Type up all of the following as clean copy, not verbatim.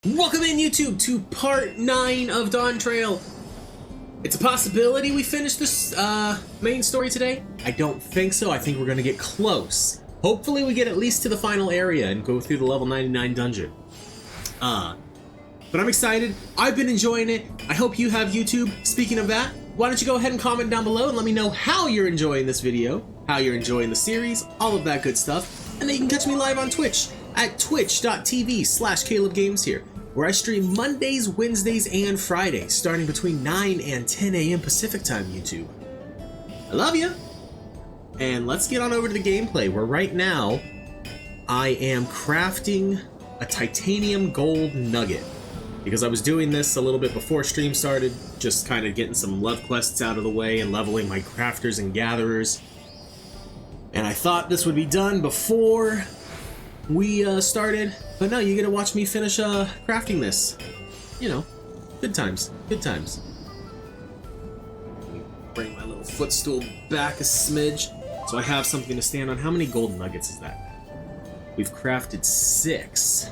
Welcome in, YouTube, to part 9 of Dawntrail. It's a possibility we finish this main story today. I don't think so. I think we're gonna get close. Hopefully we get at least to the final area and go through the level 99 dungeon. But I'm excited. I've been enjoying it. I hope you have, YouTube. Speaking of that, why don't you go ahead and comment down below and let me know how you're enjoying this video, how you're enjoying the series, all of that good stuff. And then you can catch me live on Twitch at twitch.tv/CalebGames here, where I stream Mondays, Wednesdays, and Fridays, starting between 9 and 10 a.m. Pacific time, YouTube. I love you! And let's get on over to the gameplay, where right now, I am crafting a titanium gold nugget. Because I was doing this a little bit before stream started, just kind of getting some love quests out of the way and leveling my crafters and gatherers. And I thought this would be done before we started, but no, you get to watch me finish crafting this. You know, good times, good times. Let me bring my little footstool back a smidge so I have something to stand on. How many gold nuggets is that? We've crafted 6.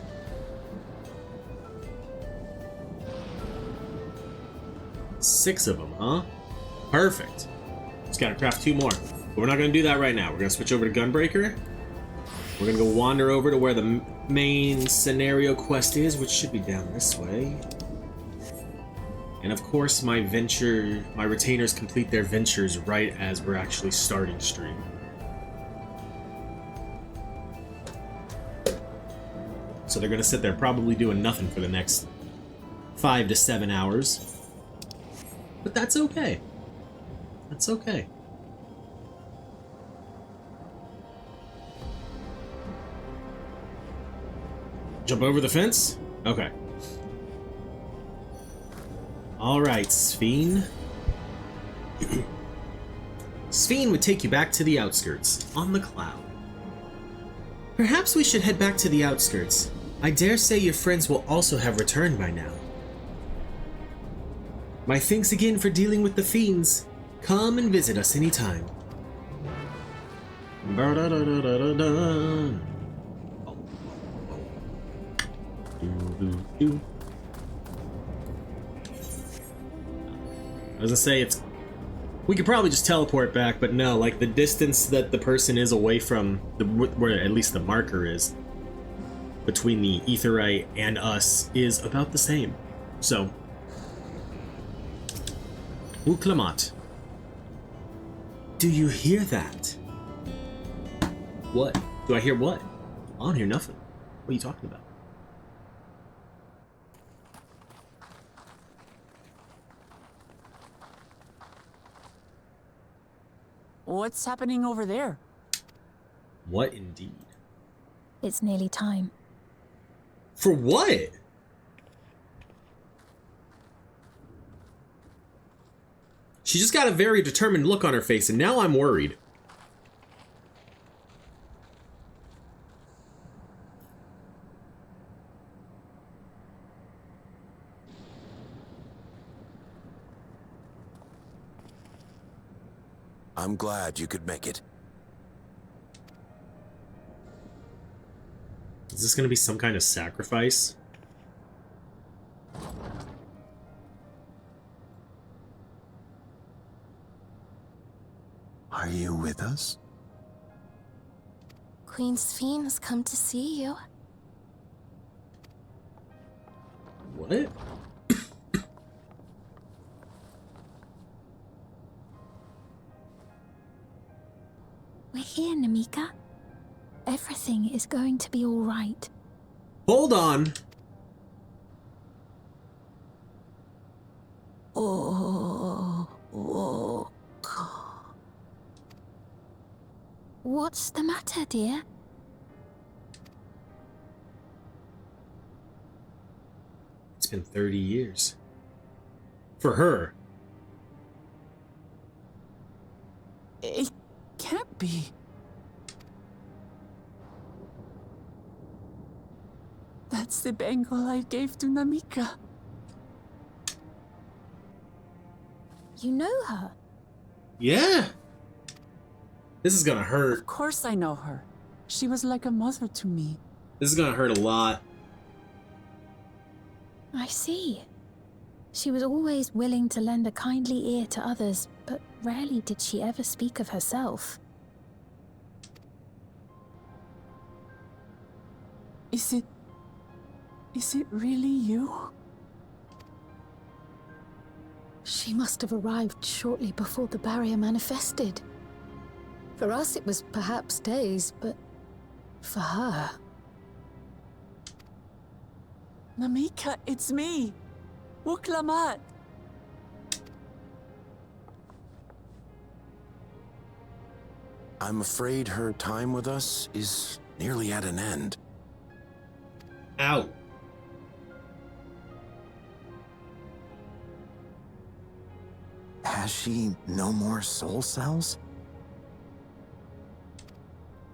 Six of them, huh? Perfect. Just gotta craft 2 more. But we're not gonna do that right now. We're gonna switch over to Gunbreaker. We're gonna go wander over to where the main scenario quest is, which should be down this way. And of course, my retainers complete their ventures right as we're actually starting stream. So they're gonna sit there probably doing nothing for the next 5 to 7 hours. But that's okay. That's okay. Jump over the fence? Okay. Alright, Sphene. Sphene would take you back to the outskirts, on the cloud. Perhaps we should head back to the outskirts. I dare say your friends will also have returned by now. My thanks again for dealing with the fiends. Come and visit us anytime. I was gonna say we could probably just teleport back, but no, like the distance that the person is away from where at least the marker is between the Aetherite and us is about the same. So, Uklamat. Do you hear that? What? Do I hear what? I don't hear nothing. What are you talking about? What's happening over there? What indeed? It's nearly time. For what? She just got a very determined look on her face, and now I'm worried. I'm glad you could make it. Is this gonna be some kind of sacrifice? Are you with us? Queen Sphene has come to see you. What? We're here, Namika. Everything is going to be all right. Hold on. What's the matter, dear? It's been 30 years. For her. It can't be. That's the bangle I gave to Namika. You know her? Yeah. This is gonna hurt. Of course I know her. She was like a mother to me. This is gonna hurt a lot. I see. She was always willing to lend a kindly ear to others, but rarely did she ever speak of herself. Is it really you? She must have arrived shortly before the barrier manifested. For us, it was perhaps days, but for her... Namika, it's me. Wuklamat. I'm afraid her time with us is nearly at an end. Ow. Has she no more soul cells?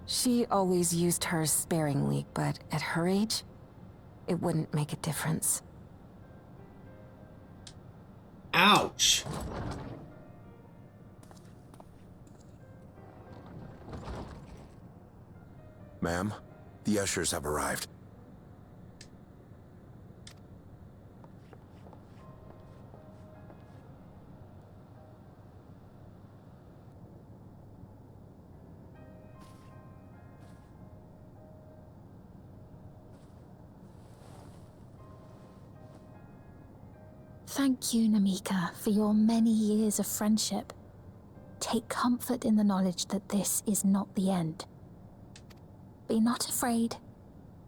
She always used hers sparingly, but at her age, it wouldn't make a difference. Ouch. Ma'am, the ushers have arrived. Thank you, Namika, for your many years of friendship. Take comfort in the knowledge that this is not the end. Be not afraid.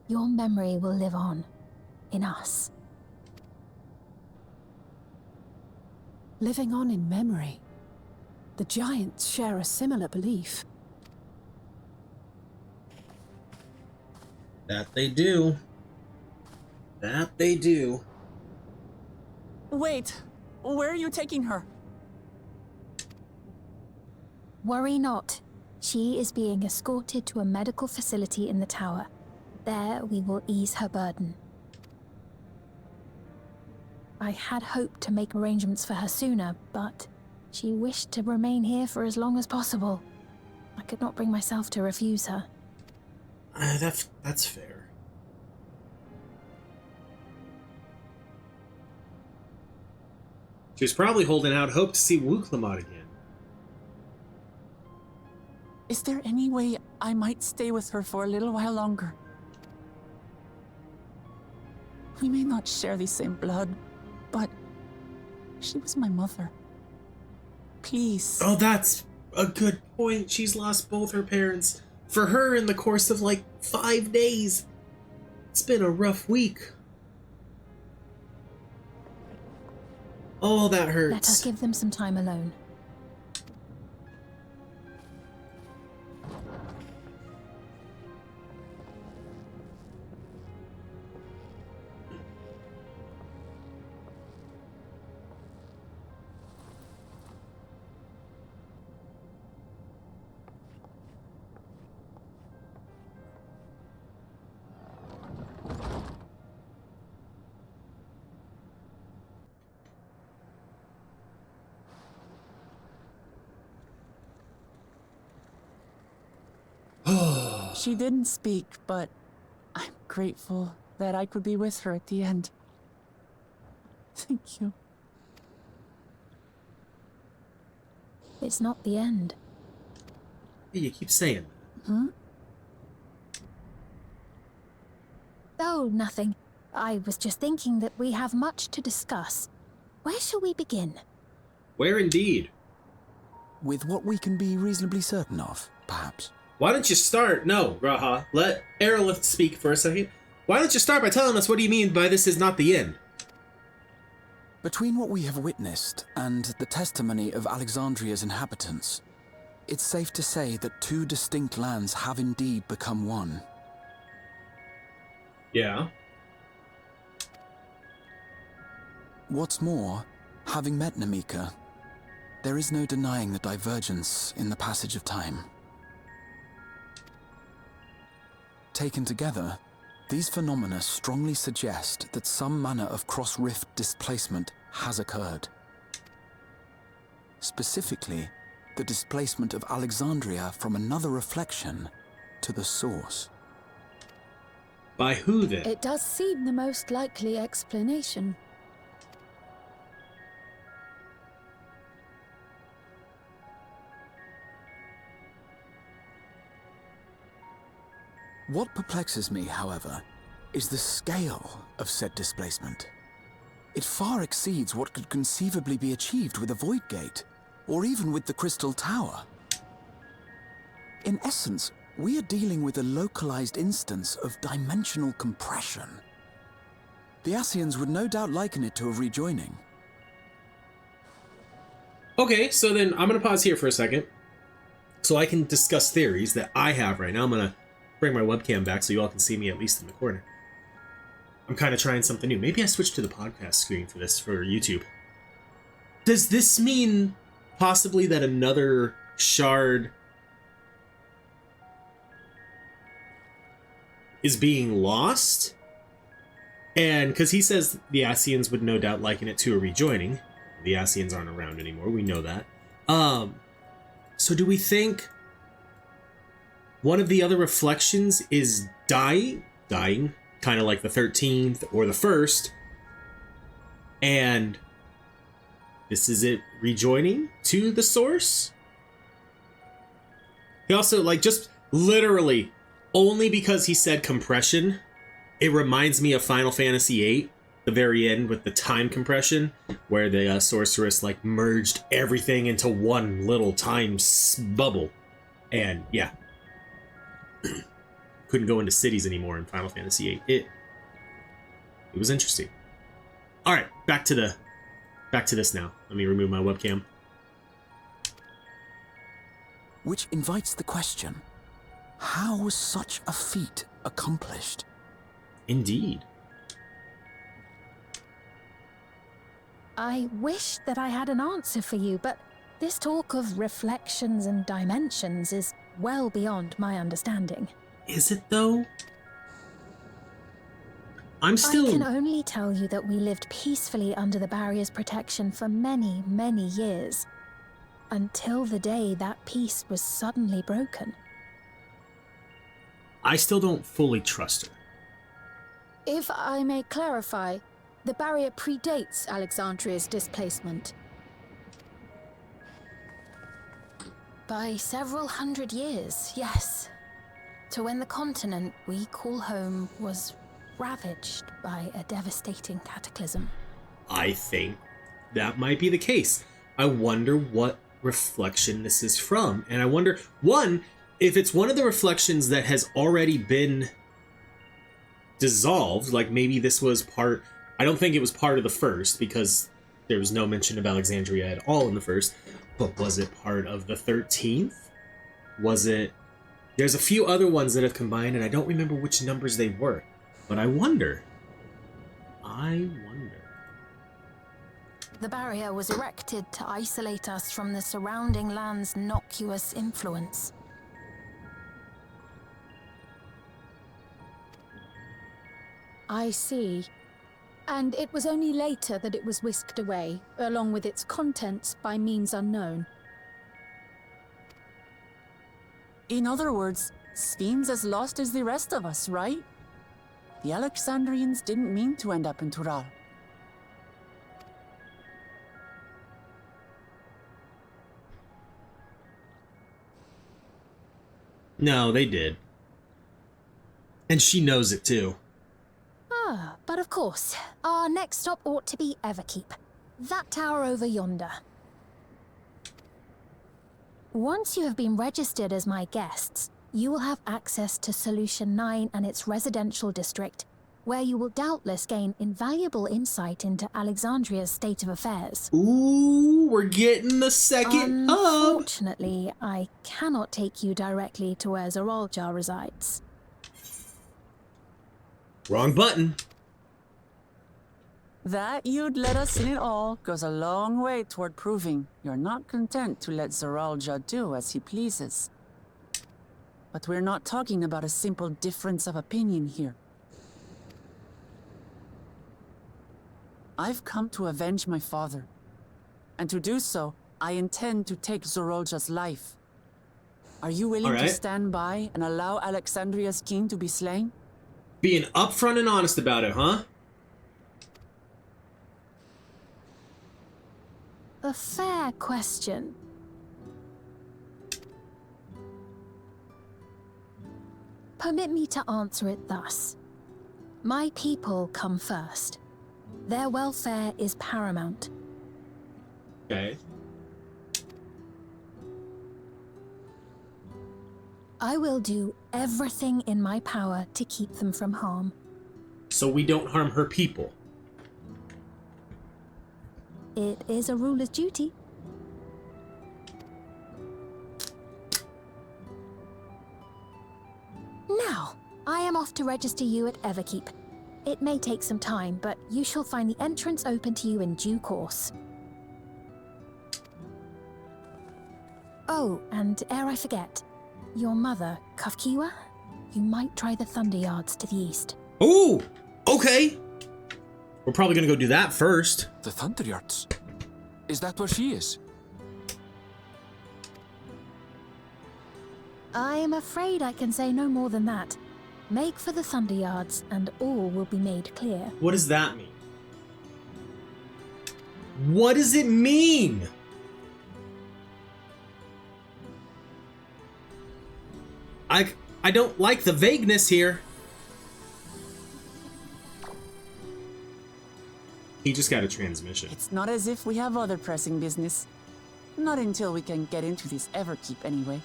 Your memory will live on, in us. Living on in memory. The Giants share a similar belief. That they do. That they do. Wait, where are you taking her? Worry not. She is being escorted to a medical facility in the tower. There we will ease her burden. I had hoped to make arrangements for her sooner, but she wished to remain here for as long as possible. I could not bring myself to refuse her. That's fair. She was probably holding out hope to see Wuklamat again. Is there any way I might stay with her for a little while longer? We may not share the same blood, but she was my mother. Please. Oh, that's a good point. She's lost both her parents. For her, in the course of like 5 days. It's been a rough week. Oh, that hurts. Let us give them some time alone. She didn't speak, but I'm grateful that I could be with her at the end. Thank you. It's not the end. Hey, you keep saying that. Hmm? Oh, nothing. I was just thinking that we have much to discuss. Where shall we begin? Where indeed? With what we can be reasonably certain of, perhaps. Why don't you start? No, Graha. Let Arilith speak for a second. Why don't you start by telling us what do you mean by this is not the end? Between what we have witnessed and the testimony of Alexandria's inhabitants, it's safe to say that two distinct lands have indeed become one. Yeah. What's more, having met Namika, there is no denying the divergence in the passage of time. Taken together, these phenomena strongly suggest that some manner of cross-rift displacement has occurred. Specifically, the displacement of Alexandria from another reflection to the source. By who then? It does seem the most likely explanation. What perplexes me, however, is the scale of said displacement. It far exceeds what could conceivably be achieved with a Void Gate, or even with the Crystal Tower. In essence, we are dealing with a localized instance of dimensional compression. The Ascians would no doubt liken it to a rejoining. Okay, so then I'm going to pause here for a second so I can discuss theories that I have right now. I'm going to bring my webcam back so you all can see me at least in the corner. I'm kind of trying something new. Maybe I switched to the podcast screen for this for YouTube. Does this mean possibly that another shard is being lost? And because he says the Ascians would no doubt liken it to a rejoining. The Ascians aren't around anymore. We know that. So do we think one of the other reflections is dying, kind of like the 13th or the 1st, and this is it rejoining to the source? He also, like, just literally, only because he said compression, it reminds me of Final Fantasy VIII, the very end with the time compression, where the sorceress, like, merged everything into one little time bubble. And, yeah. Couldn't go into cities anymore in Final Fantasy VIII. It was interesting. All right, back to this now. Let me remove my webcam. Which invites the question, how was such a feat accomplished? Indeed. I wish that I had an answer for you, but this talk of reflections and dimensions is well beyond my understanding. Is it though? I can only tell you that we lived peacefully under the barrier's protection for many, many years, until the day that peace was suddenly broken. I still don't fully trust her. If I may clarify, the barrier predates Alexandria's displacement. By several hundred years, yes. To when the continent we call home was ravaged by a devastating cataclysm. I think that might be the case. I wonder what reflection this is from. And I wonder, one, if it's one of the reflections that has already been dissolved, like maybe this was part... I don't think it was part of the first, because there was no mention of Alexandria at all in the first. But was it part of the 13th? Was it... There's a few other ones that have combined, and I don't remember which numbers they were. But I wonder. The barrier was erected to isolate us from the surrounding land's innocuous influence. I see. And it was only later that it was whisked away, along with its contents, by means unknown. In other words, seems as lost as the rest of us, right? The Alexandrians didn't mean to end up in Tural. No, they did. And she knows it too. But of course, our next stop ought to be Everkeep. That tower over yonder. Once you have been registered as my guests, you will have access to Solution 9 and its residential district, where you will doubtless gain invaluable insight into Alexandria's state of affairs. Ooh, we're getting the second hub! Unfortunately, I cannot take you directly to where Zoraljar resides. Wrong button. That you'd let us in it all goes a long way toward proving you're not content to let Zoraljar do as he pleases. But we're not talking about a simple difference of opinion here. I've come to avenge my father. And to do so, I intend to take Zoraljar's life. Are you willing to stand by and allow Alexandria's king to be slain? Being upfront and honest about it, huh? A fair question. Permit me to answer it thus. My people come first. Their welfare is paramount. Okay. I will do everything in my power to keep them from harm. So we don't harm her people. It is a ruler's duty. Now, I am off to register you at Everkeep. It may take some time, but you shall find the entrance open to you in due course. Oh, and ere I forget, your mother, Kafkiwa, you might try the Thunder Yards to the east. Ooh, okay. We're probably gonna go do that first. The Thunder Yards. Is that where she is? I am afraid I can say no more than that. Make for the Thunder Yards, and all will be made clear. What does that mean? What does it mean? I don't like the vagueness here. He just got a transmission. It's not as if we have other pressing business. Not until we can get into this Everkeep, anyway.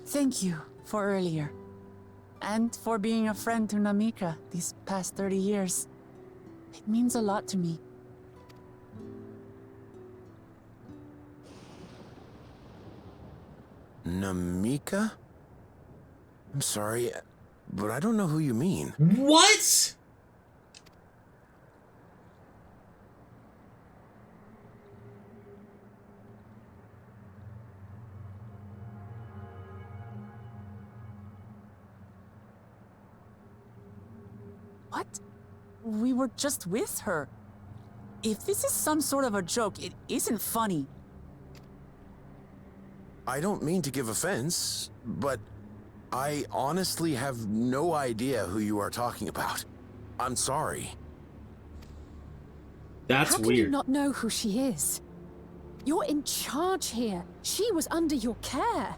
Thank you for earlier. And for being a friend to Namika these past 30 years. It means a lot to me. Namika? I'm sorry, but I don't know who you mean. What? What? We were just with her. If this is some sort of a joke, it isn't funny. I don't mean to give offense, but I honestly have no idea who you are talking about. I'm sorry. That's How can weird. you not know who she is? You're in charge here. She was under your care.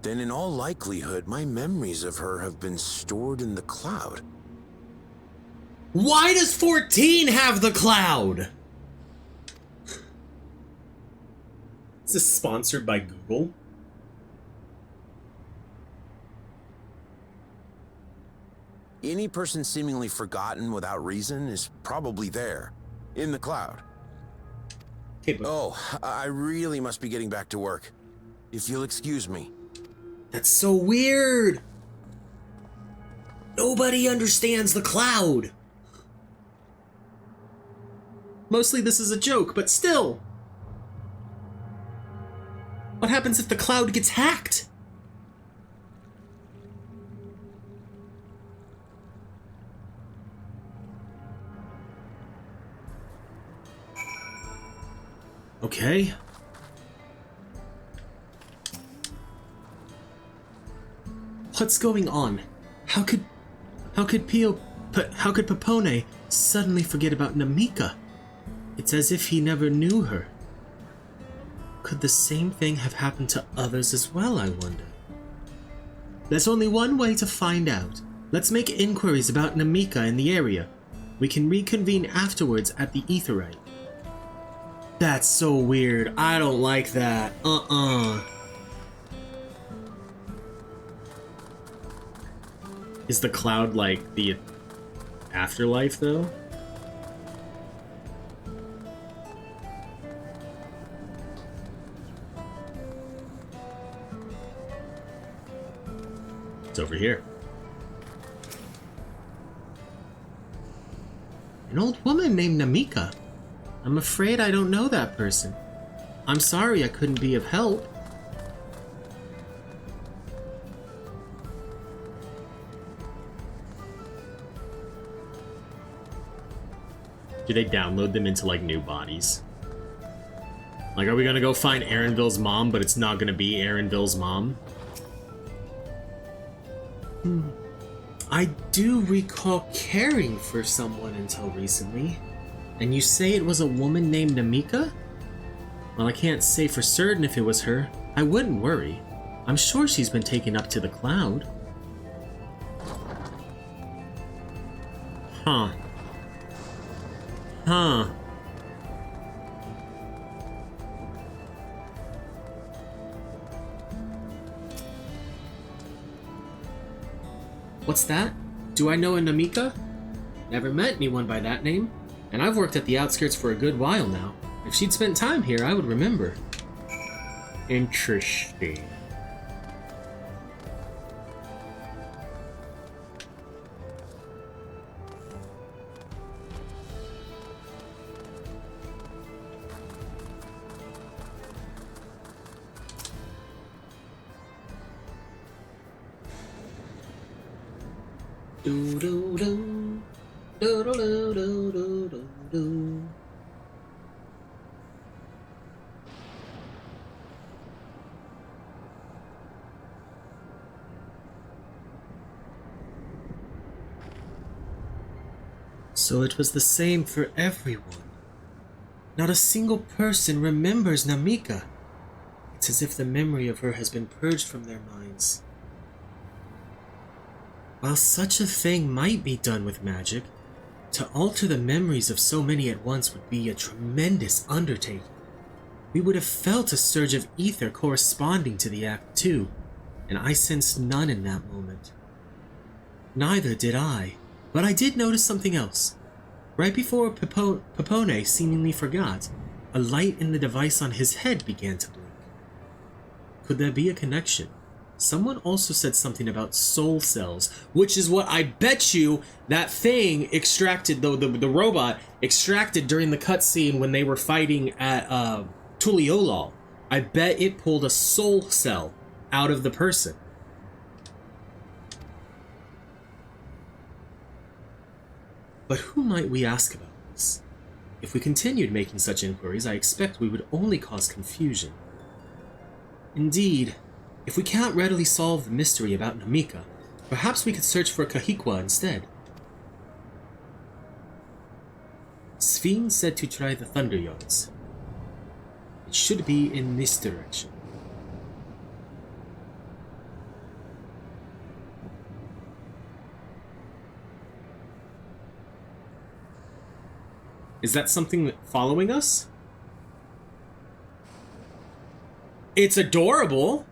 Then in all likelihood, my memories of her have been stored in the cloud. Why does 14 have the cloud? Is this sponsored by Google? Any person seemingly forgotten without reason is probably there, in the cloud. Okay, but Oh, I really must be getting back to work. If you'll excuse me. that's so weird. Nobody understands the cloud. Mostly this is a joke, but still. What happens if the cloud gets hacked? Okay. What's going on? How could Papone suddenly forget about Namika? It's as if he never knew her. Could the same thing have happened to others as well, I wonder? There's only one way to find out. Let's make inquiries about Namika in the area. We can reconvene afterwards at the Aetherite. That's so weird. I don't like that. Is the cloud like the afterlife, though? It's over here. An old woman named Namika. I'm afraid I don't know that person. I'm sorry I couldn't be of help. Do they download them into like new bodies? Like, are we gonna go find Aaronville's mom, but it's not gonna be Aaronville's mom? I do recall caring for someone until recently. And you say it was a woman named Namika? Well, I can't say for certain if it was her. I wouldn't worry. I'm sure she's been taken up to the cloud. Huh. Huh. What's that? Do I know a Namika? Never met anyone by that name, and I've worked at the outskirts for a good while now. If she'd spent time here, I would remember. Interesting. Do do do do do do do do do. So it was the same for everyone. Not a single person remembers Namika. It's as if the memory of her has been purged from their minds. While such a thing might be done with magic, to alter the memories of so many at once would be a tremendous undertaking. We would have felt a surge of ether corresponding to the act too, and I sensed none in that moment. Neither did I, but I did notice something else. Right before Pepone seemingly forgot, a light in the device on his head began to blink. Could there be a connection? Someone also said something about soul cells, which is what I bet you that thing extracted, the robot extracted during the cutscene when they were fighting at Tuliolol. I bet it pulled a soul cell out of the person. But who might we ask about this? If we continued making such inquiries, I expect we would only cause confusion. Indeed, if we can't readily solve the mystery about Namika, perhaps we could search for Kahikwa instead. Sphene said to try the Thunder Yards. It should be in this direction. Is that something following us? It's adorable!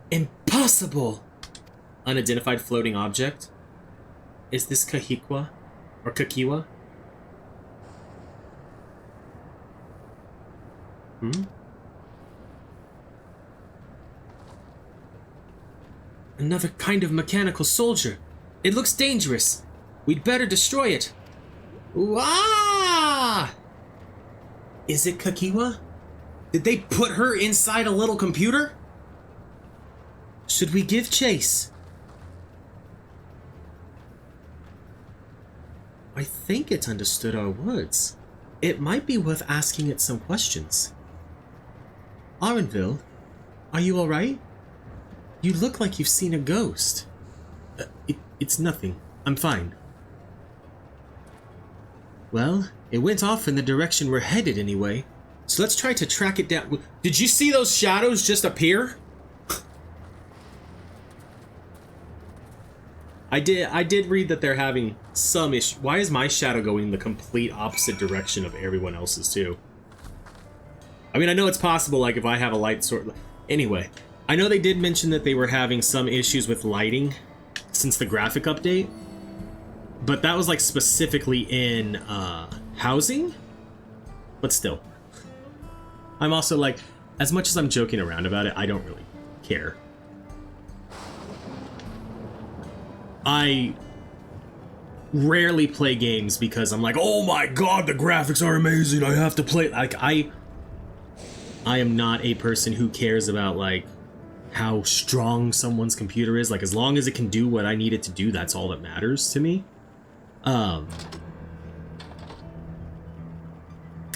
Impossible! Unidentified floating object? Is this Kahikwa? Or Kakiwa? Another kind of mechanical soldier. It looks dangerous. We'd better destroy it. Wah! Is it Kakiwa? Did they put her inside a little computer? Should we give chase? I think it understood our words. It might be worth asking it some questions. Arenville, are you alright? You look like you've seen a ghost. It's nothing. I'm fine. Well, it went off in the direction we're headed anyway. So let's try to track it down. Did you see those shadows just appear? I did read that they're having some issue. Why is my shadow going the complete opposite direction of everyone else's too? I mean, I know it's possible, like, if I have a light source. Anyway, I know they did mention that they were having some issues with lighting since the graphic update. But that was, like, specifically in housing? But still. I'm also, like, as much as I'm joking around about it, I don't really care. I rarely play games because I'm like, oh my god, the graphics are amazing, I have to play. Like, I am not a person who cares about, like, how strong someone's computer is. Like, as long as it can do what I need it to do, that's all that matters to me.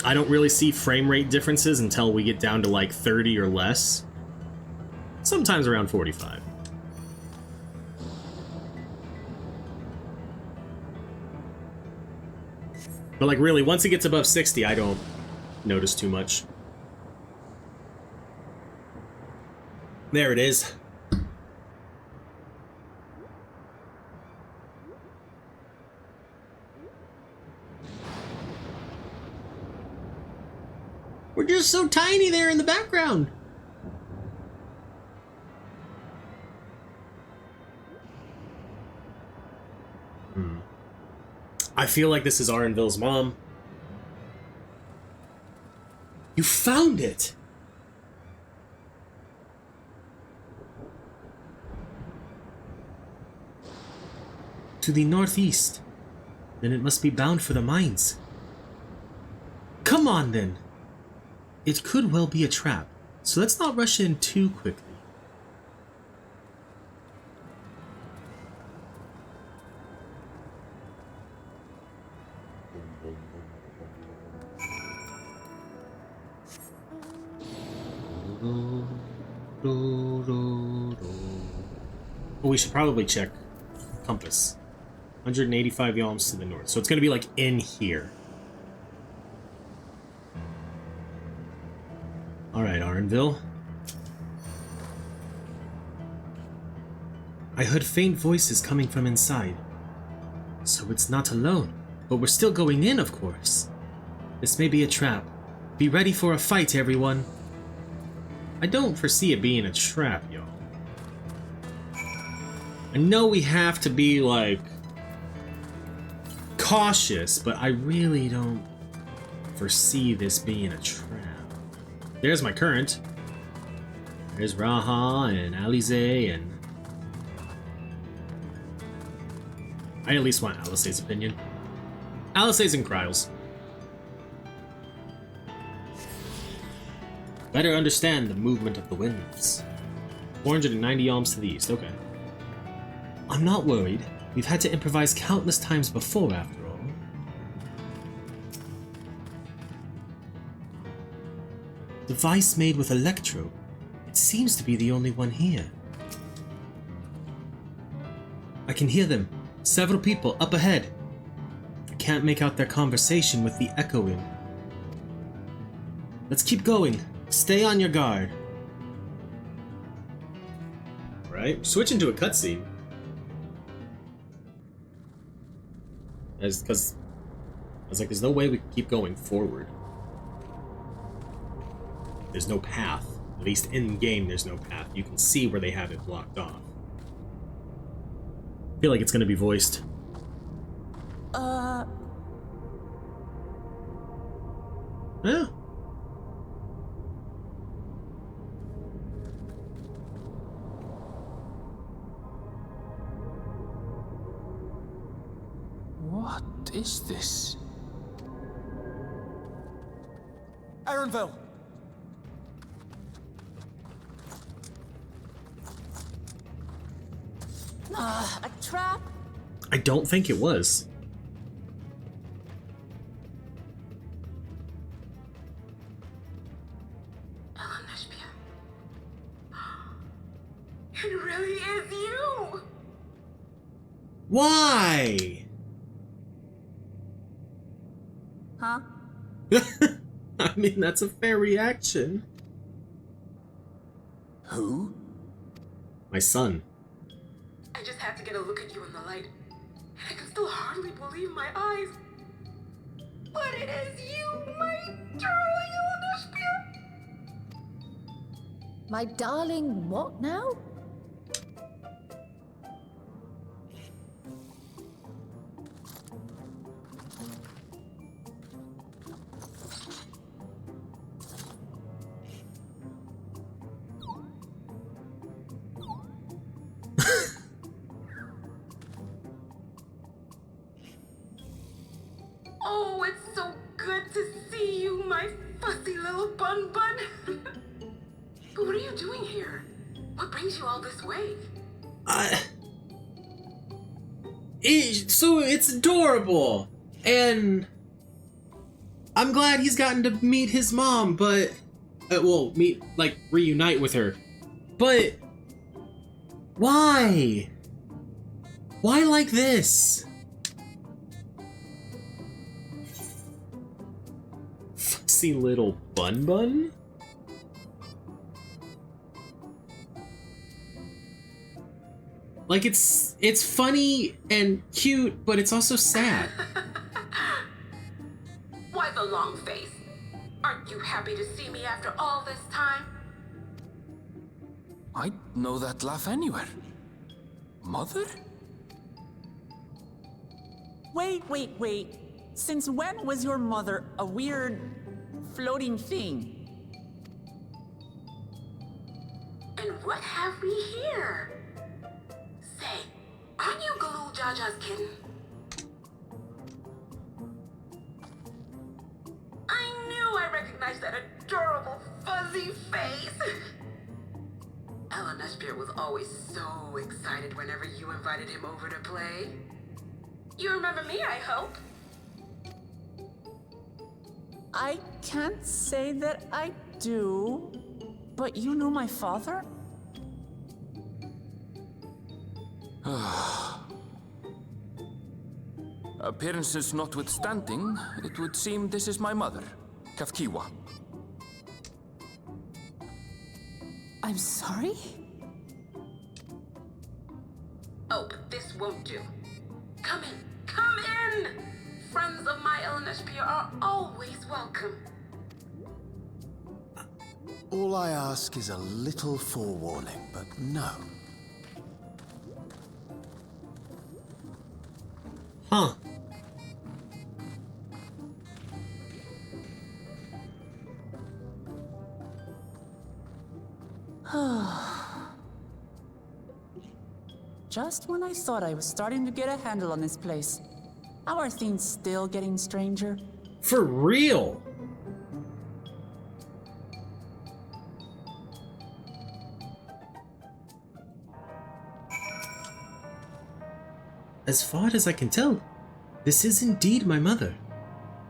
I don't really see frame rate differences until we get down to like 30 or less. Sometimes around 45. But like really, once it gets above 60, I don't notice too much. There it is. We're just so tiny there in the background. I feel like this is Arenville's mom. You found it! To the northeast. Then it must be bound for the mines. Come on, then. It could well be a trap, so let's not rush in too quickly. Oh, we should probably check compass. 185 yalms to the north. So it's going to be like in here. Alright, Arenville. I heard faint voices coming from inside. So it's not alone. But we're still going in, of course. This may be a trap. Be ready for a fight, everyone. I don't foresee it being a trap, y'all. I know we have to be, like, cautious, but I really don't foresee this being a trap. There's my current. There's Raha and Alize and... I at least want Alice's opinion. Alice's and Kryle's. Better understand the movement of the winds. 490 yalms to the east, okay. I'm not worried. We've had to improvise countless times before, after all. Device made with electro. It seems to be the only one here. I can hear them. Several people up ahead. I can't make out their conversation with the echoing. Let's keep going. Stay on your guard. Right, switching to a cutscene. Because I was like, there's no way we can keep going forward. There's no path. At least in game, there's no path. You can see where they have it blocked off. I feel like it's gonna be voiced. Yeah. What is this? Arenville! A trap? I don't think it was. It really is you! Why? Huh? I mean, that's a fair reaction. Who? My son. I just had to get a look at you in the light, and I can still hardly believe my eyes. But it is you, my darling Eldersphere! My darling, what now? Oh, it's so good to see you, my fussy little bun bun. But what are you doing here? What brings you all this way? So it's adorable, and I'm glad he's gotten to meet his mom, but... well, reunite with her. But... why? Why like this? Fussy little bun bun? Like, it's funny and cute, but it's also sad. Why the long face? Aren't you happy to see me after all this time? I'd know that laugh anywhere. Mother? Wait. Since when was your mother a weird floating thing? And what have we here? Say, aren't you Galul Jaja's kitten? I knew I recognized that adorable fuzzy face. Ellen Espia was always so excited whenever you invited him over to play. You remember me, I hope. I can't say that I do, but you knew my father? Appearances notwithstanding, it would seem this is my mother, Kafkiwa. I'm sorry? Oh, but this won't do. Come in. Friends of my Ellen Espia are always welcome. All I ask is a little forewarning, but no. Huh. Just when I thought I was starting to get a handle on this place, how are things still getting stranger? For real? As far as I can tell, this is indeed my mother.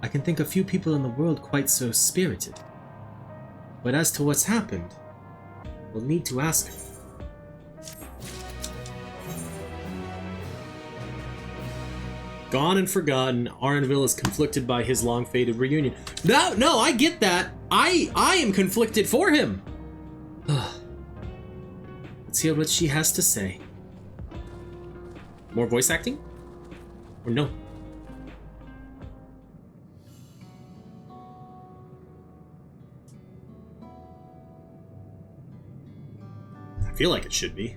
I can think of few people in the world quite so spirited. But as to what's happened, we'll need to ask her. Gone and forgotten, Arenville is conflicted by his long-fated reunion. No, I get that. I am conflicted for him. Let's hear what she has to say. More voice acting? Or no? I feel like it should be.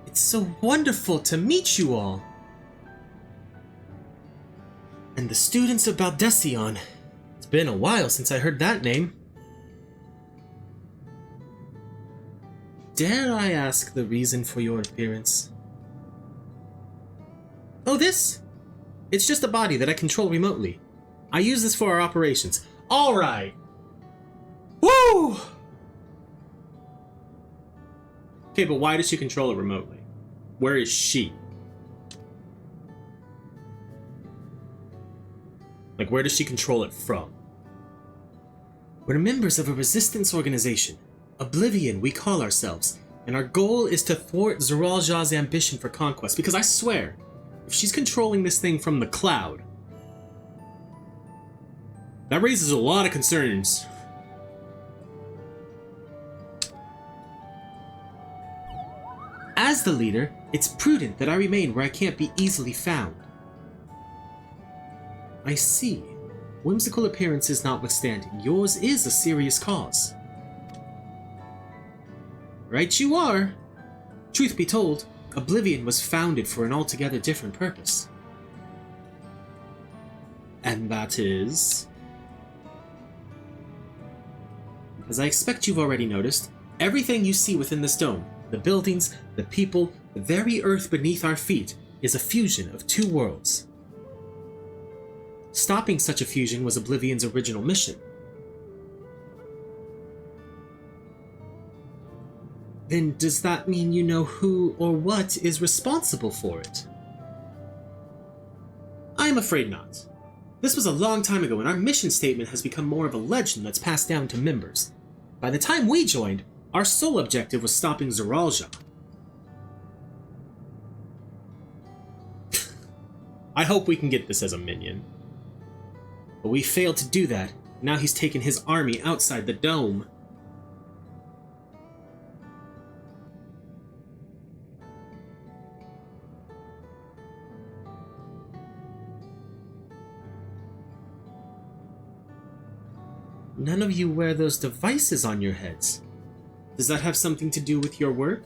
It's so wonderful to meet you all. And the students of Baldesion. It's been a while since I heard that name. Dare I ask the reason for your appearance? Oh, this? It's just a body that I control remotely. I use this for our operations. Alright! Woo! Okay, but why does she control it remotely? Where is she? Like, where does she control it from? We're members of a resistance organization. Oblivion, we call ourselves. And our goal is to thwart Zeralja's ambition for conquest. Because I swear, if she's controlling this thing from the cloud, that raises a lot of concerns. As the leader, it's prudent that I remain where I can't be easily found. I see. Whimsical appearances notwithstanding, yours is a serious cause. Right you are. Truth be told, Oblivion was founded for an altogether different purpose. And that is... As I expect you've already noticed, everything you see within this dome, the buildings, the people, the very earth beneath our feet, is a fusion of two worlds. Stopping such a fusion was Oblivion's original mission. Then does that mean you know who or what is responsible for it? I am afraid not. This was a long time ago, and our mission statement has become more of a legend that's passed down to members. By the time we joined, our sole objective was stopping Zeralja. I hope we can get this as a minion. But we failed to do that. Now he's taken his army outside the dome. None of you wear those devices on your heads. Does that have something to do with your work?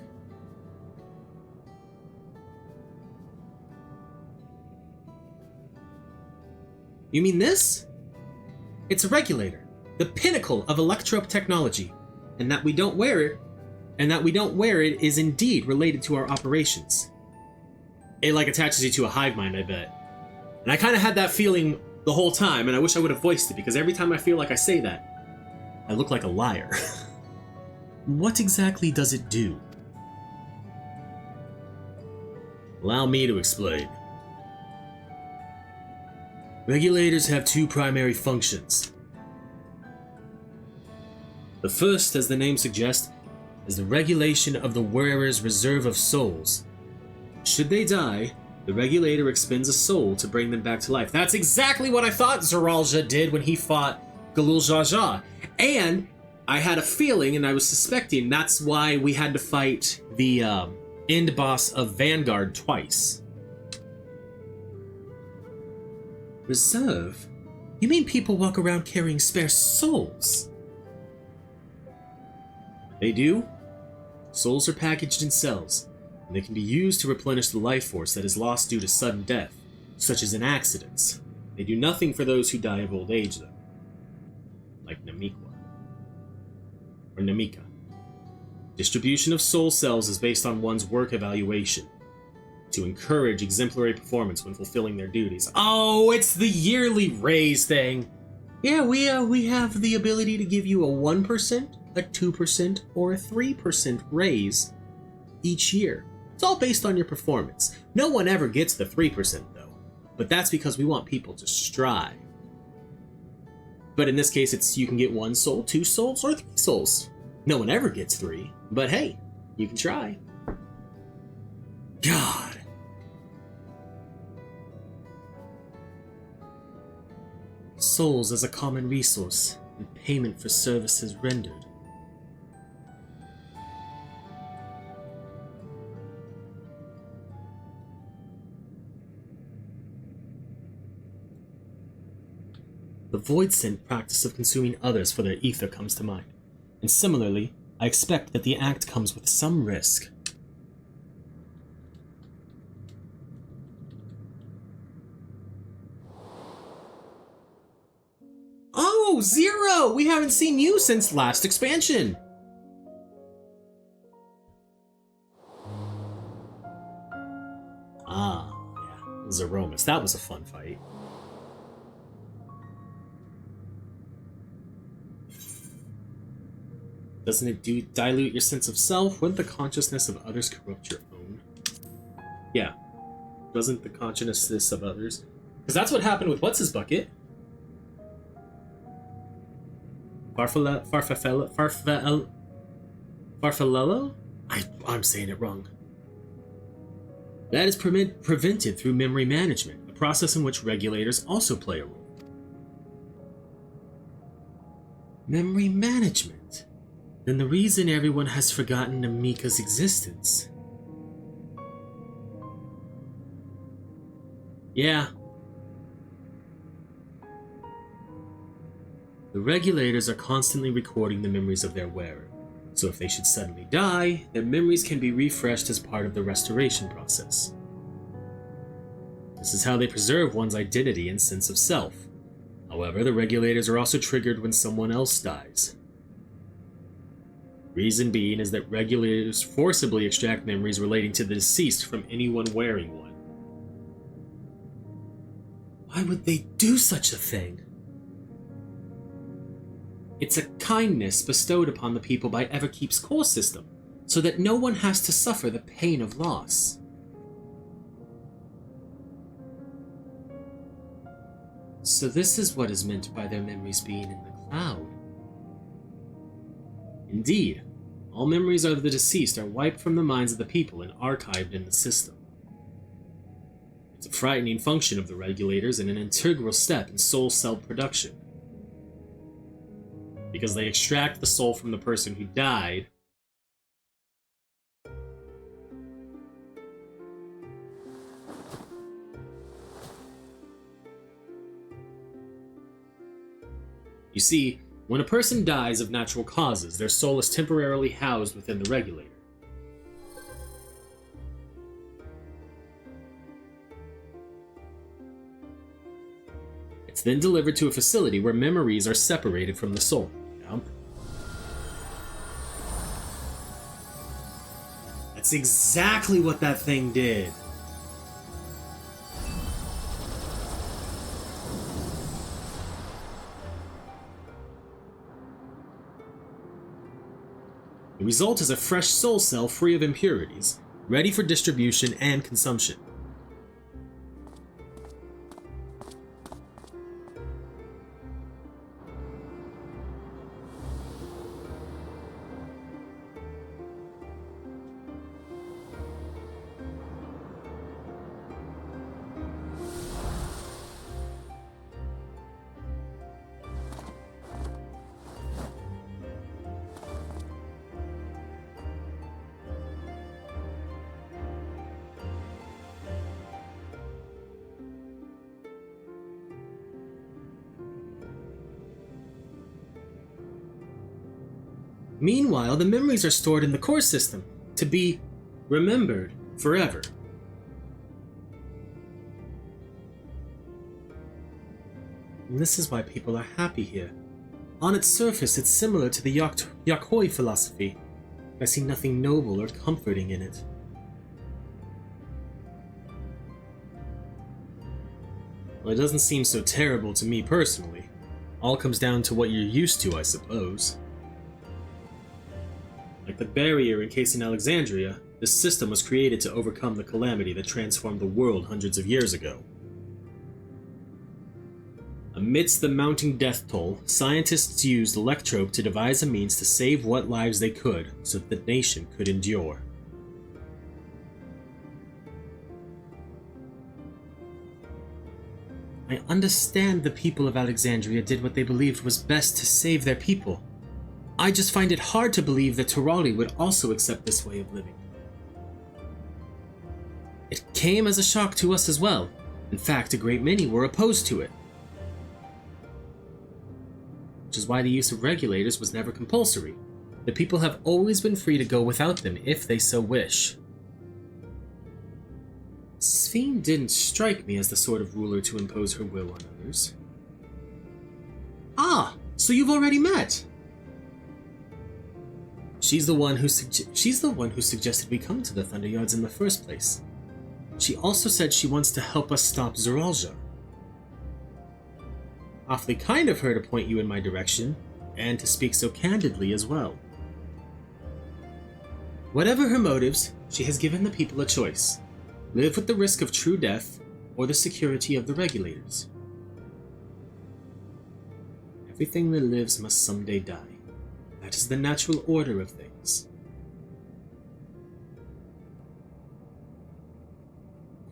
You mean this? It's a regulator, the pinnacle of electrope technology, and that we don't wear it is indeed related to our operations. It like attaches you to a hive mind, I bet. And I kind of had that feeling the whole time, and I wish I would have voiced it, because every time I feel like I say that, I look like a liar. What exactly does it do? Allow me to explain. Regulators have two primary functions. The first, as the name suggests, is the regulation of the wearer's reserve of souls. Should they die, the regulator expends a soul to bring them back to life. That's exactly what I thought Zeralja did when he fought Galul Jaja. And I had a feeling, and I was suspecting, that's why we had to fight the end boss of Vanguard twice. Reserve? You mean people walk around carrying spare souls? They do. Souls are packaged in cells, and they can be used to replenish the life force that is lost due to sudden death, such as in accidents. They do nothing for those who die of old age, though. Like Namika. Or Namika. Distribution of soul cells is based on one's work evaluation, to encourage exemplary performance when fulfilling their duties. Oh, it's the yearly raise thing. Yeah, we have the ability to give you a 1%, a 2%, or a 3% raise each year. It's all based on your performance. No one ever gets the 3% though, but that's because we want people to strive. But in this case, it's you can get 1 soul, 2 souls, or 3 souls. No one ever gets 3, but hey, you can try. God. Souls as a common resource in payment for services rendered. The void scent practice of consuming others for their ether comes to mind, and similarly, I expect that the act comes with some risk. Oh, Zero! We haven't seen you since last expansion! Ah, yeah, Zeromus. That was a fun fight. Doesn't it dilute your sense of self? Wouldn't the consciousness of others corrupt your own? Yeah. Doesn't the consciousness of others? Because that's what happened with What's-His-Bucket. Farfalello? I'm saying it wrong. That is prevented through memory management, a process in which regulators also play a role. Memory management? Then the reason everyone has forgotten Namika's existence. Yeah. The regulators are constantly recording the memories of their wearer, so if they should suddenly die, their memories can be refreshed as part of the restoration process. This is how they preserve one's identity and sense of self. However, the regulators are also triggered when someone else dies. Reason being is that regulators forcibly extract memories relating to the deceased from anyone wearing one. Why would they do such a thing? It's a kindness bestowed upon the people by Everkeep's core system, so that no one has to suffer the pain of loss. So this is what is meant by their memories being in the cloud. Indeed, all memories of the deceased are wiped from the minds of the people and archived in the system. It's a frightening function of the regulators and an integral step in soul cell production. Because they extract the soul from the person who died. You see, when a person dies of natural causes, their soul is temporarily housed within the regulator. It's then delivered to a facility where memories are separated from the soul. That's exactly what that thing did. The result is a fresh soul cell free of impurities, ready for distribution and consumption. Meanwhile, the memories are stored in the core system to be remembered forever. And this is why people are happy here. On its surface, it's similar to the Yakhoi philosophy. I see nothing noble or comforting in it. Well, it doesn't seem so terrible to me personally. All comes down to what you're used to, I suppose. Like the barrier encasing Alexandria, this system was created to overcome the calamity that transformed the world hundreds of years ago. Amidst the mounting death toll, scientists used Electrope to devise a means to save what lives they could so that the nation could endure. I understand the people of Alexandria did what they believed was best to save their people. I just find it hard to believe that Turali would also accept this way of living. It came as a shock to us as well. In fact, a great many were opposed to it. Which is why the use of regulators was never compulsory. The people have always been free to go without them if they so wish. Sphene didn't strike me as the sort of ruler to impose her will on others. Ah, so you've already met! She's the one who suggested we come to the Thunderyards in the first place. She also said she wants to help us stop Zoralja. Awfully kind of her to point you in my direction, and to speak so candidly as well. Whatever her motives, she has given the people a choice. Live with the risk of true death, or the security of the regulators. Everything that lives must someday die. That is the natural order of things.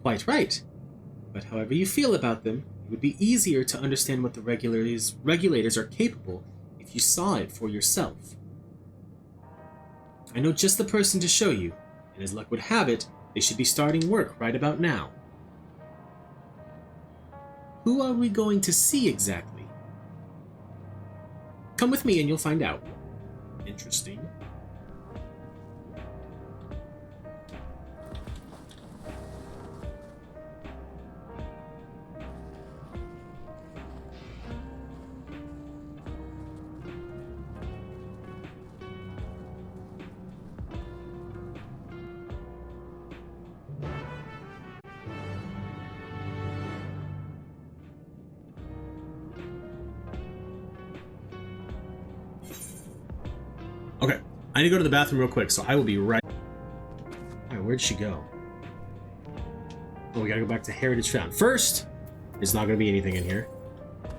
Quite right. But however you feel about them, it would be easier to understand what the regulators are capable if you saw it for yourself. I know just the person to show you, and as luck would have it, they should be starting work right about now. Who are we going to see exactly? Come with me and you'll find out. Interesting. Okay, I need to go to the bathroom real quick, so I will be right. Alright, where'd she go? Oh, we gotta go back to Heritage Found. First, there's not gonna be anything in here.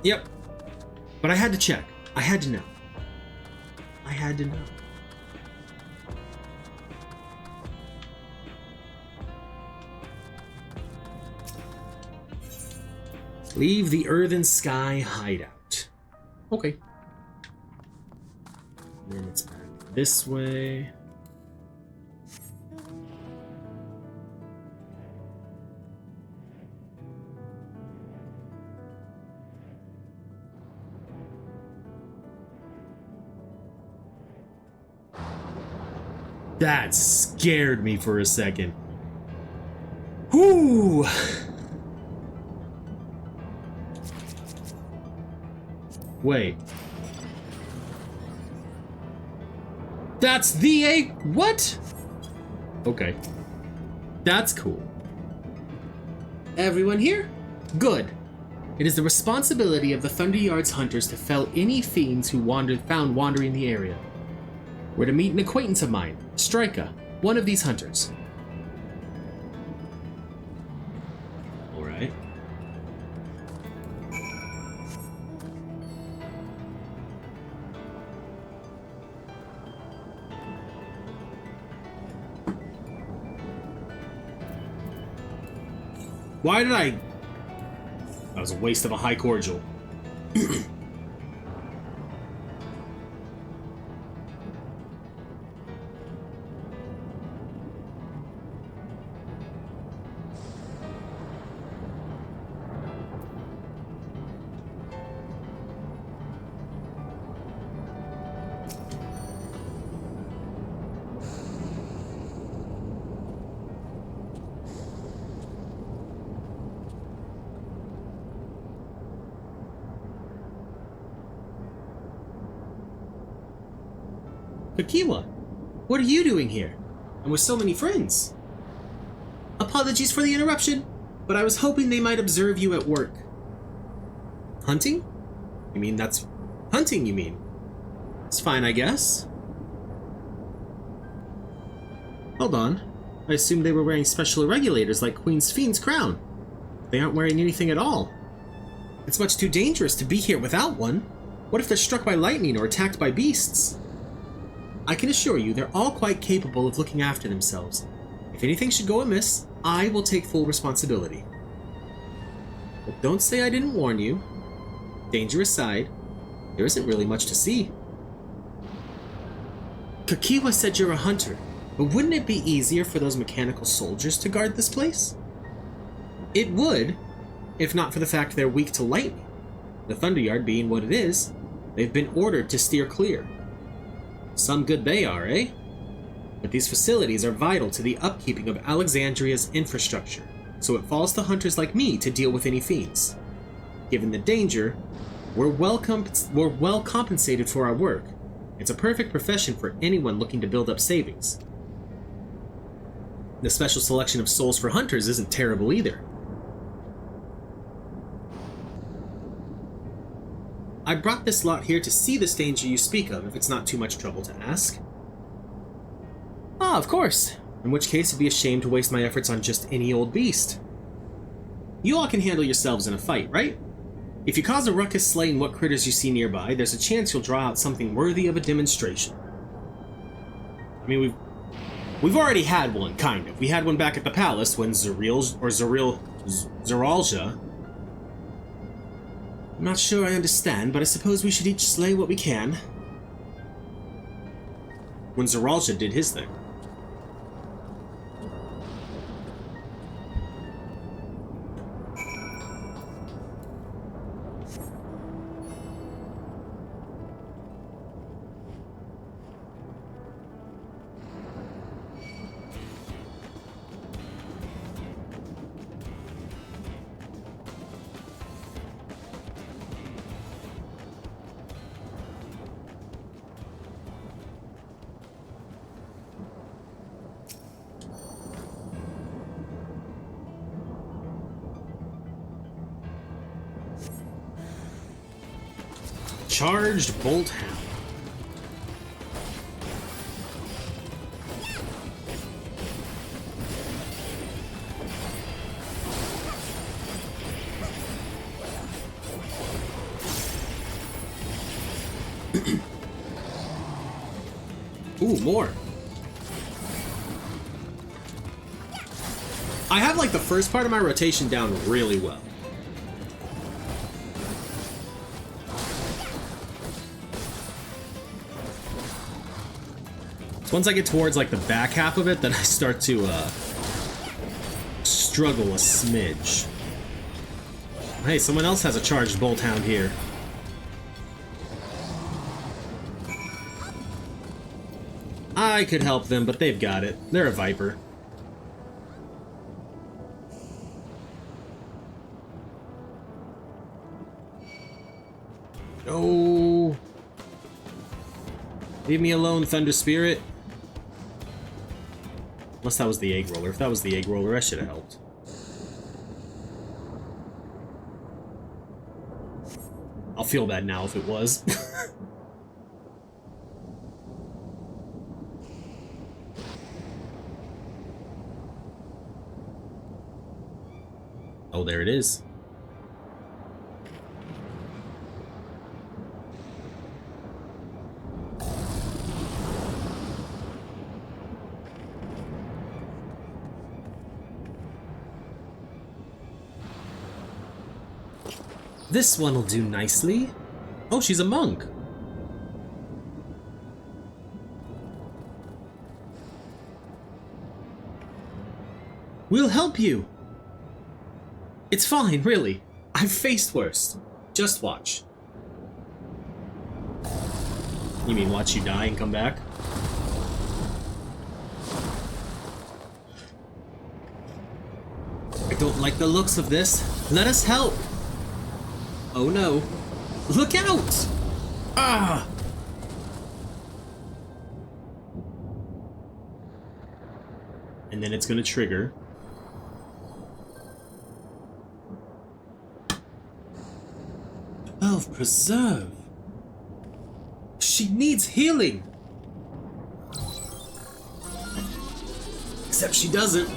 Yep. But I had to check. I had to know. I had to know. Leave the earthen sky hideout. Okay. And then it's back this way. That scared me for a second. Whoo! Wait. That's the what? Okay. That's cool. Everyone here? Good. It is the responsibility of the Thunderyard's hunters to fell any fiends who found wandering the area. We're to meet an acquaintance of mine, Strika, one of these hunters. Alright. Why did I... That was a waste of a high cordial. Kakiwa, what are you doing here? And with so many friends? Apologies for the interruption, but I was hoping they might observe you at work. Hunting? You mean that's hunting, you mean? It's fine, I guess. Hold on. I assumed they were wearing special irregulators like Queen's Fiend's crown. They aren't wearing anything at all. It's much too dangerous to be here without one. What if they're struck by lightning or attacked by beasts? I can assure you they're all quite capable of looking after themselves. If anything should go amiss, I will take full responsibility. But don't say I didn't warn you. Danger aside, there isn't really much to see. Kakiwa said you're a hunter, but wouldn't it be easier for those mechanical soldiers to guard this place? It would, if not for the fact they're weak to lightning. The Thunderyard being what it is, they've been ordered to steer clear. Some good they are, eh? But these facilities are vital to the upkeeping of Alexandria's infrastructure, so it falls to hunters like me to deal with any fiends. Given the danger, we're well compensated for our work. It's a perfect profession for anyone looking to build up savings. The special selection of souls for hunters isn't terrible either. I brought this lot here to see this danger you speak of, if it's not too much trouble to ask. Ah, of course. In which case it'd be a shame to waste my efforts on just any old beast. You all can handle yourselves in a fight, right? If you cause a ruckus slaying what critters you see nearby, there's a chance you'll draw out something worthy of a demonstration. I mean, we've already had one, kind of. We had one back at the palace when Zeralja... I'm not sure I understand, but I suppose we should each slay what we can. When Zeralja did his thing. Charged Bolt Hound. Ooh, more. I have like the first part of my rotation down really well. So once I get towards like the back half of it, then I start to struggle a smidge. Hey, someone else has a charged Bolt Hound here. I could help them, but they've got it. They're a Viper. No. Leave me alone, Thunder Spirit. Unless that was the egg roller. If that was the egg roller, I should have helped. I'll feel bad now if it was. Oh, there it is. This one will do nicely. Oh, she's a monk. We'll help you. It's fine, really. I've faced worse. Just watch. You mean watch you die and come back? I don't like the looks of this. Let us help. Oh no. Look out! Ah! And then it's gonna trigger. Preserve. She needs healing. Except she doesn't.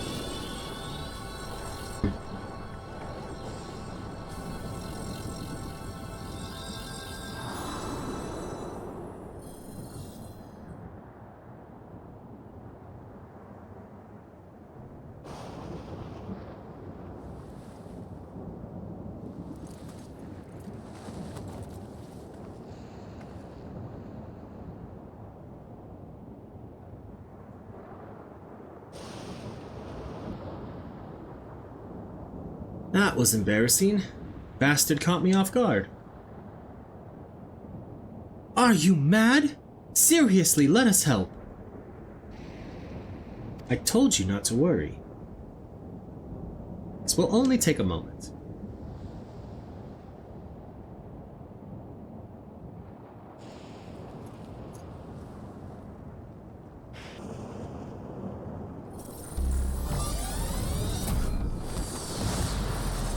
That was embarrassing. Bastard caught me off guard. Are you mad? Seriously, let us help. I told you not to worry. This will only take a moment.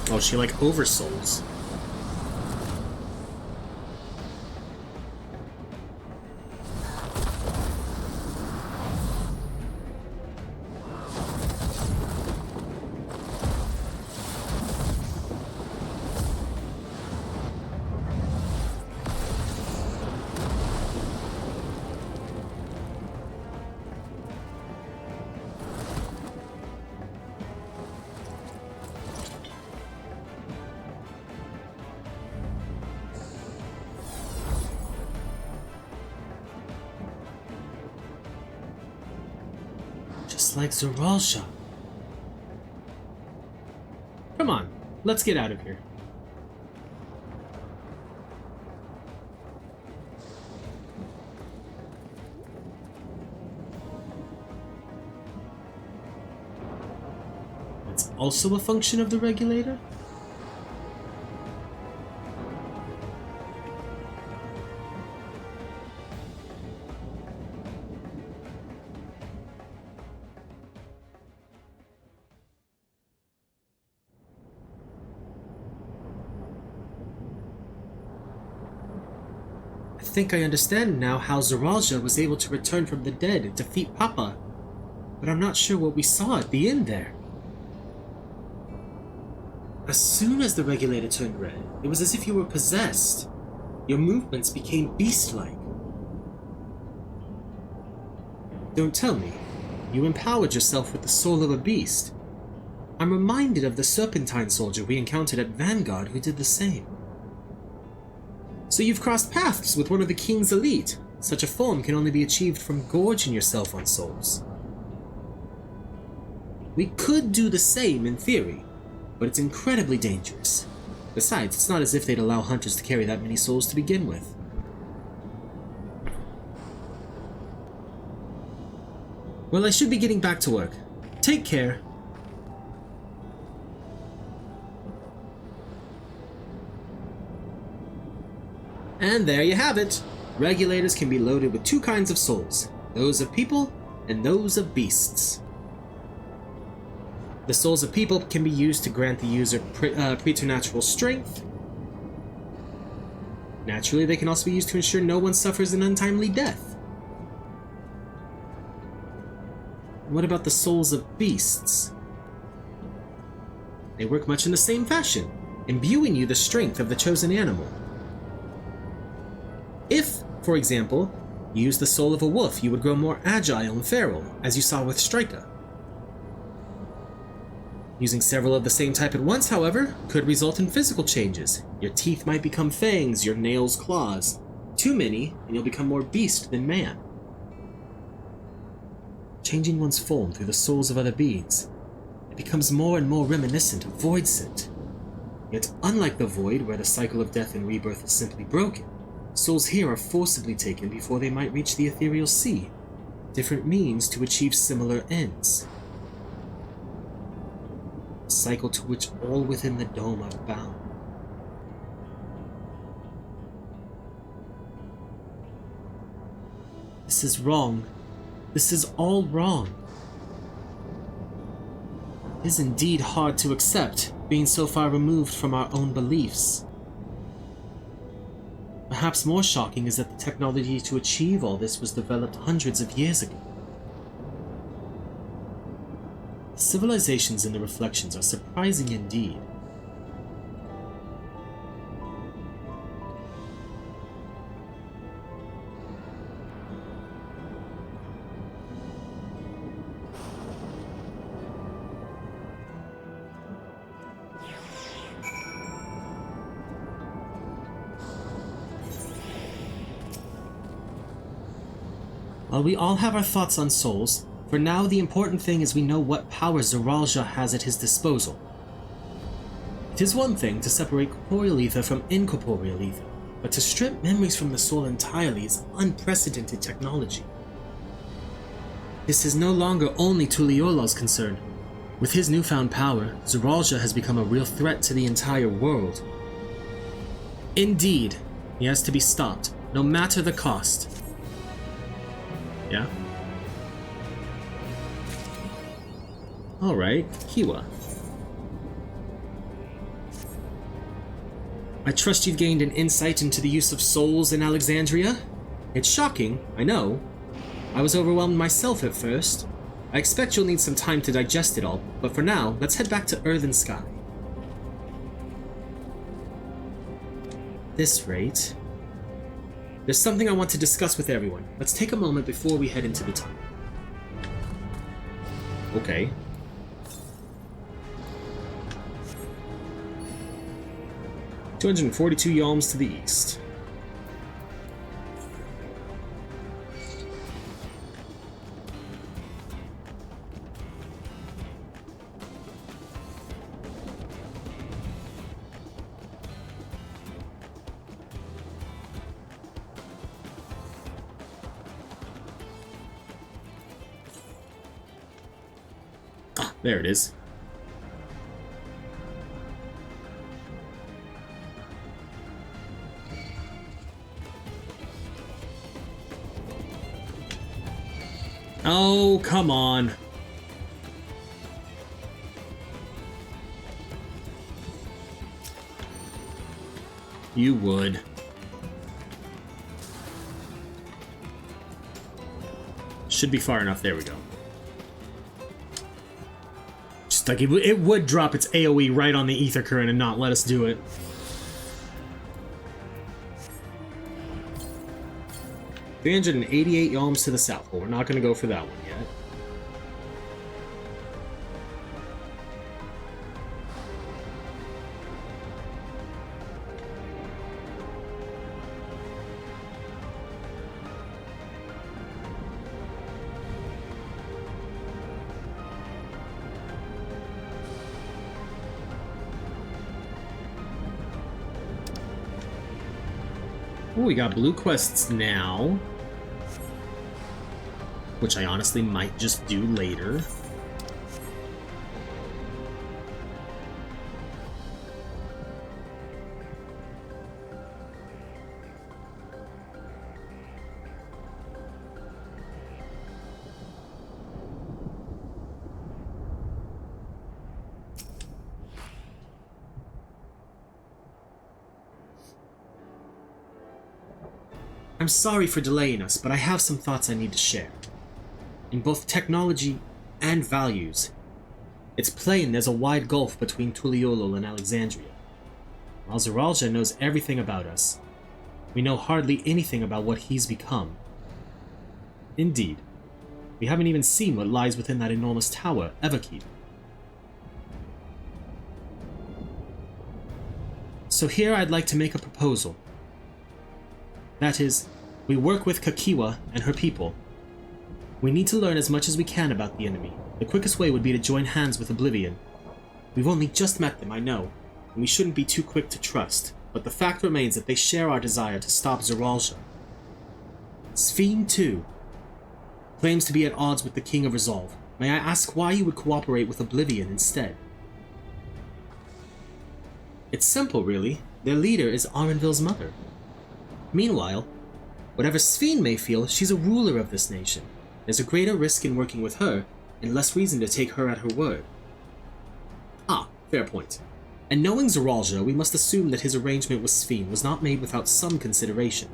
Oh, she like oversouls. Just like Zoralsha. Come on, let's get out of here. It's also a function of the regulator? I think I understand now how Zoralsha was able to return from the dead and defeat Papa, but I'm not sure what we saw at the end there. As soon as the regulator turned red, it was as if you were possessed. Your movements became beast-like. Don't tell me. You empowered yourself with the soul of a beast. I'm reminded of the Serpentine soldier we encountered at Vanguard who did the same. So you've crossed paths with one of the King's elite. Such a form can only be achieved from gorging yourself on souls. We could do the same in theory, but it's incredibly dangerous. Besides, it's not as if they'd allow hunters to carry that many souls to begin with. Well, I should be getting back to work. Take care. And there you have it. Regulators can be loaded with two kinds of souls, those of people and those of beasts. The souls of people can be used to grant the user preternatural strength. Naturally, they can also be used to ensure no one suffers an untimely death. What about the souls of beasts? They work much in the same fashion, imbuing you the strength of the chosen animal. If, for example, you use the soul of a wolf, you would grow more agile and feral, as you saw with Striker. Using several of the same type at once, however, could result in physical changes. Your teeth might become fangs, your nails claws. Too many, and you'll become more beast than man. Changing one's form through the souls of other beings, it becomes more and more reminiscent of Void Scent. Yet, unlike the Void, where the cycle of death and rebirth is simply broken, souls here are forcibly taken before they might reach the ethereal sea. Different means to achieve similar ends. A cycle to which all within the dome are bound. This is wrong. This is all wrong. It is indeed hard to accept, being so far removed from our own beliefs. Perhaps more shocking is that the technology to achieve all this was developed hundreds of years ago. The civilizations in the reflections are surprising indeed. While we all have our thoughts on souls, for now the important thing is we know what power Zeralja has at his disposal. It is one thing to separate corporeal ether from incorporeal ether, but to strip memories from the soul entirely is unprecedented technology. This is no longer only Tuliola's concern. With his newfound power, Zeralja has become a real threat to the entire world. Indeed, he has to be stopped, no matter the cost. Yeah? Alright, Kiwa. I trust you've gained an insight into the use of souls in Alexandria? It's shocking, I know. I was overwhelmed myself at first. I expect you'll need some time to digest it all, but for now, let's head back to Earth and Sky. At this rate... There's something I want to discuss with everyone. Let's take a moment before we head into the tunnel. Okay. $242 yalms to the east. There it is. Oh, come on. You would. Should be far enough. There we go. Just like it would drop its AoE right on the ether current and not let us do it. 388 yalms to the south, but we're not going to go for that one yet. Ooh, we got blue quests now, which I honestly might just do later. I'm sorry for delaying us, but I have some thoughts I need to share. In both technology and values, it's plain there's a wide gulf between Tuliolol and Alexandria. While Zeralja knows everything about us, we know hardly anything about what he's become. Indeed, we haven't even seen what lies within that enormous tower, Everkeep. So here I'd like to make a proposal. That is, we work with Kakiwa and her people. We need to learn as much as we can about the enemy. The quickest way would be to join hands with Oblivion. We've only just met them, I know, and we shouldn't be too quick to trust, but the fact remains that they share our desire to stop Zeralja. Sphene, too, claims to be at odds with the King of Resolve. May I ask why you would cooperate with Oblivion instead? It's simple, really. Their leader is Arenville's mother. Meanwhile, whatever Sphene may feel, she's a ruler of this nation. There's a greater risk in working with her, and less reason to take her at her word. Ah, fair point. And knowing Zeralja, we must assume that his arrangement with Sphene was not made without some consideration.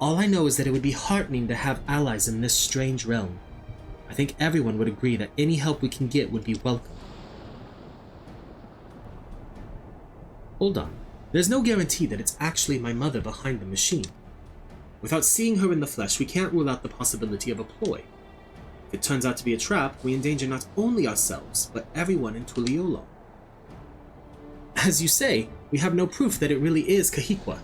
All I know is that it would be heartening to have allies in this strange realm. I think everyone would agree that any help we can get would be welcome. Hold on. There's no guarantee that it's actually my mother behind the machine. Without seeing her in the flesh, we can't rule out the possibility of a ploy. If it turns out to be a trap, we endanger not only ourselves, but everyone in Tuliolol. As you say, we have no proof that it really is Kahikwa.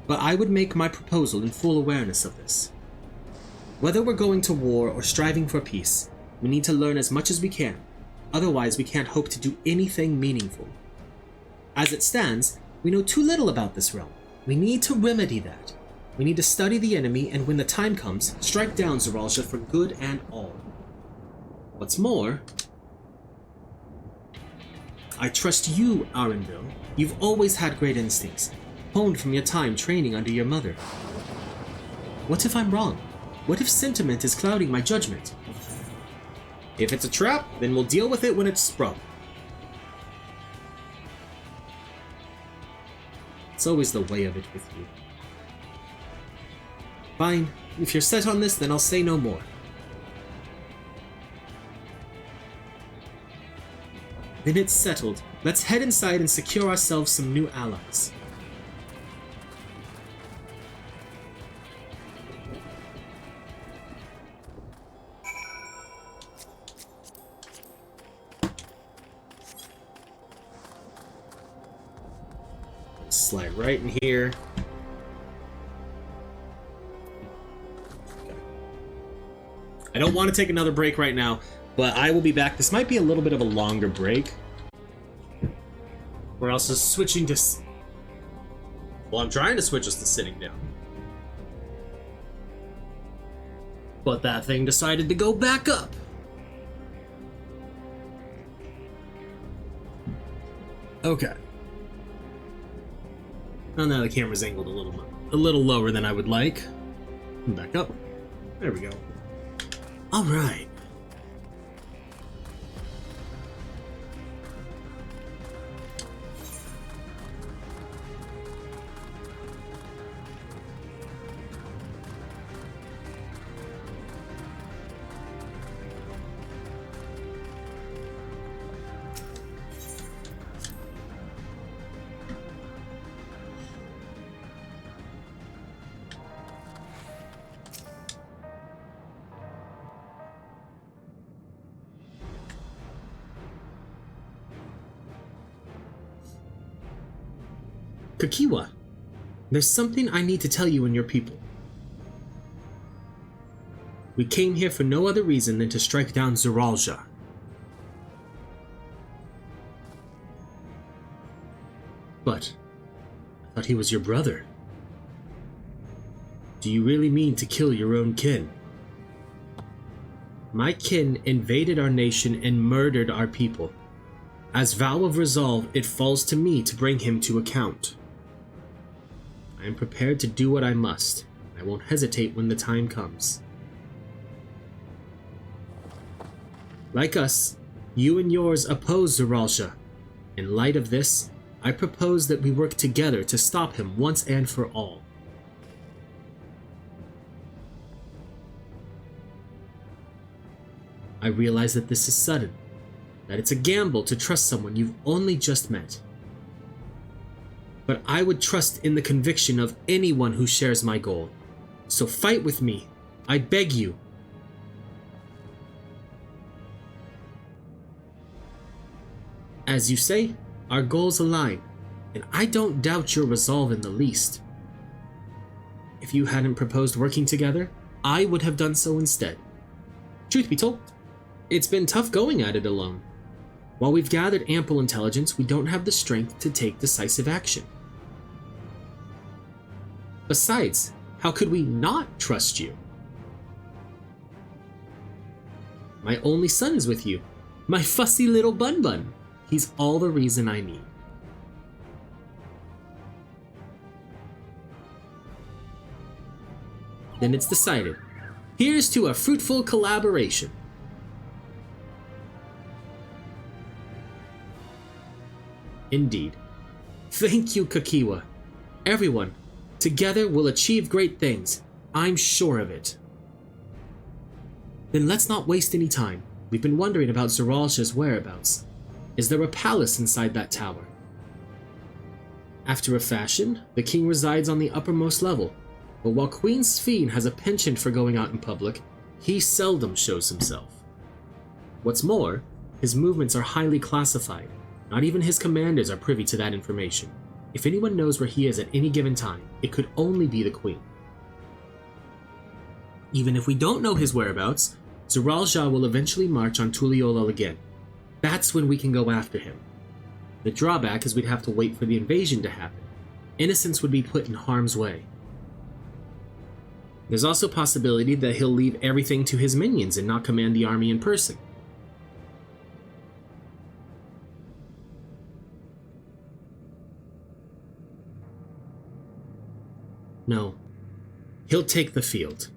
But I would make my proposal in full awareness of this. Whether we're going to war or striving for peace, we need to learn as much as we can. Otherwise, we can't hope to do anything meaningful. As it stands, we know too little about this realm. We need to remedy that. We need to study the enemy, and when the time comes, strike down Zeralja for good and all. What's more, I trust you, Arenville. You've always had great instincts, honed from your time training under your mother. What if I'm wrong? What if sentiment is clouding my judgment? If it's a trap, then we'll deal with it when it's sprung. It's always the way of it with you. Fine, if you're set on this, then I'll say no more. Then it's settled. Let's head inside and secure ourselves some new allies. Slide right in here. Okay. I don't want to take another break right now, but I will be back. This might be a little bit of a longer break. We're also switching to... Well, I'm trying to switch us to sitting down. But that thing decided to go back up. Okay. Oh, now the camera's angled a little lower than I would like. Back up. There we go. All right. Kakiwa, there's something I need to tell you and your people. We came here for no other reason than to strike down Zeralja. But I thought he was your brother. Do you really mean to kill your own kin? My kin invaded our nation and murdered our people. As vow of resolve, it falls to me to bring him to account. I am prepared to do what I must. I won't hesitate when the time comes. Like us, you and yours oppose Zeralja. In light of this, I propose that we work together to stop him once and for all. I realize that this is sudden, that it's a gamble to trust someone you've only just met. But I would trust in the conviction of anyone who shares my goal. So fight with me, I beg you. As you say, our goals align, and I don't doubt your resolve in the least. If you hadn't proposed working together, I would have done so instead. Truth be told, it's been tough going at it alone. While we've gathered ample intelligence, we don't have the strength to take decisive action. Besides, how could we not trust you? My only son is with you, my fussy little Bun. He's all the reason I need. Then it's decided. Here's to a fruitful collaboration. Indeed. Thank you, Kakiwa. Everyone, together we'll achieve great things. I'm sure of it. Then let's not waste any time. We've been wondering about Zeralja's whereabouts. Is there a palace inside that tower? After a fashion, the king resides on the uppermost level, but while Queen Sphene has a penchant for going out in public, he seldom shows himself. What's more, his movements are highly classified. Not even his commanders are privy to that information. If anyone knows where he is at any given time, it could only be the Queen. Even if we don't know his whereabouts, Zeralja will eventually march on Tuliolol again. That's when we can go after him. The drawback is we'd have to wait for the invasion to happen. Innocents would be put in harm's way. There's also a possibility that he'll leave everything to his minions and not command the army in person. No, he'll take the field.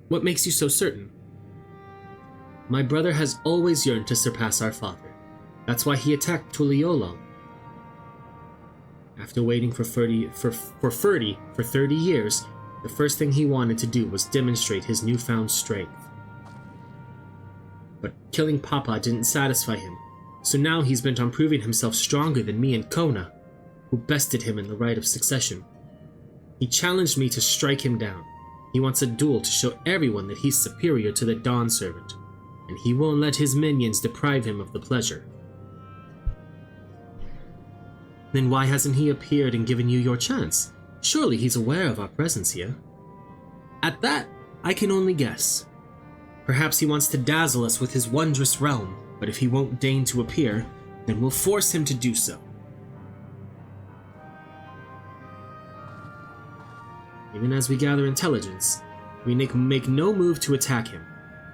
What makes you so certain? My brother has always yearned to surpass our father. That's why he attacked Tuliolol. After waiting for 30 years, the first thing he wanted to do was demonstrate his newfound strength. But killing Papa didn't satisfy him, so now he's bent on proving himself stronger than me and Kona, who bested him in the right of succession. He challenged me to strike him down. He wants a duel to show everyone that he's superior to the Dawn Servant, and he won't let his minions deprive him of the pleasure. Then why hasn't he appeared and given you your chance? Surely he's aware of our presence here. At that, I can only guess. Perhaps he wants to dazzle us with his wondrous realm, but if he won't deign to appear, then we'll force him to do so. Even as we gather intelligence, we make no move to attack him,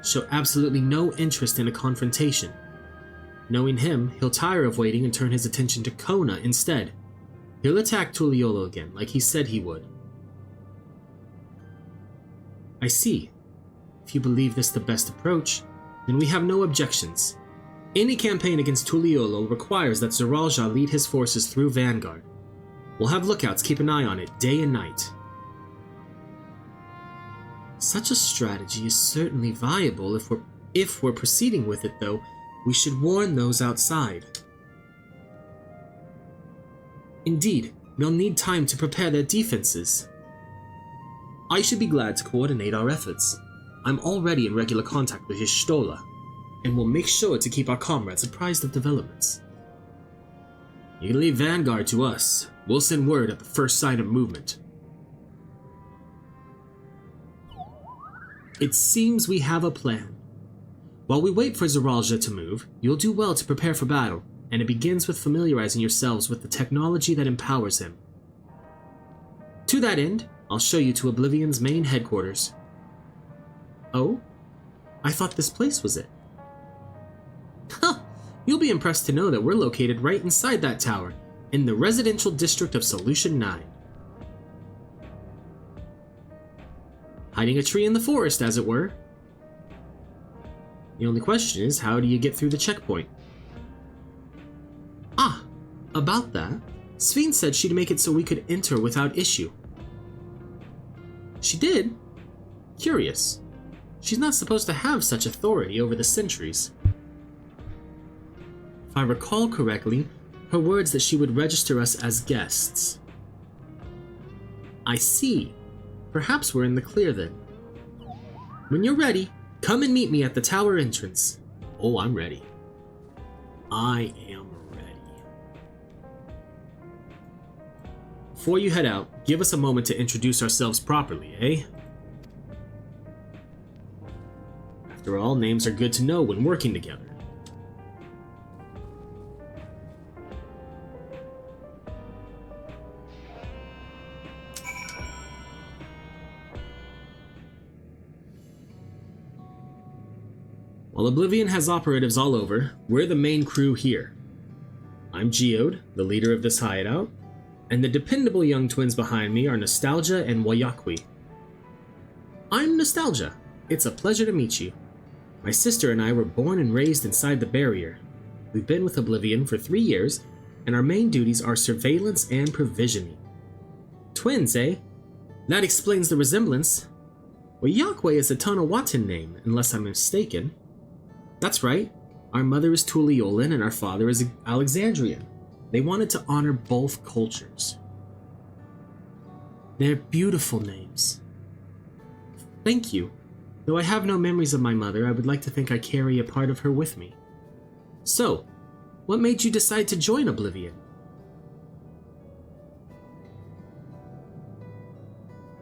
show absolutely no interest in a confrontation. Knowing him, he'll tire of waiting and turn his attention to Kona instead. He'll attack Tuliolol again, like he said he would. I see. If you believe this the best approach, then we have no objections. Any campaign against Tuliolol requires that Zeralja lead his forces through Vanguard. We'll have lookouts keep an eye on it day and night. Such a strategy is certainly viable if we're proceeding with it, though. We should warn those outside. Indeed, they'll need time to prepare their defenses. I should be glad to coordinate our efforts. I'm already in regular contact with Y'shtola, and will make sure to keep our comrades apprised of developments. You can leave Vanguard to us. We'll send word at the first sign of movement. It seems we have a plan. While we wait for Zeralja to move, you'll do well to prepare for battle, and it begins with familiarizing yourselves with the technology that empowers him. To that end, I'll show you to Oblivion's main headquarters. Oh? I thought this place was it. Huh! You'll be impressed to know that we're located right inside that tower, in the residential district of Solution 9. Hiding a tree in the forest, as it were. The only question is, how do you get through the checkpoint? Ah, about that, Sveen said she'd make it so we could enter without issue. She did? Curious. She's not supposed to have such authority over the sentries. If I recall correctly, her words that she would register us as guests. I see. Perhaps we're in the clear then. When you're ready, come and meet me at the tower entrance. Oh, I'm ready. I am ready. Before you head out, give us a moment to introduce ourselves properly, eh? After all, names are good to know when working together. While Oblivion has operatives all over, we're the main crew here. I'm Geode, the leader of this hideout, and the dependable young twins behind me are Nostalgia and Wayakwi. I'm Nostalgia. It's a pleasure to meet you. My sister and I were born and raised inside the barrier. We've been with Oblivion for 3 years, and our main duties are surveillance and provisioning. Twins, eh? That explains the resemblance. Wayakwi is a Tanawatan name, unless I'm mistaken. That's right. Our mother is Tuliolan and our father is Alexandrian. They wanted to honor both cultures. They're beautiful names. Thank you. Though I have no memories of my mother, I would like to think I carry a part of her with me. So, what made you decide to join Oblivion?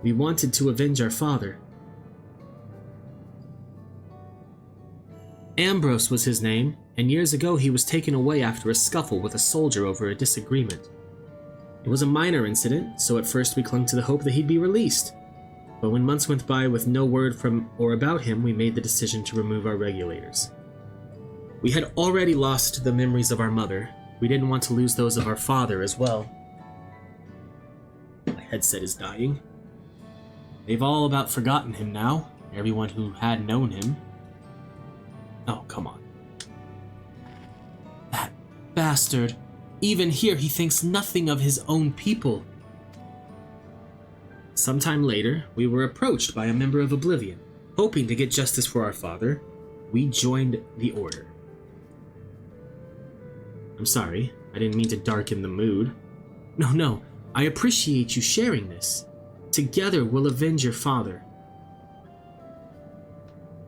We wanted to avenge our father. Ambrose was his name, and years ago he was taken away after a scuffle with a soldier over a disagreement. It was a minor incident, so at first we clung to the hope that he'd be released. But when months went by with no word from or about him, we made the decision to remove our regulators. We had already lost the memories of our mother. We didn't want to lose those of our father as well. My headset is dying. They've all about forgotten him now, everyone who had known him. Oh, come on. That bastard. Even here, he thinks nothing of his own people. Sometime later, we were approached by a member of Oblivion. Hoping to get justice for our father, we joined the Order. I'm sorry, I didn't mean to darken the mood. No, I appreciate you sharing this. Together, we'll avenge your father.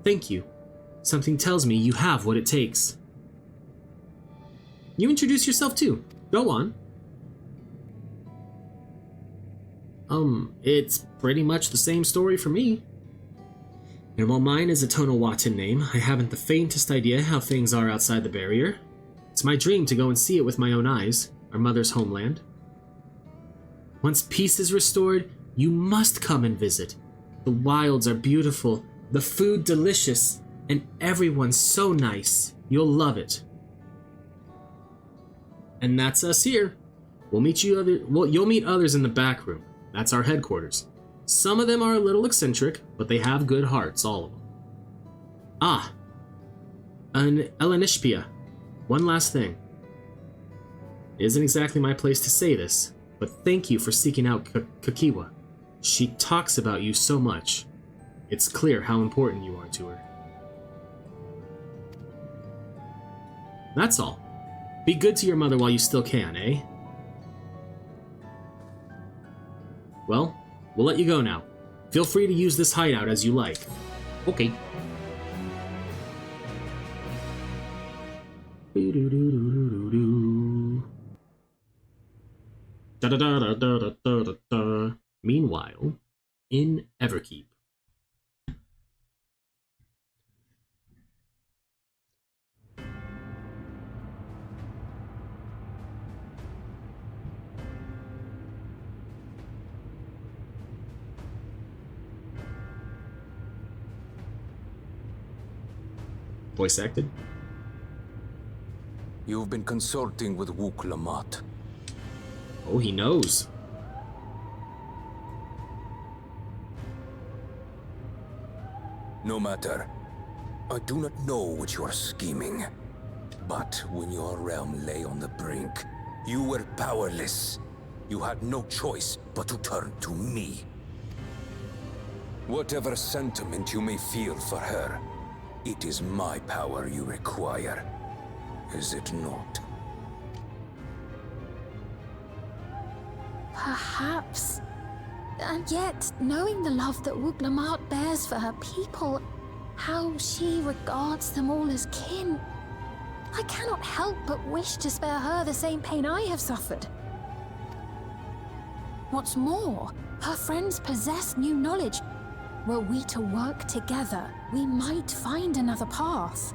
Thank you. Something tells me you have what it takes. You introduce yourself too. Go on. It's pretty much the same story for me. And while mine is a Tonawatan name, I haven't the faintest idea how things are outside the barrier. It's my dream to go and see it with my own eyes, our mother's homeland. Once peace is restored, you must come and visit. The wilds are beautiful, the food delicious, and everyone's so nice. You'll love it. And that's us here. You'll meet others in the back room. That's our headquarters. Some of them are a little eccentric, but they have good hearts, all of them. Ah, an Elenishpia. One last thing. It isn't exactly my place to say this, but thank you for seeking out Kakiwa. She talks about you so much. It's clear how important you are to her. That's all. Be good to your mother while you still can, eh? Well, we'll let you go now. Feel free to use this hideout as you like. Okay. Da da da da da da da da da. Meanwhile, in Everkeep. Voice acted. You've been consulting with Wook Lamont. Oh, he knows. No matter. I do not know what you are scheming. But when your realm lay on the brink, you were powerless. You had no choice but to turn to me. Whatever sentiment you may feel for her, it is my power you require. Is it not? Perhaps. And yet, knowing the love that Wook Lamont bears for her people, how she regards them all as kin, I cannot help but wish to spare her the same pain I have suffered. What's more, her friends possess new knowledge. Were we to work together, we might find another path.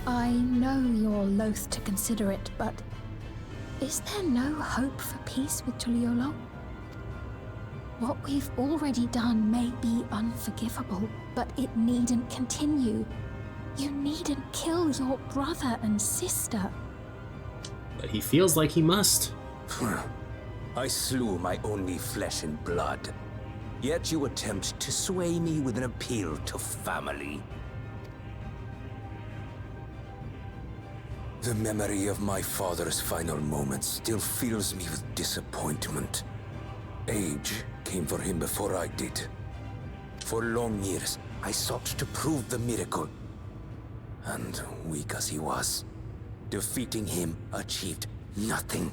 I know you're loath to consider it, but is there no hope for peace with Tuliolo? What we've already done may be unforgivable, but it needn't continue. You needn't kill your brother and sister. But he feels like he must. I slew my only flesh and blood. Yet you attempt to sway me with an appeal to family. The memory of my father's final moments still fills me with disappointment. Age came for him before I did. For long years, I sought to prove the miracle. And weak as he was, defeating him achieved nothing.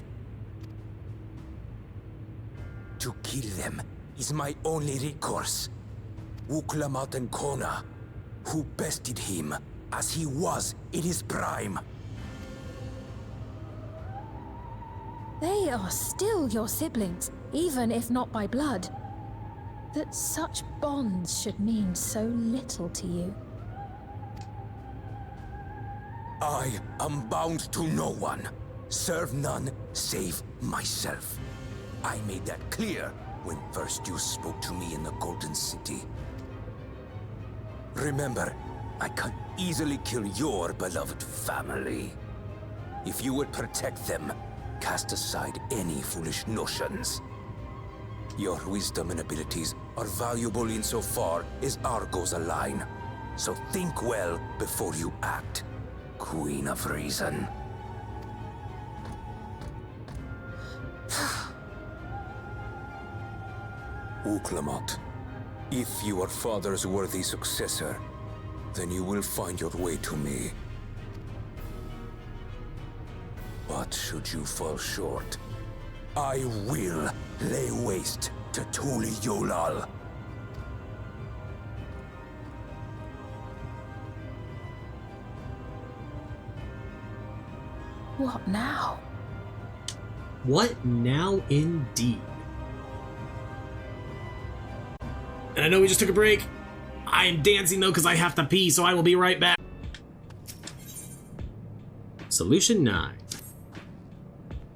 To kill them is my only recourse. Wook Lamont and Kona, who bested him as he was in his prime. They are still your siblings, even if not by blood. That such bonds should mean so little to you. I am bound to no one. Serve none save myself. I made that clear when first you spoke to me in the Golden City. Remember, I can easily kill your beloved family. If you would protect them, cast aside any foolish notions. Your wisdom and abilities are valuable insofar as our goals align. So think well before you act, Queen of Reason. Wook Lamont, if you are father's worthy successor, then you will find your way to me. But should you fall short, I will lay waste to Tuli Yolal. What now? What now indeed? And I know we just took a break. I am dancing though because I have to pee, so I will be right back. Solution 9.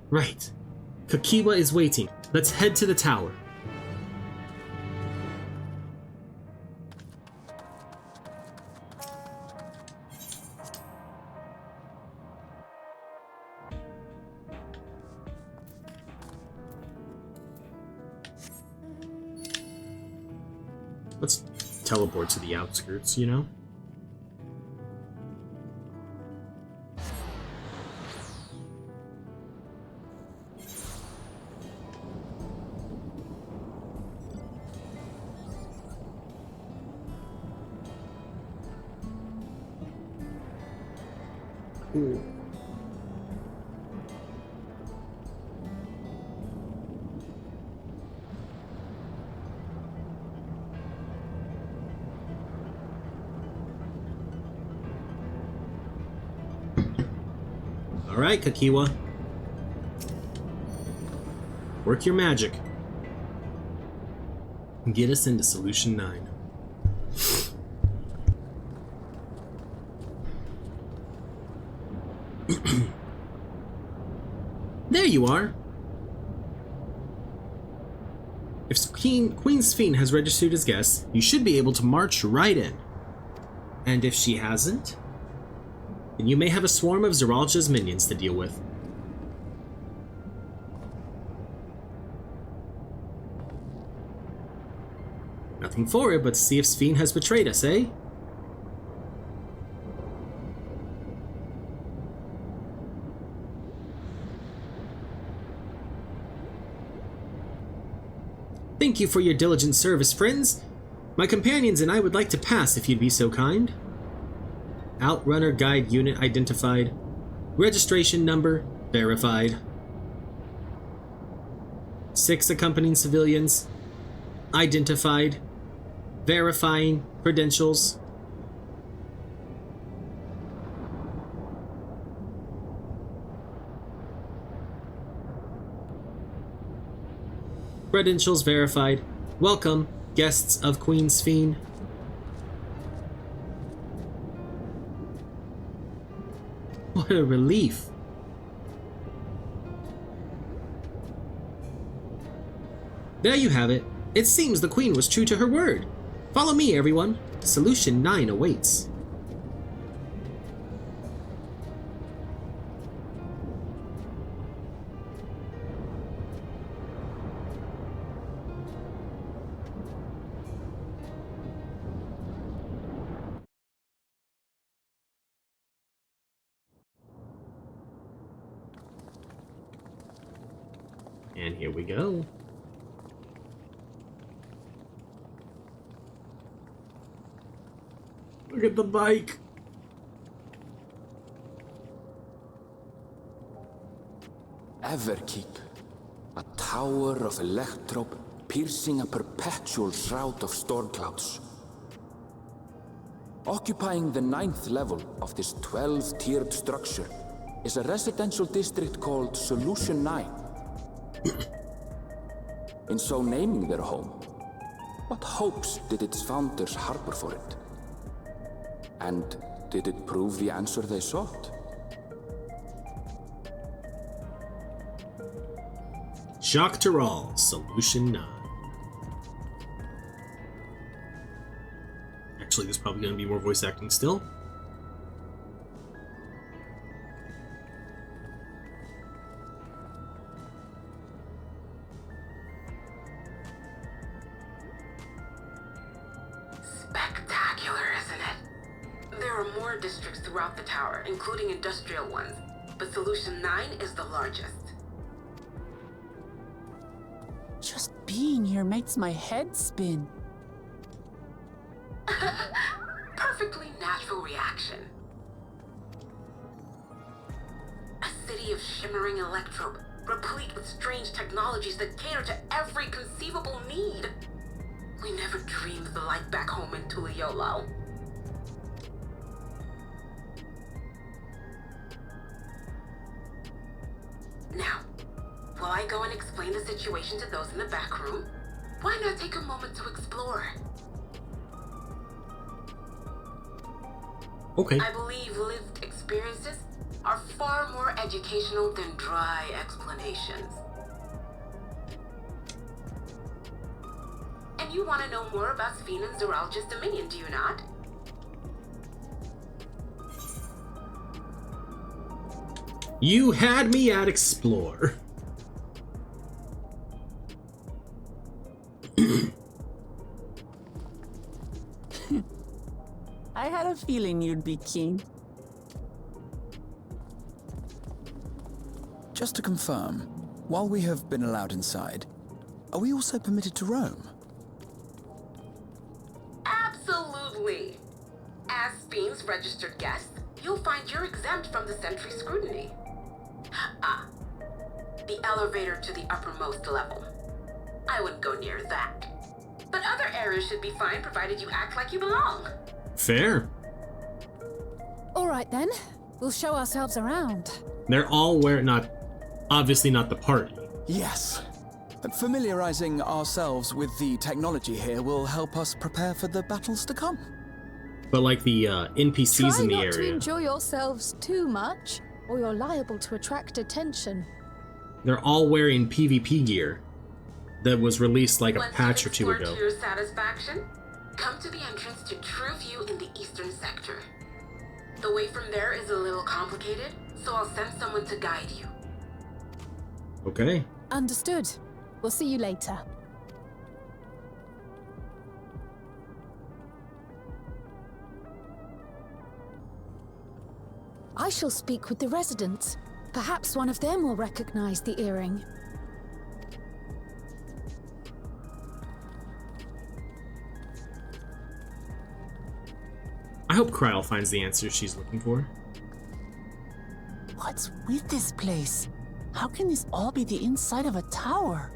Right. Kakiwa is waiting. Let's head to the tower. Let's teleport to the outskirts, you know? Ooh. Alright, Kakiwa. Work your magic. Get us into Solution 9. There you are! If Queen Sphene has registered as guest, you should be able to march right in. And if she hasn't, then you may have a swarm of Zeralja's minions to deal with. Nothing for it but to see if Sphene has betrayed us, eh? Thank you for your diligent service, friends. My companions and I would like to pass if you'd be so kind. Outrunner guide unit identified. Registration number verified. 6 accompanying civilians identified. Verifying credentials. Credentials verified. Welcome, guests of Queen Sphene. What a relief. There you have it. It seems the Queen was true to her word. Follow me, everyone. Solution 9 awaits. And here we go. Look at the bike. Everkeep, a tower of electrope piercing a perpetual shroud of storm clouds. Occupying the 9th level of this 12-tiered structure is a residential district called Solution 9. In so naming their home, what hopes did its founders harbor for it? And did it prove the answer they sought? Shock to all, Solution 9. Actually, there's probably going to be more voice acting still. Spectacular, isn't it? There are more districts throughout the tower, including industrial ones, but Solution 9 is the largest. Just being here makes my head spin. Perfectly natural reaction. A city of shimmering electrope, replete with strange technologies that cater to every conceivable need. We never dreamed of the life back home in Tuliolo. Now, while I go and explain the situation to those in the back room, why not take a moment to explore? Okay. I believe lived experiences are far more educational than dry explanations. And you want to know more about Sphene and Zeralja's dominion, do you not? You had me at explore. I had a feeling you'd be keen. Just to confirm, while we have been allowed inside, are we also permitted to roam? Absolutely. As Sphene's registered guest, you'll find you're exempt from the sentry scrutiny. Ah, the elevator to the uppermost level. I wouldn't go near that. But other areas should be fine provided you act like you belong. Fair. All right then, we'll show ourselves around. They're all obviously not the party. Yes. Familiarizing ourselves with the technology here will help us prepare for the battles to come. But like the NPCs Try in the not to area, enjoy yourselves too much, or you're liable to attract attention. they're all wearing PvP gear that was released like a Once patch or you've two explored ago. to your satisfaction, come to the entrance to True View in the eastern sector. The way from there is a little complicated, so I'll send someone to guide you. Okay. Understood. We'll see you later. I shall speak with the residents. Perhaps one of them will recognize the earring. I hope Kryl finds the answers she's looking for. What's with this place? How can this all be the inside of a tower?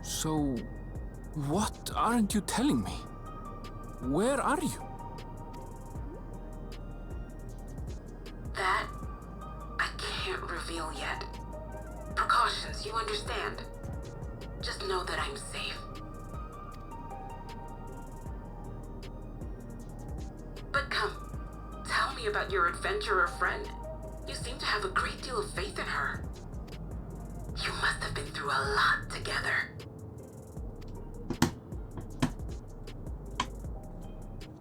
So, what aren't you telling me? Where are you? That, I can't reveal yet. Precautions, you understand. Just know that I'm safe. But come, tell me about your adventurer friend. You seem to have a great deal of faith in her. You must have been through a lot together.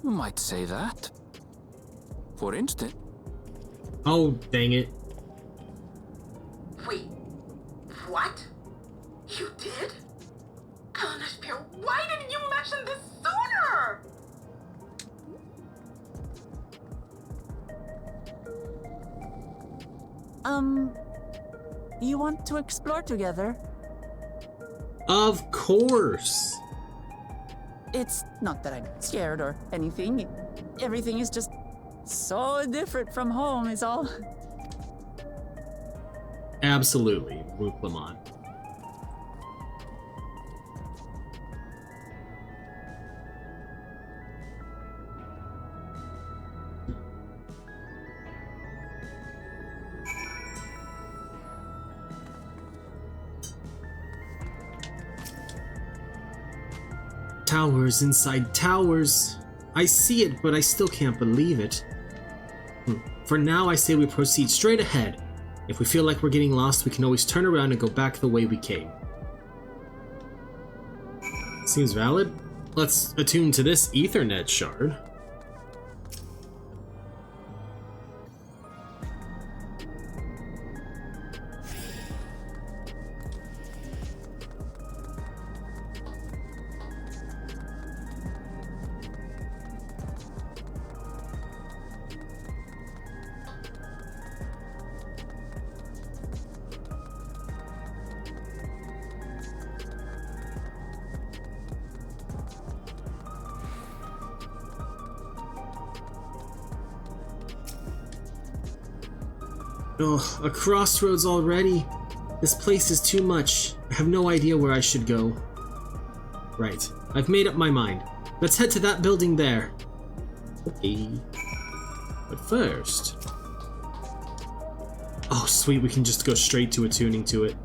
You might say that. For instance, Oh, dang it. Wait, what? You did? Elnashpir, why didn't you mention this sooner? You want to explore together? Of course. It's not that I'm scared or anything. Everything is just so different from home is all. Absolutely, Luke Lamont. Towers inside towers. I see it, but I still can't believe it. For now, I say we proceed straight ahead. If we feel like we're getting lost, we can always turn around and go back the way we came. Seems valid. Let's attune to this Ethernet shard. Oh, a crossroads already? This place is too much. I have no idea where I should go. Right, I've made up my mind. Let's head to that building there. Okay. But first... Oh, sweet, we can just go straight to attuning to it.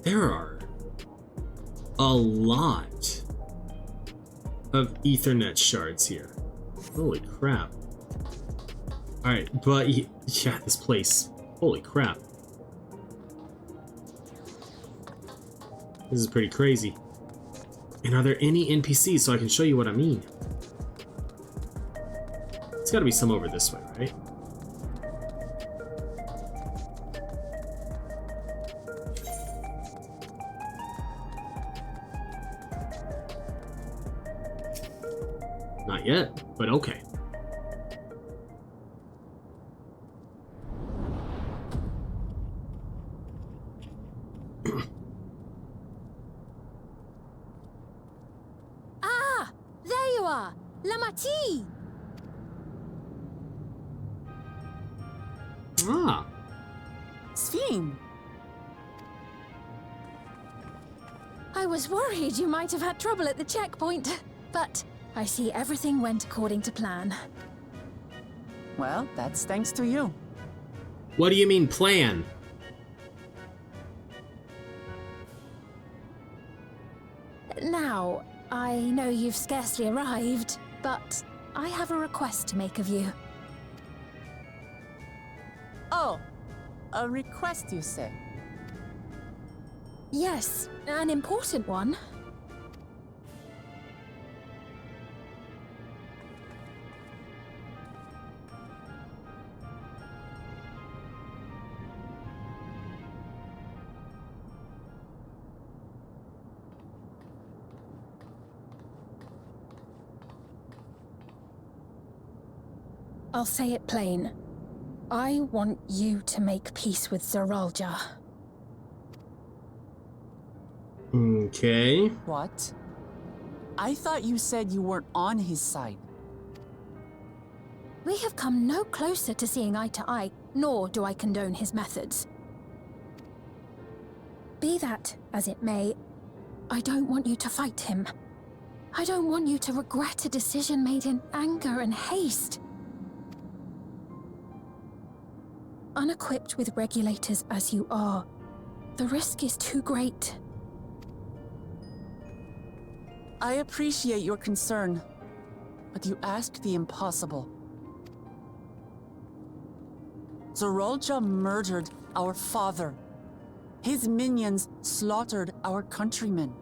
There are a lot of Ethernet shards here. Holy crap. Alright, but yeah, this place. Holy crap. This is pretty crazy. And are there any NPCs so I can show you what I mean? There's gotta be some over this way, right? Not yet, but okay. Ah! There you are! Lamati! Ah, Sphene! I was worried you might have had trouble at the checkpoint, but I see everything went according to plan. Well, that's thanks to you. What do you mean, plan? Now, I know you've scarcely arrived, but I have a request to make of you. Oh, a request, you say? Yes, an important one. I'll say it plain. I want you to make peace with Zeralja. Okay. What? I thought you said you weren't on his side. We have come no closer to seeing eye to eye, nor do I condone his methods. Be that as it may, I don't want you to fight him. I don't want you to regret a decision made in anger and haste. Unequipped with regulators as you are, the risk is too great. I appreciate your concern, but you asked the impossible. Zeralja murdered our father. His minions slaughtered our countrymen.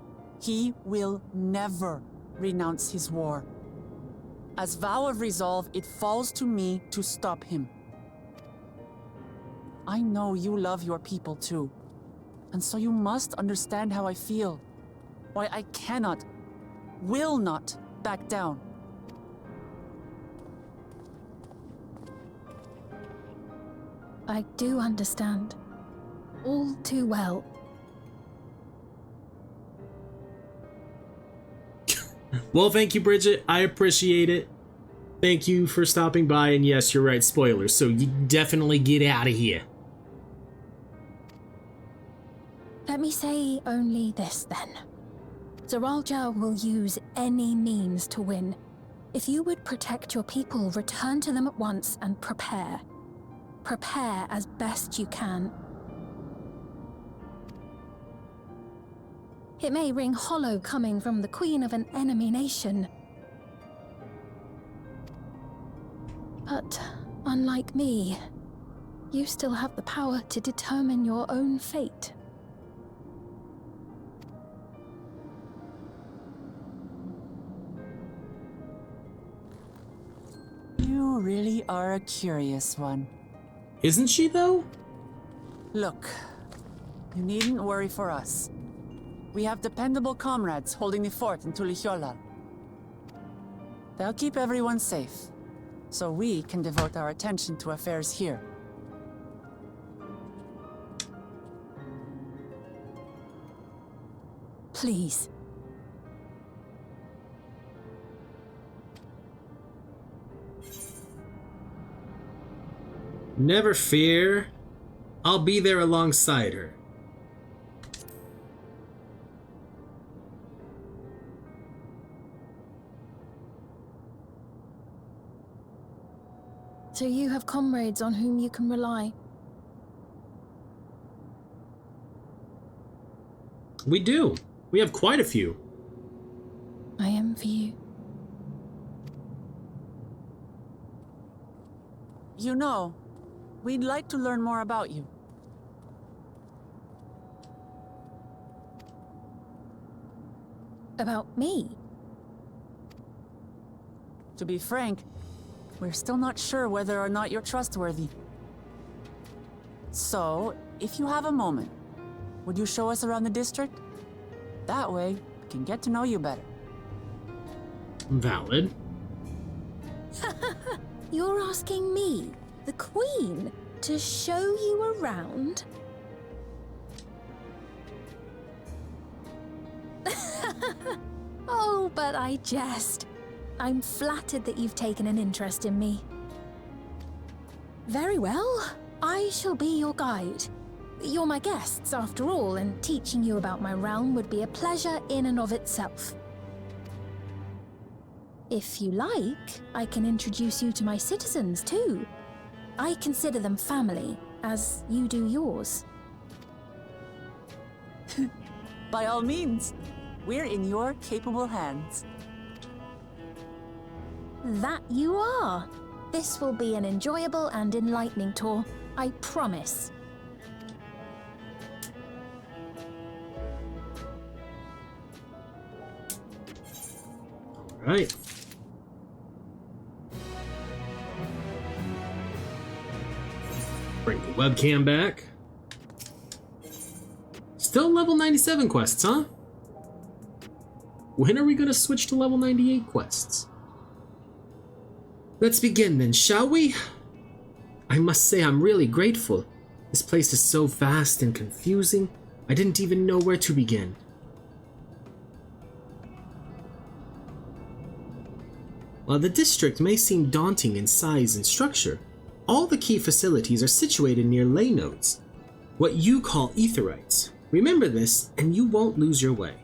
He will never renounce his war. As vow of resolve, it falls to me to stop him. I know you love your people too, and so you must understand how I feel. Why I cannot, will not back down. I do understand. All too well. Well, thank you, Bridget. I appreciate it. Thank you for stopping by, and yes, you're right, spoilers, so you definitely get out of here. Let me say only this, then. Zeralja will use any means to win. If you would protect your people, return to them at once and prepare. Prepare as best you can. It may ring hollow coming from the queen of an enemy nation. But, unlike me, you still have the power to determine your own fate. You really are a curious one. Isn't she, though? Look, you needn't worry for us. We have dependable comrades holding the fort in Tulihyolal. They'll keep everyone safe, so we can devote our attention to affairs here. Please. Never fear. I'll be there alongside her. So you have comrades on whom you can rely. We do. We have quite a few. I envy you. You know, we'd like to learn more about you. About me? To be frank, we're still not sure whether or not you're trustworthy. So, if you have a moment, would you show us around the district? That way, we can get to know you better. Valid. You're asking me, the Queen, to show you around? Oh, but I jest. I'm flattered that you've taken an interest in me. Very well. I shall be your guide. You're my guests, after all, and teaching you about my realm would be a pleasure in and of itself. If you like, I can introduce you to my citizens too. I consider them family, as you do yours. By all means, we're in your capable hands. That you are. This will be an enjoyable and enlightening tour, I promise. Right. Bring the webcam back. Still level 97 quests, huh? When are we gonna switch to level 98 quests? Let's begin then, shall we? I must say I'm really grateful. This place is so vast and confusing, I didn't even know where to begin. While the district may seem daunting in size and structure, all the key facilities are situated near ley nodes, what you call etherites. Remember this, and you won't lose your way.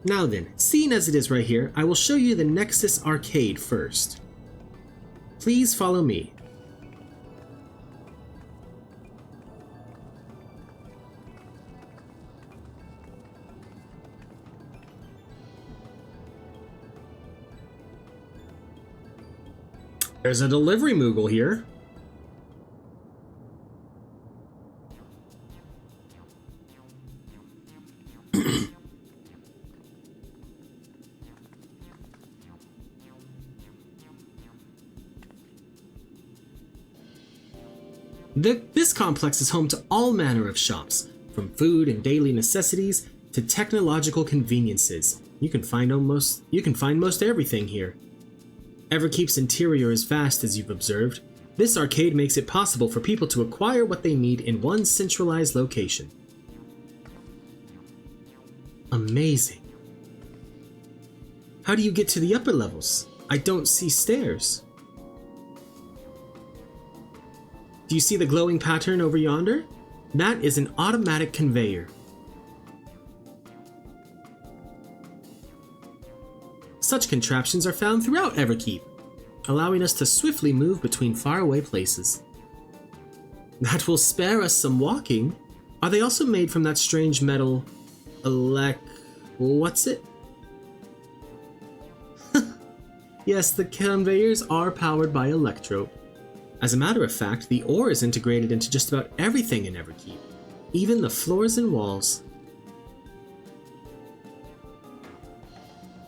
Now then, seeing as it is right here, I will show you the Nexus Arcade first. Please follow me. There's a delivery Moogle here. This complex is home to all manner of shops, from food and daily necessities to technological conveniences. You can find most everything here. Everkeep's interior is vast, as you've observed. This arcade makes it possible for people to acquire what they need in one centralized location. Amazing. How do you get to the upper levels? I don't see stairs. Do you see the glowing pattern over yonder? That is an automatic conveyor. Such contraptions are found throughout Everkeep, allowing us to swiftly move between faraway places. That will spare us some walking. Are they also made from that strange metal... what's it? Yes, the conveyors are powered by electro. As a matter of fact, the ore is integrated into just about everything in Everkeep, even the floors and walls.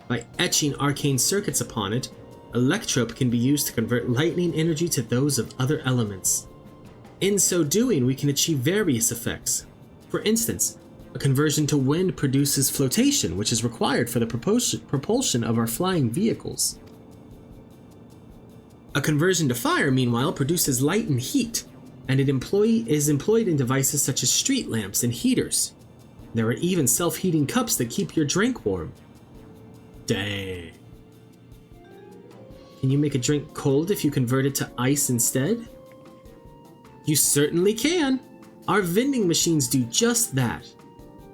By etching arcane circuits upon it, electrope can be used to convert lightning energy to those of other elements. In so doing, we can achieve various effects. For instance, a conversion to wind produces flotation, which is required for the propulsion of our flying vehicles. A conversion to fire, meanwhile, produces light and heat, and it is employed in devices such as street lamps and heaters. There are even self-heating cups that keep your drink warm. Dang. Can you make a drink cold if you convert it to ice instead? You certainly can! Our vending machines do just that.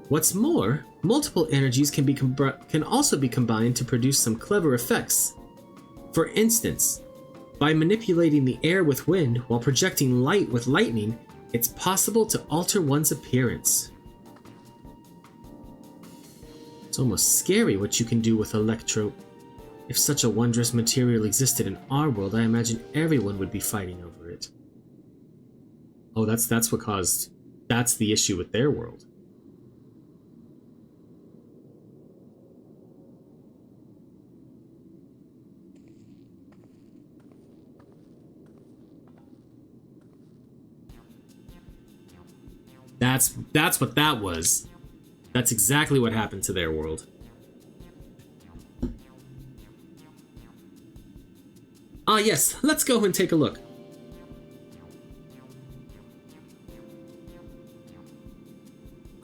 What's more, multiple energies can also be combined to produce some clever effects. For instance, by manipulating the air with wind while projecting light with lightning, it's possible to alter one's appearance. It's almost scary what you can do with electro. If such a wondrous material existed in our world, I imagine everyone would be fighting over it. Oh, that's the issue with their world. That's what that was. That's exactly what happened to their world. Ah yes, let's go and take a look.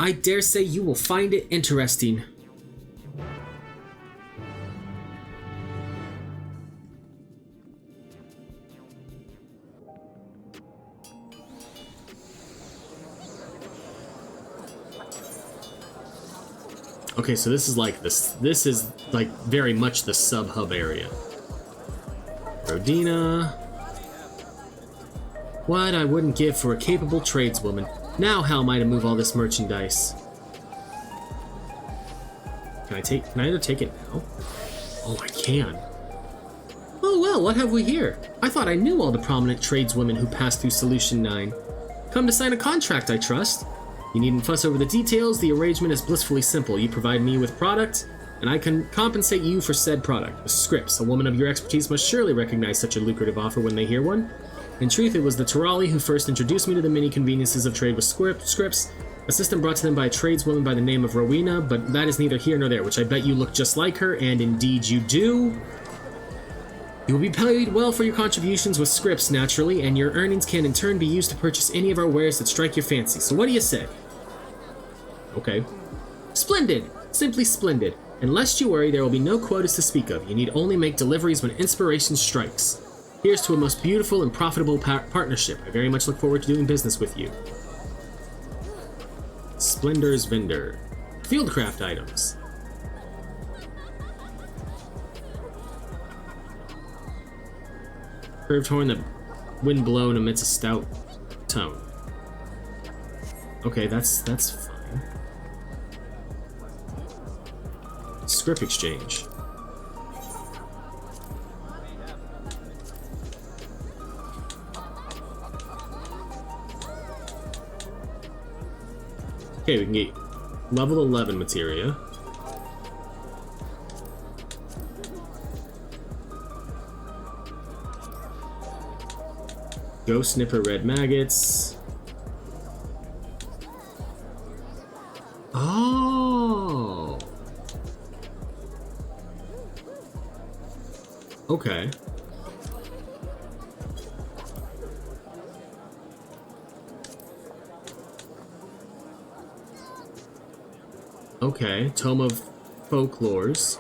I dare say you will find it interesting. Okay, so this is like this. This is like very much the sub-hub area. Rodina. What I wouldn't give for a capable tradeswoman. Now how am I to move all this merchandise? Can I either take it now? Oh, I can. Oh well, what have we here? I thought I knew all the prominent tradeswomen who passed through Solution 9. Come to sign a contract, I trust. You needn't fuss over the details, the arrangement is blissfully simple. You provide me with product, and I can compensate you for said product. With scripts, a woman of your expertise must surely recognize such a lucrative offer when they hear one. In truth, it was the Tirali who first introduced me to the many conveniences of trade with scripts, a system brought to them by a tradeswoman by the name of Rowena, but that is neither here nor there, which I bet you look just like her, and indeed you do. You will be paid well for your contributions with scripts, naturally, and your earnings can in turn be used to purchase any of our wares that strike your fancy. So what do you say? Okay. Splendid! Simply splendid. And lest you worry, there will be no quotas to speak of. You need only make deliveries when inspiration strikes. Here's to a most beautiful and profitable partnership. I very much look forward to doing business with you. Splendor's vendor. Fieldcraft items. Curved horn that wind blown emits a stout tone. Okay, that's fine. Script exchange. Okay, we can get level 11 materia. Ghost Sniffer red maggots. Oh. Okay. Okay, Tome of Folklores.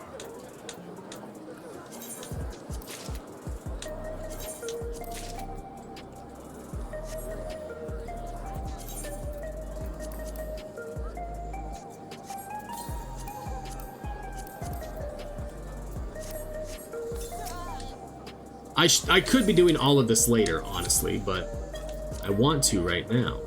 I could be doing all of this later, honestly, but I want to right now.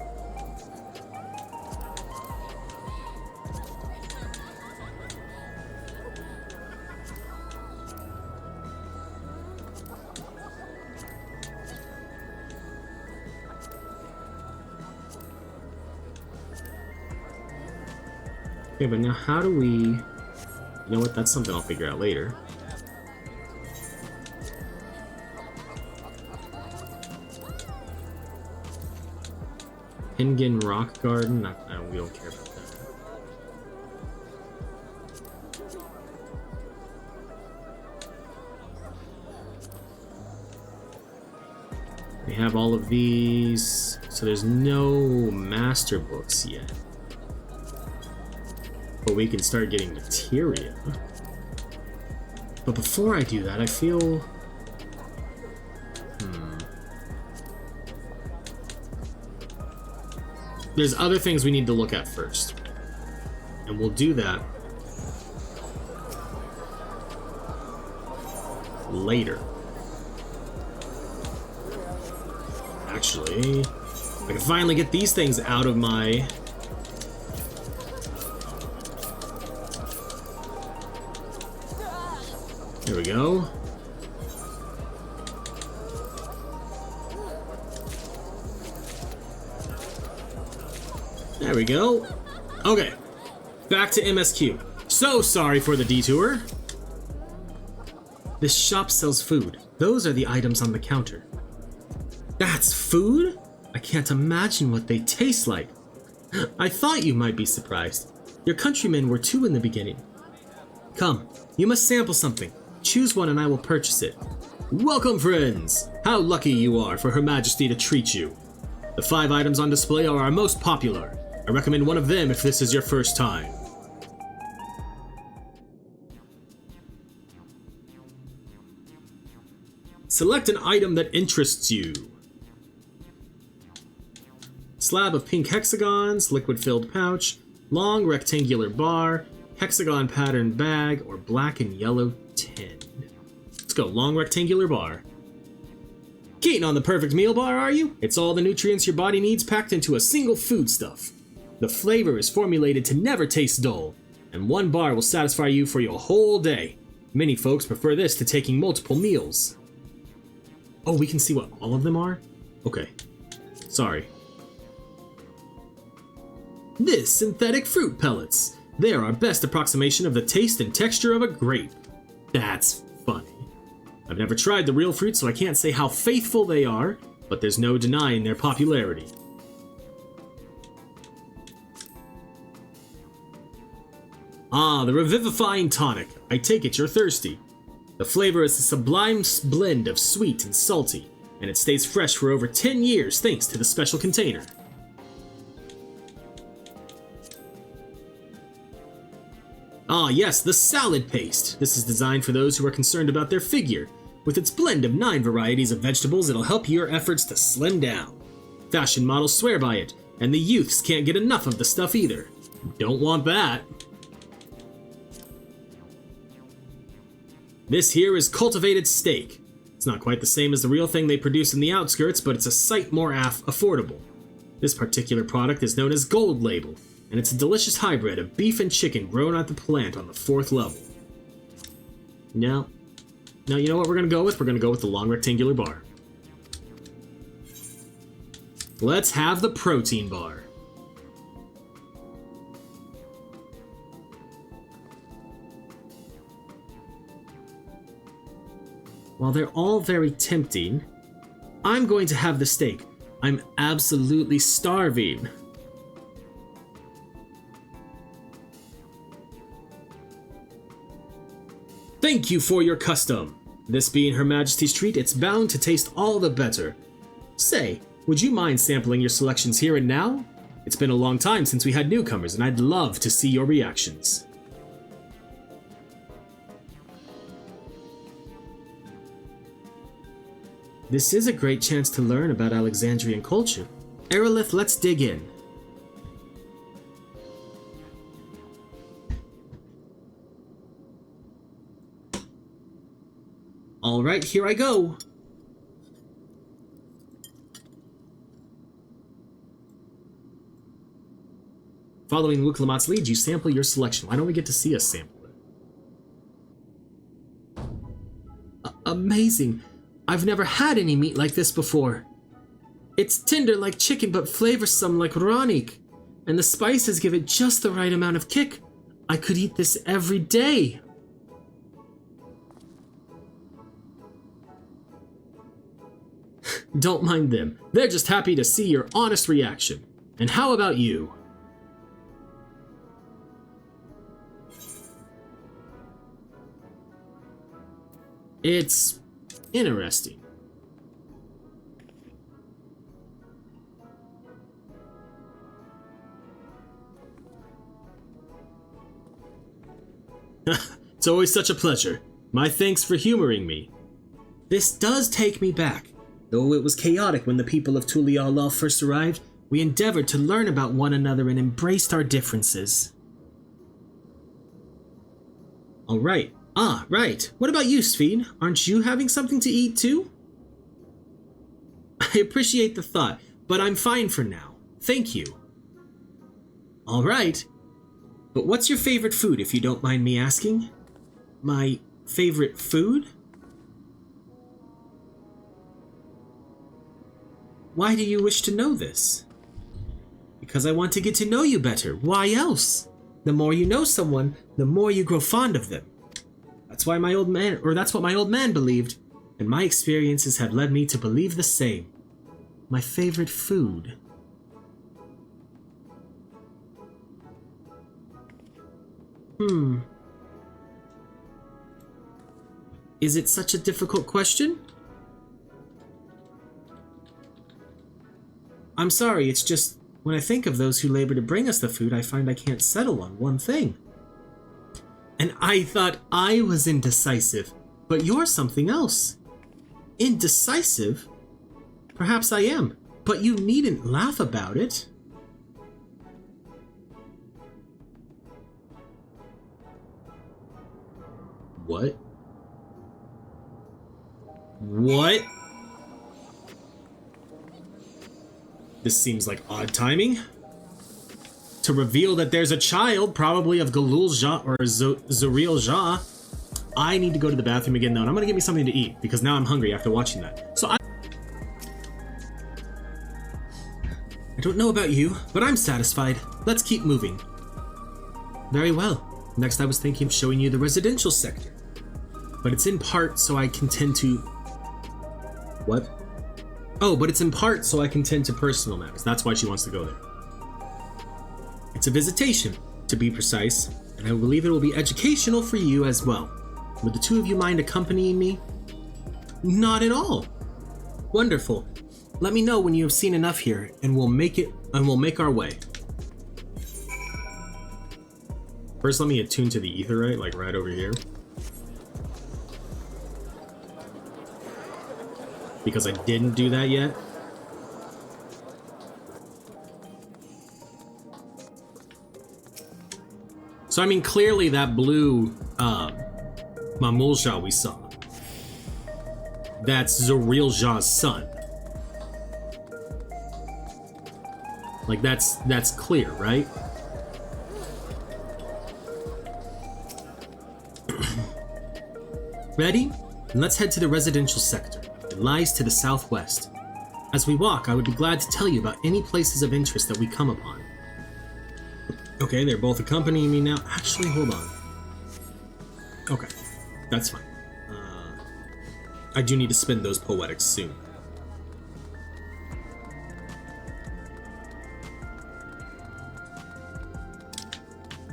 Okay, but now how do we... You know what, that's something I'll figure out later. Hingen Rock Garden? We don't care about that. We have all of these, so there's no master books yet. But we can start getting materia. But before I do that, I feel... There's other things we need to look at first. And we'll do that later. Actually, I can finally get these things out of my... There we go. There we go. Okay, back to MSQ. So sorry for the detour. This shop sells food. Those are the items on the counter. That's food? I can't imagine what they taste like. I thought you might be surprised. Your countrymen were too in the beginning. Come, you must sample something. Choose one and I will purchase it. Welcome, friends! How lucky you are for Her Majesty to treat you. The 5 items on display are our most popular. I recommend one of them if this is your first time. Select an item that interests you. Slab of pink hexagons, liquid-filled pouch, long rectangular bar, hexagon pattern bag, or black and yellow tin. Let's go, long rectangular bar. Keen on the perfect meal bar, are you? It's all the nutrients your body needs packed into a single foodstuff. The flavor is formulated to never taste dull, and one bar will satisfy you for your whole day. Many folks prefer this to taking multiple meals. Oh, we can see what all of them are? Okay. Sorry. This synthetic fruit pellets. They are our best approximation of the taste and texture of a grape. That's funny. I've never tried the real fruit, so I can't say how faithful they are, but there's no denying their popularity. Ah, the revivifying tonic. I take it you're thirsty. The flavor is a sublime blend of sweet and salty, and it stays fresh for over 10 years thanks to the special container. Ah yes, the salad paste. This is designed for those who are concerned about their figure. With its blend of 9 varieties of vegetables, it'll help your efforts to slim down. Fashion models swear by it, and the youths can't get enough of the stuff either. Don't want that. This here is cultivated steak. It's not quite the same as the real thing they produce in the outskirts, but it's a sight more affordable. This particular product is known as Gold Label, and it's a delicious hybrid of beef and chicken grown at the plant on the 4th level. Now, you know what we're going to go with? We're going to go with the long rectangular bar. Let's have the protein bar. While they're all very tempting, I'm going to have the steak. I'm absolutely starving. Thank you for your custom. This being Her Majesty's treat, it's bound to taste all the better. Say, would you mind sampling your selections here and now? It's been a long time since we had newcomers, and I'd love to see your reactions. This is a great chance to learn about Alexandrian culture. Arilith, let's dig in. Alright, here I go. Following Luke Lamott's lead, you sample your selection. Why don't we get to see us sample it? Amazing. I've never had any meat like this before. It's tender like chicken, but flavorsome like ranik. And the spices give it just the right amount of kick. I could eat this every day. Don't mind them. They're just happy to see your honest reaction. And how about you? It's interesting. It's always such a pleasure. My thanks for humoring me. This does take me back. Though it was chaotic when the people of Tulial first arrived, we endeavored to learn about one another and embraced our differences. Alright. Ah, right. What about you, Sphene? Aren't you having something to eat too? I appreciate the thought, but I'm fine for now. Thank you. Alright. But what's your favorite food, if you don't mind me asking? My favorite food? Why do you wish to know this? Because I want to get to know you better. Why else? The more you know someone, the more you grow fond of them. That's what my old man believed, and my experiences have led me to believe the same. My favorite food. Is it such a difficult question? I'm sorry, it's just, when I think of those who labor to bring us the food, I find I can't settle on one thing. And I thought I was indecisive, but you're something else. Indecisive? Perhaps I am, but you needn't laugh about it. What? What? This seems like odd timing. To reveal that there's a child, probably of Galul Jah or Zuriel Jah. I need to go to the bathroom again, though, and I'm gonna get me something to eat, because now I'm hungry after watching that. So I don't know about you, but I'm satisfied. Let's keep moving. Very well. Next, I was thinking of showing you the residential sector. But it's in part so I can tend to... What? Oh, but it's in part so I can tend to personal matters. That's why she wants to go there. It's a visitation, to be precise, and I believe it will be educational for you as well. Would the two of you mind accompanying me? Not at all. Wonderful. Let me know when you have seen enough here, and we'll make our way. First, let me attune to the etherite, like right over here. Because I didn't do that yet. So I mean, clearly that blue Mamulja we saw, that's Zuriel Jah's son. Like that's clear, right? Ready? And let's head to the residential sector. It lies to the southwest. As we walk, I would be glad to tell you about any places of interest that we come upon. Okay, they're both accompanying me now. Actually, hold on. Okay, that's fine. I do need to spend those poetics soon.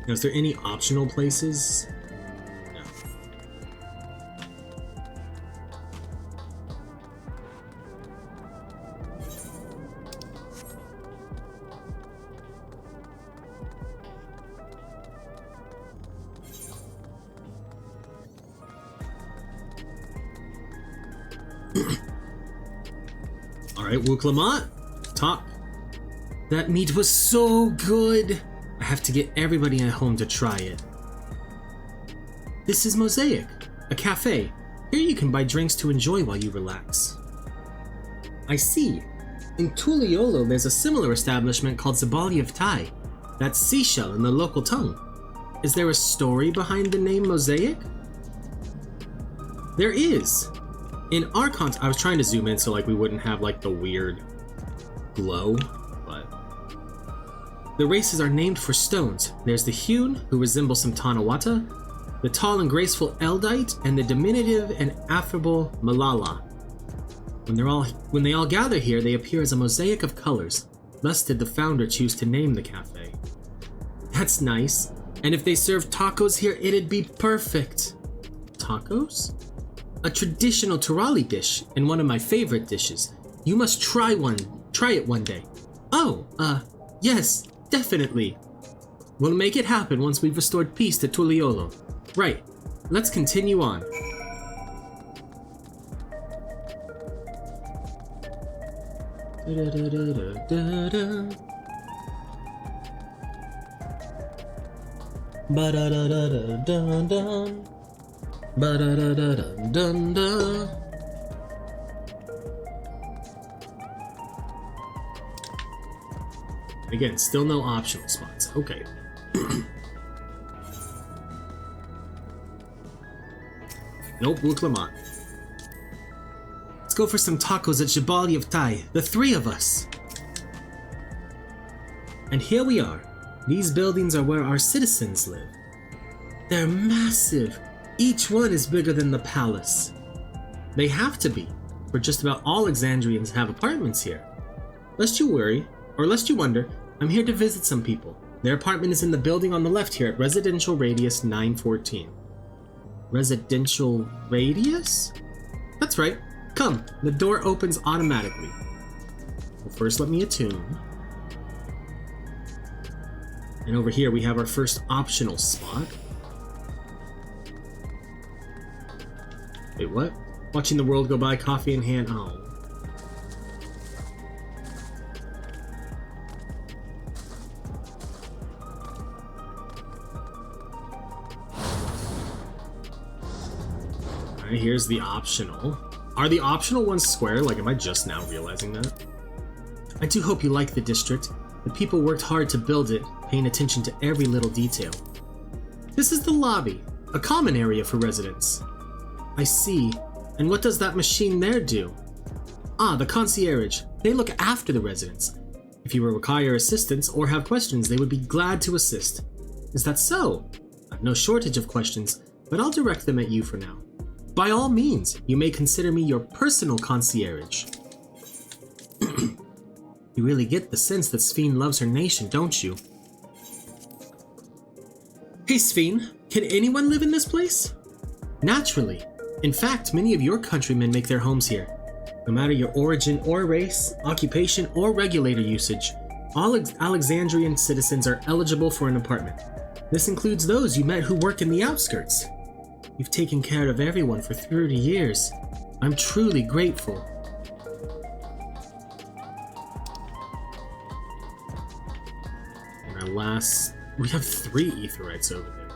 Now, is there any optional places? No. Alright, Wuklamot, talk. That meat was so good! I have to get everybody at home to try it. This is Mosaic, a cafe. Here you can buy drinks to enjoy while you relax. I see. In Tuliolo, there's a similar establishment called Zabali of Tai. That's seashell in the local tongue. Is there a story behind the name Mosaic? There is. In our I was trying to zoom in so like we wouldn't have like the weird glow, but the races are named for stones. There's the hewn, who resemble some Tanawata, the tall and graceful Eldite, and the diminutive and affable Malala. When they all gather here, they appear as a mosaic of colors. Thus did the founder choose to name the cafe. That's nice. And if they served tacos here, it'd be perfect. Tacos? A traditional Turali dish, and one of my favorite dishes. You must try it one day. Oh, yes, definitely. We'll make it happen once we've restored peace to Tuliolo. Right, let's continue on. Ba-da-da-da-da-dun-dun. Ba-da-da-da-dun-dun-dun. Again, still no optional spots. Okay. Nope, Wuklamot. Let's go for some tacos at Jabali of Tai, the three of us. And here we are. These buildings are where our citizens live. They're massive. Each one is bigger than the palace. They have to be, for just about all Exandrians have apartments here. Lest you worry, or lest you wonder, I'm here to visit some people. Their apartment is in the building on the left here at Residential Radius 914. Residential Radius? That's right. Come, the door opens automatically. Well, first let me attune. And over here we have our first optional spot. Wait, what? Watching the world go by, coffee in hand. Oh. Alright, here's the optional. Are the optional ones square? Like, am I just now realizing that? I do hope you like the district. The people worked hard to build it, paying attention to every little detail. This is the lobby, a common area for residents. I see. And what does that machine there do? Ah, the concierge. They look after the residents. If you require assistance or have questions, they would be glad to assist. Is that so? I've no shortage of questions, but I'll direct them at you for now. By all means, you may consider me your personal concierge. You really get the sense that Sphene loves her nation, don't you? Hey Sphene, can anyone live in this place? Naturally. In fact, many of your countrymen make their homes here. No matter your origin or race, occupation or regulator usage, all Alexandrian citizens are eligible for an apartment. This includes those you met who work in the outskirts. You've taken care of everyone for 30 years. I'm truly grateful. And our last... We have 3 aetherites over there.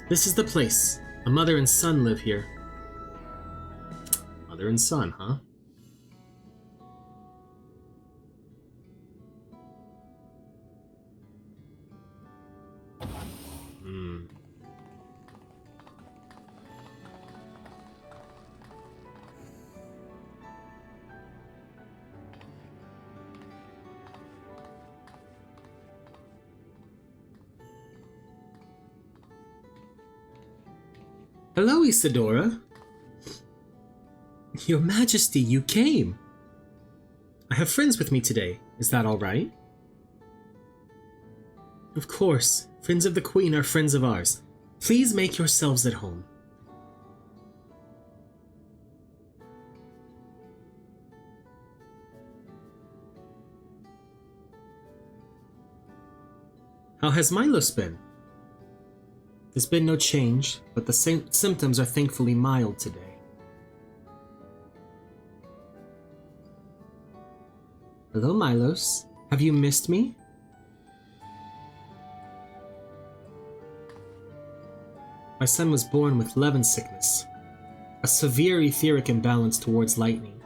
This is the place. A mother and son live here. Mother and son, huh? Hello, Isadora. Your Majesty, you came. I have friends with me today. Is that all right? Of course. Friends of the Queen are friends of ours. Please make yourselves at home. How has Milos been? There's been no change, but the symptoms are thankfully mild today. Hello, Milos. Have you missed me? My son was born with Levin sickness, a severe etheric imbalance towards lightning.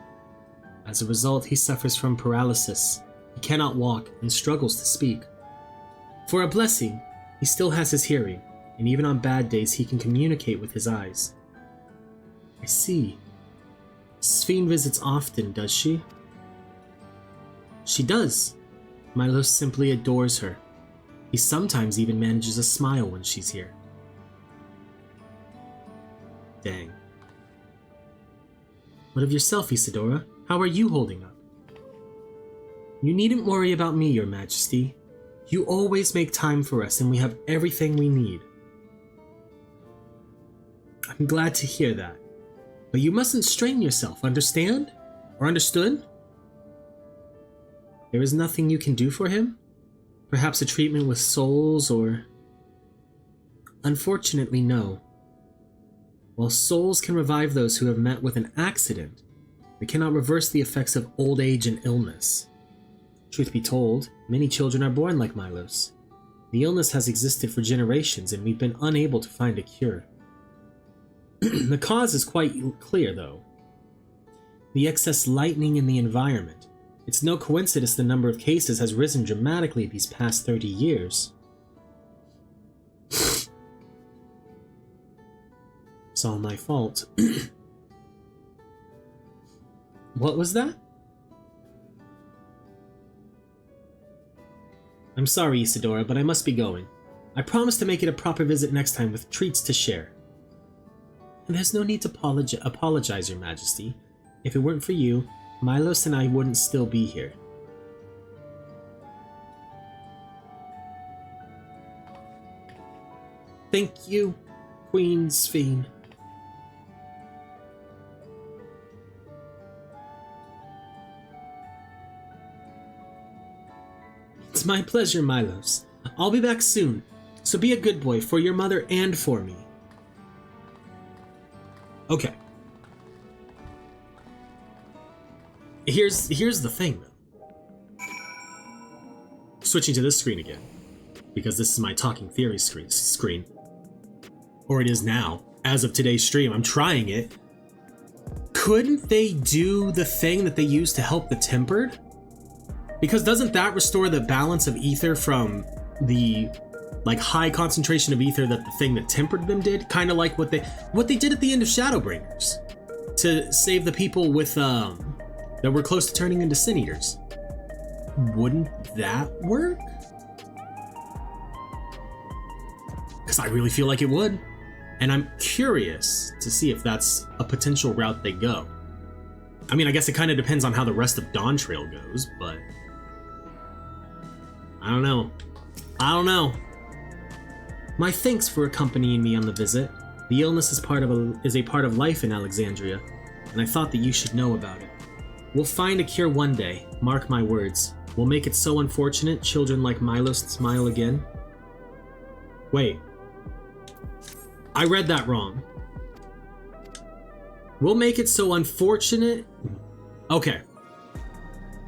As a result, he suffers from paralysis. He cannot walk and struggles to speak. For a blessing, he still has his hearing, and even on bad days he can communicate with his eyes. I see. Sphene visits often, does she? She does. Milos simply adores her. He sometimes even manages a smile when she's here. Dang. What of yourself, Isadora? How are you holding up? You needn't worry about me, Your Majesty. You always make time for us and we have everything we need. I'm glad to hear that. But you mustn't strain yourself, understand? Or understood? There is nothing you can do for him? Perhaps a treatment with souls or... Unfortunately, no. While souls can revive those who have met with an accident, they cannot reverse the effects of old age and illness. Truth be told, many children are born like Milos. The illness has existed for generations and we've been unable to find a cure. The cause is quite clear, though. The excess lightning in the environment. It's no coincidence the number of cases has risen dramatically these past 30 years. It's all my fault. What was that? I'm sorry, Isadora, but I must be going. I promise to make it a proper visit next time with treats to share. And there's no need to apologize, Your Majesty. If it weren't for you, Milos and I wouldn't still be here. Thank you, Queen Sphene. It's my pleasure, Milos. I'll be back soon, so be a good boy for your mother and for me. Okay. Here's the thing, though. Switching to this screen again, because this is my talking theory screen. or it is now, as of today's stream. I'm trying it. Couldn't they do the thing that they used to help the tempered? Because doesn't that restore the balance of ether from the like high concentration of ether that the thing that tempered them did? Kind of like what they did at the end of Shadowbringers to save the people with that were close to turning into Sin Eaters. Wouldn't that work? Because I really feel like it would. And I'm curious to see if that's a potential route they go. I mean, I guess it kind of depends on how the rest of Dawntrail goes, but I don't know. My thanks for accompanying me on the visit. The illness is a part of life in Alexandria, and I thought that you should know about it. We'll find a cure one day, mark my words. We'll make it so unfortunate children like Milos smile again. Wait. I read that wrong. We'll make it so unfortunate. Okay.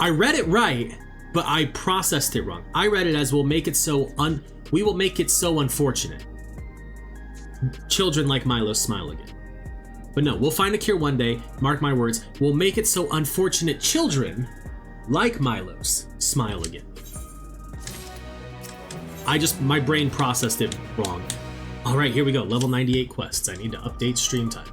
I read it right, but I processed it wrong. I read it as we will make it so unfortunate. Children like Milo smile again. But no, we'll find a cure one day, mark my words. We'll make it so unfortunate children like Milos smile again. My brain processed it wrong. All right, here we go. Level 98 quests. I need to update stream time.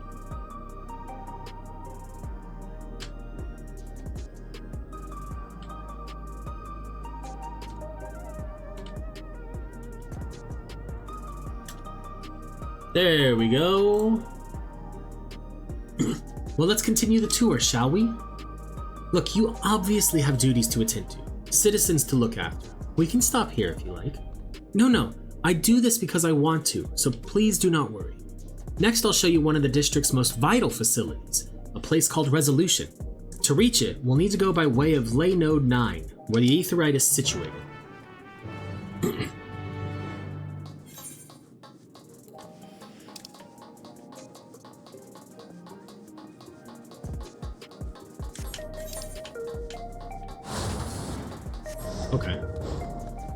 There we go. Well, let's continue the tour, shall we? Look, you obviously have duties to attend to, citizens to look after. We can stop here if you like. No. I do this because I want to, so please do not worry. Next, I'll show you one of the district's most vital facilities, a place called Resolution. To reach it, we'll need to go by way of Ley Node 9, where the Aetherite is situated. Okay.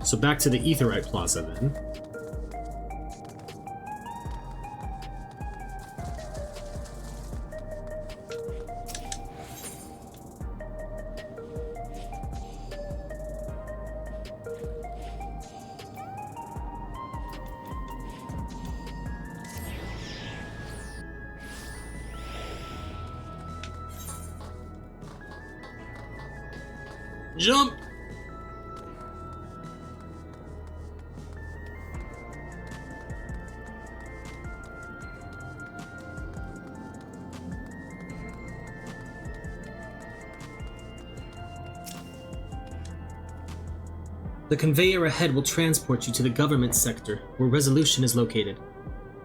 So back to the Aetherite Plaza then. Jump! The conveyor ahead will transport you to the government sector, where Resolution is located.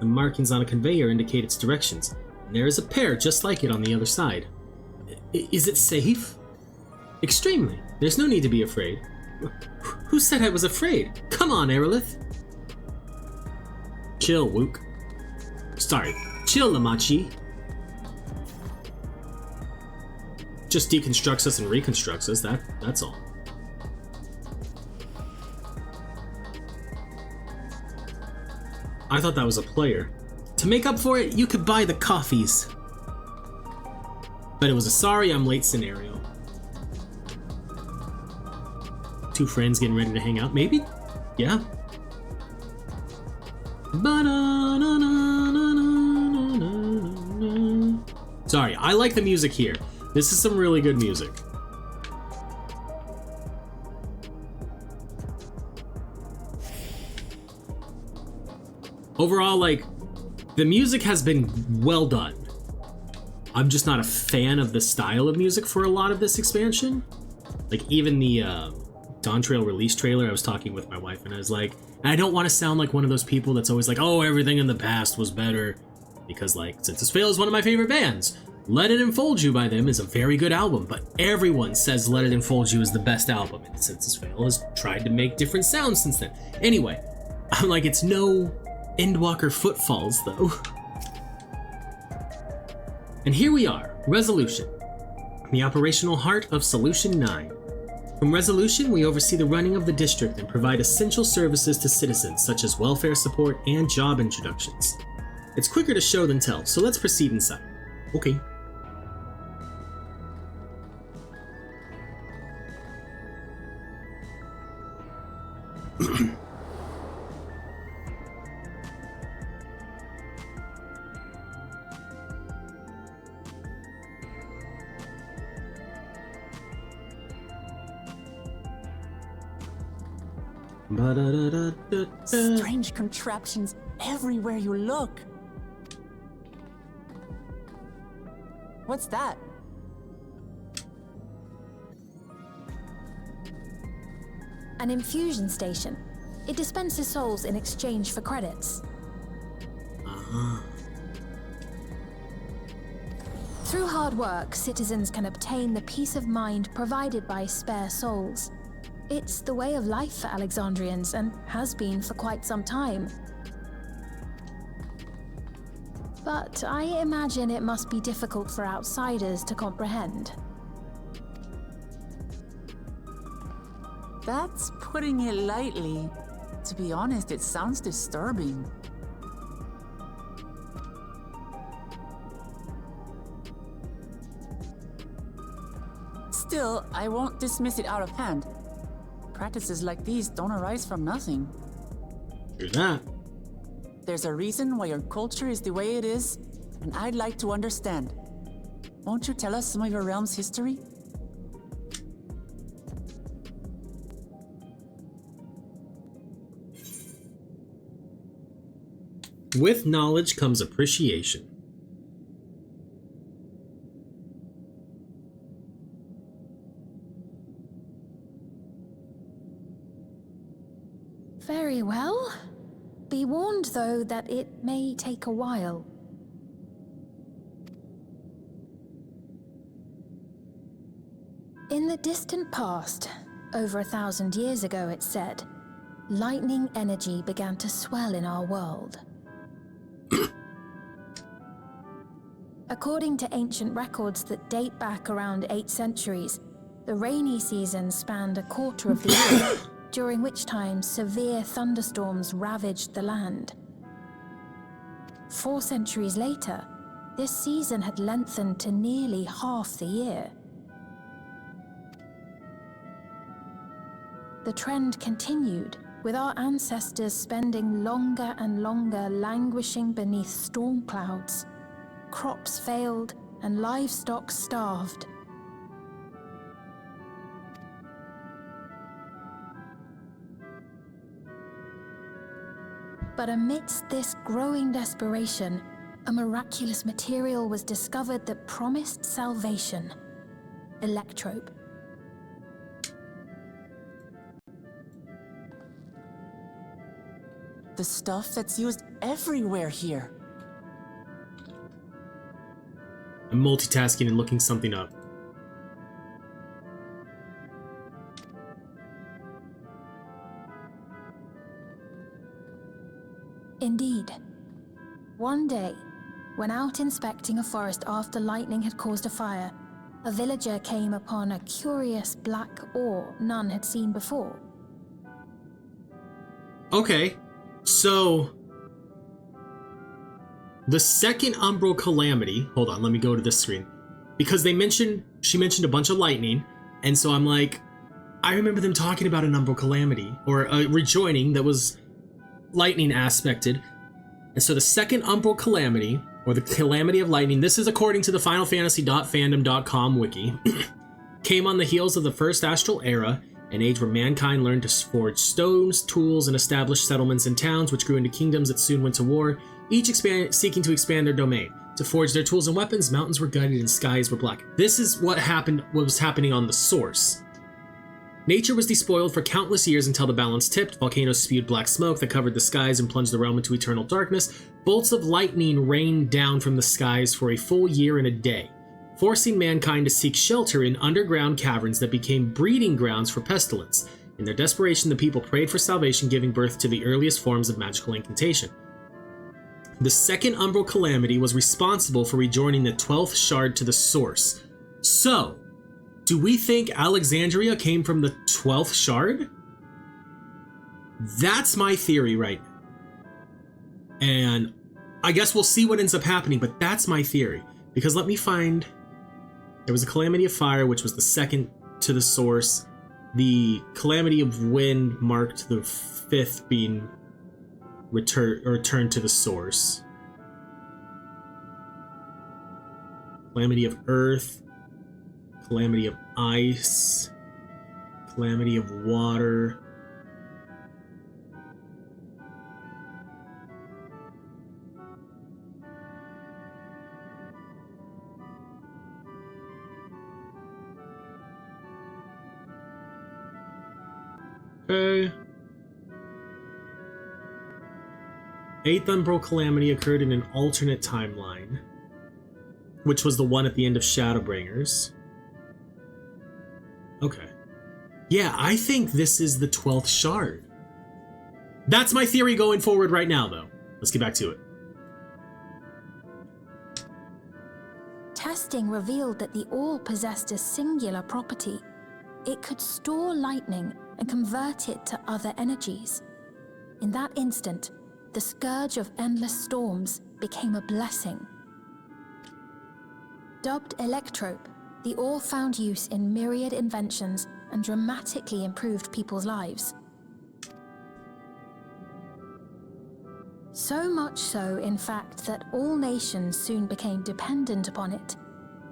The markings on a conveyor indicate its directions, and there is a pair just like it on the other side. Is it safe? Extremely. There's no need to be afraid. Who said I was afraid? Come on, Arilith. Chill, Wook. Sorry. Chill, Lamachi. Just deconstructs us and reconstructs us, that's all. I thought that was a player. To make up for it, you could buy the coffees. But it was a sorry I'm late scenario. Two friends getting ready to hang out, maybe? Yeah. Sorry, I like the music here. This is some really good music. Overall, like, the music has been well done. I'm just not a fan of the style of music for a lot of this expansion. Like, even the Dawntrail release trailer, I was talking with my wife and I was like, I don't want to sound like one of those people that's always like, oh, everything in the past was better. Because, like, Census Fail is one of my favorite bands. Let It Enfold You by them is a very good album, but everyone says Let It Enfold You is the best album, and Census Fail has tried to make different sounds since then. Anyway, I'm like, it's no Endwalker Footfalls, though. And here we are, Resolution, the operational heart of Solution 9. From Resolution, we oversee the running of the district and provide essential services to citizens, such as welfare support and job introductions. It's quicker to show than tell, so let's proceed inside. Okay. Strange contraptions everywhere you look. What's that? An infusion station. It dispenses souls in exchange for credits. Through hard work, citizens can obtain the peace of mind provided by spare souls. It's the way of life for Alexandrians and has been for quite some time. But I imagine it must be difficult for outsiders to comprehend. That's putting it lightly. To be honest, it sounds disturbing. Still, I won't dismiss it out of hand. Practices like these don't arise from nothing. Here's that. There's a reason why your culture is the way it is, and I'd like to understand. Won't you tell us some of your realm's history? With knowledge comes appreciation. Very well. Be warned, though, that it may take a while. In the distant past, over 1,000 years ago, it's said, lightning energy began to swell in our world. According to ancient records that date back around 8 centuries, the rainy season spanned a quarter of the year, during which time severe thunderstorms ravaged the land. 4 centuries later, this season had lengthened to nearly half the year. The trend continued, with our ancestors spending longer and longer languishing beneath storm clouds. Crops failed and livestock starved. But amidst this growing desperation, a miraculous material was discovered that promised salvation: electrope. The stuff that's used everywhere here. I'm multitasking and looking something up. Indeed. One day, when out inspecting a forest after lightning had caused a fire, a villager came upon a curious black ore none had seen before. Okay, so the second Umbral Calamity, hold on, let me go to this screen, because she mentioned a bunch of lightning, and so I'm like, I remember them talking about an Umbral Calamity, or a rejoining that was lightning aspected. And so the second Umbral Calamity, or the Calamity of Lightning, this is according to the FinalFantasy.fandom.com wiki, came on the heels of the First Astral Era, an age where mankind learned to forge stones, tools, and establish settlements and towns, which grew into kingdoms that soon went to war, each seeking to expand their domain. To forge their tools and weapons, mountains were gutted and skies were black. This is what was happening on the source. Nature was despoiled for countless years until the balance tipped. Volcanoes spewed black smoke that covered the skies and plunged the realm into eternal darkness. Bolts of lightning rained down from the skies for a full year and a day, forcing mankind to seek shelter in underground caverns that became breeding grounds for pestilence. In their desperation, the people prayed for salvation, giving birth to the earliest forms of magical incantation. The second Umbral Calamity was responsible for rejoining the 12th shard to the source. So, do we think Alexandria came from the 12th shard? That's my theory right now. And I guess we'll see what ends up happening, but that's my theory. Because let me find... There was a Calamity of Fire, which was the second to the source. The Calamity of Wind marked the fifth being returned to the source. Calamity of Earth. Calamity of Ice. Calamity of Water. Okay. Eighth Umbral Calamity occurred in an alternate timeline, which was the one at the end of Shadowbringers. Okay. Yeah, I think this is the 12th shard. That's my theory going forward right now, though. Let's get back to it. Testing revealed that the ore possessed a singular property. It could store lightning and convert it to other energies. In that instant, the scourge of endless storms became a blessing. Dubbed Electrope, the ore found use in myriad inventions and dramatically improved people's lives. So much so, in fact, that all nations soon became dependent upon it,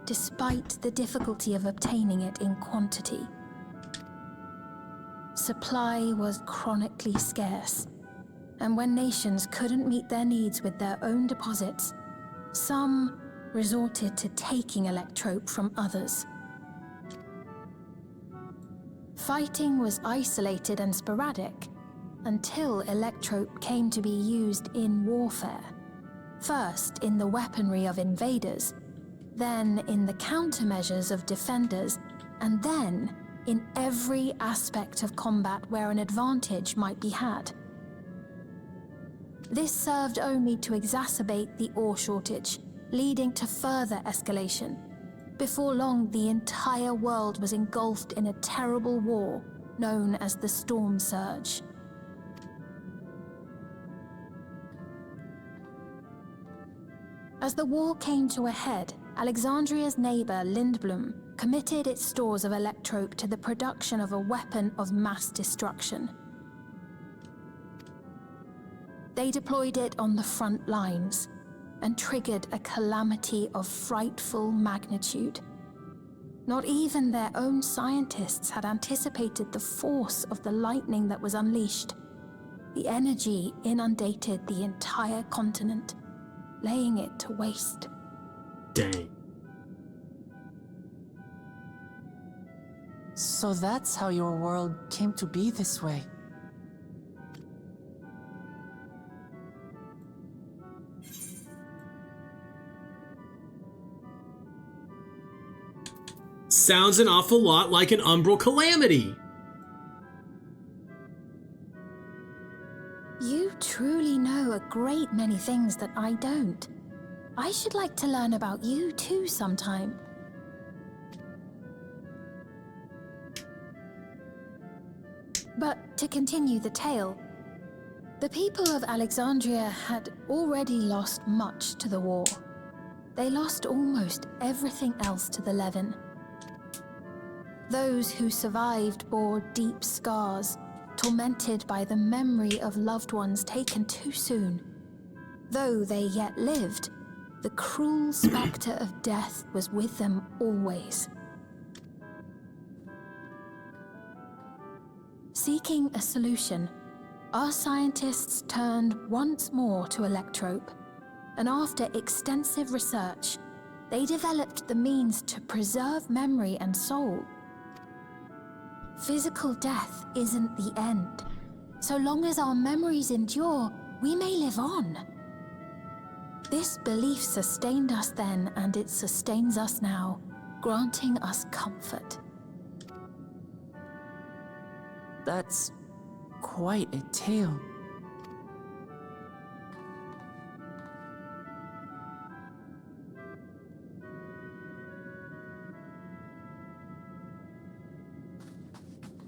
despite the difficulty of obtaining it in quantity. Supply was chronically scarce, and when nations couldn't meet their needs with their own deposits, some resorted to taking Electrope from others. Fighting was isolated and sporadic until Electrope came to be used in warfare, first in the weaponry of invaders, then in the countermeasures of defenders, and then in every aspect of combat where an advantage might be had. This served only to exacerbate the ore shortage, leading to further escalation. Before long, the entire world was engulfed in a terrible war known as the Storm Surge. As the war came to a head, Alexandria's neighbor Lindblum committed its stores of Electrope to the production of a weapon of mass destruction. They deployed it on the front lines and triggered a calamity of frightful magnitude. Not even their own scientists had anticipated the force of the lightning that was unleashed. The energy inundated the entire continent, laying it to waste. Dang. So that's how your world came to be this way. Sounds an awful lot like an Umbral Calamity. You truly know a great many things that I don't. I should like to learn about you too sometime. But to continue the tale, the people of Alexandria had already lost much to the war. They lost almost everything else to the Levin. Those who survived bore deep scars, tormented by the memory of loved ones taken too soon. Though they yet lived, the cruel specter of death was with them always. Seeking a solution, our scientists turned once more to Electrope, and after extensive research, they developed the means to preserve memory and soul. Physical death isn't the end. So long as our memories endure, we may live on. This belief sustained us then, and it sustains us now, granting us comfort. That's quite a tale.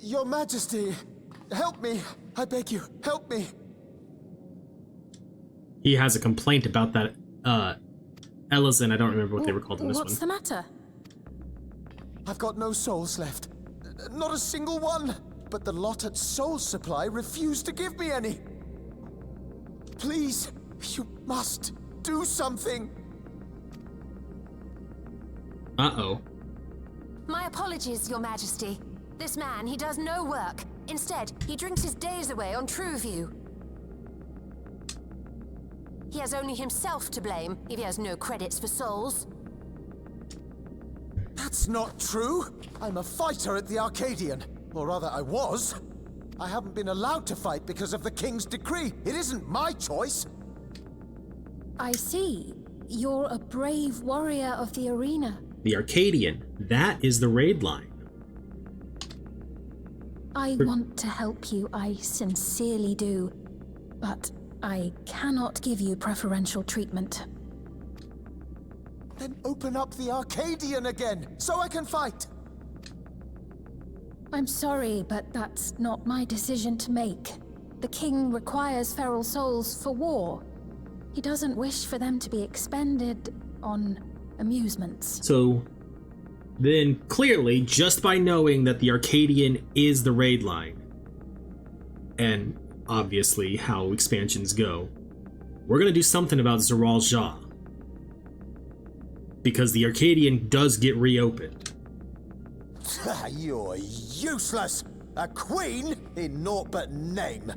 Your Majesty, help me! I beg you, help me! He has a complaint about that, Ellison, I don't remember what they were called in this one. What's the matter? I've got no souls left. Not a single one. But the lot at Soul Supply refused to give me any. Please, you must do something. Uh-oh. My apologies, Your Majesty. This man, he does no work. Instead, he drinks his days away on Trueview. He has only himself to blame if he has no credits for souls. That's not true. I'm a fighter at the Arcadian. Or rather, I was. I haven't been allowed to fight because of the King's decree. It isn't my choice. I see. You're a brave warrior of the arena. The Arcadian. That is the raid line. I want to help you, I sincerely do. But I cannot give you preferential treatment. Then open up the Arcadian again, so I can fight. I'm sorry, but that's not my decision to make. The king requires feral souls for war. He doesn't wish for them to be expended on amusements. So then clearly, just by knowing that the Arcadian is the raid line, and obviously how expansions go, we're gonna do something about Zeral Jah. Because the Arcadian does get reopened. You're useless! A queen in naught but name!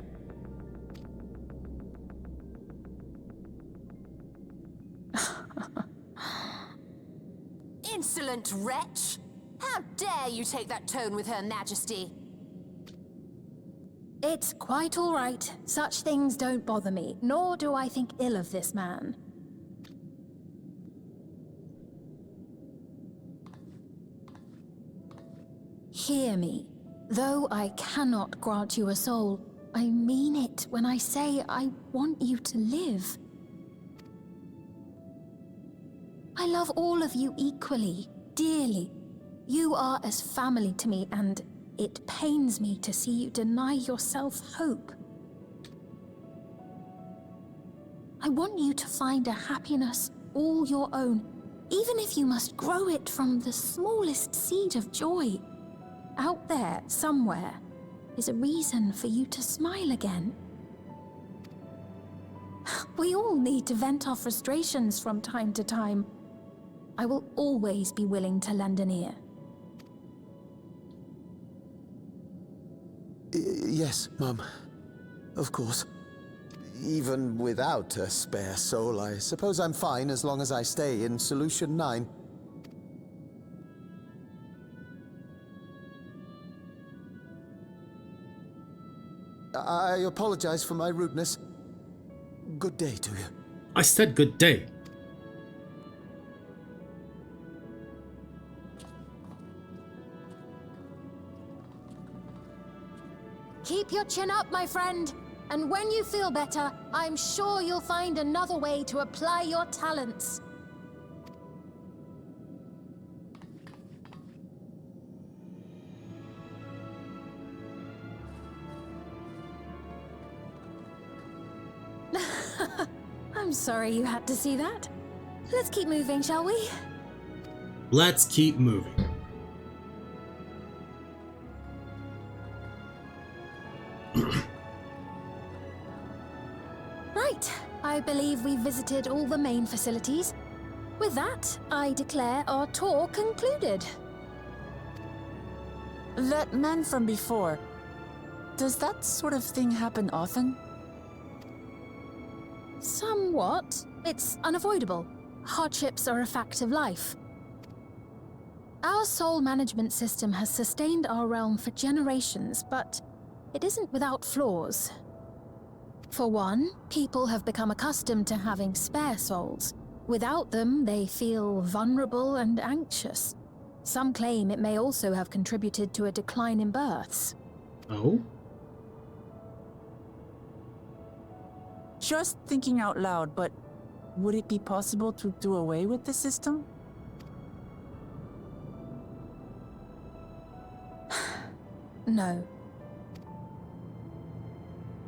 Insolent wretch! How dare you take that tone with Her Majesty? It's quite all right. Such things don't bother me, nor do I think ill of this man. Hear me. Though I cannot grant you a soul, I mean it when I say I want you to live. I love all of you equally, dearly. You are as family to me, and it pains me to see you deny yourself hope. I want you to find a happiness all your own, even if you must grow it from the smallest seed of joy. Out there, somewhere, is a reason for you to smile again. We all need to vent our frustrations from time to time. I will always be willing to lend an ear. Yes, Mum. Of course. Even without a spare soul, I suppose I'm fine as long as I stay in Solution 9. I apologize for my rudeness. Good day to you. I said good day. Keep your chin up, my friend. And when you feel better, I'm sure you'll find another way to apply your talents. I'm sorry you had to see that. Let's keep moving, shall we? Let's keep moving. Right. I believe we've visited all the main facilities. With that, I declare our tour concluded. That man from before, does that sort of thing happen often? Somewhat. It's unavoidable. Hardships are a fact of life. Our soul management system has sustained our realm for generations, but it isn't without flaws. For one, people have become accustomed to having spare souls. Without them, they feel vulnerable and anxious. Some claim it may also have contributed to a decline in births. Oh? Just thinking out loud, but would it be possible to do away with the system? No.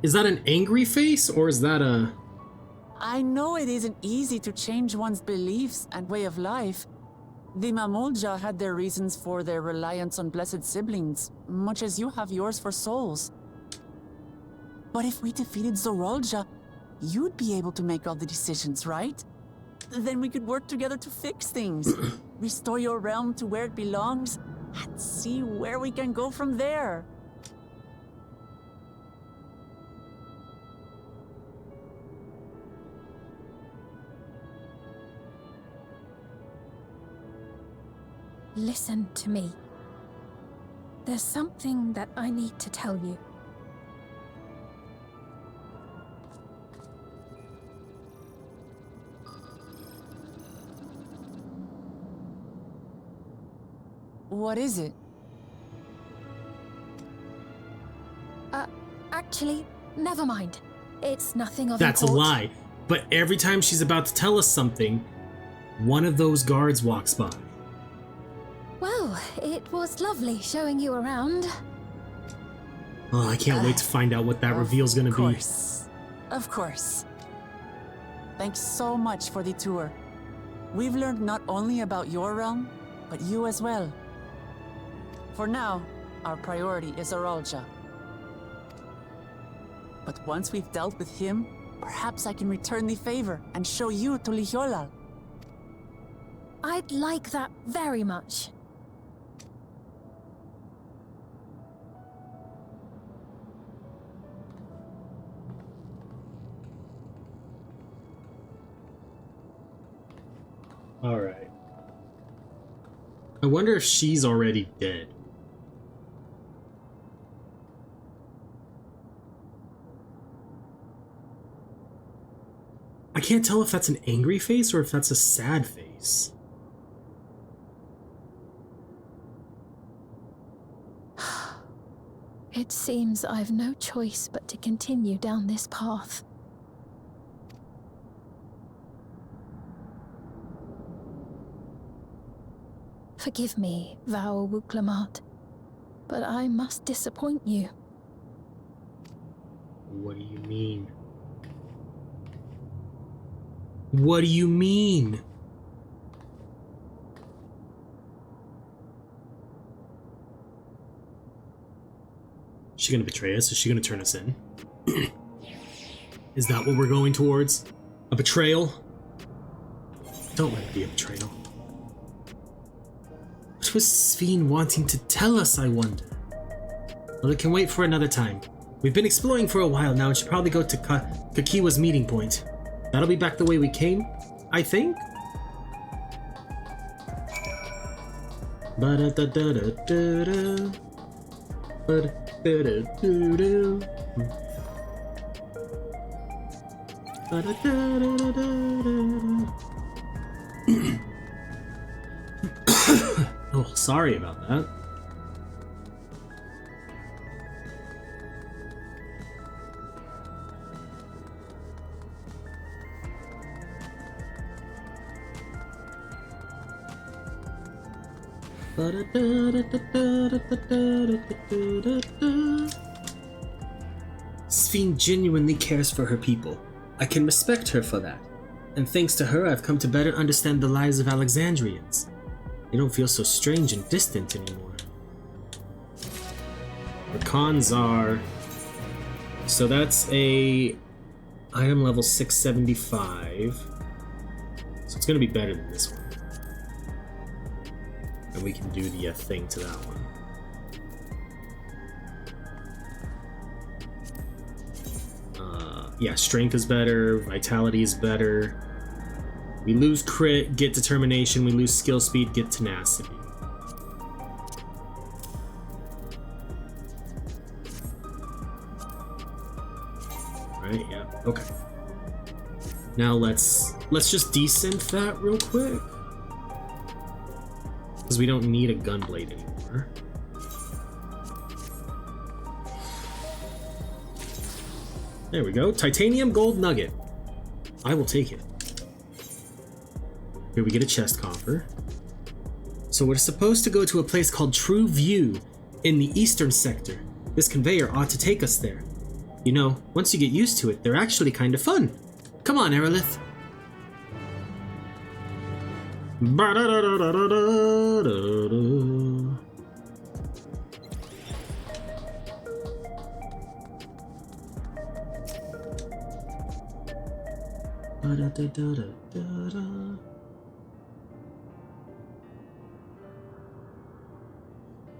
Is that an angry face, or is that a... I know it isn't easy to change one's beliefs and way of life. The Mamolja had their reasons for their reliance on blessed siblings, much as you have yours for souls. But if we defeated Zorolja, you'd be able to make all the decisions, right? Then we could work together to fix things, restore your realm to where it belongs, and see where we can go from there. Listen to me. There's something that I need to tell you. What is it? Actually, never mind. It's nothing of That's a import. lie. But every time she's about to tell us something, one of those guards walks by. Well, it was lovely showing you around. Oh, I can't wait to find out what that reveal's gonna be. Of course. Thanks so much for the tour. We've learned not only about your realm, but you as well. For now, our priority is Zorolja. But once we've dealt with him, perhaps I can return the favor and show you to Lihiolal. I'd like that very much. Alright. I wonder if she's already dead. I can't tell if that's an angry face or if that's a sad face. It seems I've no choice but to continue down this path. Forgive me, Vau Wuklamat, but I must disappoint you. What do you mean? What do you mean? Is she gonna betray us? Is she gonna turn us in? Is that what we're going towards? A betrayal? Don't let it be a betrayal. What was Sphene wanting to tell us, I wonder? Well, it can wait for another time. We've been exploring for a while now and should probably go to Kakiwa's meeting point. That'll be back the way we came, I think? Ba-da-da-da-da-da-da. Ba-da-da-da-da-da. Ba-da-da-da-da-da-da. Oh, sorry about that. Sphene genuinely cares for her people. I can respect her for that. And thanks to her, I've come to better understand the lives of Alexandrians. They don't feel so strange and distant anymore. The cons are... So that's a item level 675. So it's gonna be better than this one. And we can do the thing to that one. Yeah, strength is better, vitality is better. We lose crit, get determination, we lose skill speed, get tenacity. Right, yeah, okay. Now let's just desynth that real quick. Because we don't need a gunblade anymore. There we go. Titanium gold nugget. I will take it. Here we get a chest coffer. So we're supposed to go to a place called True View in the eastern sector. This conveyor ought to take us there. You know, once you get used to it, they're actually kind of fun. Come on, Arilith.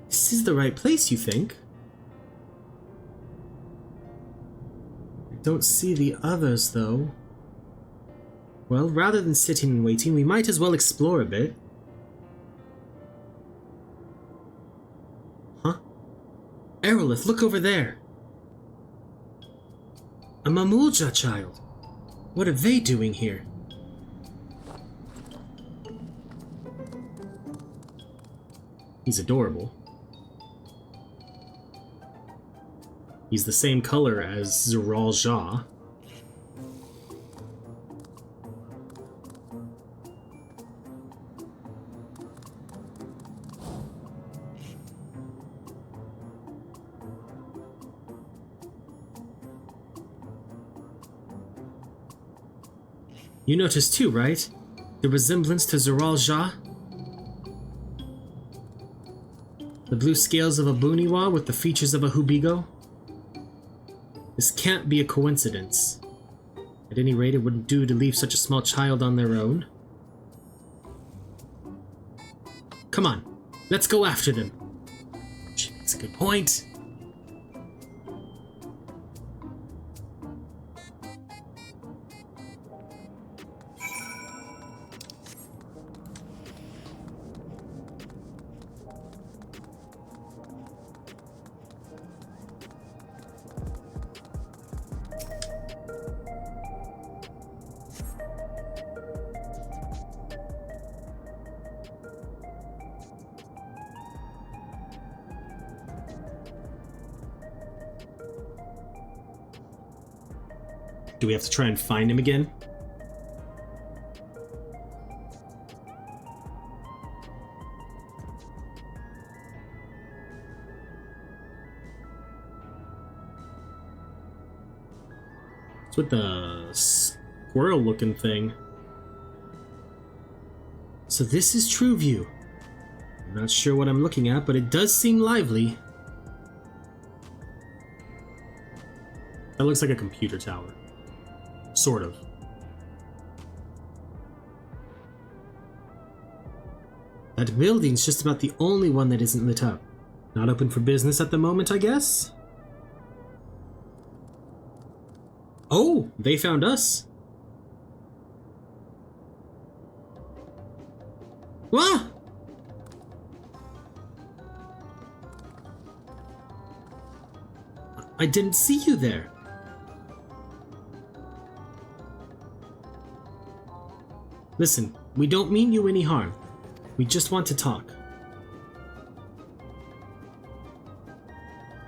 This is the right place, you think? I don't see the others, though. Well, rather than sitting and waiting, we might as well explore a bit. Huh? Arilith, look over there! A Mamulja child! What are they doing here? He's adorable. He's the same color as Zeral Jah. You noticed too, right? The resemblance to Zeral Jah? The blue scales of a Buniwa with the features of a Hubigo? This can't be a coincidence. At any rate, it wouldn't do to leave such a small child on their own. Come on, let's go after them. She makes a good point. Do we have to try and find him again? What's with the squirrel-looking thing? So this is True View. I'm not sure what I'm looking at, but it does seem lively. That looks like a computer tower. Sort of. That building's just about the only one that isn't lit up. Not open for business at the moment, I guess? Oh, they found us. Ah! I didn't see you there. Listen, we don't mean you any harm. We just want to talk.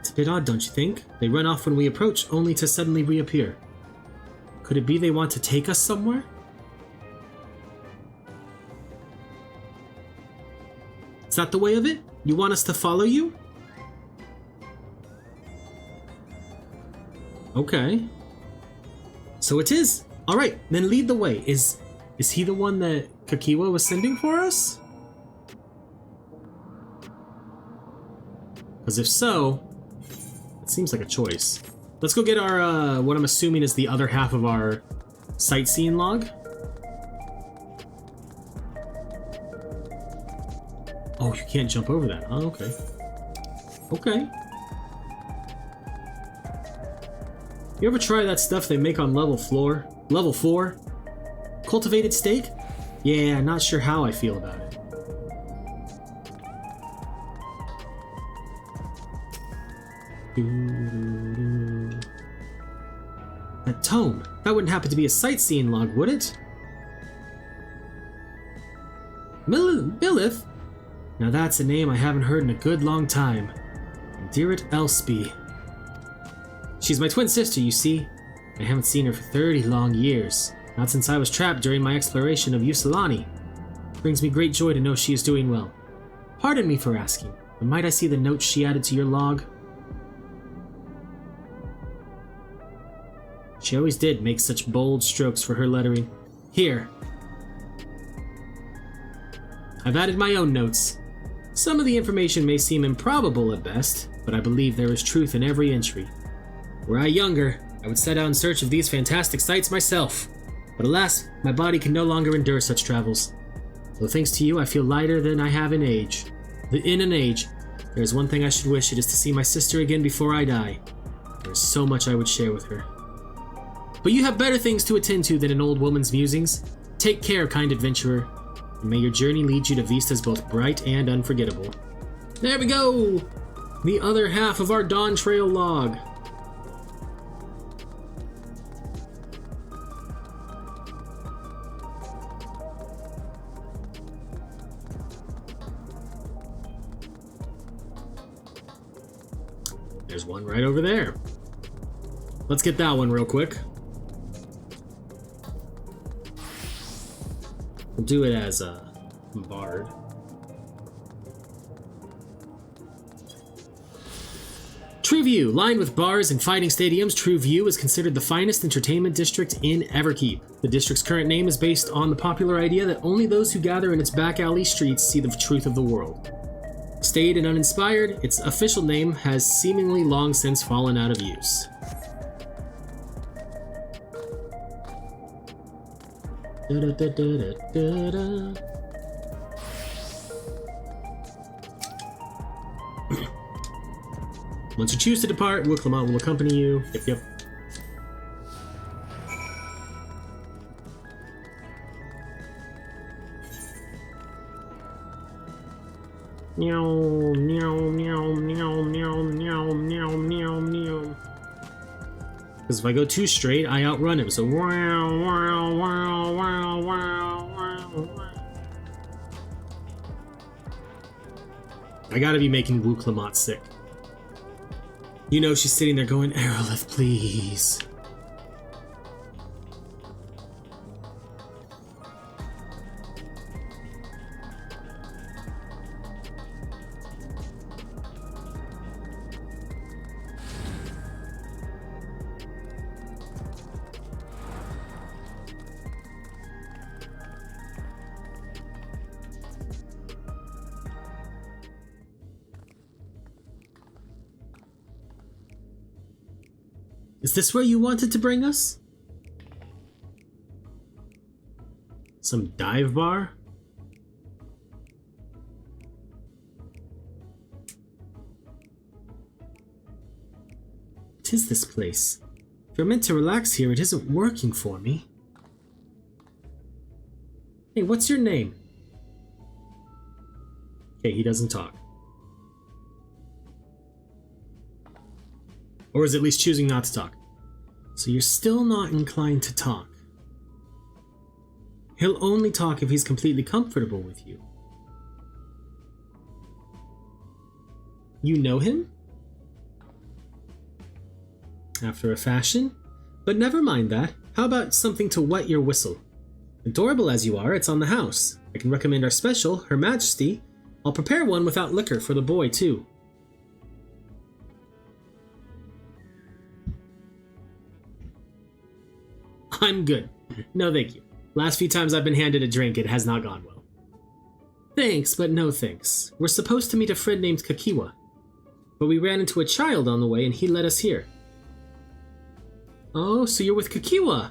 It's a bit odd, don't you think? They run off when we approach, only to suddenly reappear. Could it be they want to take us somewhere? Is that the way of it? You want us to follow you? Okay. So it is. Alright, then lead the way. Is he the one that Kakiwa was sending for us? Because if so, it seems like a choice. Let's go get our, what I'm assuming is the other half of our sightseeing log. Oh, you can't jump over that. Oh, okay. Okay. You ever try that stuff they make on level 4? Cultivated steak? Yeah, not sure how I feel about it. That tome. That wouldn't happen to be a sightseeing log, would it? Milith? Now that's a name I haven't heard in a good long time. Dearit Elspie. She's my twin sister, you see. I haven't seen her for 30 long years. Not since I was trapped during my exploration of Usulani. It brings me great joy to know she is doing well. Pardon me for asking, but might I see the notes she added to your log? She always did make such bold strokes for her lettering. Here. I've added my own notes. Some of the information may seem improbable at best, but I believe there is truth in every entry. Were I younger, I would set out in search of these fantastic sights myself. But alas, my body can no longer endure such travels. Though thanks to you, I feel lighter than I have in age. In an age, there is one thing I should wish, it is to see my sister again before I die. There is so much I would share with her. But you have better things to attend to than an old woman's musings. Take care, kind adventurer, and may your journey lead you to vistas both bright and unforgettable. There we go! The other half of our Dawntrail log. There's one right over there. Let's get that one real quick. We'll do it as a bard. Trueview, lined with bars and fighting stadiums, Trueview is considered the finest entertainment district in Everkeep. The district's current name is based on the popular idea that only those who gather in its back alley streets see the truth of the world. Staid and uninspired, its official name has seemingly long since fallen out of use. Once you choose to depart, Wooklamont will accompany you. Yep. Meow, meow, meow, meow, meow, meow, meow, meow, meow. Because if I go too straight, I outrun him. So wow, wow, wow, wow, wow, wow. I gotta be making Wooklamont sick. You know she's sitting there going, Arilith, please. Is this where you wanted to bring us? Some dive bar? What is this place? If you're meant to relax here, it isn't working for me. Hey, what's your name? Okay, he doesn't talk. Or is at least choosing not to talk. So you're still not inclined to talk. He'll only talk if he's completely comfortable with you. You know him? After a fashion? But never mind that. How about something to wet your whistle? Adorable as you are, it's on the house. I can recommend our special, Her Majesty. I'll prepare one without liquor for the boy, too. I'm good. No thank you. Last few times I've been handed a drink, it has not gone well. Thanks, but no thanks. We're supposed to meet a friend named Kakiwa. But we ran into a child on the way and he led us here. Oh, so you're with Kakiwa?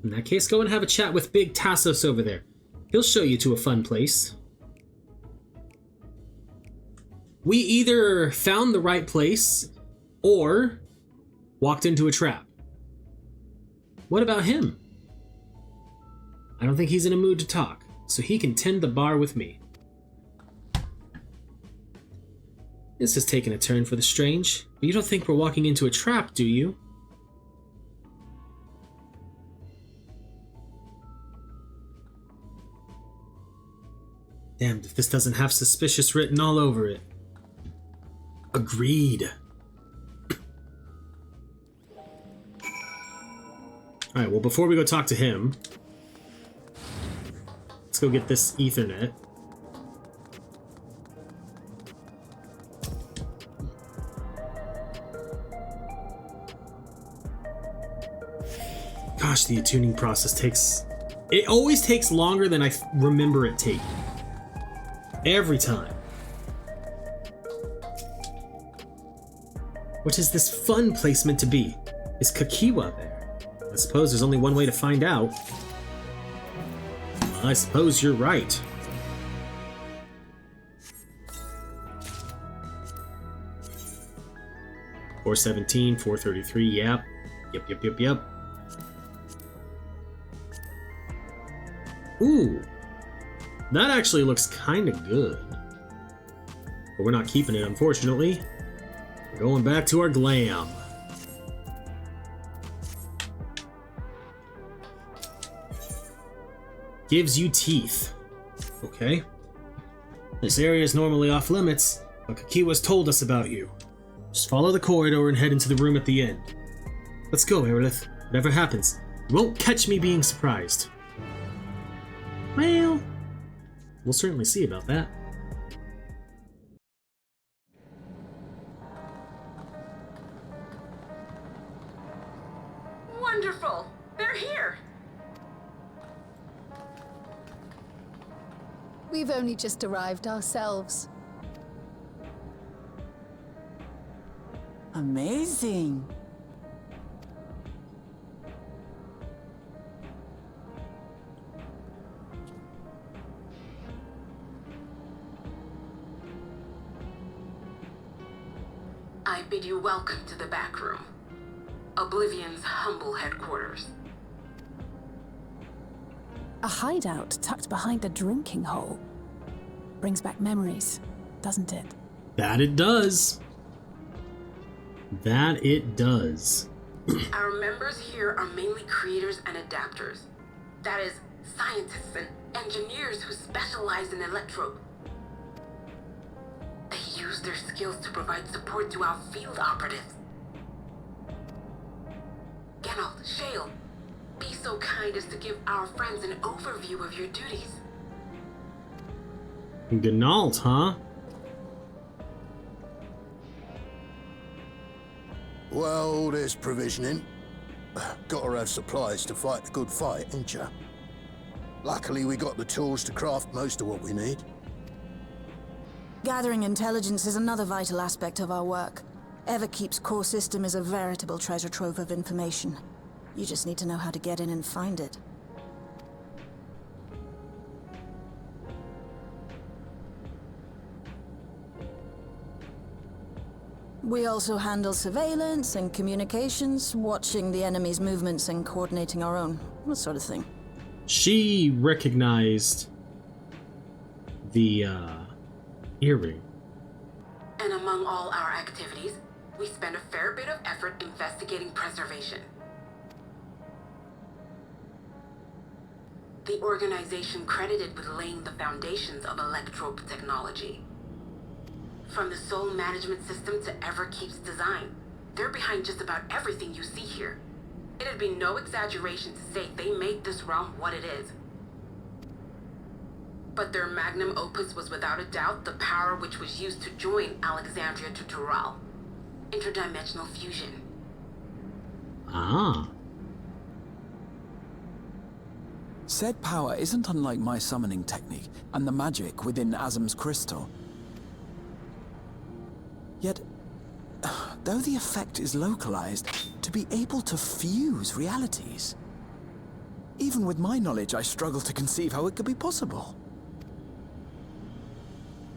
In that case, go and have a chat with Big Tassos over there. He'll show you to a fun place. We either found the right place or walked into a trap. What about him? I don't think he's in a mood to talk, so he can tend the bar with me. This has taken a turn for the strange, but you don't think we're walking into a trap, do you? Damned if this doesn't have suspicious written all over it. Agreed. Alright, well, before we go talk to him, let's go get this Ethernet. Gosh, the attuning process takes... It always takes longer than I remember it taking. Every time. What is this fun place meant to be? Is Kakiwa there? I suppose there's only one way to find out. I suppose you're right. $417, $433, yep. Yep. Ooh, that actually looks kind of good. But we're not keeping it, unfortunately. We're going back to our glam. Gives you teeth. Okay. This area is normally off limits, but Kakiwa's told us about you. Just follow the corridor and head into the room at the end. Let's go, Arilith. Whatever happens, you won't catch me being surprised. Well, we'll certainly see about that. Wonderful! They're here! We've only just arrived ourselves. Amazing. I bid you welcome to the back room. Oblivion's humble headquarters. A hideout tucked behind a drinking hole. Brings back memories, doesn't it? That it does. That it does. Our members here are mainly creators and adapters. That is, scientists and engineers who specialize in electro. They use their skills to provide support to our field operatives. Geralt, Shale, be so kind as to give our friends an overview of your duties. Geralt, huh? Well, there's provisioning. Gotta have supplies to fight a good fight, ain't ya? Luckily, we got the tools to craft most of what we need. Gathering intelligence is another vital aspect of our work. Everkeep's core system is a veritable treasure trove of information. You just need to know how to get in and find it. We also handle surveillance and communications, watching the enemy's movements and coordinating our own, that sort of thing. She recognized the earring. And among all our activities, we spend a fair bit of effort investigating preservation. The organization credited with laying the foundations of electrope technology. From the soul management system to Everkeep's design, they're behind just about everything you see here. It'd be no exaggeration to say they made this realm what it is. But their magnum opus was without a doubt the power which was used to join Alexandria to Tural. Interdimensional fusion. Ah. Said power isn't unlike my summoning technique and the magic within Azam's crystal. Yet, though the effect is localized, to be able to fuse realities. Even with my knowledge, I struggle to conceive how it could be possible.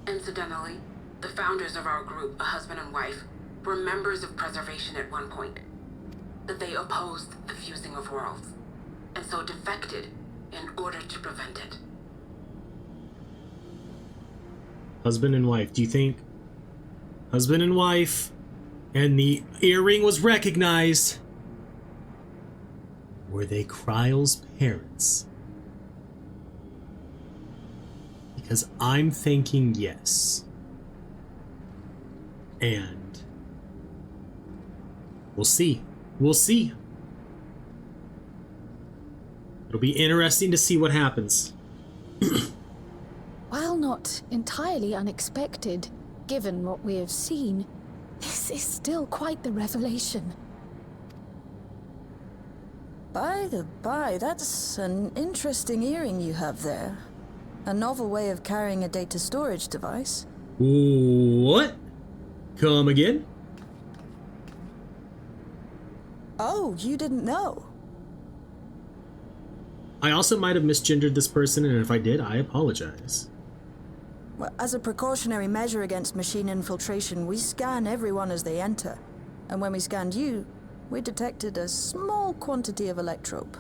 Incidentally, the founders of our group, a husband and wife, were members of preservation at one point. That they opposed the fusing of worlds, and so defected in order to prevent it. Husband and wife, do you think husband and wife and the earring was recognized? Were they Kryle's parents? Because I'm thinking yes. And we'll see. We'll see. It'll be interesting to see what happens. While not entirely unexpected, given what we have seen, this is still quite the revelation. By the by, that's an interesting earring you have there. A novel way of carrying a data storage device. What? Come again? Oh, you didn't know? I also might have misgendered this person, and if I did, I apologize. Well, as a precautionary measure against machine infiltration, we scan everyone as they enter. And when we scanned you, we detected a small quantity of electrope.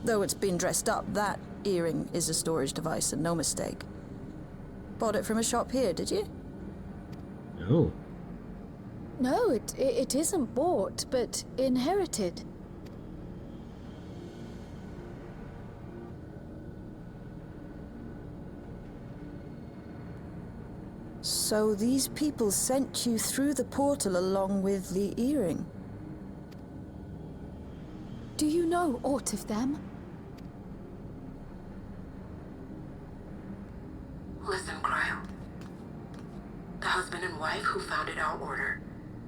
Though it's been dressed up, that earring is a storage device and no mistake. Bought it from a shop here, did you? No. No, it isn't bought, but inherited. So these people sent you through the portal along with the earring? Do you know aught of them? Listen, Cryo. The husband and wife who founded our order.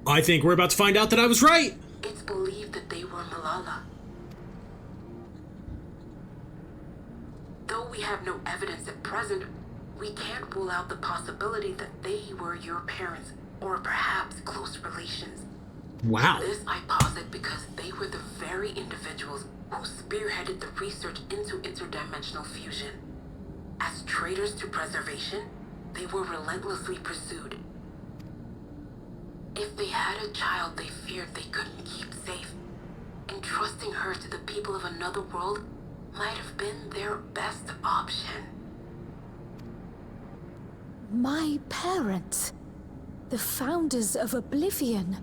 I think we're about to find out that I was right! It's believed that they were Malala. Though we have no evidence at present, we can't rule out the possibility that they were your parents, or perhaps close relations. Wow. This I posit because they were the very individuals who spearheaded the research into interdimensional fusion. As traitors to preservation, they were relentlessly pursued. If they had a child they feared they couldn't keep safe, entrusting her to the people of another world might have been their best option. My parents, the founders of Oblivion.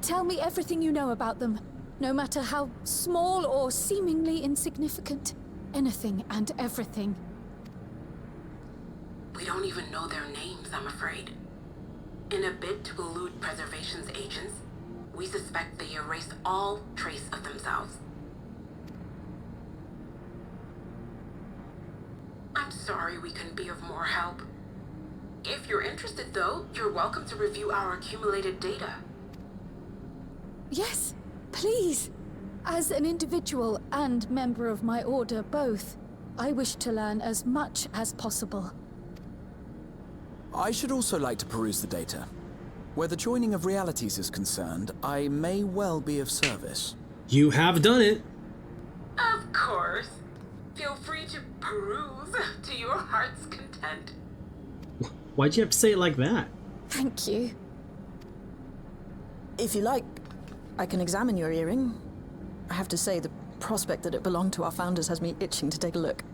Tell me everything you know about them, no matter how small or seemingly insignificant. Anything and everything. We don't even know their names, I'm afraid. In a bid to elude preservation's agents, we suspect they erased all trace of themselves. I'm sorry we couldn't be of more help. If you're interested, though, you're welcome to review our accumulated data. Yes, please. As an individual and member of my order both, I wish to learn as much as possible. I should also like to peruse the data. Where the joining of realities is concerned, I may well be of service. You have done it. Of course. Feel free to peruse to your heart's content. Why'd you have to say it like that? Thank you. If you like, I can examine your earring. I have to say, the prospect that it belonged to our founders has me itching to take a look.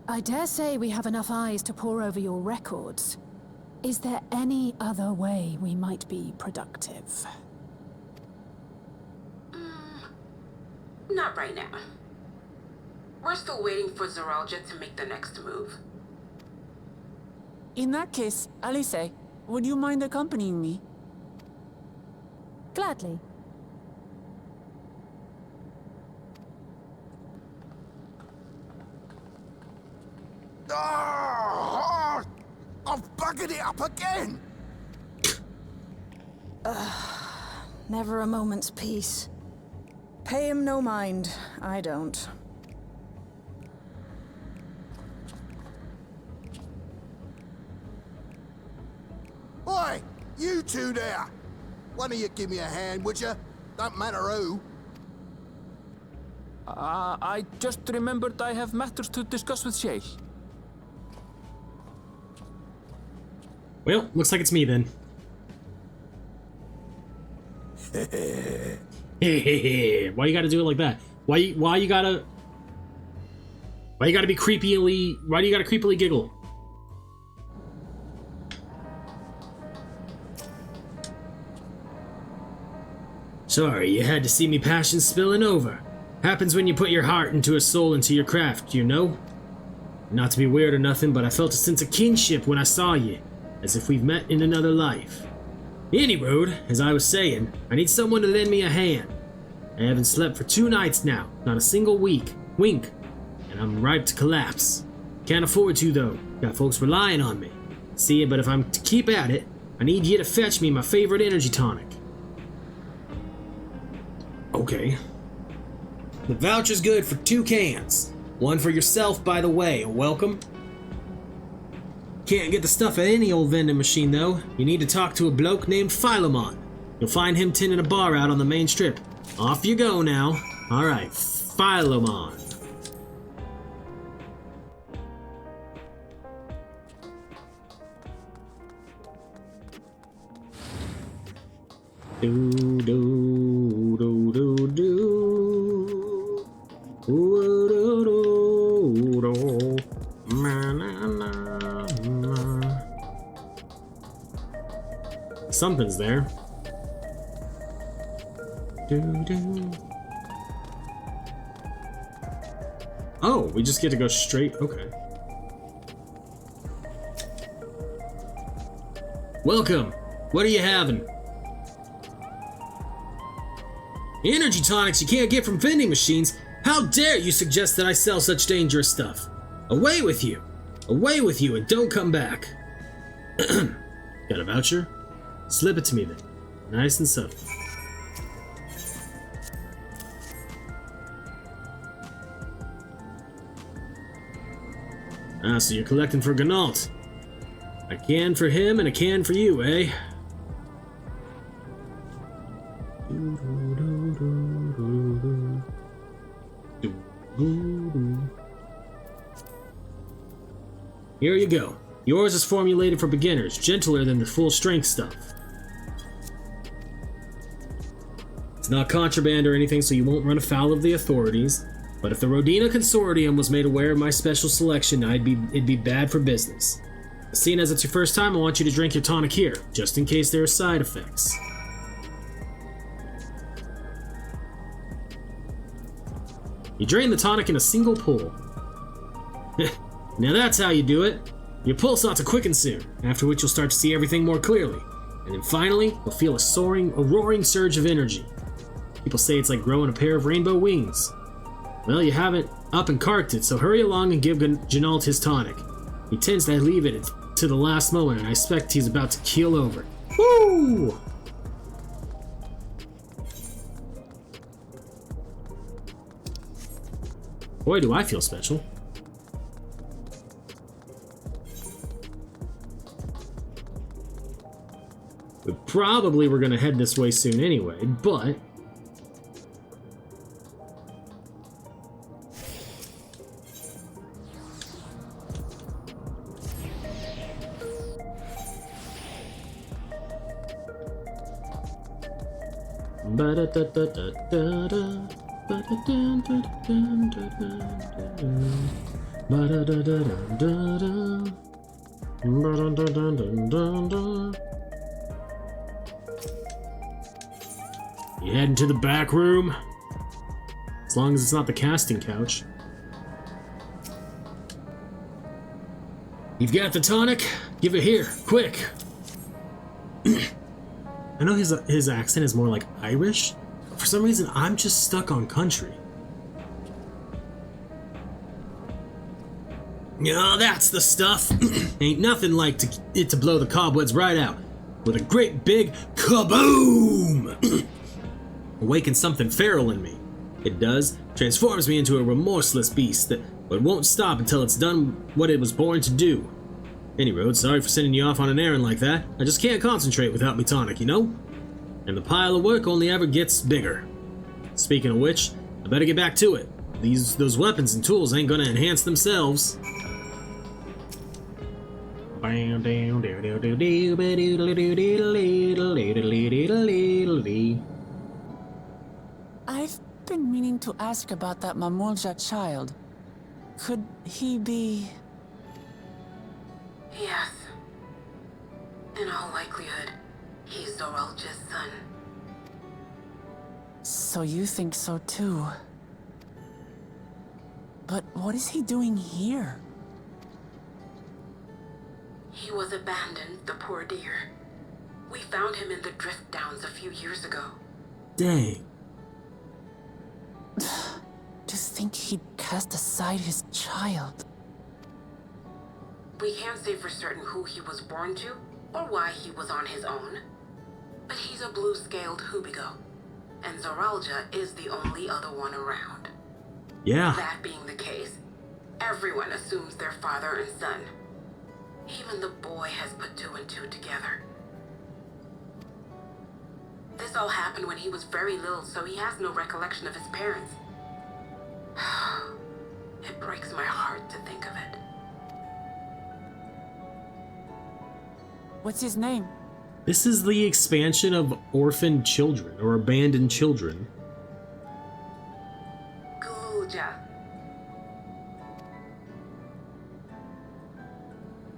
I dare say we have enough eyes to pore over your records. Is there any other way we might be productive? Not right now. We're still waiting for Zoralja to make the next move. In that case, Alice, would you mind accompanying me? Gladly. I've buggered it up again! Never a moment's peace. Pay him no mind. I don't. Oi! You two there! One of you give me a hand, would you? Don't matter who. I just remembered I have matters to discuss with Shay. Well, looks like it's me then. Why you gotta do it like that? Why you gotta be creepily? Why do you gotta creepily giggle? Sorry, you had to see me passion spilling over. Happens when you put your heart into a soul into your craft, you know? Not to be weird or nothing, but I felt a sense of kinship when I saw you. as if we've met in another life. Any road, as I was saying, I need someone to lend me a hand. I haven't slept for 2 nights now, not a single wink, and I'm ripe to collapse. Can't afford to though, got folks relying on me. See, but if I'm to keep at it, I need you to fetch me my favorite energy tonic. Okay. The voucher's good for 2 cans. One for yourself, by the way, welcome. Can't get the stuff at any old vending machine though. You need to talk to a bloke named Philemon. You'll find him tending a bar out on the main strip. Off you go now. Alright, Philemon. Do do do do do. Ooh, do do do. Na, na, na, na. Something's there. Do do. Oh, we just get to go straight. Okay. Welcome. What are you having? Energy tonics you can't get from vending machines? How dare you suggest that I sell such dangerous stuff? Away with you! Away with you and don't come back! Got a voucher? Slip it to me then. Nice and subtle. Ah, so you're collecting for Gnault. A can for him and a can for you, eh? Here you go. Yours is formulated for beginners, gentler than the full strength stuff. It's not contraband or anything, so you won't run afoul of the authorities. But if the Rodina Consortium was made aware of my special selection, it'd be bad for business. Seeing as it's your first time, I want you to drink your tonic here, just in case there are side effects. You drain the tonic in a single pull. Now that's how you do it. Your pulse ought to quicken soon, after which you'll start to see everything more clearly. And then finally, you'll feel a roaring surge of energy. People say it's like growing a pair of rainbow wings. Well, you haven't up and carked it, so hurry along and give Gnault his tonic. He tends to leave it to the last moment, and I expect he's about to keel over. Woo! Boy, do I feel special. We probably were gonna head this way soon anyway, but... You heading to the back room? As long as it's not the casting couch. You've got the tonic? Give it here, quick! I know his accent is more like Irish, but for some reason I'm just stuck on country. Oh, that's the stuff. Ain't nothing like it to blow the cobwebs right out. With a great big kaboom! Awaken something feral in me. It does, transforms me into a remorseless beast that won't stop until it's done what it was born to do. Any road, sorry for sending you off on an errand like that. I just can't concentrate without me tonic, you know? And the pile of work only ever gets bigger. Speaking of which, I better get back to it. Those weapons and tools ain't gonna enhance themselves. I've been meaning to ask about that Mamulja child. Could he be... Yes. In all likelihood, he's Zoralja's son. So you think so too. But what is he doing here? He was abandoned, the poor dear. We found him in the drift downs a few years ago. Dang. To think he'd cast aside his child. We can't say for certain who he was born to, or why he was on his own. But he's a blue-scaled Hubigo, and Zoralja is the only other one around. Yeah. That being the case, everyone assumes they're father and son. Even the boy has put 2 and 2 together. This all happened when he was very little, so he has no recollection of his parents. It breaks my heart to think of it. What's his name? This is the expansion of orphaned children, or abandoned children. Gulja.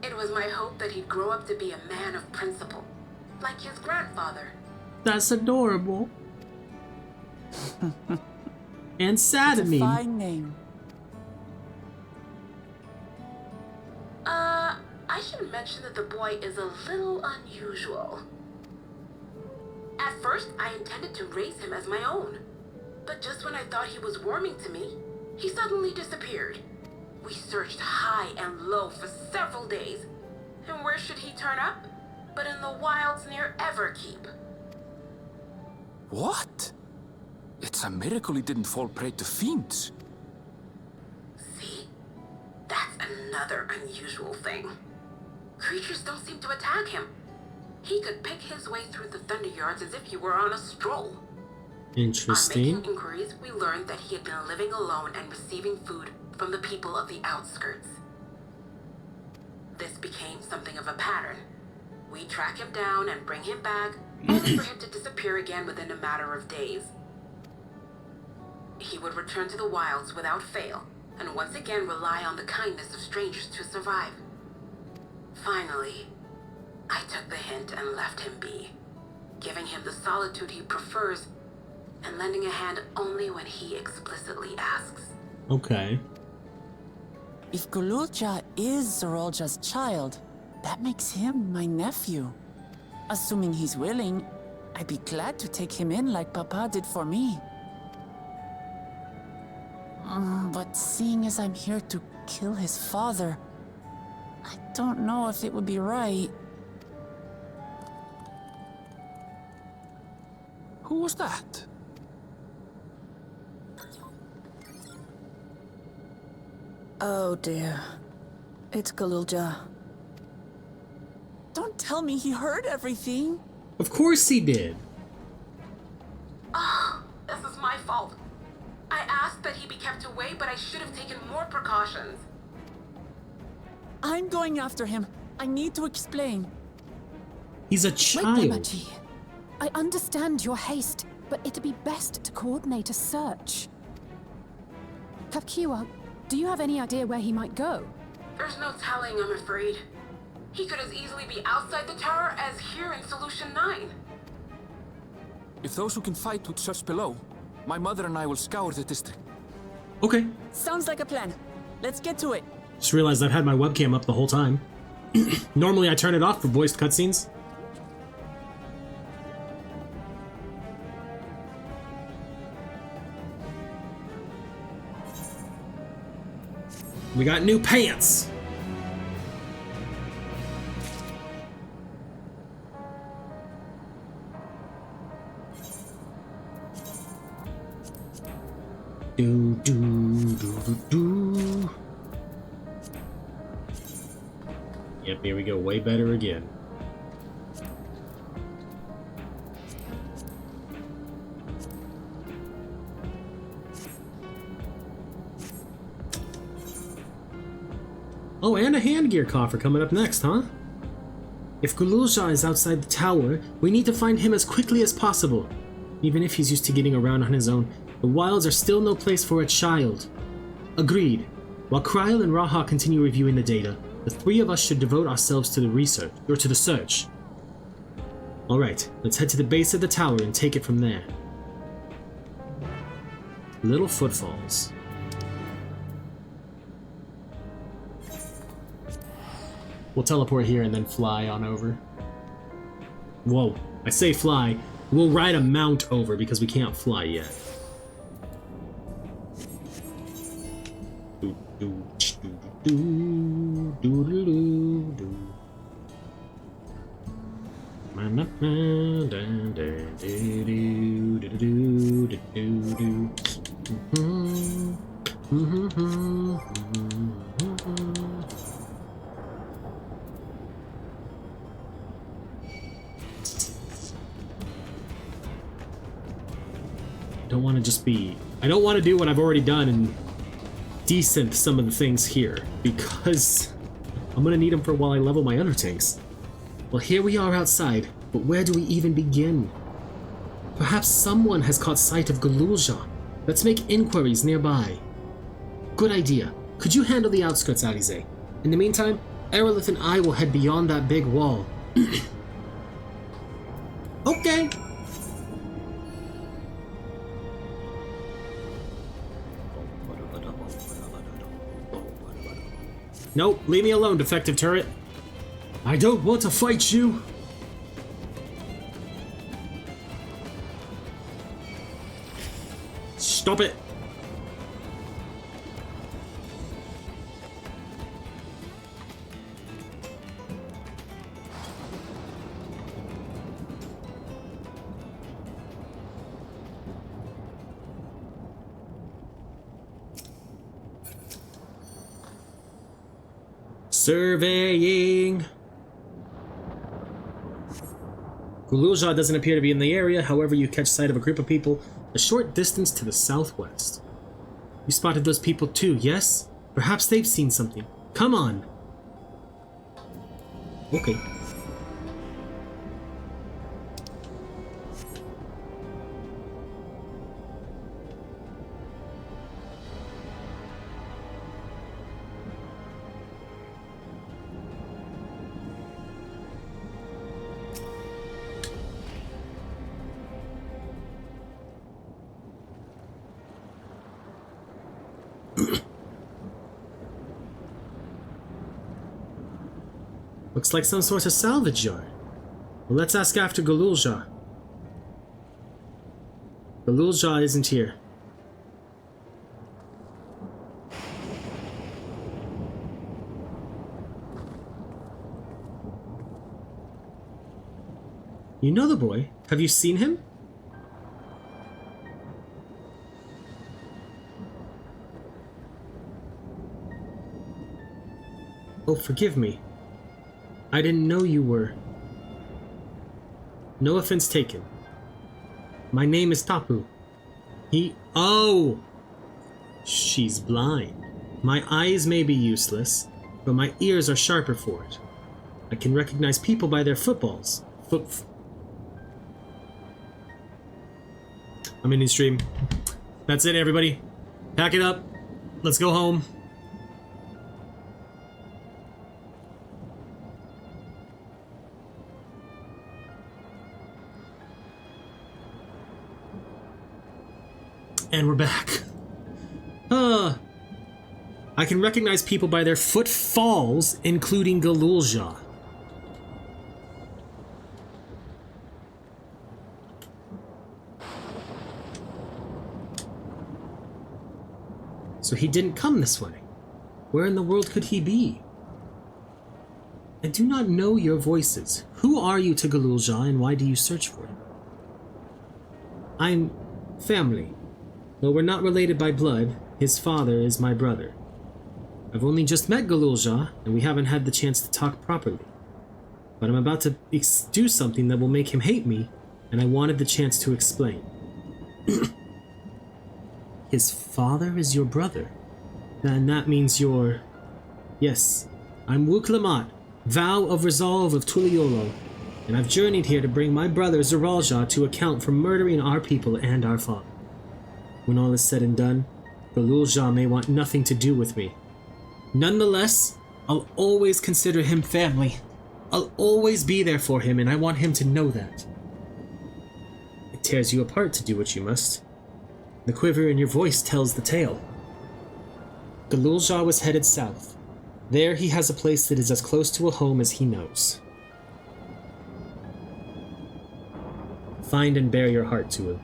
It was my hope that he'd grow up to be a man of principle, like his grandfather. That's adorable. And saddening. It's a fine name. I should mention that the boy is a little unusual. At first, I intended to raise him as my own. But just when I thought he was warming to me, he suddenly disappeared. We searched high and low for several days. And where should he turn up? But in the wilds near Everkeep. What? It's a miracle he didn't fall prey to fiends. See? That's another unusual thing. Creatures don't seem to attack him. He could pick his way through the Thunder Yards as if he were on a stroll. Interesting. On making inquiries, we learned that he had been living alone and receiving food from the people of the outskirts. This became something of a pattern. We track him down and bring him back, only for him to disappear again within a matter of days. He would return to the wilds without fail, and once again rely on the kindness of strangers to survive. Finally, I took the hint and left him be, giving him the solitude he prefers, and lending a hand only when he explicitly asks. Okay. If Gululja is Zoralja's child, that makes him my nephew. Assuming he's willing, I'd be glad to take him in like Papa did for me. But seeing as I'm here to kill his father, I don't know if it would be right. Who was that? Oh dear. It's Gululja. Don't tell me he heard everything. Of course he did. Oh, this is my fault. I asked that he be kept away, but I should have taken more precautions. I'm going after him. I need to explain. He's a Wait, child. Demaji. I understand your haste, but it'd be best to coordinate a search. Kapkiwa, do you have any idea where he might go? There's no telling, I'm afraid. He could as easily be outside the tower as here in Solution 9. If those who can fight would search below, my mother and I will scour the district. Okay. Sounds like a plan. Let's get to it. Just realized I've had my webcam up the whole time. Normally I turn it off for voiced cutscenes. We got new pants! Do do do do do. Yep, here we go. Way better again. Oh, and a handgear coffer coming up next, huh? If Gululja is outside the tower, we need to find him as quickly as possible. Even if he's used to getting around on his own, the wilds are still no place for a child. Agreed. While Kryl and Raha continue reviewing the data, the three of us should devote ourselves to the research, or to the search. Alright, let's head to the base of the tower and take it from there. Little footfalls. We'll teleport here and then fly on over. Whoa, I say fly. We'll ride a mount over because we can't fly yet. Don't want to just be... I don't want to do what I've already done and desynth some of the things here, because I'm going to need them for while I level my other tanks. Well, here we are outside, but where do we even begin? Perhaps someone has caught sight of Galulja. Let's make inquiries nearby. Good idea. Could you handle the outskirts, Alize? In the meantime, Arilith and I will head beyond that big wall. Okay. Nope, leave me alone, defective turret. I don't want to fight you. Stop it. Surveying. Galulja doesn't appear to be in the area, however you catch sight of a group of people a short distance to the southwest. You spotted those people too, yes? Perhaps they've seen something. Come on. Okay. Looks like some sort of salvage yard. Well, let's ask after Galulja. Galulja isn't here. You know the boy? Have you seen him? Oh, forgive me. I didn't know you were... No offense taken. My name is Tapu. Oh! She's blind. My eyes may be useless, but my ears are sharper for it. I can recognize people by their footballs. I'm in stream. That's it, everybody. Pack it up. Let's go home. And we're back. I can recognize people by their footfalls, including Galulja. So he didn't come this way. Where in the world could he be? I do not know your voices. Who are you to Galulja, and why do you search for him? I'm family. Though we're not related by blood, his father is my brother. I've only just met Galulja, and we haven't had the chance to talk properly. But I'm about to do something that will make him hate me, and I wanted the chance to explain. His father is your brother? Then that means you're... Yes, I'm Wuklamat, Vow of Resolve of Tuliolo, and I've journeyed here to bring my brother Zeralja to account for murdering our people and our father. When all is said and done, Galulja may want nothing to do with me. Nonetheless, I'll always consider him family. I'll always be there for him, and I want him to know that. It tears you apart to do what you must. The quiver in your voice tells the tale. Galulja was headed south. There he has a place that is as close to a home as he knows. Find and bear your heart to him.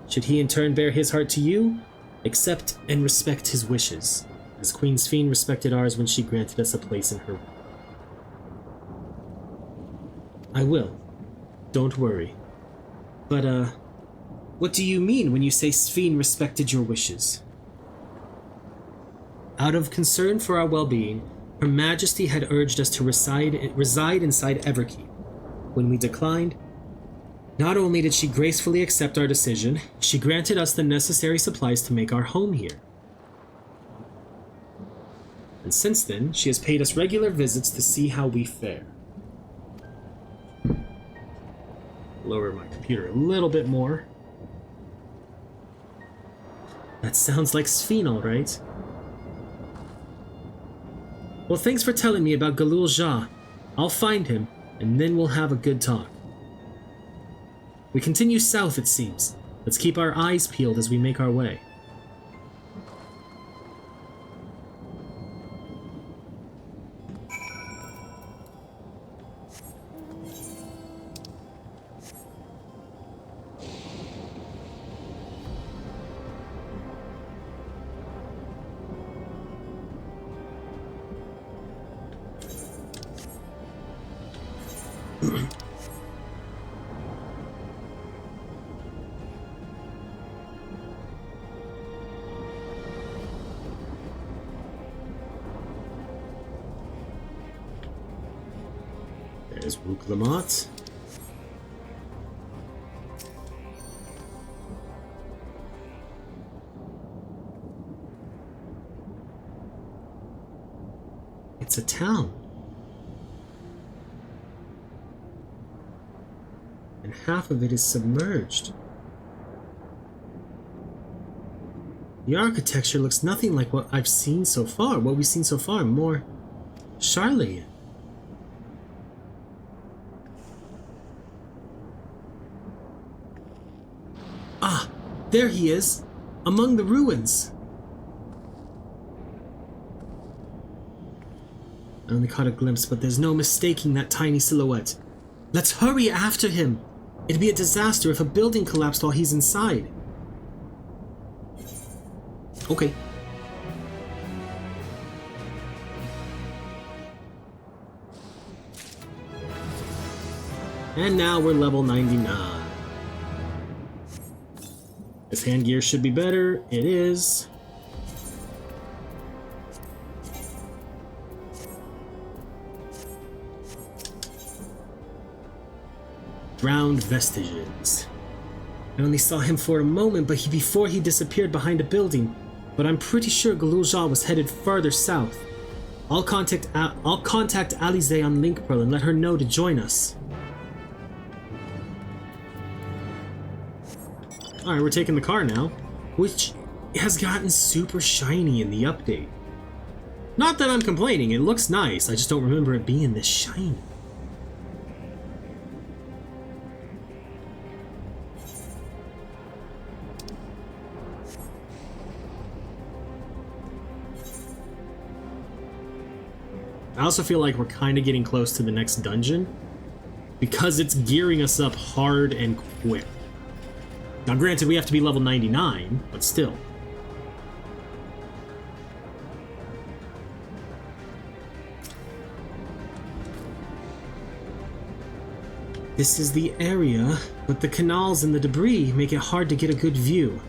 Should he in turn bear his heart to you, accept and respect his wishes, as Queen Sphene respected ours when she granted us a place in her. I will. Don't worry. But, what do you mean when you say Sphene respected your wishes? Out of concern for our well-being, Her Majesty had urged us to reside inside Everkeep. When we declined, not only did she gracefully accept our decision, she granted us the necessary supplies to make our home here. And since then, she has paid us regular visits to see how we fare. Lower my computer a little bit more. That sounds like Sphene, all right. Well, thanks for telling me about Galul Jah. I'll find him, and then we'll have a good talk. We continue south, it seems. Let's keep our eyes peeled as we make our way. There's Rook Lamont. It's a town. And half of it is submerged. The architecture looks nothing like what we've seen so far, more Charlatan. Ah, there he is, among the ruins. I only caught a glimpse, but there's no mistaking that tiny silhouette. Let's hurry after him. It'd be a disaster if a building collapsed while he's inside. Okay. And now we're level 99. This hand gear should be better. It is. Drowned vestiges. I only saw him for a moment, but before he disappeared behind a building. But I'm pretty sure Galul Jah was headed further south. I'll contact Alize on Link Pearl and let her know to join us. Alright, we're taking the car now, which has gotten super shiny in the update. Not that I'm complaining, it looks nice, I just don't remember it being this shiny. I also feel like we're kind of getting close to the next dungeon because it's gearing us up hard and quick. Now granted, we have to be level 99, but still. This is the area, but the canals and the debris make it hard to get a good view.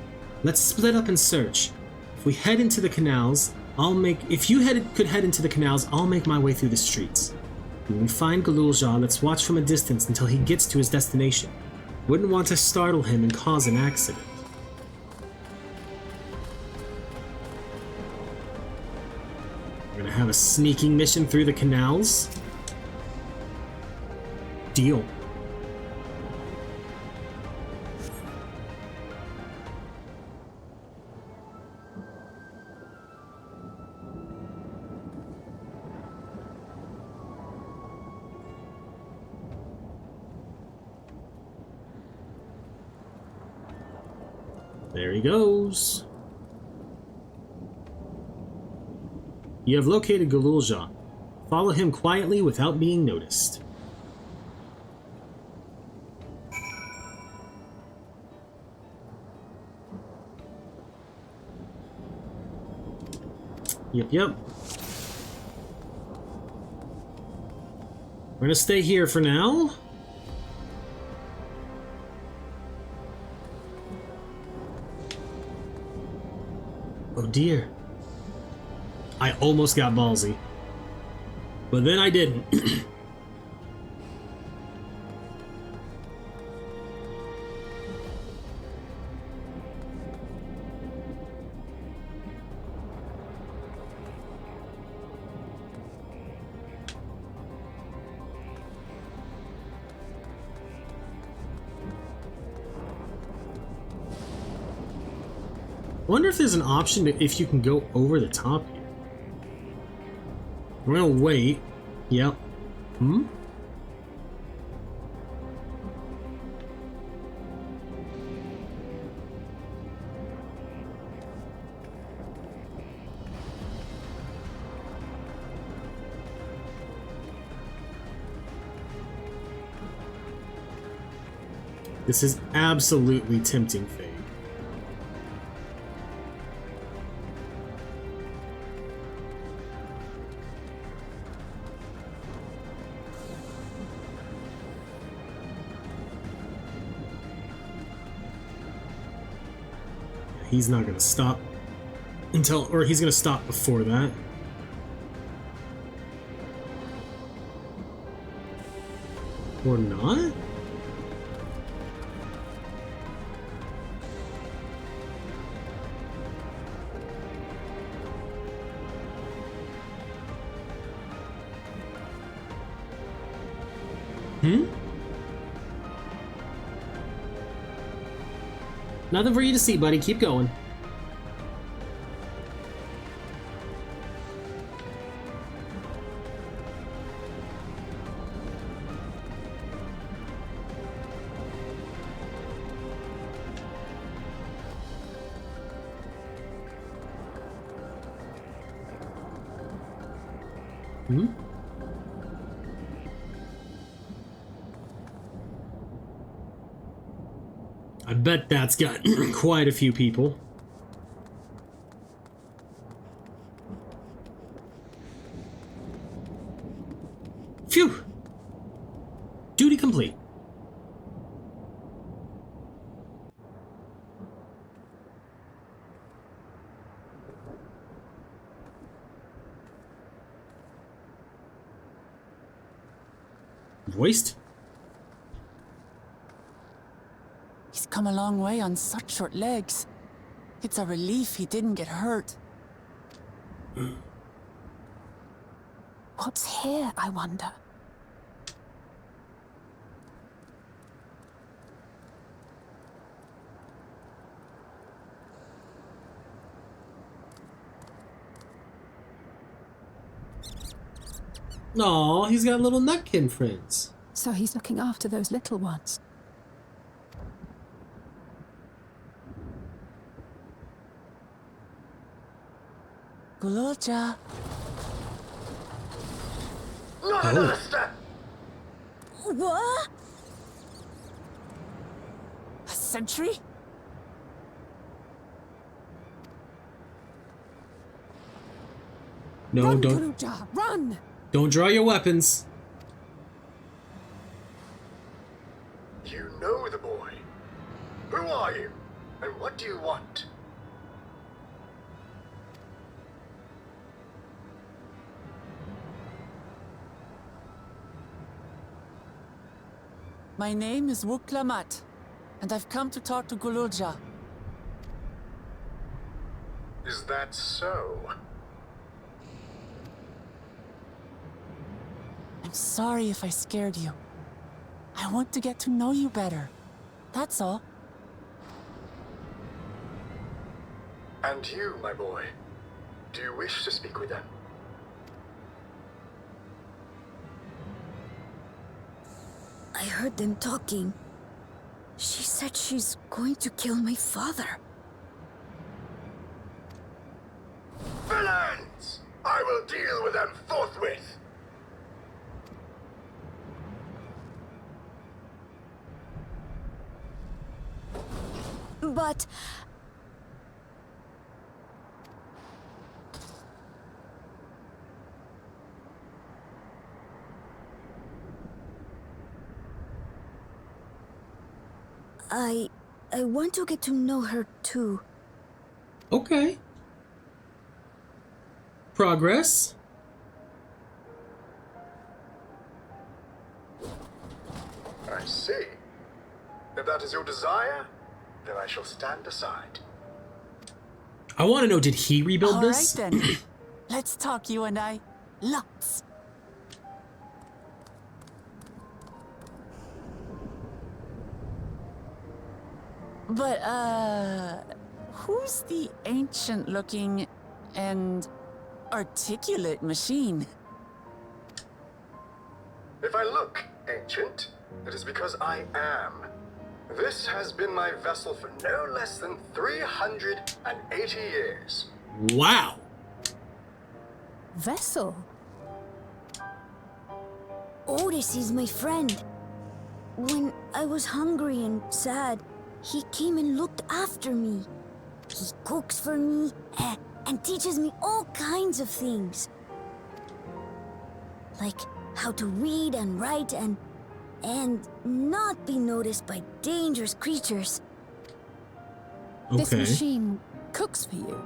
Let's split up and search. If we head into the canals, if you could head into the canals, I'll make my way through the streets. When we find Galul Jah, let's watch from a distance until he gets to his destination. Wouldn't want to startle him and cause an accident. We're gonna have a sneaking mission through the canals. Deal. There he goes. You have located Gululja. Follow him quietly without being noticed. Yep. We're gonna stay here for now. Oh dear. I almost got ballsy. But then I didn't. I wonder if there's an option to, if you can go over the top here. We're gonna wait. Yep. This is absolutely tempting fate. He's not gonna stop until, or he's gonna stop before that. Or not? Nothing for you to see, buddy. Keep going. I bet that's got quite a few people. Phew! Duty complete. Voiced? He's come a long way on such short legs. It's a relief he didn't get hurt. What's here, I wonder? Aw, he's got little nutkin friends. So he's looking after those little ones. Gululja. Not another step! What? A sentry? No, Run, don't. Gululja, run! Don't draw your weapons. You know the boy. Who are you? And what do you want? My name is Wuklamat, and I've come to talk to Gululja. Is that so? I'm sorry if I scared you. I want to get to know you better. That's all. And you, my boy, do you wish to speak with them? I heard them talking. She said she's going to kill my father. Villains! I will them forthwith! But I want to get to know her too. Okay. Progress. I see. If that is your desire, then I shall stand aside. I want to know, did he rebuild this? All right then. Let's talk, you and I. Lots. But, who's the ancient-looking and articulate machine? If I look ancient, it is because I am. This has been my vessel for no less than 380 years. Wow. Vessel? Otis is my friend. When I was hungry and sad, he came and looked after me. He cooks for me and teaches me all kinds of things. Like how to read and write and not be noticed by dangerous creatures. Okay. This machine cooks for you.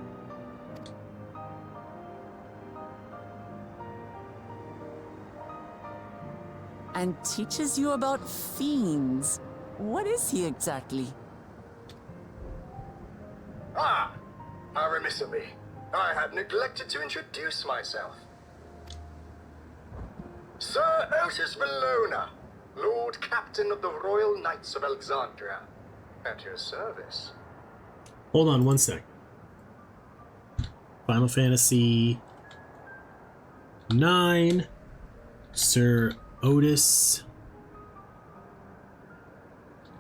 And teaches you about fiends. What is he exactly? Ah! How remiss of me. I had neglected to introduce myself. Sir Otis Valona, Lord Captain of the Royal Knights of Alexandria. At your service. Hold on one sec. Final Fantasy 9. Sir Otis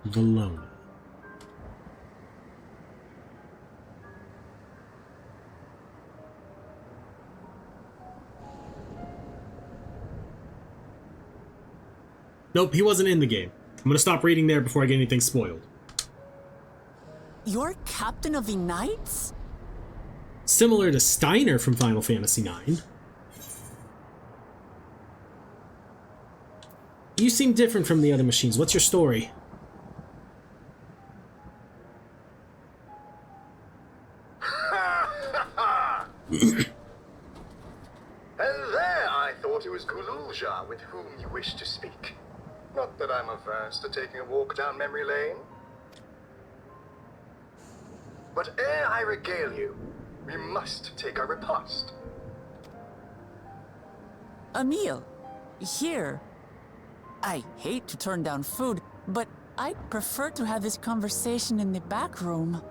Valona. Nope, he wasn't in the game. I'm gonna stop reading there before I get anything spoiled. You're captain of the knights? Similar to Steiner from Final Fantasy 9. You seem different from the other machines. What's your story? And there I thought it was Gululja with whom you wish to speak. Not that I'm averse to taking a walk down memory lane. But ere I regale you, we must take our repast. A meal. Here. I hate to turn down food, but I'd prefer to have this conversation in the back room.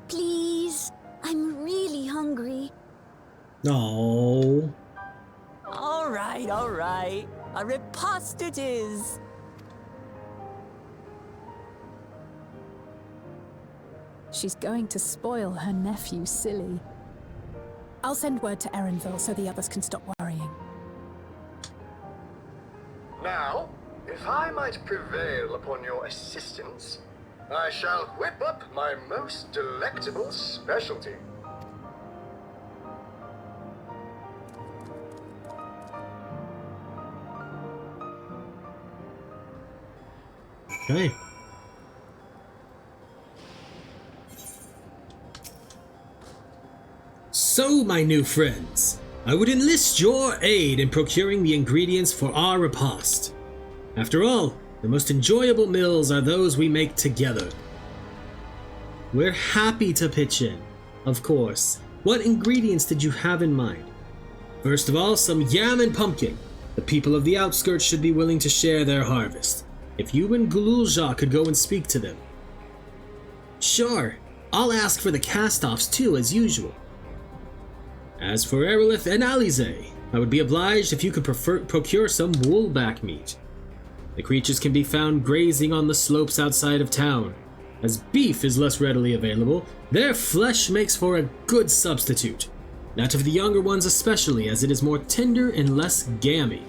Please, I'm really hungry. No. All right, all right. A repast it is. She's going to spoil her nephew silly. I'll send word to Erenville so the others can stop worrying. Now, if I might prevail upon your assistance, I shall whip up my most delectable specialty. Okay. So, my new friends, I would enlist your aid in procuring the ingredients for our repast. After all, the most enjoyable meals are those we make together. We're happy to pitch in, of course. What ingredients did you have in mind? First of all, some yam and pumpkin. The people of the outskirts should be willing to share their harvest. If you and Gululja could go and speak to them. Sure, I'll ask for the cast-offs too, as usual. As for Arilith and Alize, I would be obliged if you could procure some woolback meat. The creatures can be found grazing on the slopes outside of town. As beef is less readily available, their flesh makes for a good substitute. That of the younger ones especially, as it is more tender and less gammy.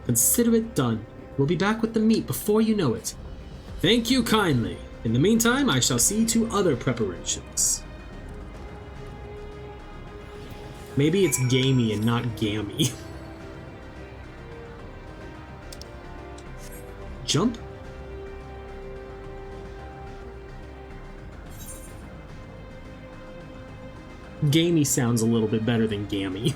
Consider it done. We'll be back with the meat before you know it. Thank you kindly. In the meantime, I shall see to other preparations. Maybe it's gamey and not gammy. Jump? Gamey sounds a little bit better than gammy.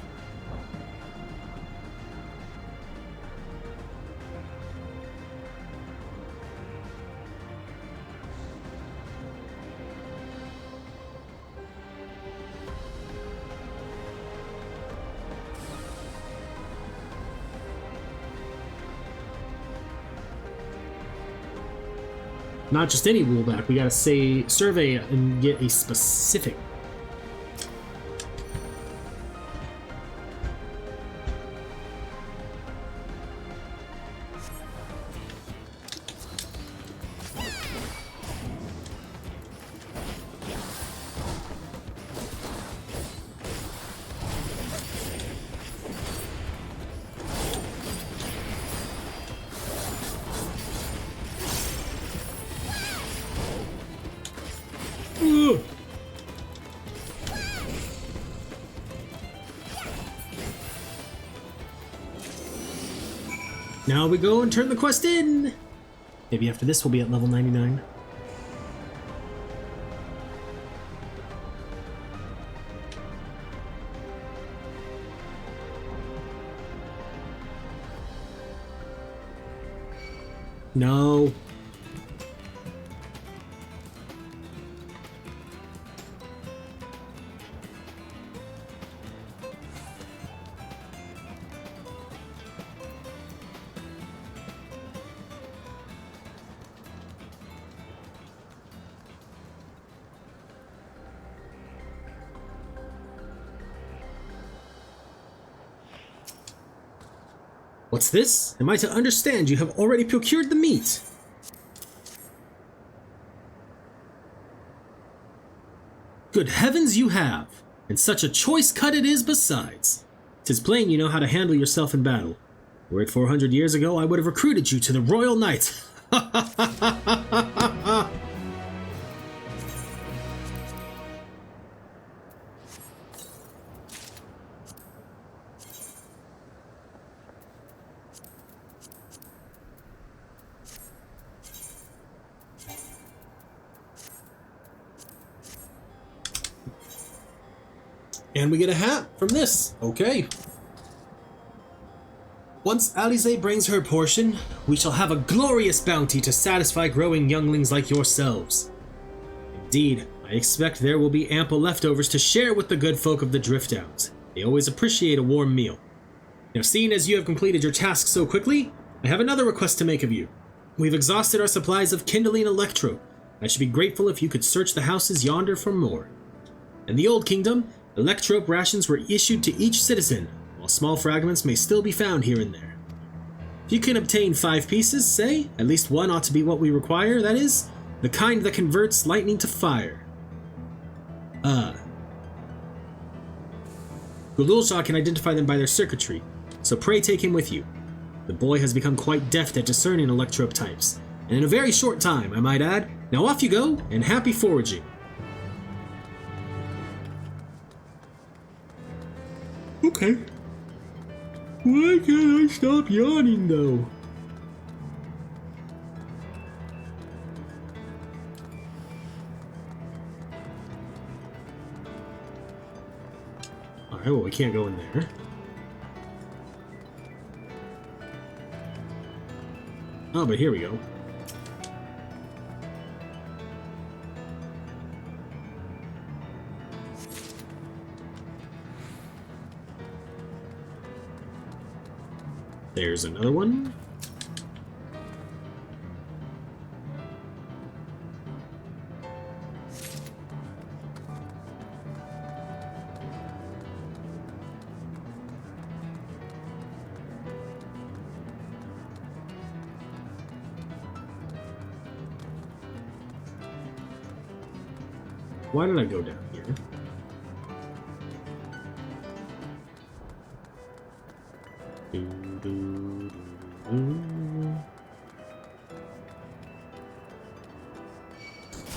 Not just any rollback, we gotta say survey and get a specific. Now we go and turn the quest in! Maybe after this we'll be at level 99. No. What's this? Am I to understand you have already procured the meat? Good heavens, you have! And such a choice cut it is besides. 'Tis plain you know how to handle yourself in battle. Were it 400 years ago, I would have recruited you to the Royal Knights. And we get a hat from this. Okay. Once Alize brings her portion, we shall have a glorious bounty to satisfy growing younglings like yourselves. Indeed, I expect there will be ample leftovers to share with the good folk of the Driftdowns. They always appreciate a warm meal. Now, seeing as you have completed your task so quickly, I have another request to make of you. We've exhausted our supplies of kindling electro. I should be grateful if you could search the houses yonder for more. In the Old Kingdom, electrope rations were issued to each citizen, while small fragments may still be found here and there. If you can obtain 5 pieces, say, at least one ought to be what we require, that is, the kind that converts lightning to fire. Gululsha can identify them by their circuitry, so pray take him with you. The boy has become quite deft at discerning electrope types, and in a very short time, I might add. Now off you go, and happy foraging. Okay. Why can't I stop yawning, though? Alright, well, we can't go in there. Oh, but here we go. There's another one. Why did I go down here?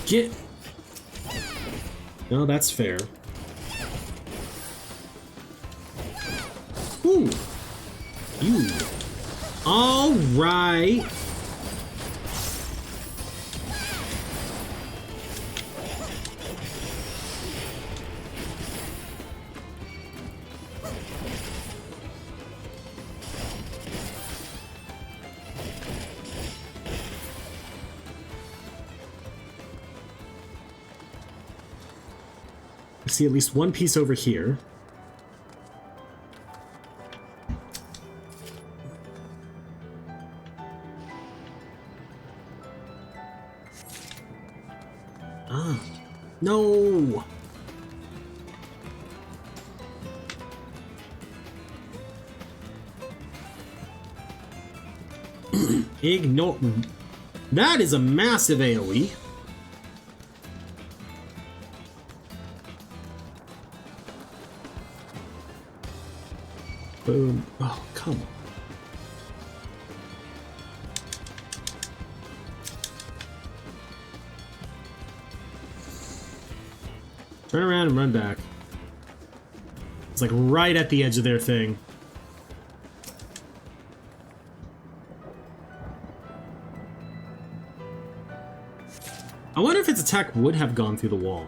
Get. No, that's fair. Ooh. You. All right. I see at least one piece over here. Ah, no. Ignore. That is a massive AoE. Boom. Oh, come on. Turn around and run back. It's like right at the edge of their thing. I wonder if its attack would have gone through the wall.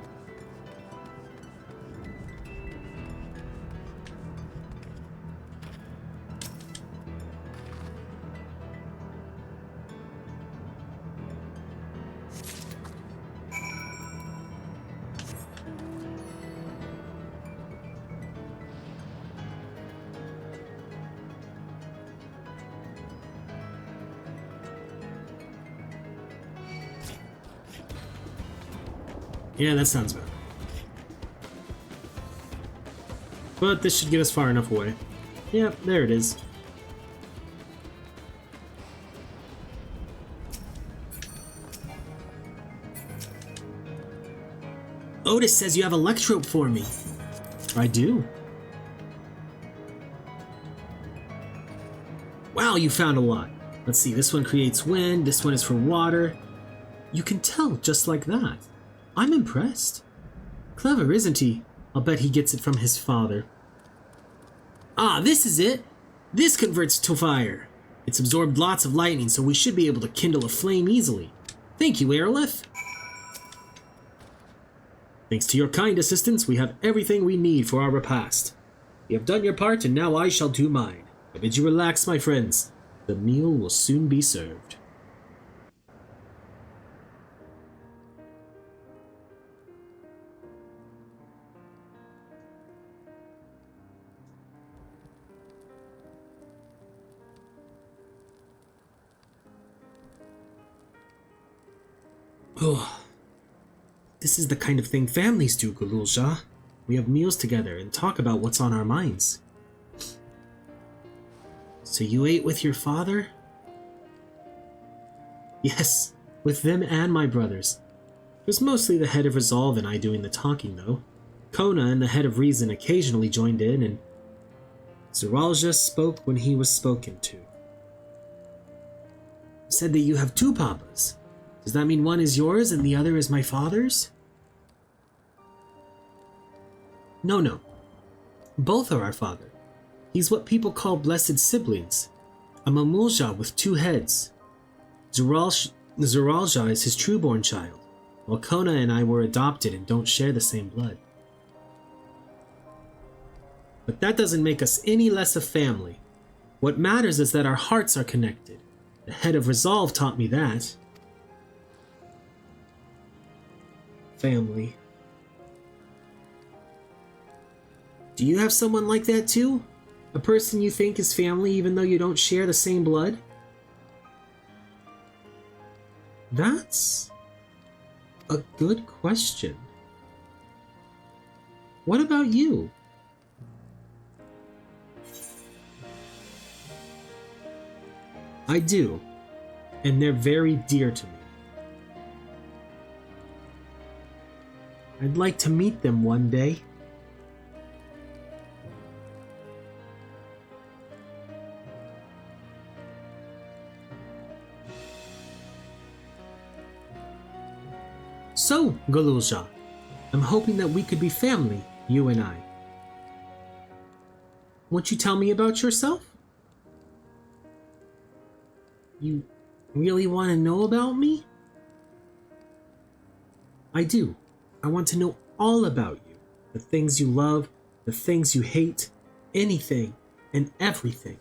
Yeah, that sounds better. But this should get us far enough away. Yep, there it is. Otis says you have electrope for me. I do. Wow, you found a lot. Let's see, this one creates wind, this one is for water. You can tell just like that. I'm impressed. Clever, isn't he? I'll bet he gets it from his father. Ah, this is it! This converts to fire. It's absorbed lots of lightning, so we should be able to kindle a flame easily. Thank you, Arilith. Thanks to your kind assistance, we have everything we need for our repast. You have done your part, and now I shall do mine. I bid you relax, my friends. The meal will soon be served. Oh, this is the kind of thing families do, Gululja. We have meals together and talk about what's on our minds. So you ate with your father? Yes, with them and my brothers. It was mostly the head of Resolve and I doing the talking, though. Kona and the head of Reason occasionally joined in, and Zeralja spoke when he was spoken to. You said that you have two papas. Does that mean one is yours and the other is my father's? No. Both are our father. He's what people call blessed siblings. A Mamulja with two heads. Zeralja is his trueborn child, while Kona and I were adopted and don't share the same blood. But that doesn't make us any less a family. What matters is that our hearts are connected. The head of Resolve taught me that. Family. Do you have someone like that too? A person you think is family even though you don't share the same blood? That's a good question. What about you? I do, and they're very dear to me. I I'd like to meet them one day. So, Galulja, I'm hoping that we could be family, you and I. Won't you tell me about yourself? You really want to know about me? I do. I want to know all about you. The things you love, the things you hate, anything and everything.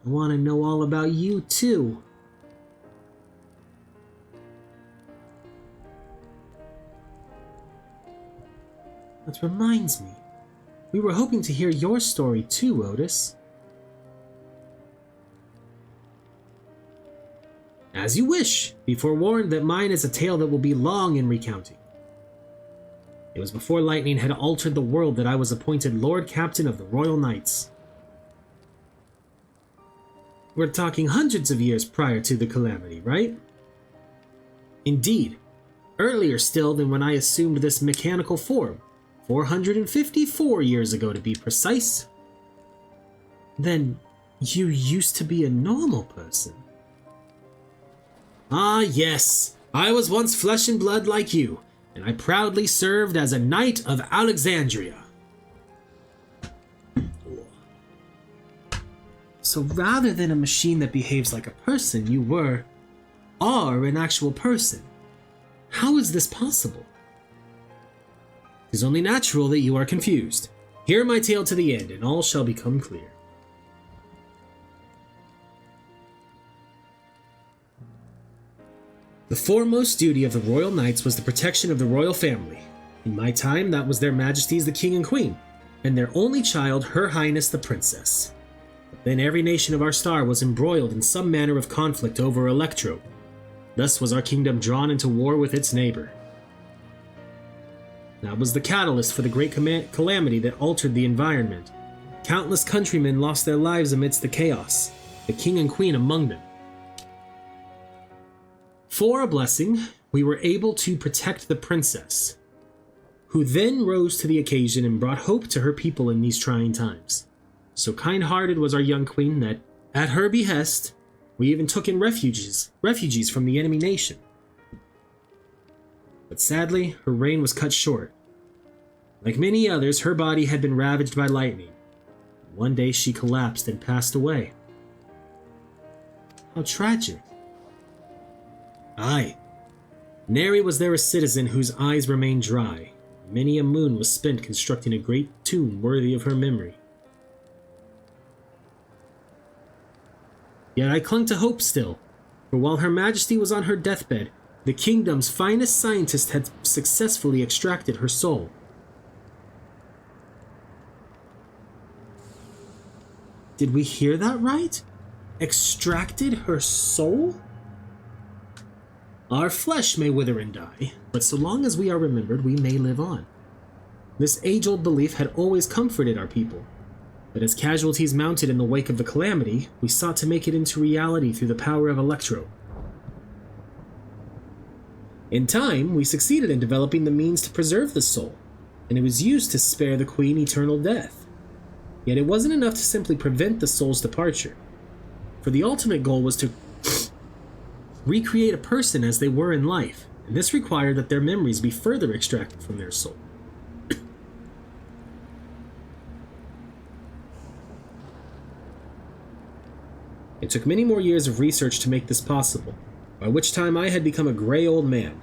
I want to know all about you, too. That reminds me. We were hoping to hear your story too, Otis. As you wish. Be forewarned that mine is a tale that will be long in recounting. It was before lightning had altered the world that I was appointed Lord Captain of the Royal Knights. We're talking hundreds of years prior to the calamity, right? Indeed. Earlier still than when I assumed this mechanical form. 454 years ago to be precise. Then you used to be a normal person. Ah, yes. I was once flesh and blood like you, and I proudly served as a Knight of Alexandria. So rather than a machine that behaves like a person, you are an actual person. How is this possible? It is only natural that you are confused. Hear my tale to the end, and all shall become clear. The foremost duty of the Royal Knights was the protection of the royal family. In my time, that was their Majesties the King and Queen, and their only child, Her Highness the Princess. But then every nation of our star was embroiled in some manner of conflict over Electro. Thus was our kingdom drawn into war with its neighbor. That was the catalyst for the great calamity that altered the environment. Countless countrymen lost their lives amidst the chaos, the king and queen among them. For a blessing, we were able to protect the princess, who then rose to the occasion and brought hope to her people in these trying times. So kind-hearted was our young queen that, at her behest, we even took in refugees from the enemy nation. But sadly, her reign was cut short. Like many others, her body had been ravaged by lightning. One day she collapsed and passed away. How tragic. Aye. Nary was there a citizen whose eyes remained dry. Many a moon was spent constructing a great tomb worthy of her memory. Yet I clung to hope still, for while Her Majesty was on her deathbed, the kingdom's finest scientist had successfully extracted her soul. Did we hear that right? Extracted her soul? Our flesh may wither and die, but so long as we are remembered, we may live on. This age-old belief had always comforted our people, but as casualties mounted in the wake of the calamity, we sought to make it into reality through the power of Electro. In time, we succeeded in developing the means to preserve the soul, and it was used to spare the Queen eternal death. Yet it wasn't enough to simply prevent the soul's departure, for the ultimate goal was to recreate a person as they were in life, and this required that their memories be further extracted from their soul. It took many more years of research to make this possible, by which time I had become a gray old man.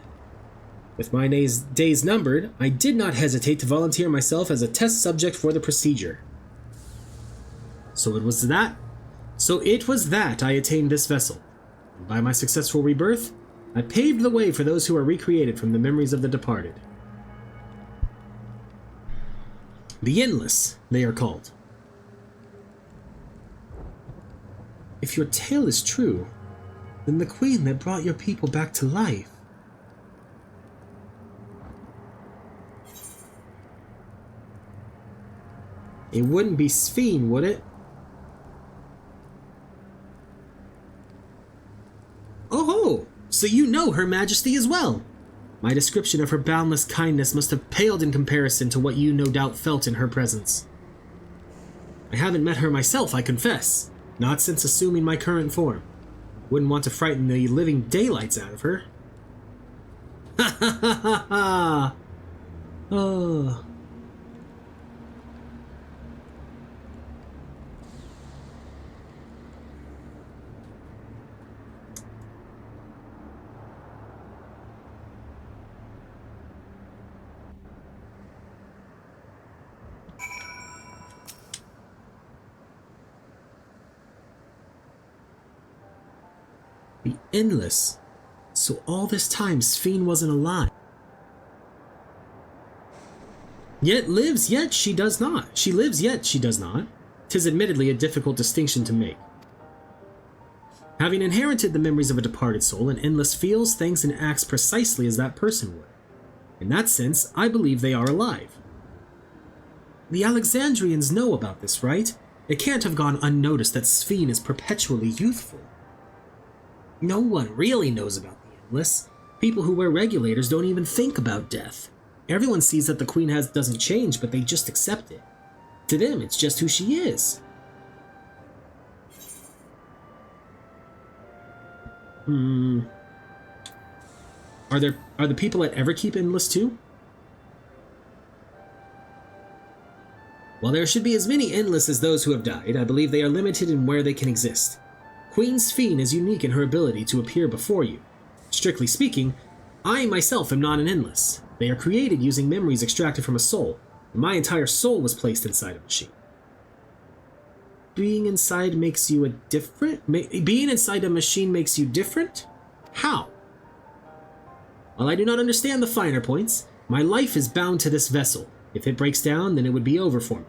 With my days numbered, I did not hesitate to volunteer myself as a test subject for the procedure. So it was that I attained this vessel. And by my successful rebirth, I paved the way for those who are recreated from the memories of the departed. The Endless, they are called. If your tale is true, then the queen that brought your people back to life. It wouldn't be Sphene, would it? So you know Her Majesty as well. My description of her boundless kindness must have paled in comparison to what you no doubt felt in her presence. I haven't met her myself, I confess. Not since assuming my current form. Wouldn't want to frighten the living daylights out of her. Ha ha ha ha ha! Oh. The Endless. So all this time, Sphene wasn't alive. Yet lives, yet she does not. She lives, yet she does not. 'Tis admittedly a difficult distinction to make. Having inherited the memories of a departed soul, an Endless feels, thinks, and acts precisely as that person would. In that sense, I believe they are alive. The Alexandrians know about this, right? It can't have gone unnoticed that Sphene is perpetually youthful. No one really knows about the Endless. People who wear regulators don't even think about death. Everyone sees that the Queen doesn't change, but they just accept it. To them, it's just who she is. Are the people at Everkeep Endless too? While there should be as many Endless as those who have died, I believe they are limited in where they can exist. Queen Sphene is unique in her ability to appear before you. Strictly speaking, I myself am not an Endless. They are created using memories extracted from a soul, and my entire soul was placed inside a machine. Being inside makes you Being inside a machine makes you different? How? While I do not understand the finer points, my life is bound to this vessel. If it breaks down, then it would be over for me.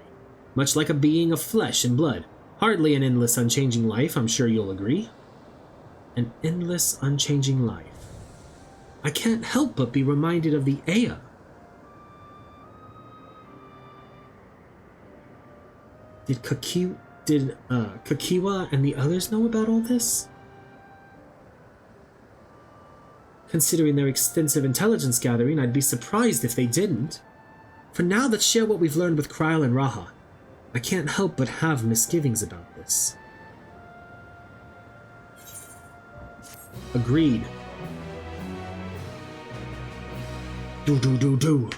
Much like a being of flesh and blood. Hardly an endless, unchanging life, I'm sure you'll agree. An endless, unchanging life. I can't help but be reminded of the Ea. Did Kakiwa and the others know about all this? Considering their extensive intelligence gathering, I'd be surprised if they didn't. For now, let's share what we've learned with Kryl and Raha. I can't help but have misgivings about this. Agreed. Do.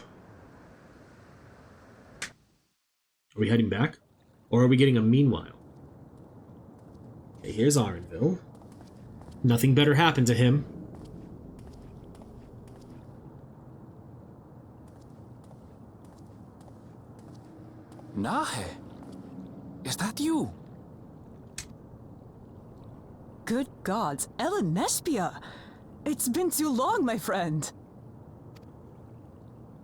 Are we heading back? Or are we getting a meanwhile? Okay, here's Arenville. Nothing better happened to him. Nahe, is that you? Good gods, Ellen Nespia! It's been too long, my friend.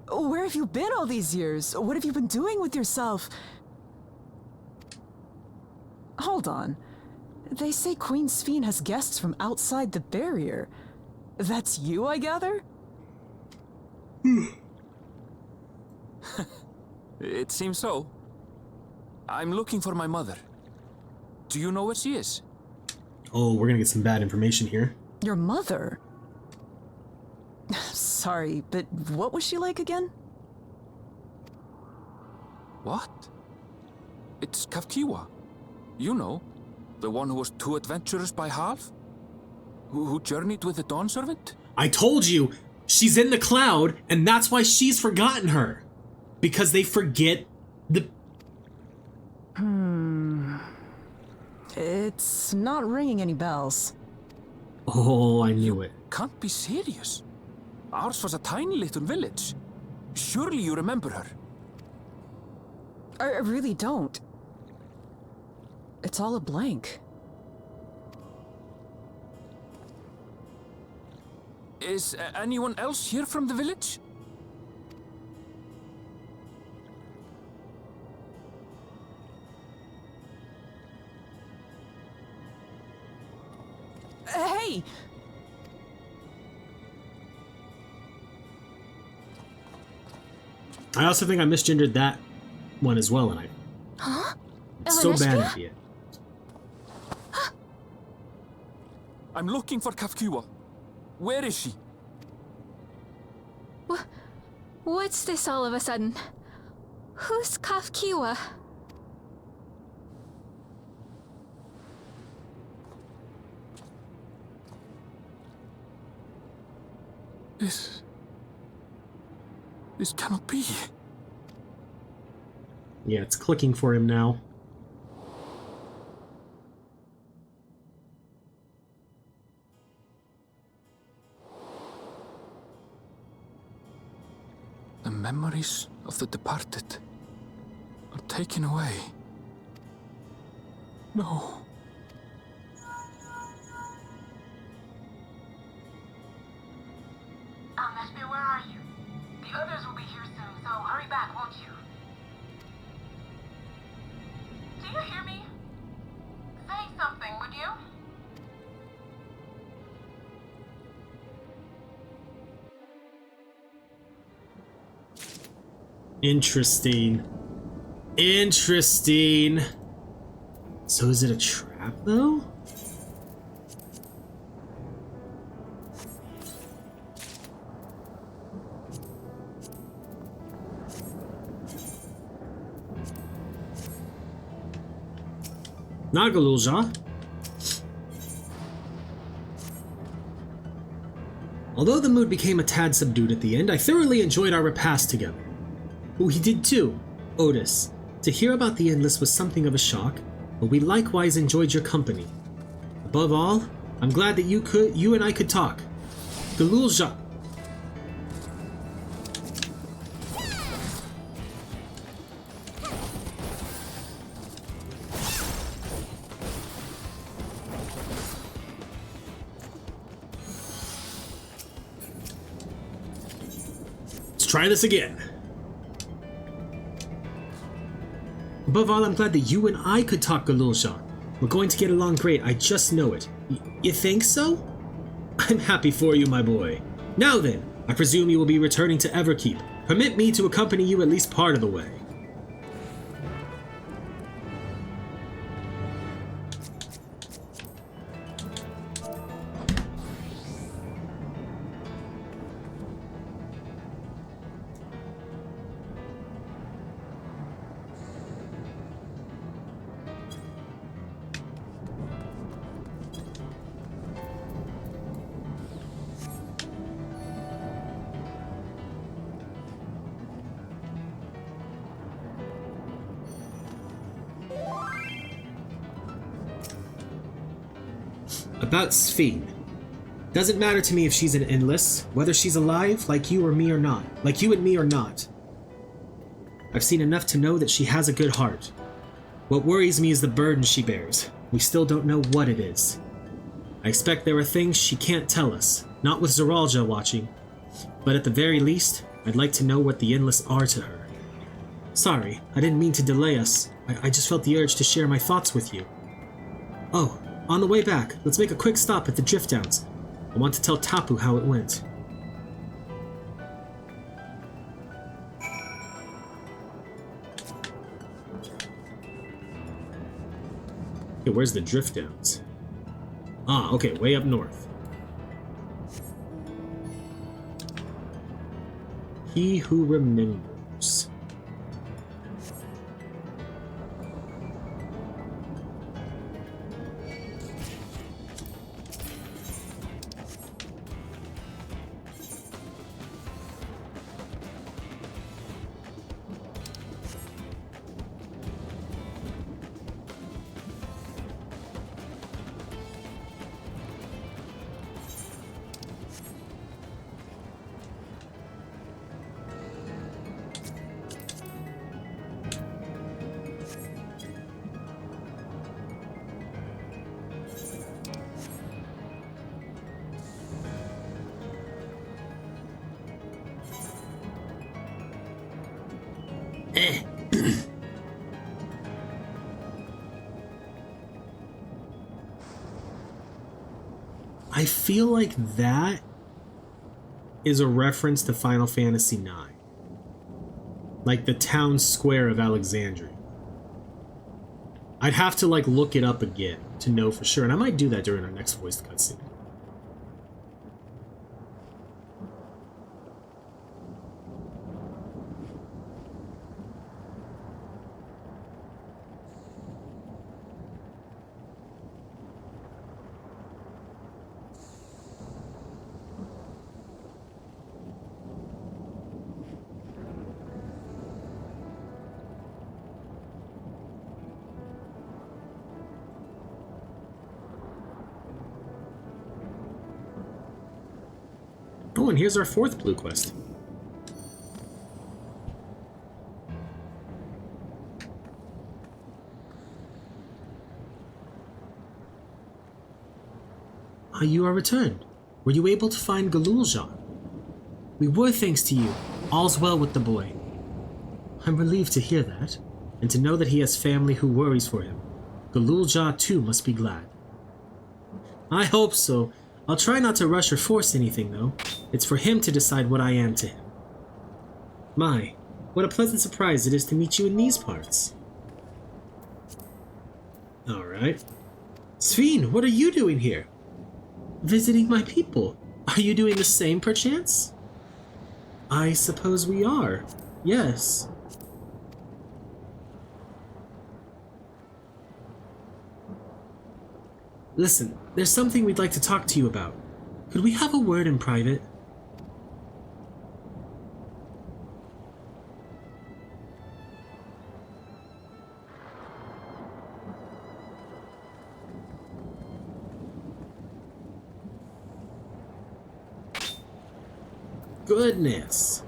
Where have you been all these years? What have you been doing with yourself? Hold on. They say Queen Sphene has guests from outside the barrier. That's you, I gather? It seems so. I'm looking for my mother. Do you know where she is? Oh, we're gonna get some bad information here. Your mother? Sorry, but what was she like again? What? It's Kafkiwa. You know, the one who was too adventurous by half? Who journeyed with the Dawn Servant? I told you! She's in the cloud, and that's why she's forgotten her. Because they forget the... It's not ringing any bells. Oh, I knew it. Can't be serious. Ours was a tiny little village. Surely you remember her. I really don't. It's all a blank. Is anyone else here from the village? Hey! I also think I misgendered that one as well, and so bad at it. I'm looking for Kafkiwa. Where is she? What's this all of a sudden? Who's Kafkiwa? This cannot be. Yeah, it's clicking for him now. The memories of the departed are taken away. No. Nashville, where are you? The others will be here soon, so hurry back, won't you? Do you hear me? Say something, would you? Interesting. Interesting. So is it a trap, though? Nagalulja. Although the mood became a tad subdued at the end, I thoroughly enjoyed our repast together. We did too, Otis. To hear about the Endless was something of a shock, but we likewise enjoyed your company. Above all, I'm glad that you and I could talk. Galulja. Let's try this again. Above all, I'm glad that you and I could talk, Galulja. We're going to get along great, I just know it. You think so? I'm happy for you, my boy. Now then, I presume you will be returning to Everkeep. Permit me to accompany you at least part of the way. About Sphene. Doesn't matter to me if she's an Endless, whether she's alive, like you or me or not, like you and me or not. I've seen enough to know that she has a good heart. What worries me is the burden she bears. We still don't know what it is. I expect there are things she can't tell us, not with Zeralja watching, but at the very least, I'd like to know what the Endless are to her. Sorry, I didn't mean to delay us. I just felt the urge to share my thoughts with you. Oh, on the way back, let's make a quick stop at the Drift Downs. I want to tell Tapu how it went. Okay, where's the Drift Downs? Ah, okay, way up north. He who remembers. I feel like that is a reference to Final Fantasy IX. Like the town square of Alexandria. I'd have to like look it up again to know for sure, and I might do that during our next voiced cutscene. Oh, and here's our 4th blue quest. You are returned. Were you able to find Galulja? We were, thanks to you. All's well with the boy. I'm relieved to hear that, and to know that he has family who worries for him. Galulja too must be glad. I hope so. I'll try not to rush or force anything, though. It's for him to decide what I am to him. My, what a pleasant surprise it is to meet you in these parts. Alright. Sphene, what are you doing here? Visiting my people. Are you doing the same, perchance? I suppose we are. Yes. Listen, there's something we'd like to talk to you about. Could we have a word in private? Goodness.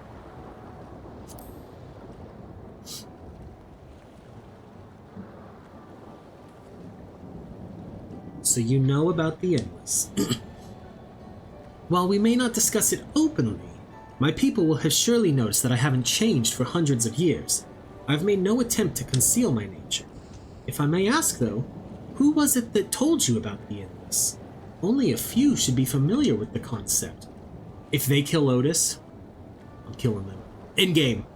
So you know about the Endless. While we may not discuss it openly, my people will have surely noticed that I haven't changed for hundreds of years. I've made no attempt to conceal my nature. If I may ask, though, who was it that told you about the Endless? Only a few should be familiar with the concept. If they kill Otis, I'm killing them. In-game.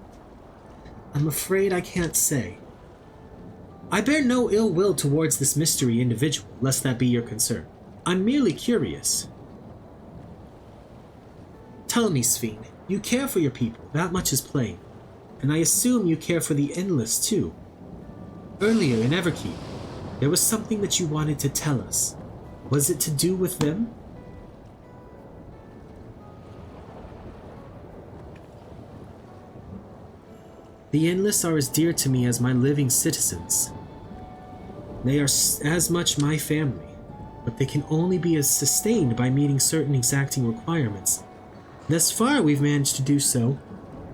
I'm afraid I can't say. I bear no ill will towards this mystery individual, lest that be your concern. I'm merely curious. Tell me, Sphene, you care for your people, that much is plain. And I assume you care for the Endless, too. Earlier in Everkeep, there was something that you wanted to tell us. Was it to do with them? The Endless are as dear to me as my living citizens. They are as much my family, but they can only be as sustained by meeting certain exacting requirements. Thus far, we've managed to do so,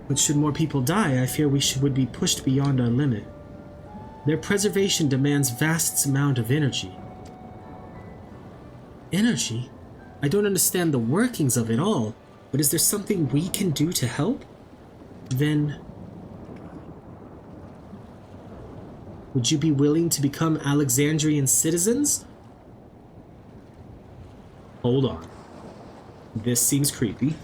but should more people die, I fear we would be pushed beyond our limit. Their preservation demands vast amount of energy. Energy? I don't understand the workings of it all, but is there something we can do to help? Then, would you be willing to become Alexandrian citizens? Hold on. This seems creepy.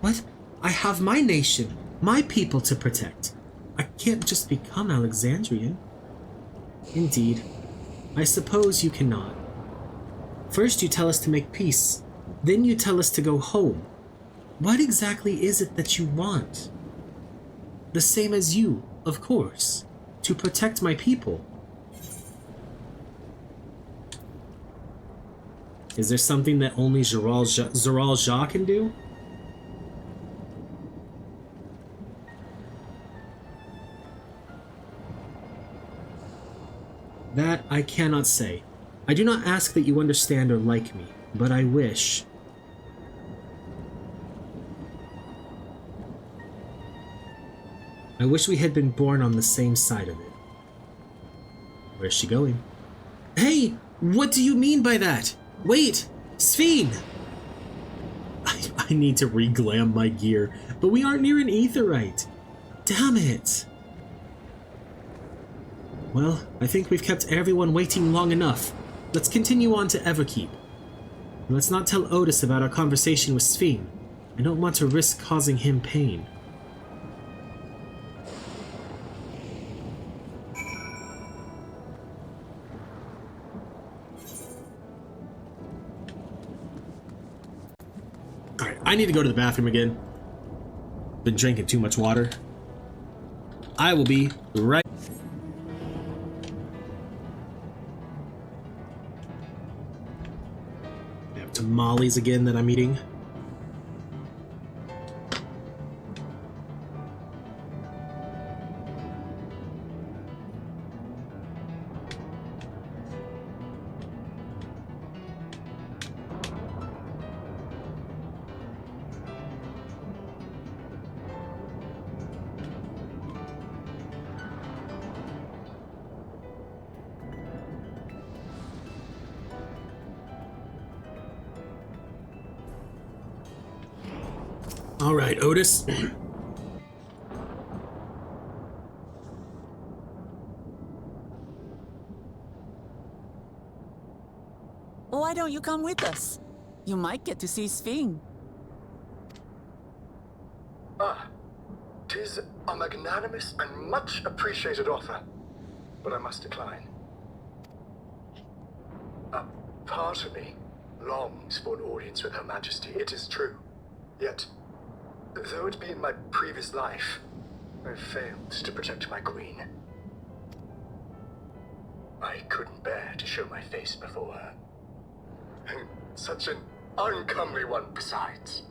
What? I have my nation, my people to protect. I can't just become Alexandrian. Indeed. I suppose you cannot. First you tell us to make peace, then you tell us to go home. What exactly is it that you want? The same as you, of course. To protect my people. Is there something that only Zoral Ja can do? That I cannot say. I do not ask that you understand or like me, but I wish. I wish we had been born on the same side of it. Where's she going? Hey! What do you mean by that? Wait! Sphene! I need to re-glam my gear, but we aren't near an aetherite. Damn it! Well, I think we've kept everyone waiting long enough. Let's continue on to Everkeep. And let's not tell Otis about our conversation with Sphene. I don't want to risk causing him pain. Alright, I need to go to the bathroom again. Been drinking too much water. I will be right. I have tamales again that I'm eating. All right, Otis. Why don't you come with us? You might get to see Sphinx. Ah, 'tis a magnanimous and much appreciated offer, but I must decline. A part of me longs for an audience with Her Majesty, it is true. Yet, though it be in my previous life, I failed to protect my queen. I couldn't bear to show my face before her. And such an uncomely one besides.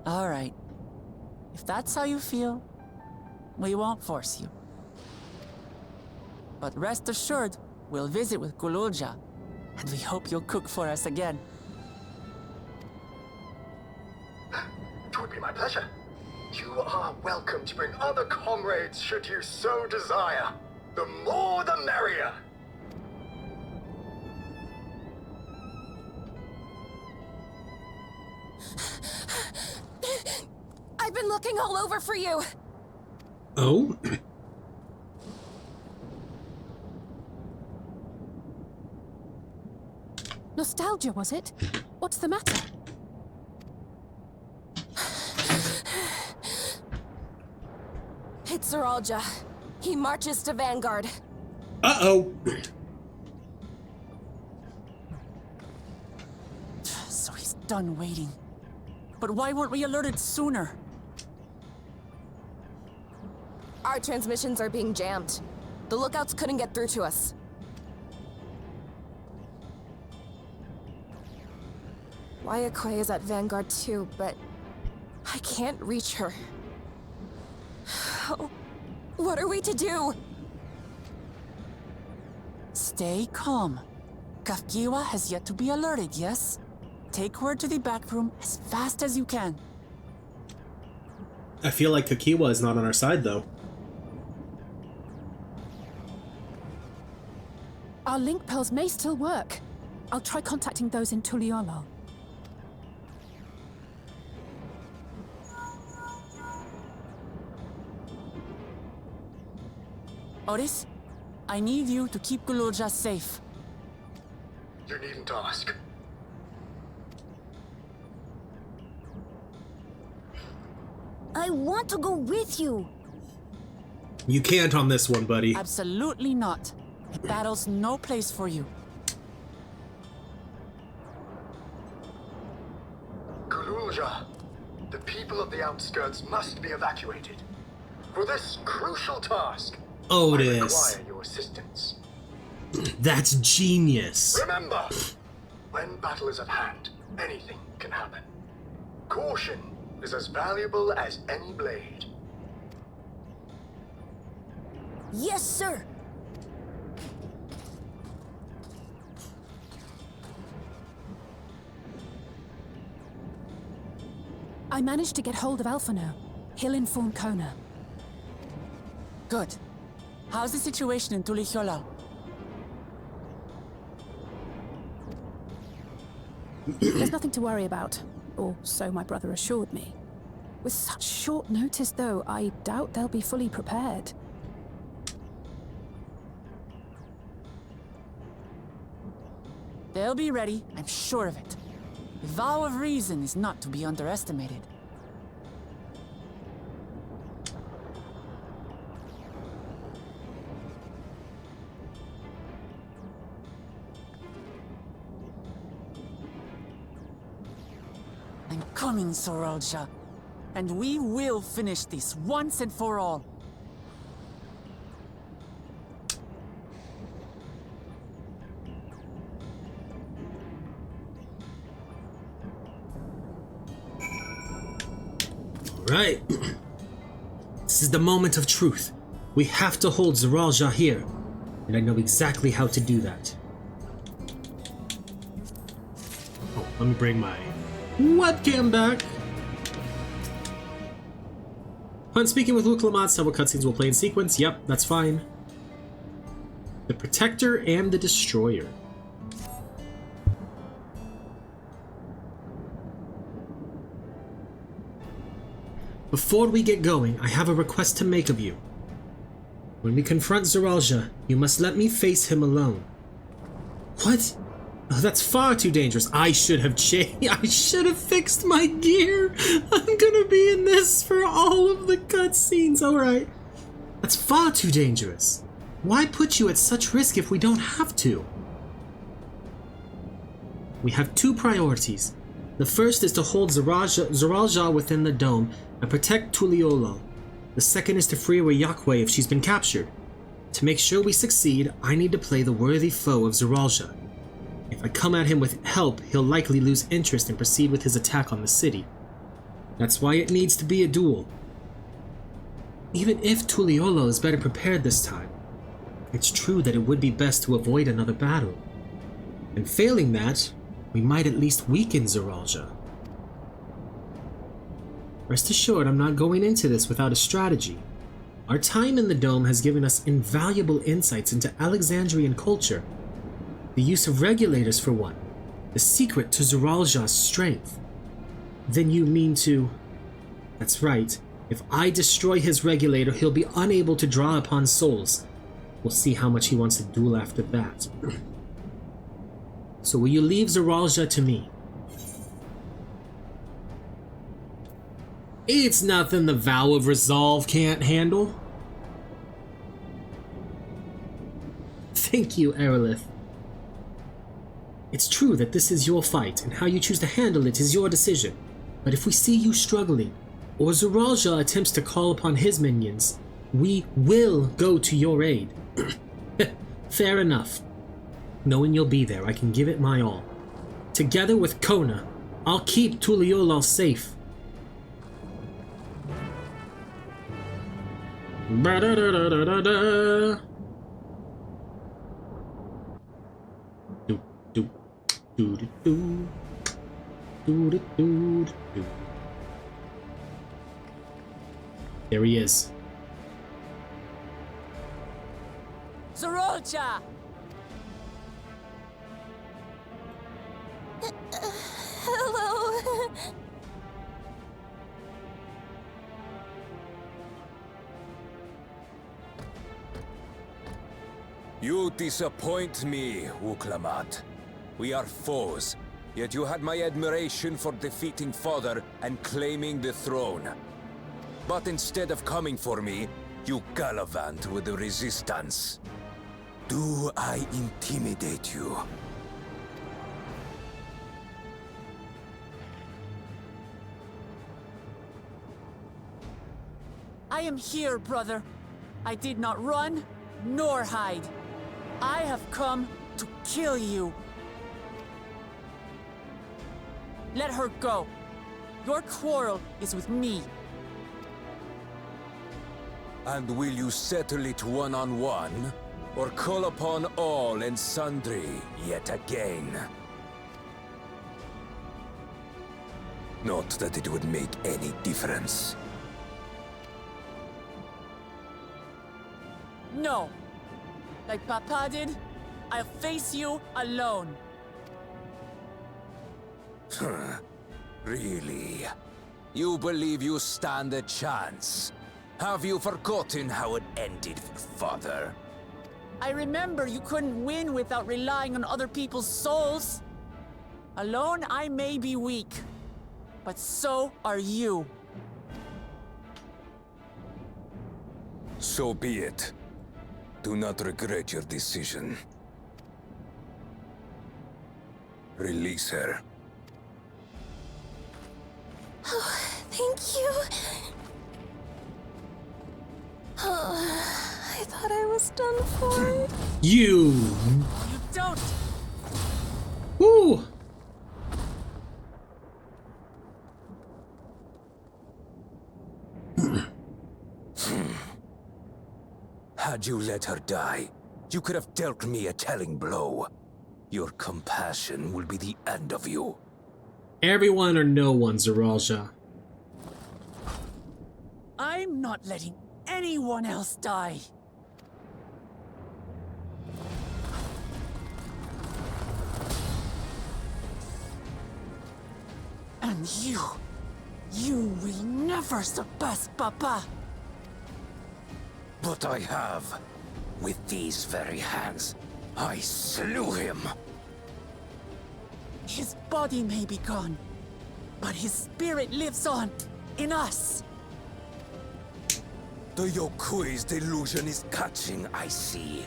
All right. If that's how you feel, we won't force you. But rest assured, we'll visit with Kululja, and we hope you'll cook for us again. It would be my pleasure. You are welcome to bring other comrades should you so desire. The more the merrier. I've been looking all over for you. Oh? Nostalgia, was it? What's the matter? It's Zeralja. He marches to Vanguard. Uh-oh. So he's done waiting. But why weren't we alerted sooner? Our transmissions are being jammed. The lookouts couldn't get through to us. Wayakoi is at Vanguard too, but I can't reach her. What are we to do? Stay calm. Kafkiwa has yet to be alerted, yes? Take her to the back room as fast as you can. I feel like Kakiwa is not on our side, though. Our link pearls may still work. I'll try contacting those in Tuliolo. Otis, I need you to keep Kululja safe. You needn't ask. I want to go with you. You can't on this one, buddy. Absolutely not. A battle's no place for you. Kululja, the people of the outskirts must be evacuated. For this crucial task, Otis. I require your assistance. That's genius. Remember, when battle is at hand, anything can happen. Caution is as valuable as any blade. Yes, sir. I managed to get hold of Alphano. He'll inform Kona. Good. How's the situation in Tulichola? There's nothing to worry about, or so my brother assured me. With such short notice, though, I doubt they'll be fully prepared. They'll be ready, I'm sure of it. The vow of reason is not to be underestimated. I'm coming, Sorolja. And we will finish this once and for all. Right. This is the moment of truth. We have to hold Zeralja here. And I know exactly how to do that. Oh, let me bring my webcam back. Hunt speaking with Luke Lamont, several cutscenes will play in sequence. Yep, that's fine. the Protector and the Destroyer. Before we get going, I have a request to make of you. When we confront Zeralja, you must let me face him alone. What? Oh, that's far too dangerous. I should have fixed my gear. I'm gonna be in this for all of the cutscenes. Alright. That's far too dangerous. Why put you at such risk if we don't have to? We have two priorities. The first is to hold Zeralja within the dome and protect Tuliolo. The second is to free Ryakwe if she's been captured. To make sure we succeed, I need to play the worthy foe of Zeralja. If I come at him with help, he'll likely lose interest and proceed with his attack on the city. That's why it needs to be a duel. Even if Tuliolo is better prepared this time, it's true that it would be best to avoid another battle. And failing that, we might at least weaken Zeralja. Rest assured, I'm not going into this without a strategy. Our time in the Dome has given us invaluable insights into Alexandrian culture. The use of regulators, for one. The secret to Zeralja's strength. Then you mean to... That's right. If I destroy his regulator, he'll be unable to draw upon souls. We'll see how much he wants to duel after that. So will you leave Zeralja to me? It's nothing the Vow of Resolve can't handle. Thank you, Arilith. It's true that this is your fight, and how you choose to handle it is your decision. But if we see you struggling, or Zeralja attempts to call upon his minions, we will go to your aid. Fair enough. Knowing you'll be there, I can give it my all. Together with Kona, I'll keep Tuliolo safe. Ba-da-da-da-da-da. Do-do-do-do. Do-do-do-do. There he is. Zeralja! Hello. You disappoint me, Uklamat. We are foes, yet you had my admiration for defeating Father and claiming the throne. But instead of coming for me, you gallivant with the resistance. Do I intimidate you? I am here, brother. I did not run, nor hide. I have come to kill you. Let her go. Your quarrel is with me. And will you settle it one-on-one, or call upon all and sundry yet again? Not that it would make any difference. No. Like Papa did, I'll face you alone. Really? You believe you stand a chance? Have you forgotten how it ended for Father? I remember you couldn't win without relying on other people's souls. Alone, I may be weak, but so are you. So be it. Do not regret your decision. Release her. Oh, thank you. Oh, I thought I was done for. You don't. Woo! Had you let her die, you could have dealt me a telling blow. Your compassion will be the end of you. Everyone or no one, Zeralja. I'm not letting anyone else die. And you will never surpass Papa. But I have. With these very hands, I slew him. His body may be gone, but his spirit lives on in us. The Yokui's delusion is catching, I see.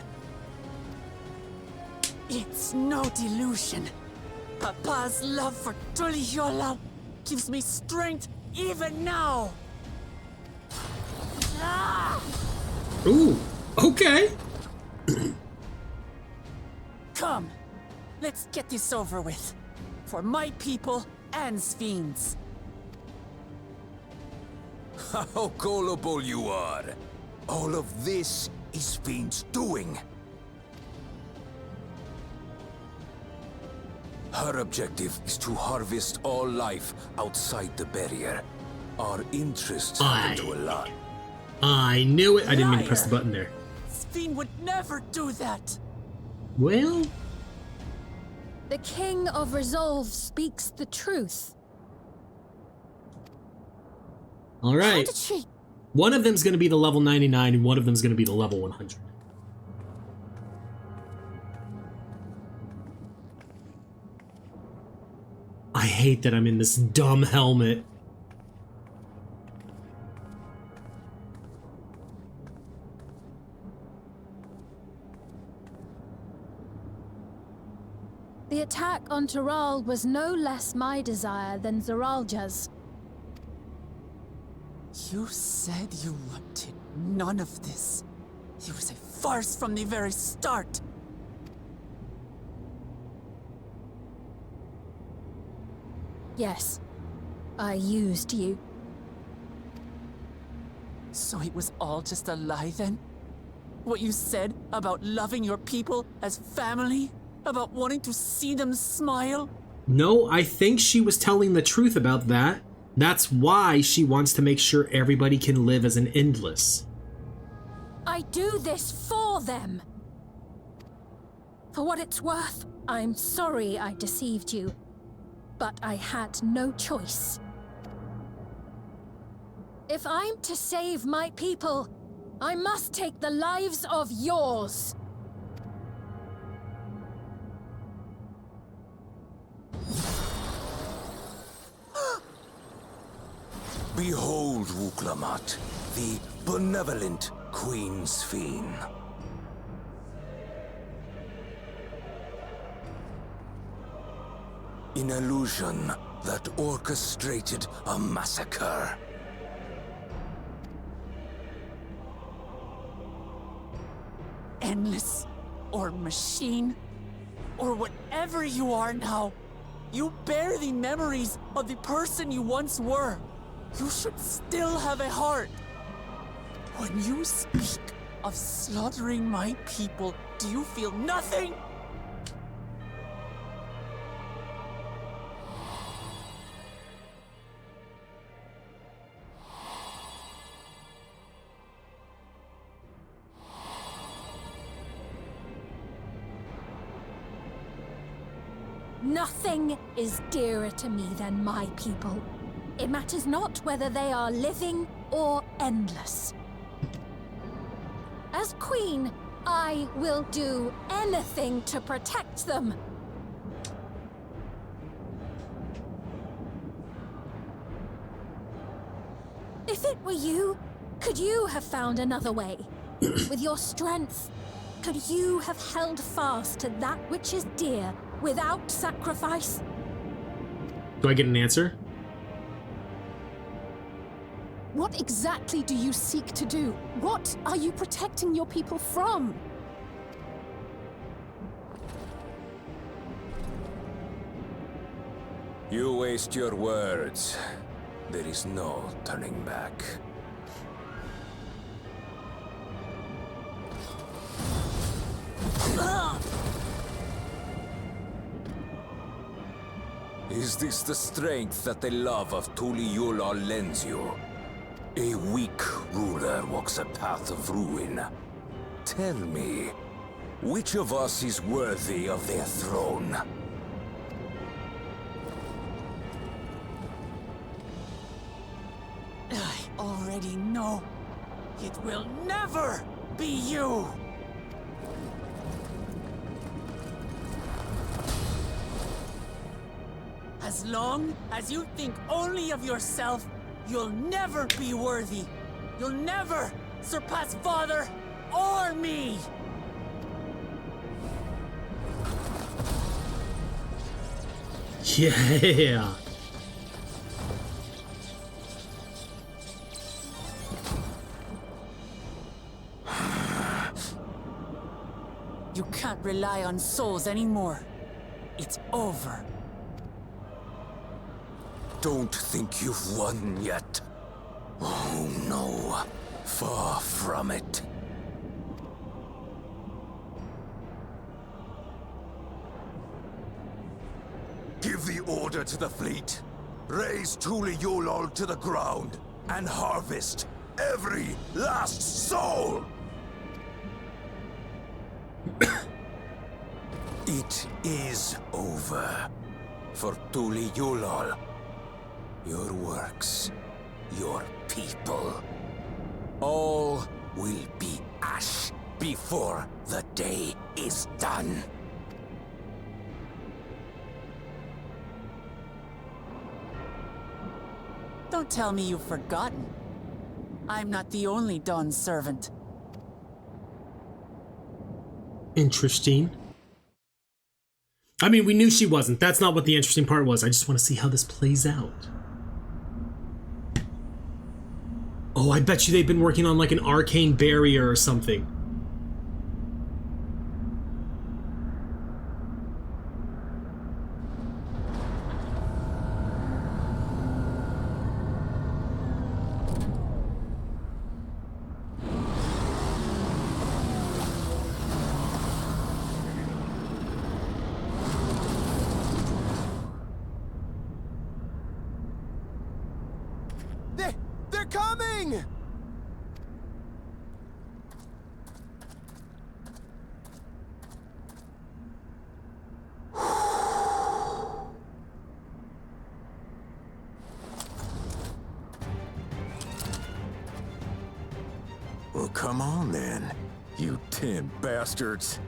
It's no delusion. Papa's love for Tuliyola gives me strength even now. Ah! Ooh, okay. Come, let's get this over with. For my people and Sven's. How gullible you are. All of this is Fiend's doing. Her objective is to harvest all life outside the barrier. Our interests happen to align. I knew it. I didn't mean to press the button there. Sven would never do that. Well, the King of Resolve speaks the truth. all right. Did she? One of them's going to be the level 99 and one of them's going to be the level 100. I hate that I'm in this dumb helmet. The attack on Taral was no less my desire than Zeralja's. You said you wanted none of this. It was a farce from the very start. Yes, I used you. So it was all just a lie then? What you said about loving your people as family? About wanting to see them smile? No, I think she was telling the truth about that. That's why she wants to make sure everybody can live as an endless. I do this for them. For what it's worth, I'm sorry I deceived you, but I had no choice. If I'm to save my people, I must take the lives of yours. Behold, Wuklamat, the benevolent Queen Sven. An illusion that orchestrated a massacre. Endless, or machine, or whatever you are now, you bear the memories of the person you once were. You should still have a heart. When you speak of slaughtering my people, do you feel nothing? Nothing is dearer to me than my people. It matters not whether they are living or endless. As queen, I will do anything to protect them. If it were you, could you have found another way? With your strength, could you have held fast to that which is dear without sacrifice? Do I get an answer? What exactly do you seek to do? What are you protecting your people from? You waste your words. There is no turning back. Is this the strength that the love of Tuliyola lends you? A weak ruler walks a path of ruin. Tell me, which of us is worthy of their throne? already know. It will never be you! As long as you think only of yourself, you'll never be worthy. You'll never surpass Father or me! Yeah! You can't rely on souls anymore. It's over. Don't think you've won yet. Oh no, far from it. Give the order to the fleet. Raise Tuli Yulol to the ground and harvest every last soul! It is over. For Tuli Yulol. Your works, your people, all will be ash before the day is done. Don't tell me you've forgotten. I'm not the only Dawn's servant. Interesting. I mean, we knew she wasn't. That's not what the interesting part was. I just want to see how this plays out. Oh, I bet you they've been working on like an arcane barrier or something. They're coming! Well, come on then, you 10 bastards.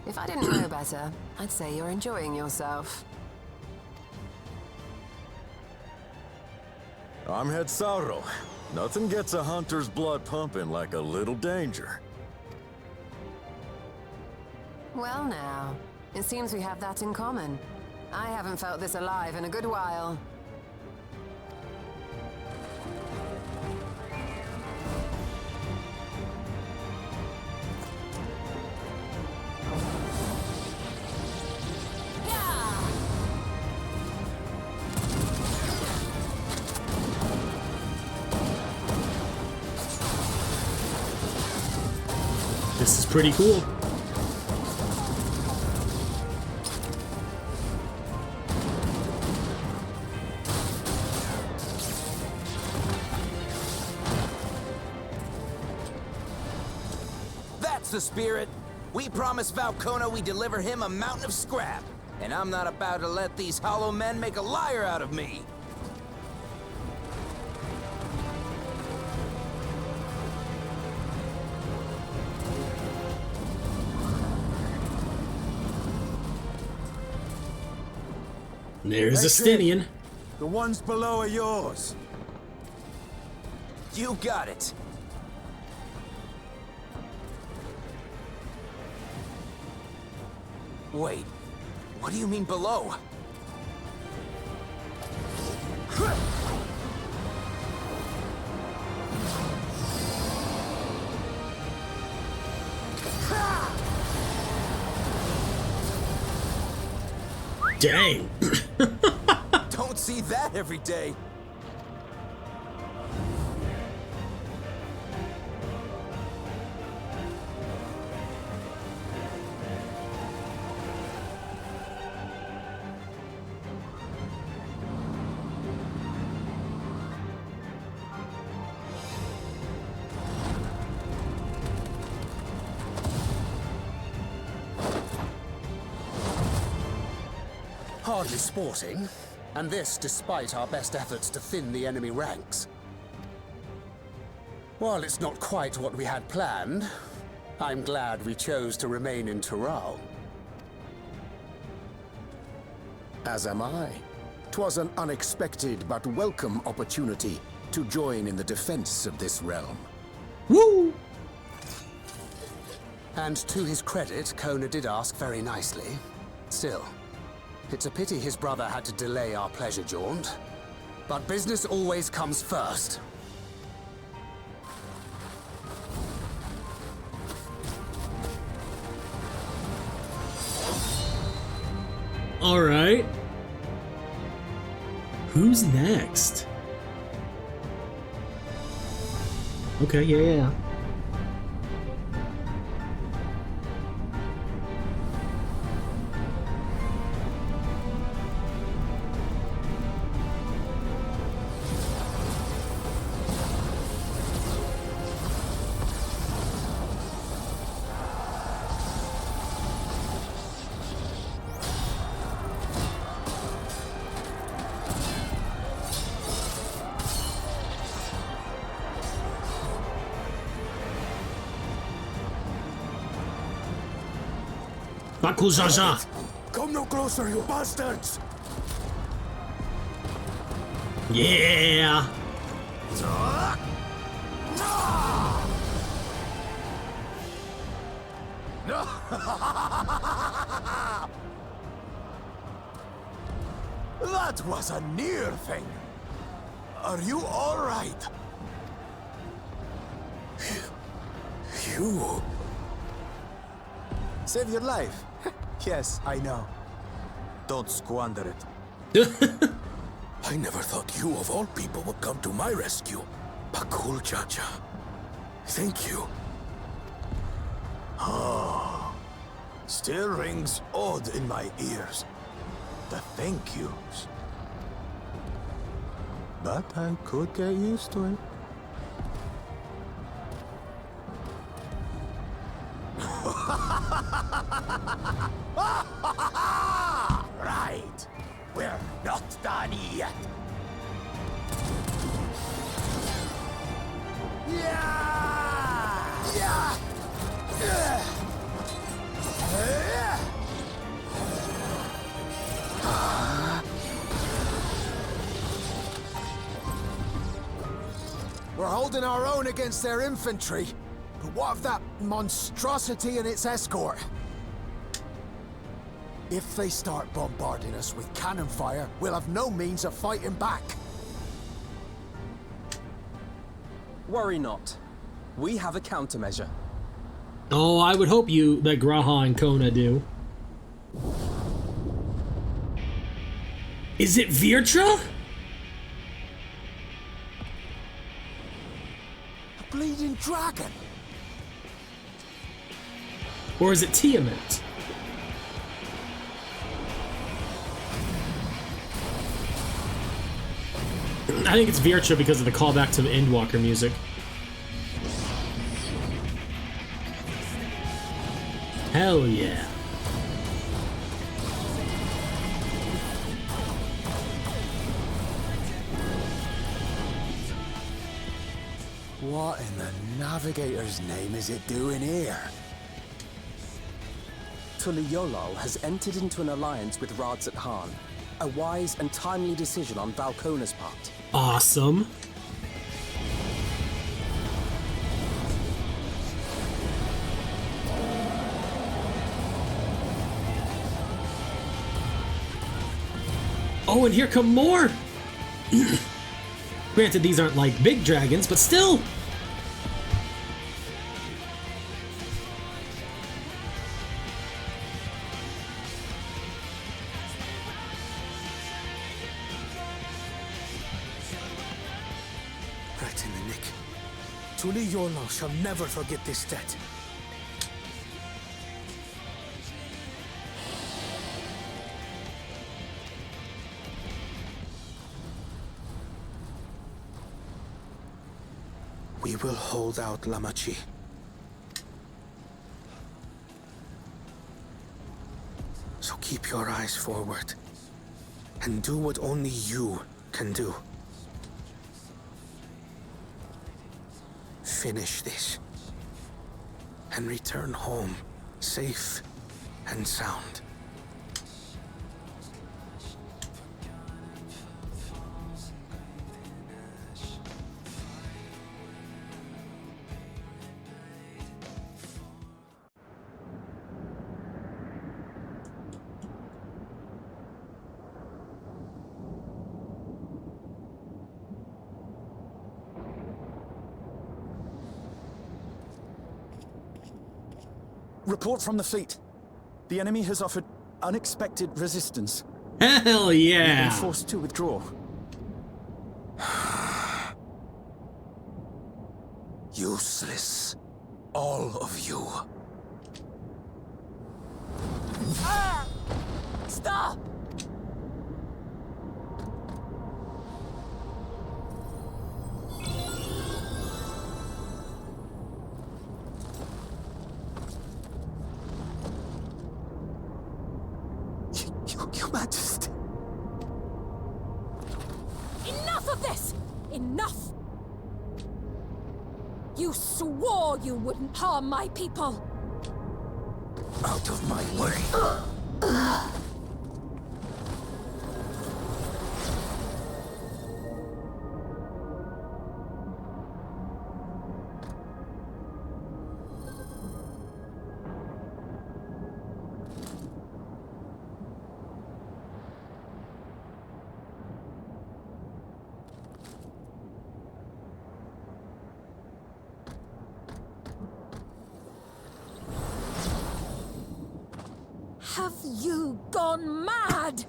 If I didn't know better, I'd say you're enjoying yourself. I'm Head Sauro. Nothing gets a hunter's blood pumping like a little danger. Well now, it seems we have that in common. I haven't felt this alive in a good while. This is pretty cool. That's the spirit. We promised Valcona we'd deliver him a mountain of scrap. And I'm not about to let these hollow men make a liar out of me. There's a Stinian. The ones below are yours. You got it. Wait, what do you mean below? Dang. Don't see that every day. Hardly sporting. And this despite our best efforts to thin the enemy ranks. While it's not quite what we had planned, I'm glad we chose to remain in Tural. As am I. 'Twas an unexpected but welcome opportunity to join in the defense of this realm. Woo! And to his credit, Kona did ask very nicely. Still, it's a pity his brother had to delay our pleasure jaunt. But business always comes first. All right. Who's next? Okay, yeah. Bakuzaza. Come no closer, you bastards! Yeah. That was a near thing. Are you all right? You... Save your life. Yes, I know. Don't squander it. I never thought you of all people would come to my rescue. Bakul Chacha. Thank you. Oh, still rings odd in my ears. The thank yous. But I could get used to it. Right. We're not done yet. Yeah! Yeah! We're holding our own against their infantry. But what of that monstrosity and its escort? If they start bombarding us with cannon fire, we'll have no means of fighting back. Worry not. We have a countermeasure. Oh, I would hope that Graha and Kona do. Is it Virtra? A bleeding dragon? Or is it Tiamat? I think it's Virtra because of the callback to the Endwalker music. Hell yeah. What in the Navigator's name is it doing here? Tuliyollal has entered into an alliance with Radzat Han. A wise and timely decision on Valkona's part. Awesome. Oh, and here come more! Granted, these aren't like big dragons, but still! Right in the nick. Tuliyollal shall never forget this debt. We will hold out, Lamachi. So keep your eyes forward and do what only you can do. Finish this and return home safe and sound. Report from the fleet. The enemy has offered unexpected resistance. Hell yeah! We've been forced to withdraw. Useless. All of you. Ah! Stop! Your Majesty. Enough of this! Enough! You swore you wouldn't harm my people! Out of my way. Have you gone mad?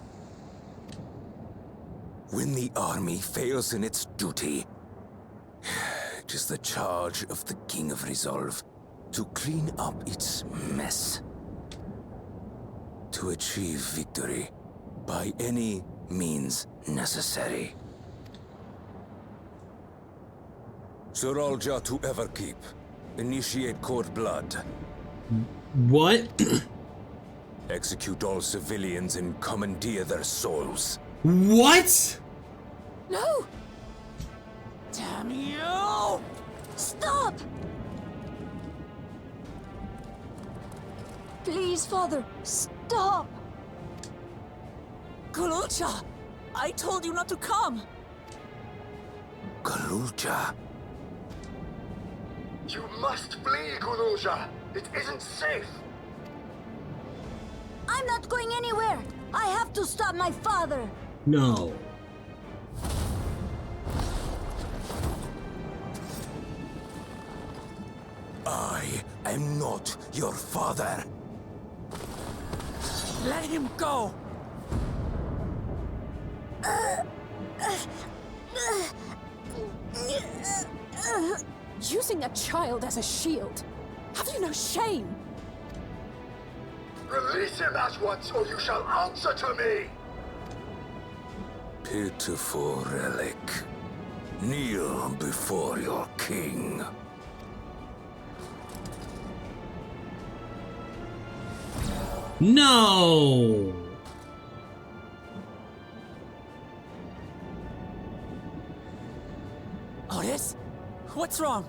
When the army fails in its duty, it is the charge of the King of Resolve to clean up its mess. To achieve victory by any means necessary. Zeralja to Everkeep. Initiate court blood. What? Execute all civilians and commandeer their souls. What? No! Damn you! Stop! Please, Father, stop! Gulucha! I told you not to come! Galuja. You must flee, Guluja! It isn't safe! I'm not going anywhere! I have to stop my father! No. I am not your father. Let him go! Using a child as a shield. Have you no shame? Release him at once, or you shall answer to me! Pitiful relic. Kneel before your king. No! Otis? What's wrong?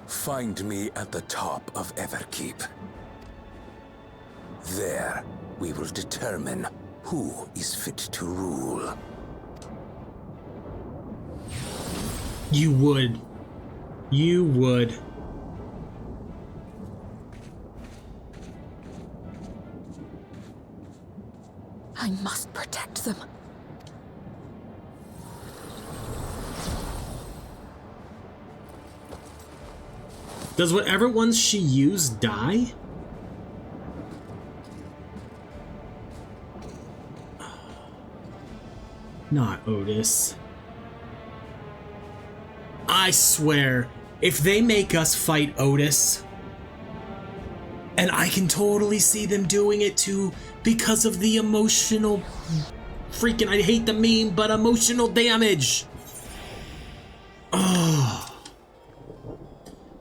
Find me at the top of Everkeep. There, we will determine who is fit to rule. You would. You would. I must protect them. Does whatever ones she used die? Not Otis. I swear, if they make us fight Otis, and I can totally see them doing it too because of the emotional freaking, I hate the meme, but emotional damage. Oh.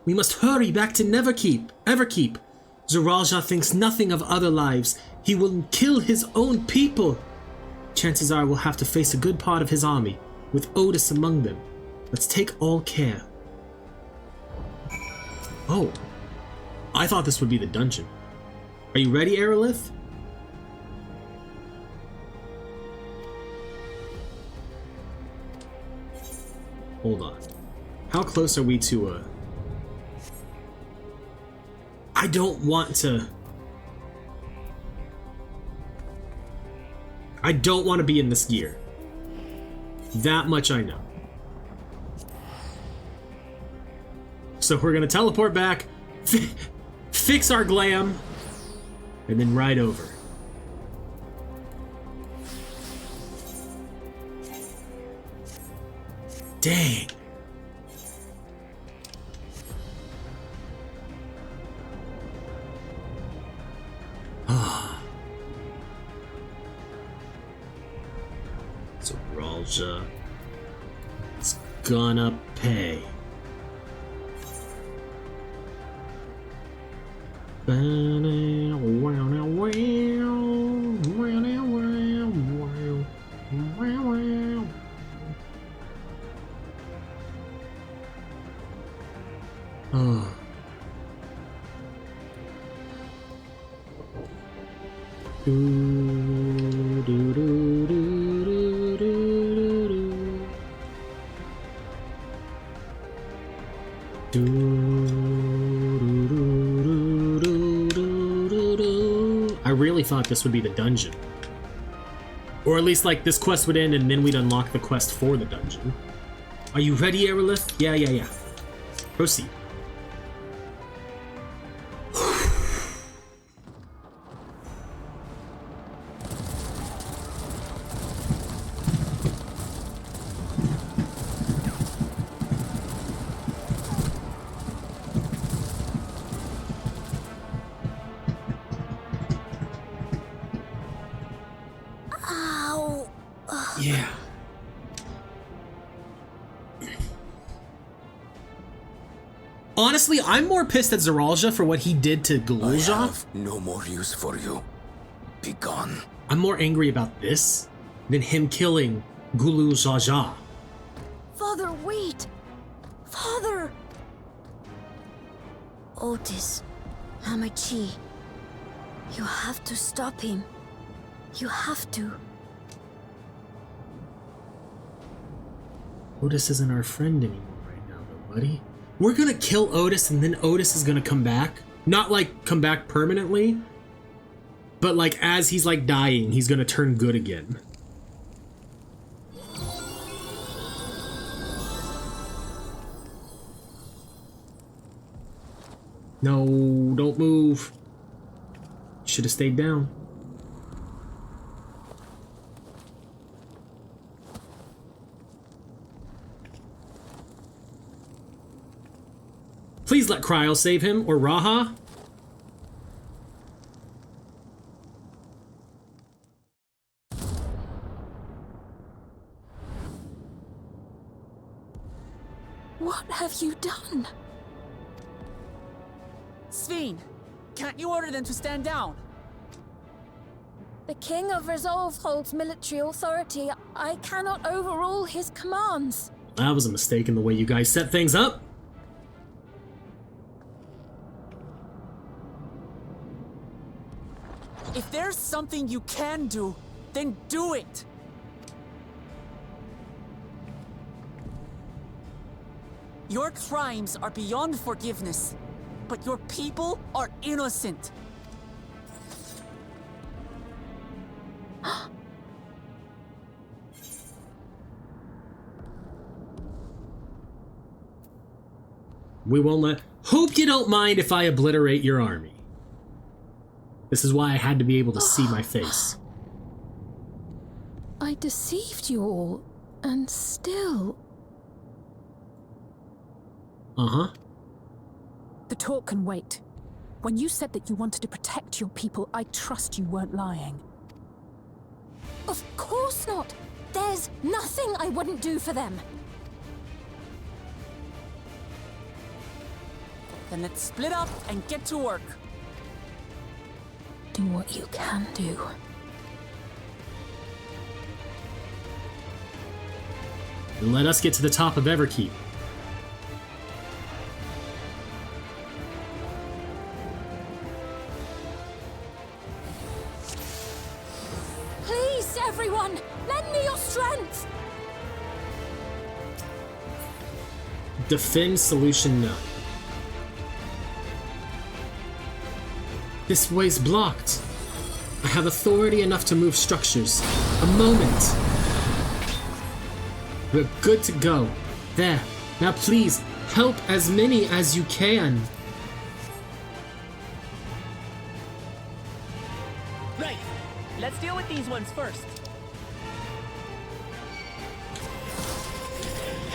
We must hurry back to Everkeep. Zeralja thinks nothing of other lives. He will kill his own people. Chances are we'll have to face a good part of his army, with Otis among them. Let's take all care. Oh. I thought this would be the dungeon. Are you ready, Arilith? Hold on. How close are we to I don't want to... I don't want to be in this gear. That much I know. So we're gonna teleport back, fix our glam, and then ride over. Dang. Zeralja is gonna pay. Oh. I really thought this would be the dungeon. Or at least like this quest would end and then we'd unlock the quest for the dungeon. Are you ready, Arilith? Yeah. Proceed. Yeah. Honestly, I'm more pissed at Zeralja for what he did to Gululja. I have no more use for you. Be gone. I'm more angry about this than him killing Gululja. Father, wait! Father! Otis, Hamachi, you have to stop him. You have to. Otis isn't our friend anymore right now, though, buddy. We're gonna kill Otis and then Otis is gonna come back. Not like come back permanently, but like as he's like dying, he's gonna turn good again. No, don't move. Should have stayed down. Please let Cryo save him, or Raha. What have you done? Sveen, can't you order them to stand down? The King of Resolve holds military authority. I cannot overrule his commands. That was a mistake in the way you guys set things up. If there's something you can do, then do it! Your crimes are beyond forgiveness, but your people are innocent. We won't let... Hope you don't mind if I obliterate your army. This is why I had to be able to see my face. I deceived you all, and still... Uh-huh. The talk can wait. When you said that you wanted to protect your people, I trust you weren't lying. Of course not! There's nothing I wouldn't do for them! Then let's split up and get to work. Do what you can do. And let us get to the top of Everkeep. Please, everyone, lend me your strength! Defend solution no. This way's blocked. I have authority enough to move structures. A moment. We're good to go. There. Now please, help as many as you can. Right. Let's deal with these ones first.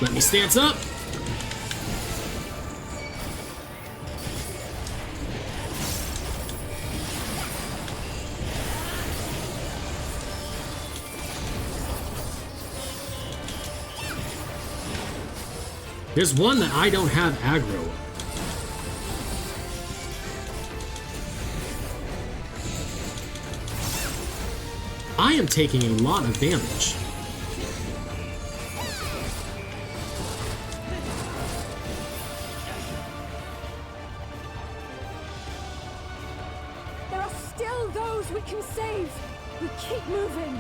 Let me stance up. There's one that I don't have aggro. I am taking a lot of damage. There are still those we can save. We keep moving.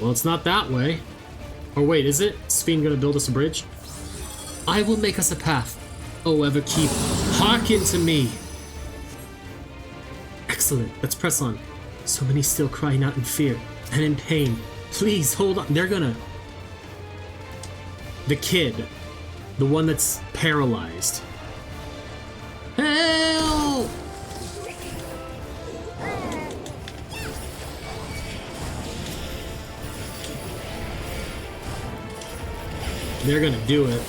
Well, it's not that way. Or wait, is it? Is Fiend gonna build us a bridge? I will make us a path. Oh, Everkeep, hearken to me. Excellent, let's press on. So many still crying out in fear and in pain. Please, hold on. They're gonna... The kid. The one that's paralyzed. Help! They're gonna do it.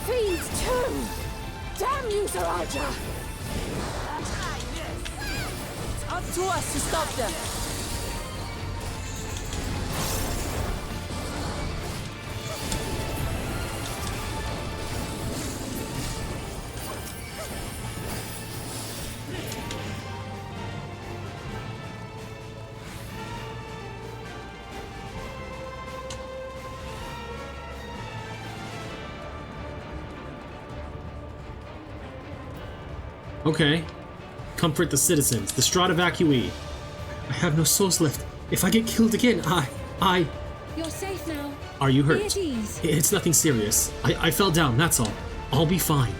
Fiends too! Damn you, Zaraja! It's up to us to stop them. Okay. Comfort the citizens. Distraught evacuee. I have no souls left. If I get killed again, I... You're safe now. Are you Be hurt? at ease. It's nothing serious. I fell down, that's all. I'll be fine.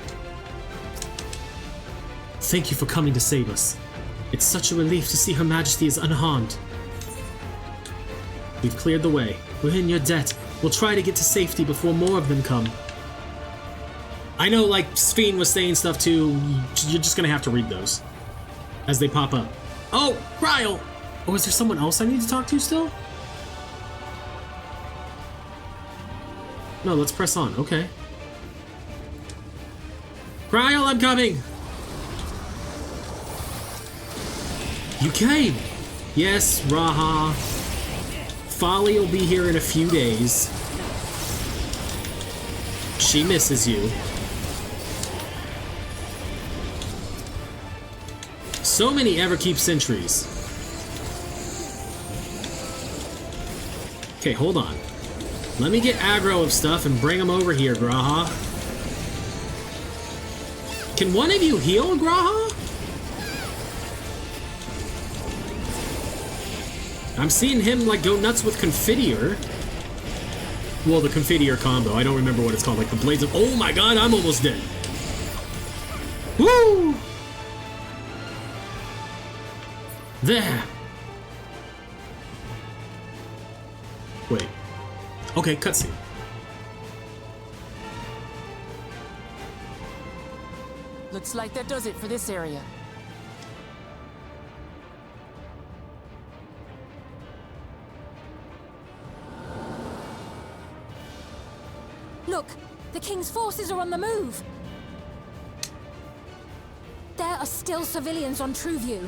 Thank you for coming to save us. It's such a relief to see Her Majesty is unharmed. We've cleared the way. We're in your debt. We'll try to get to safety before more of them come. I know, like, Sphene was saying stuff too. You're just gonna have to read those as they pop up. Oh, Ryle! Oh, is there someone else I need to talk to still? No, let's press on. Okay. Ryle, I'm coming! You came! Yes, Raha. Folly will be here in a few days. She misses you. So many Everkeep sentries. Okay, hold on. Let me get aggro of stuff and bring them over here, Graha. Can one of you heal, Graha? I'm seeing him, like, go nuts with Confiteor. Well, the Confiteor combo. I don't remember what it's called. Like, the Blades of... Oh my god, I'm almost dead. Woo! There! Wait. Okay, cutscene. Looks like that does it for this area. Look, the King's forces are on the move. There are still civilians on Trueview.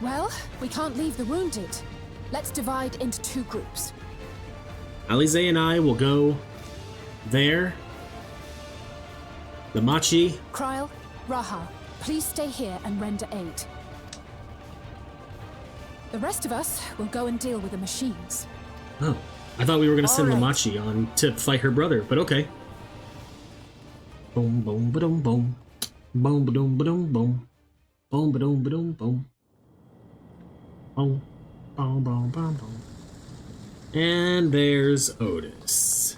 Well, we can't leave the wounded. Let's divide into 2 groups. Alize and I will go there. The Machi. Kryl, Raha, please stay here and render aid. The rest of us will go and deal with the machines. Oh, I thought we were gonna send All right. Lamachi on to fight her brother, but okay. Boom, boom, ba-dum, boom. Boom, ba-dum, ba-dum, boom. Boom, ba-dum, ba-dum, boom. Boom, boom, boom, boom, boom. And there's Otis.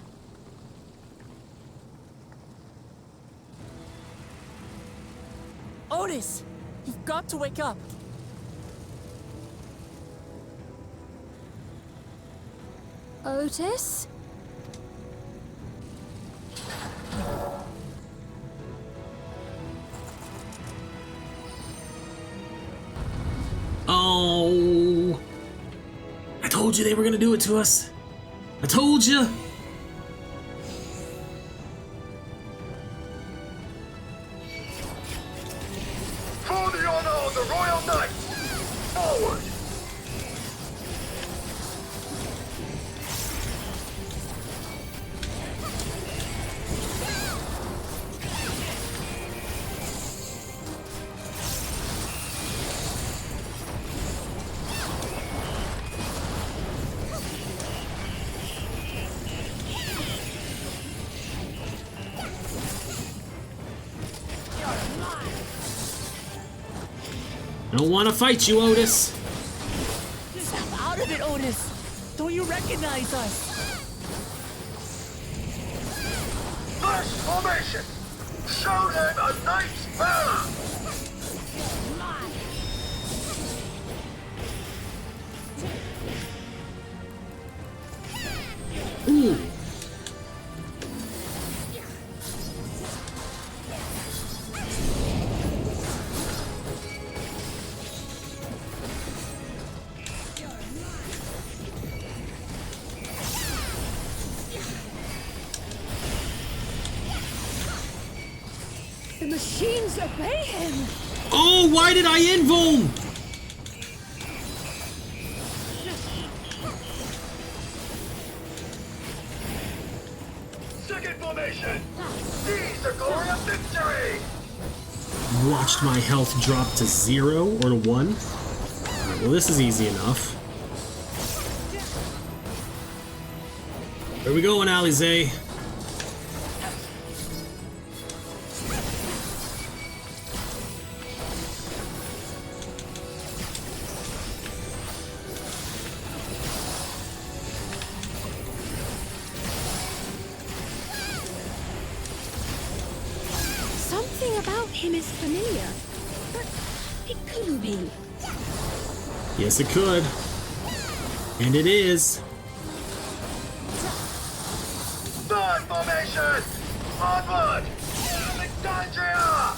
Otis! You've got to wake up! Otis? Oh! I told you they were gonna do it to us. I told you. For the honor of the Royal Knights! Forward! I don't want to fight you, Otis. Snap out of it, Otis! Don't you recognize us? First formation! Show them a knight's valor! Ooh. The machines obey him! Oh, why did I invuln? Second formation! Seize the glory of victory! Watched my health drop to 0 or to 1. Alright, well, this is easy enough. Where we going, Alize? Something about him is familiar, but it couldn't be. Yes, it could. And it is. Third formation! Onward! Alexandria!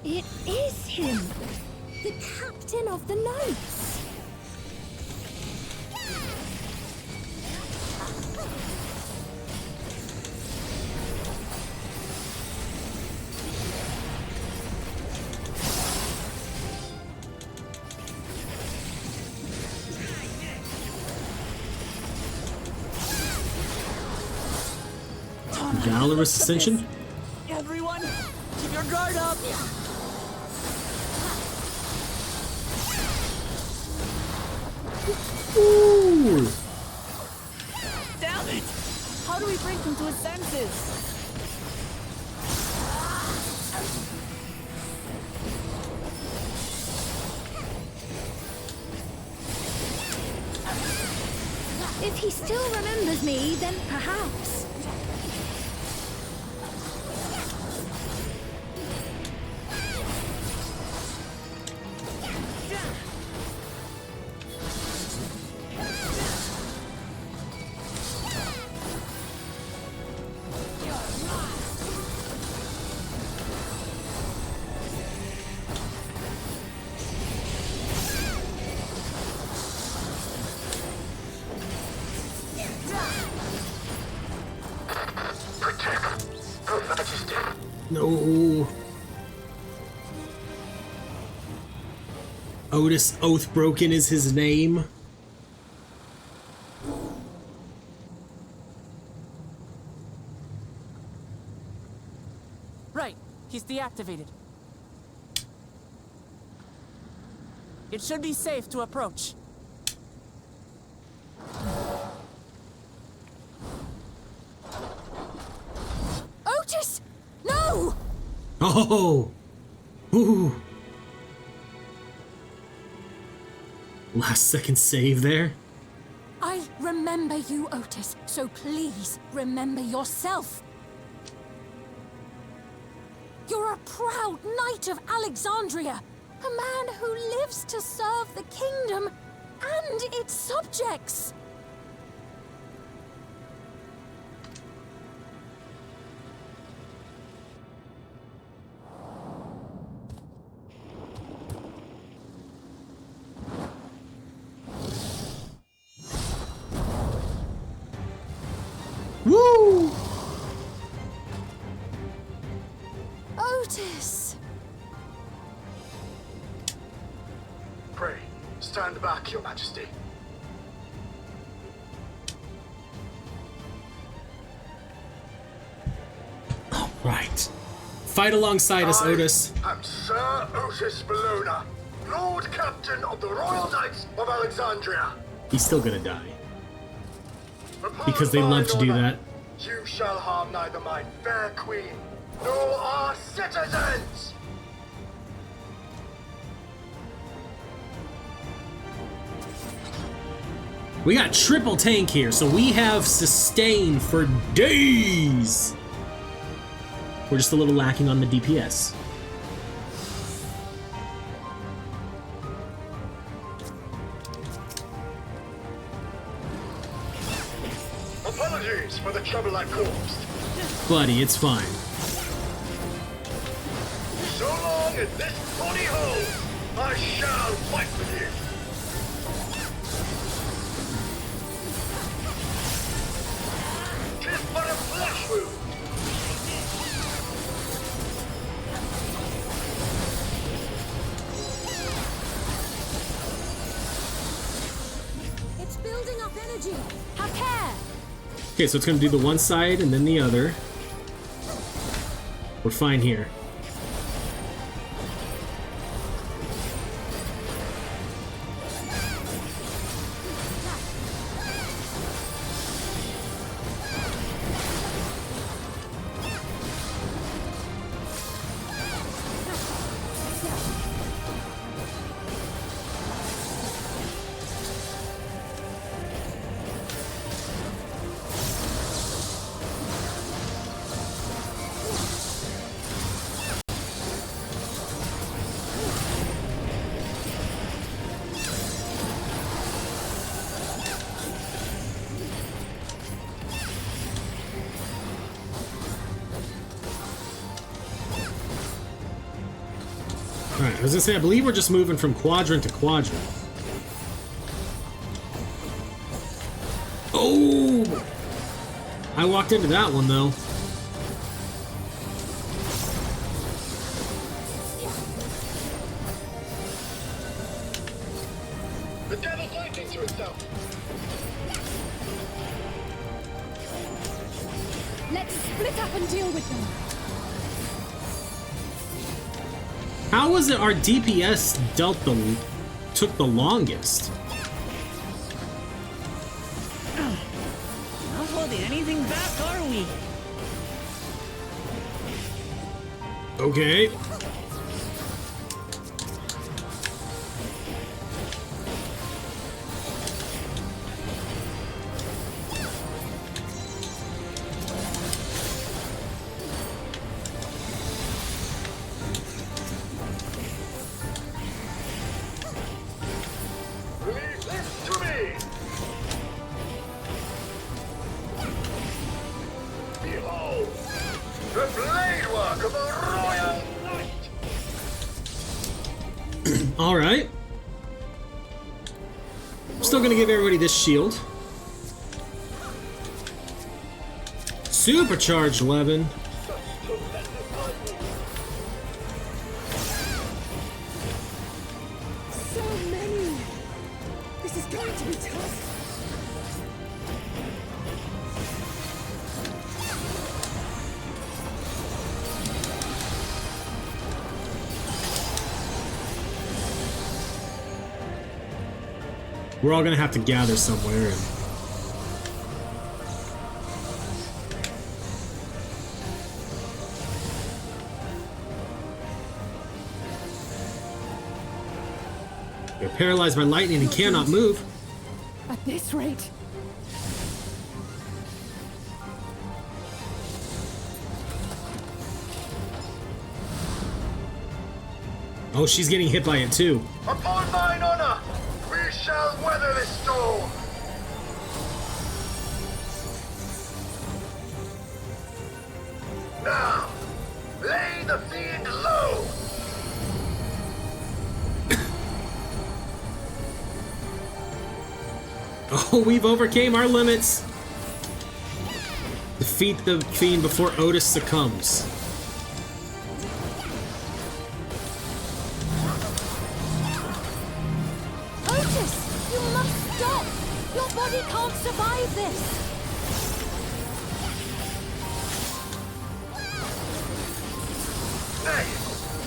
It is him! The captain of the knights! Valorous Ascension? Everyone, keep your guard up! Ooh! Damn it! How do we bring him to his senses? If he still remembers me, then perhaps. No. Otis Oathbroken is his name. Right, he's deactivated. It should be safe to approach. Otis! No! Oh! Ooh! Last second save there. I remember you, Otis, so please remember yourself. You're a proud knight of Alexandria, a man who lives to serve the kingdom and its subjects. Woo! Otis! Pray, stand back, Your Majesty. Right. Fight alongside us, Otis. I'm Sir Otis Bologna, Lord Captain of the Royal Knights of Alexandria. He's still gonna die. Because they love to do that. You shall harm neither my fair queen, nor our citizens! We got triple tank here, so we have sustain for days! We're just a little lacking on the DPS. Apologies for the trouble I caused. Buddy, it's fine. So long as this body holds, I shall fight with you. Tis but a flesh wound. It's building up energy. Have care. Okay, so it's gonna do the one side and then the other. We're fine here. Alright, I was gonna say, I believe we're just moving from quadrant to quadrant. Oh! I walked into that one, though. The devil's lightning to itself. Let's split up and deal with them. How was it our DPS took the longest? Not holding anything back, are we? Okay. Leave this to me. Behold, the blade work of a royal knight. Alright. Still gonna give everybody this shield. Supercharged Levin. We're all gonna have to gather somewhere and... You're paralyzed by lightning and cannot move. At this rate. Oh, she's getting hit by it too. Upon mine honor, we shall weather this storm. Now, lay the fiend low. Oh, we've overcame our limits. Defeat the fiend before Otis succumbs. Otis, you must stop! Your body can't survive this! Nay,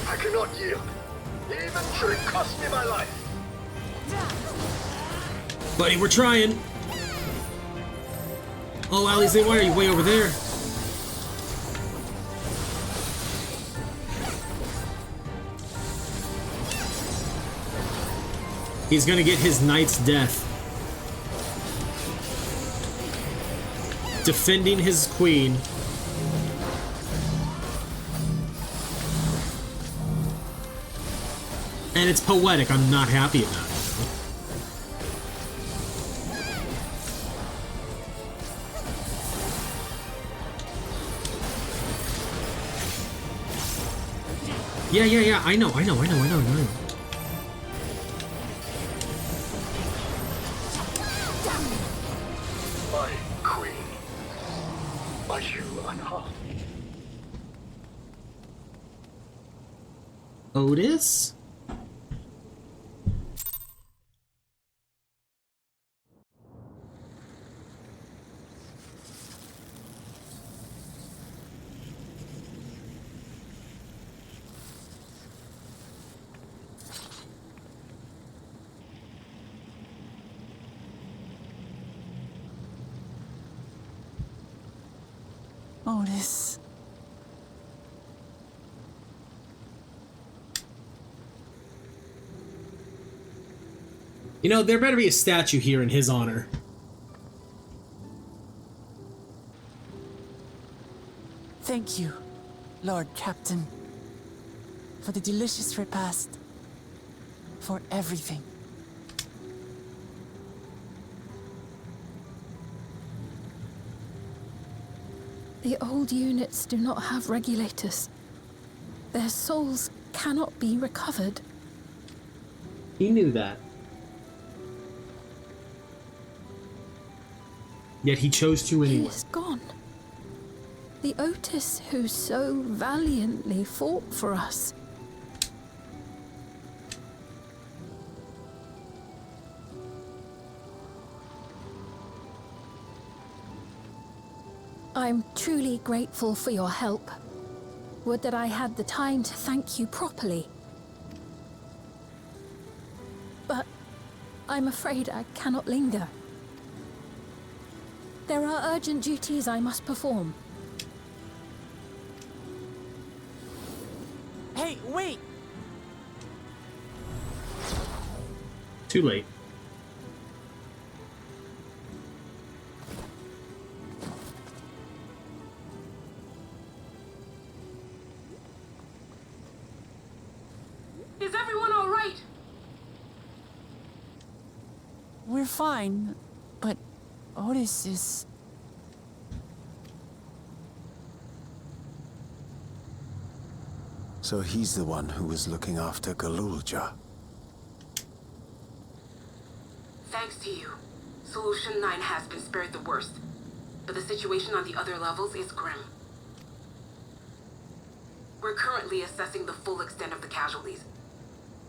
I cannot yield, even should it cost me my life. Buddy, we're trying. Oh, Arilith, why are you way over there? He's gonna get his knight's death. Defending his queen. And it's poetic. I'm not happy about it. Yeah, I know. My queen, are you unharmed? Otis? Otis. You know, there better be a statue here in his honor. Thank you, Lord Captain, for the delicious repast, for everything. The old units do not have regulators. Their souls cannot be recovered. He knew that. Yet he chose to He anyway. is gone. The Otis who so valiantly fought for us. I'm truly grateful for your help. Would that I had the time to thank you properly. But I'm afraid I cannot linger. There are urgent duties I must perform. Hey, wait! Too late. Is everyone all right? We're fine, but Otis is... So he's the one who was looking after Galulja. Thanks to you, Solution 9 has been spared the worst, but the situation on the other levels is grim. We're currently assessing the full extent of the casualties.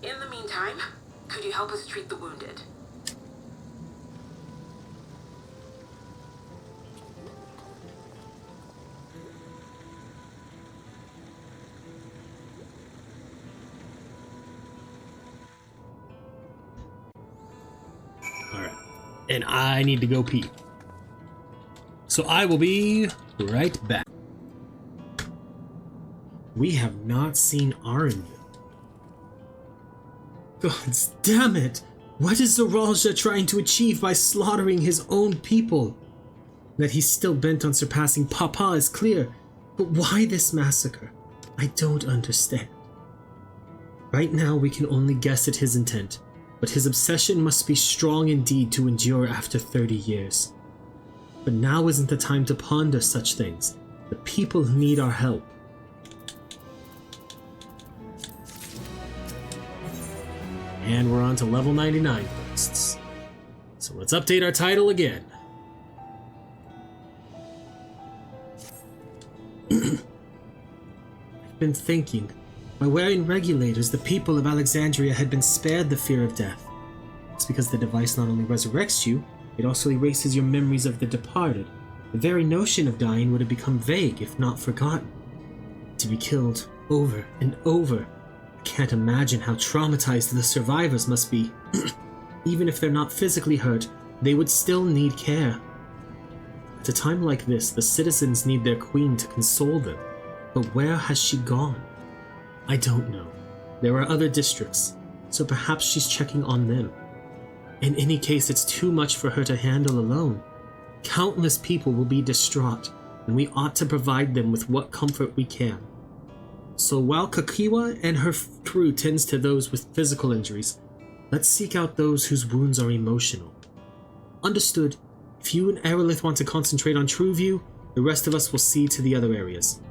In the meantime, could you help us treat the wounded? Alright. and I need to go pee. So I will be right back. We have not seen Arilith. God damn it! What is Zeralja trying to achieve by slaughtering his own people? That he's still bent on surpassing Papa is clear, but why this massacre? I don't understand. Right now we can only guess at his intent, but his obsession must be strong indeed to endure after 30 years. But now isn't the time to ponder such things. The people need our help. And we're on to level 99 quests. So let's update our title again. I've been thinking, by wearing regulators, the people of Alexandria had been spared the fear of death. It's because the device not only resurrects you, it also erases your memories of the departed. The very notion of dying would have become vague, if not forgotten. To be killed over and over. I can't imagine how traumatized the survivors must be. Even if they're not physically hurt, they would still need care. At a time like this, the citizens need their queen to console them. But where has she gone? I don't know. There are other districts, so perhaps she's checking on them. In any case, it's too much for her to handle alone. Countless people will be distraught, and we ought to provide them with what comfort we can. So while Kakiwa and her crew tends to those with physical injuries, let's seek out those whose wounds are emotional. Understood. If you and Arilith want to concentrate on Trueview, the rest of us will see to the other areas.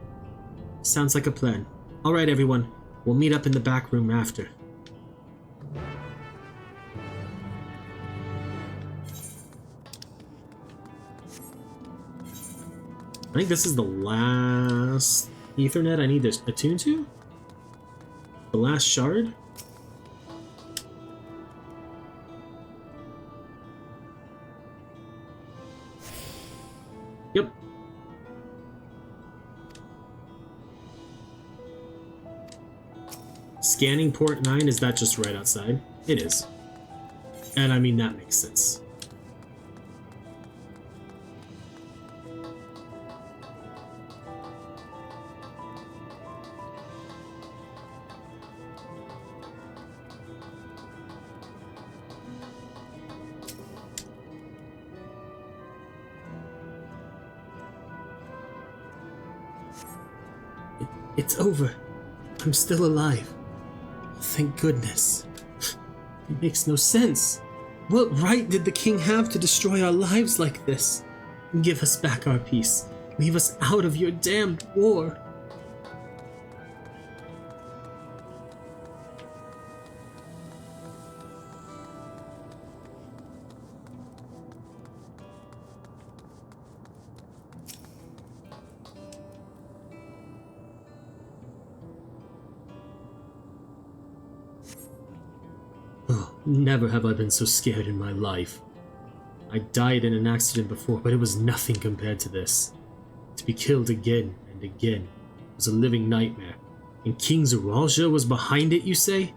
Sounds like a plan. Alright everyone, we'll meet up in the back room after. I think this is the last Ethernet I need to attune to? The last shard? Yep. Scanning port 9, is that just right outside? It is. And I mean, that makes sense. It's over. I'm still alive. Thank goodness. It makes no sense. What right did the king have to destroy our lives like this? Give us back our peace. Leave us out of your damned war. Never have I been so scared in my life. I died in an accident before, but it was nothing compared to this. To be killed again and again was a living nightmare. And King Zeralja was behind it, you say?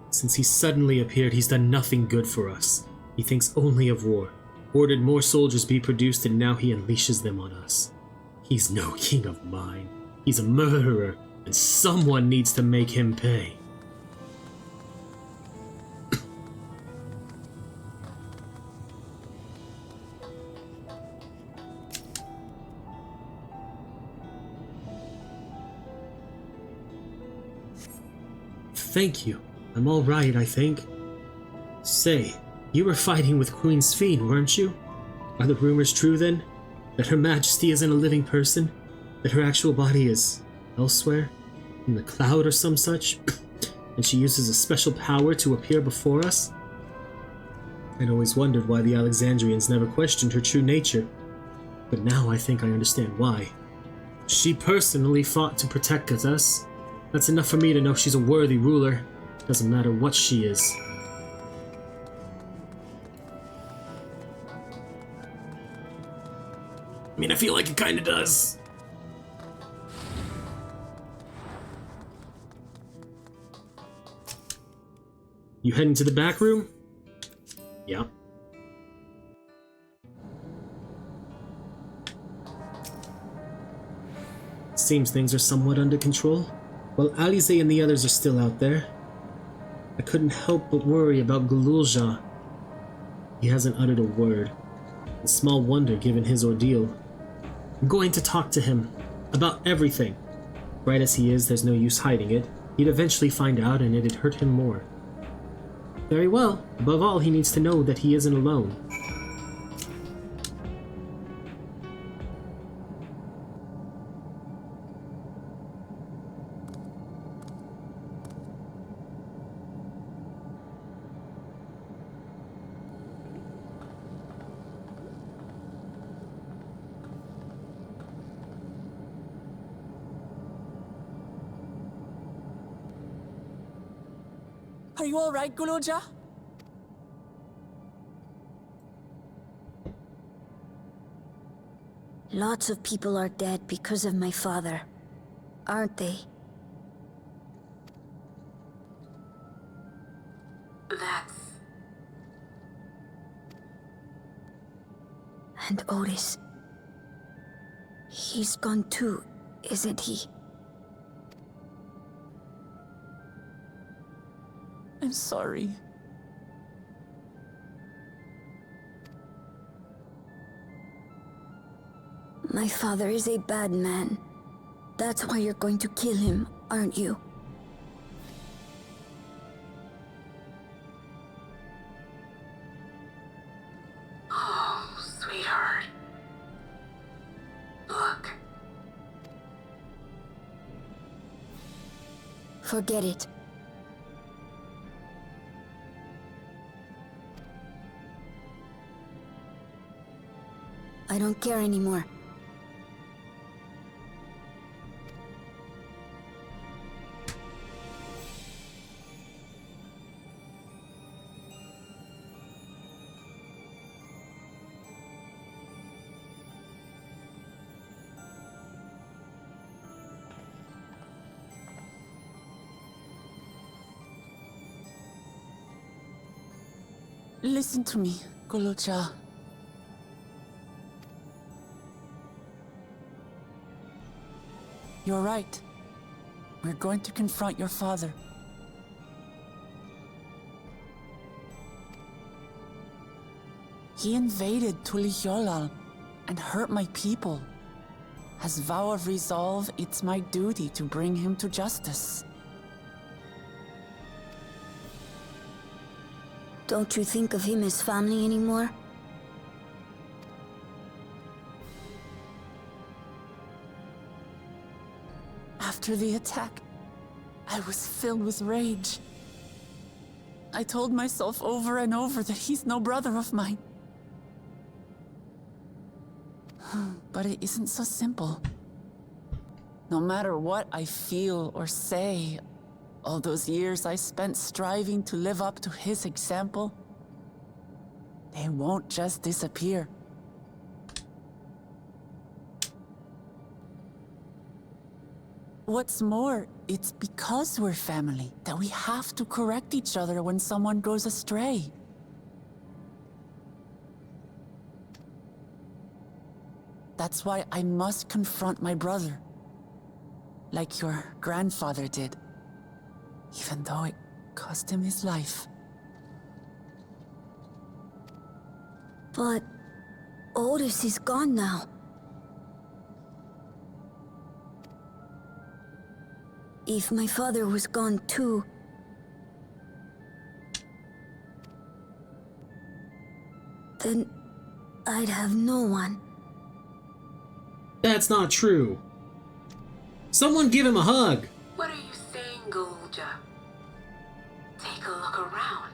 Since he suddenly appeared, he's done nothing good for us. He thinks only of war, ordered more soldiers be produced, and now he unleashes them on us. He's no king of mine. He's a murderer, and someone needs to make him pay. Thank you. I'm all right, I think. Say, you were fighting with Queen Sphene, weren't you? Are the rumors true then? That Her Majesty isn't a living person? That her actual body is elsewhere? In the cloud or some such? And she uses a special power to appear before us? I'd always wondered why the Alexandrians never questioned her true nature. But now I think I understand why. She personally fought to protect us. That's enough for me to know she's a worthy ruler. Doesn't matter what she is. I mean, I feel like it kinda does. You heading to the back room? Yeah. Seems things are somewhat under control. While Alize and the others are still out there, I couldn't help but worry about Gululja. He hasn't uttered a word. And small wonder given his ordeal. I'm going to talk to him about everything. Bright as he is, there's no use hiding it. He'd eventually find out and it'd hurt him more. Very well. Above all, he needs to know that he isn't alone. Are you all right, Gululja? Lots of people are dead because of my father, aren't they? That's... And Otis. He's gone too, isn't he? I'm sorry. My father is a bad man. That's why you're going to kill him, aren't you? Oh, sweetheart. Look. Forget it. I don't care anymore. Listen to me, Gululja. You're right. We're going to confront your father. He invaded Tulihyolal and hurt my people. As vow of resolve, it's my duty to bring him to justice. Don't you think of him as family anymore? After the attack, I was filled with rage. I told myself over and over that he's no brother of mine. But it isn't so simple. No matter what I feel or say, all those years I spent striving to live up to his example, they won't just disappear. What's more, it's because we're family that we have to correct each other when someone goes astray. That's why I must confront my brother, like your grandfather did, even though it cost him his life. But Otis is gone now. If my father was gone too, then I'd have no one. That's not true. Someone give him a hug. What are you saying, Gululja? Take a look around.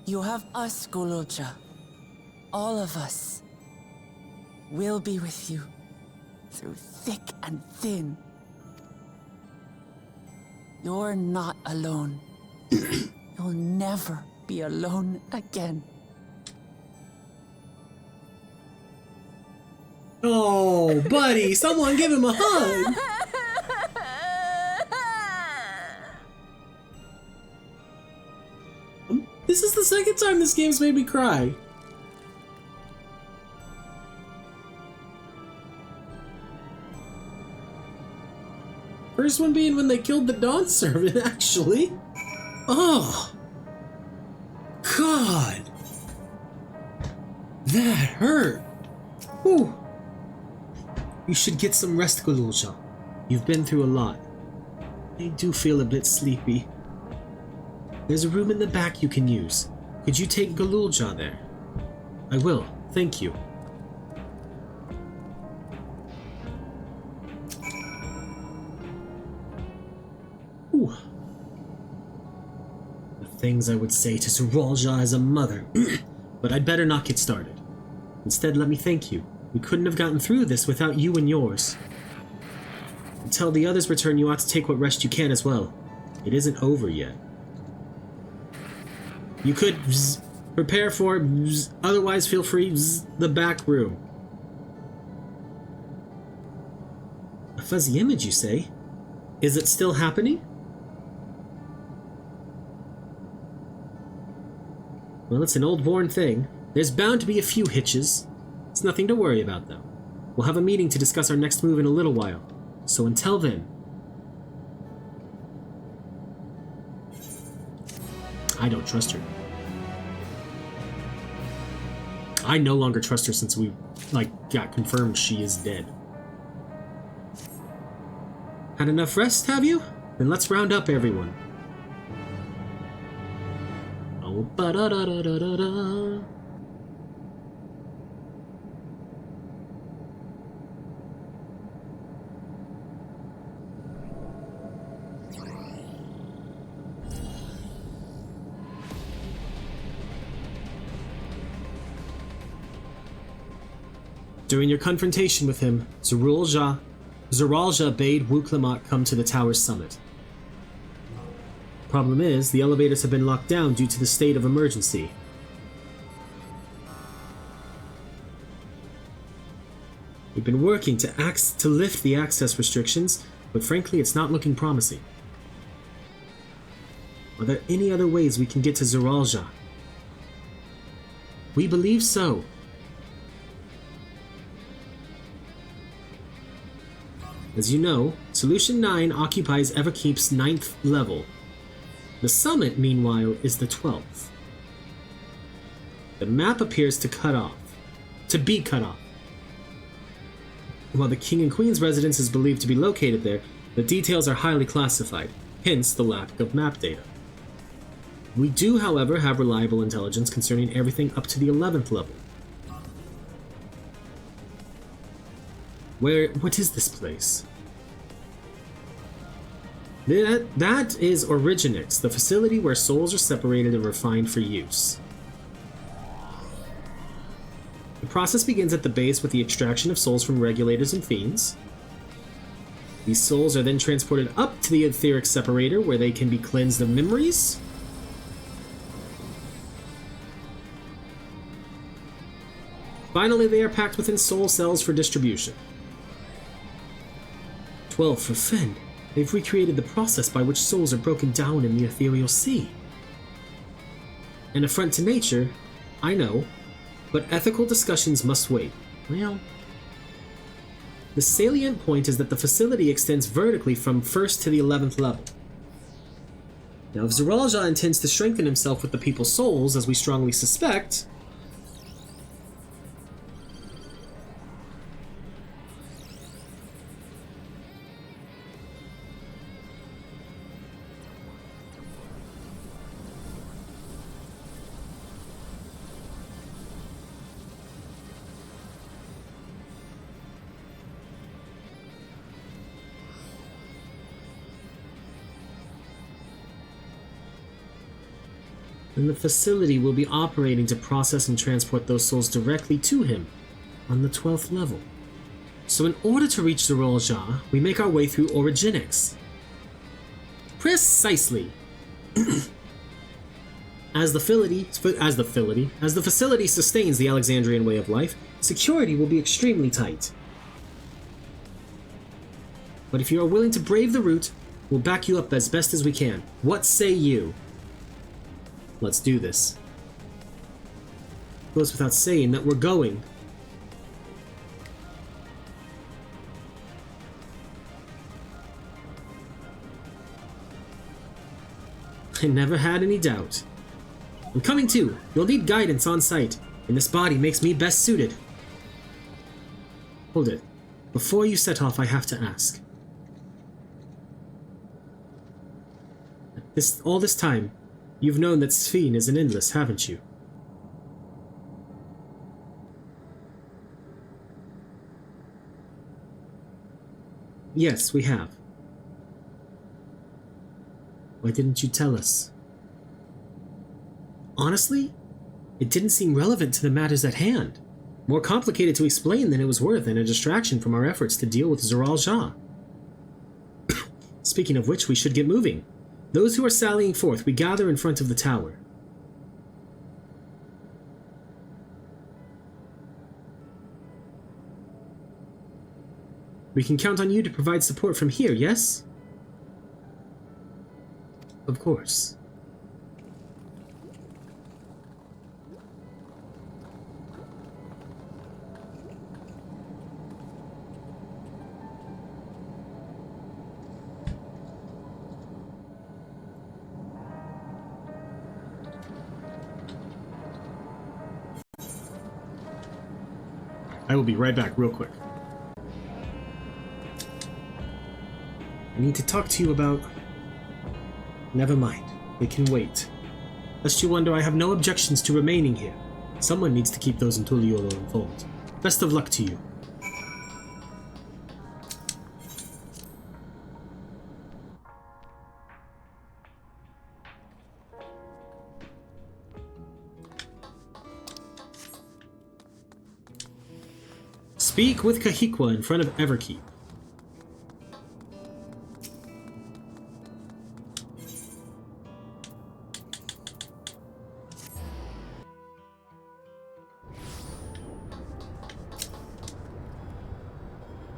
You have us, Gululja. All of us. We'll be with you, through thick and thin. You're not alone. You'll never be alone again. Oh, buddy, someone give him a hug. This is the second time this game's made me cry. First one being when they killed the Dawn Servant, actually. Oh. God. That hurt. Whew. You should get some rest, Galulja. You've been through a lot. I do feel a bit sleepy. There's a room in the back you can use. Could you take Galulja there? I will, thank you. Ooh. The things I would say to Zeralja as a mother, but I'd better not get started. Instead, let me thank you. We couldn't have gotten through this without you and yours. Until the others return, you ought to take what rest you can as well. It isn't over yet. You could prepare for otherwise feel free the back room. A fuzzy image, you say? Is it still happening? Well, it's an old worn thing. There's bound to be a few hitches. It's nothing to worry about, though. We'll have a meeting to discuss our next move in a little while. So until then... I don't trust her. I no longer trust her since we, got confirmed she is dead. Had enough rest, have you? Then let's round up everyone. Oh, ba-da-da-da-da-da-da. During your confrontation with him, Zeralja bade Wuklamat come to the tower's summit. Problem is, the elevators have been locked down due to the state of emergency. We've been working to lift the access restrictions, but frankly, it's not looking promising. Are there any other ways we can get to Zeralja? We believe so. As you know, Solution 9 occupies Everkeep's 9th level. The summit, meanwhile, is the 12th. The map appears to be cut off. While the King and Queen's residence is believed to be located there, the details are highly classified, hence the lack of map data. We do, however, have reliable intelligence concerning everything up to the 11th level. What is this place? That is Originix, the facility where souls are separated and refined for use. The process begins at the base with the extraction of souls from regulators and fiends. These souls are then transported up to the etheric separator where they can be cleansed of memories. Finally, they are packed within soul cells for distribution. 12 for Fen. They've recreated the process by which souls are broken down in the ethereal sea. An affront to nature, I know, but ethical discussions must wait. Well, the salient point is that the facility extends vertically from 1st to the 11th level. Now, if Zeralja intends to strengthen himself with the people's souls, as we strongly suspect, then the facility will be operating to process and transport those souls directly to him on the 12th level. So in order to reach Zeralja, we make our way through Originix. Precisely. As the facility sustains the Alexandrian way of life, security will be extremely tight. But if you are willing to brave the route, we'll back you up as best as we can. What say you? Let's do this. Goes without saying that we're going. I never had any doubt. I'm coming too. You'll need guidance on site, and this body makes me best suited. Hold it. Before you set off, I have to ask. All this time, you've known that Sphene is an endless, haven't you? Yes, we have. Why didn't you tell us? Honestly, it didn't seem relevant to the matters at hand. More complicated to explain than it was worth, and a distraction from our efforts to deal with Zeral Jah. Speaking of which, we should get moving. Those who are sallying forth, we gather in front of the tower. We can count on you to provide support from here, yes? Of course. I will be right back real quick. I need to talk to you about... Never mind. It can wait. Lest you wonder, I have no objections to remaining here. Someone needs to keep those in Tuliolo informed. Best of luck to you. Speak with Kahikwa in front of Everkeep.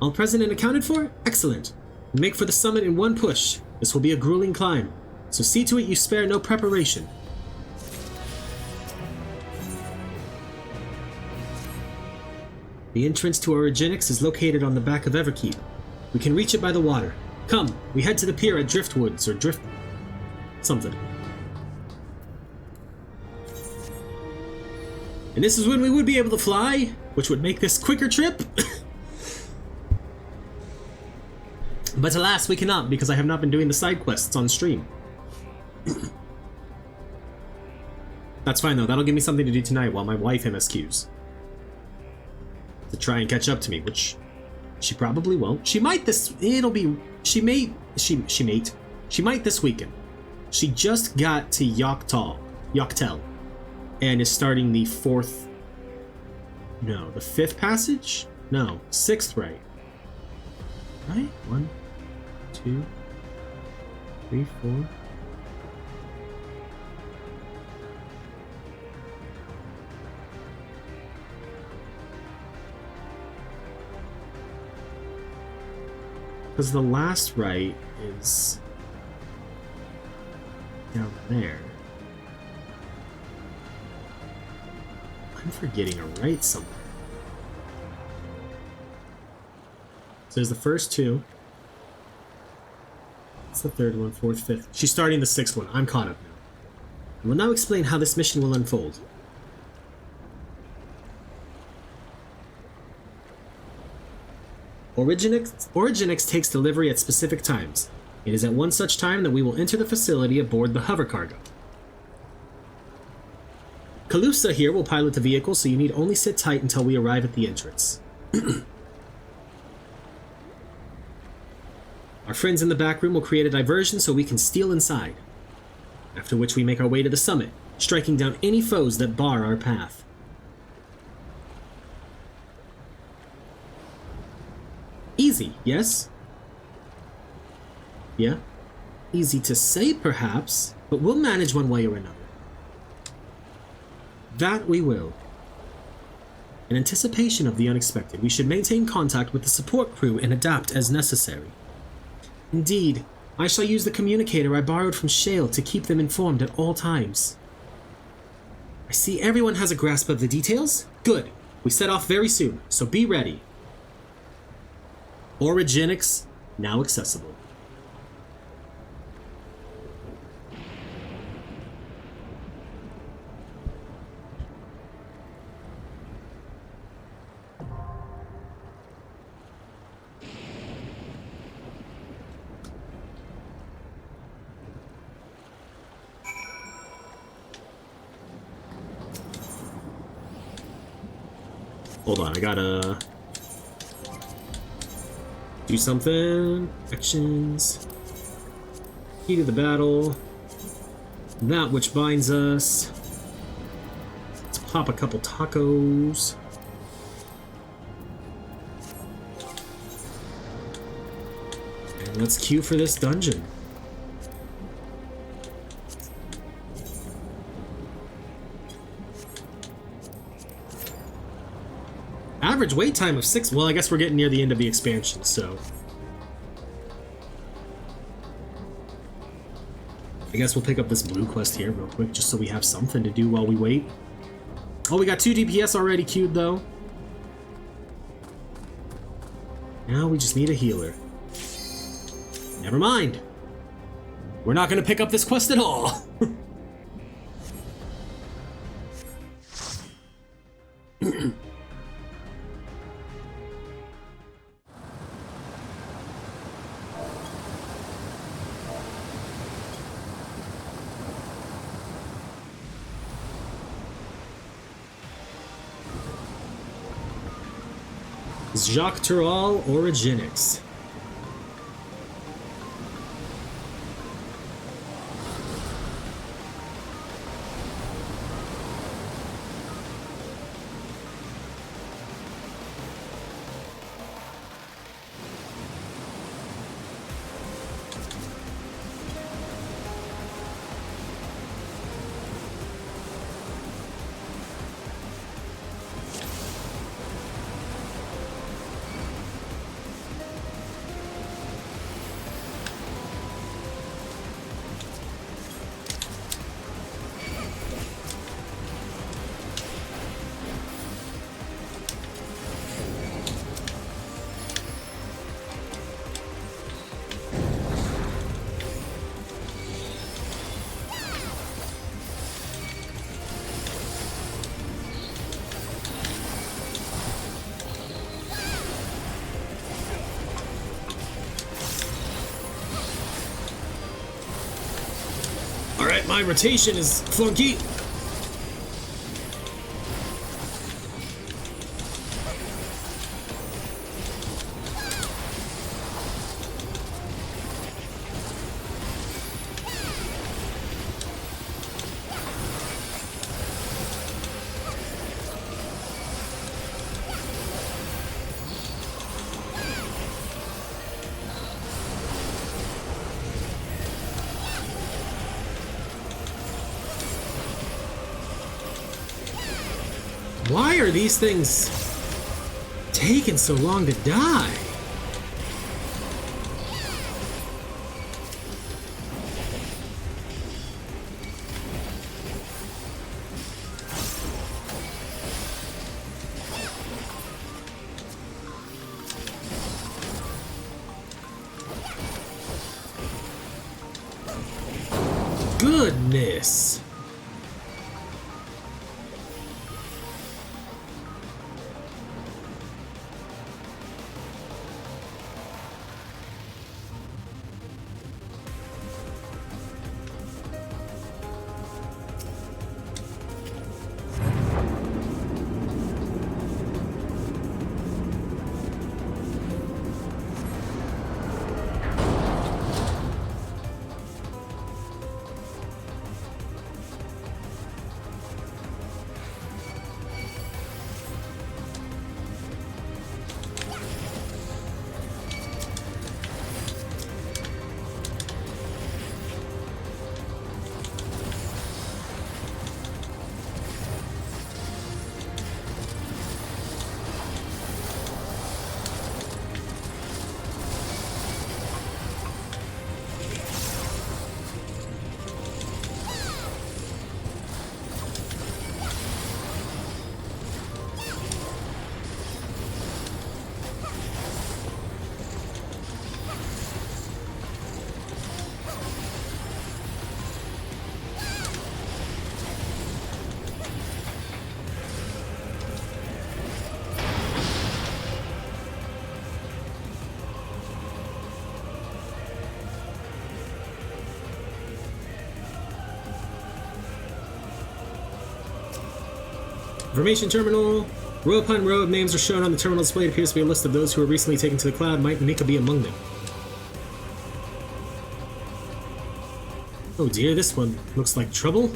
All present and accounted for? Excellent. Make for the summit in one push. This will be a grueling climb, so see to it you spare no preparation. The entrance to Origenics is located on the back of Everkeep. We can reach it by the water. Come, we head to the pier at Driftwoods, or Drift... something. And this is when we would be able to fly, which would make this quicker trip. But alas, we cannot, because I have not been doing the side quests on stream. That's fine though, that'll give me something to do tonight while my wife MSQs. To try and catch up to me, which she probably won't. She might this she might this weekend. She just got to Yoktel, and is starting the fifth passage? No, sixth right. Right? 1, 2, 3, 4. Because the last right is down there. I'm forgetting a right somewhere. So there's the first two. It's the third one, fourth, fifth. She's starting the sixth one. I'm caught up now. I will now explain how this mission will unfold. Origenics takes delivery at specific times. It is at one such time that we will enter the facility aboard the hover cargo. Calusa here will pilot the vehicle, so you need only sit tight until we arrive at the entrance. Our friends in the back room will create a diversion so we can steal inside. After which we make our way to the summit, striking down any foes that bar our path. Easy, yes? Yeah? Easy to say, perhaps, but we'll manage one way or another. That we will. In anticipation of the unexpected, we should maintain contact with the support crew and adapt as necessary. Indeed, I shall use the communicator I borrowed from Shale to keep them informed at all times. I see everyone has a grasp of the details. Good. We set off very soon, so be ready. Origenics now accessible. Hold on, I gotta do something. Actions. Key to the battle. That which binds us. Let's pop a couple tacos. And let's queue for this dungeon. Average wait time of 6. Well, I guess we're getting near the end of the expansion, so I guess we'll pick up this blue quest here real quick, just so we have something to do while we wait. Oh, we got 2 DPS already queued, though. Now we just need a healer. Never mind. We're not gonna pick up this quest at all. Jacques Tural Origenics. Alright, my rotation is funky. Why are these things taking so long to die? Goodness. Information terminal. Row upon row of names are shown on the terminal display. It appears to be a list of those who were recently taken to the cloud. Might Nika be among them? Oh dear, this one looks like trouble.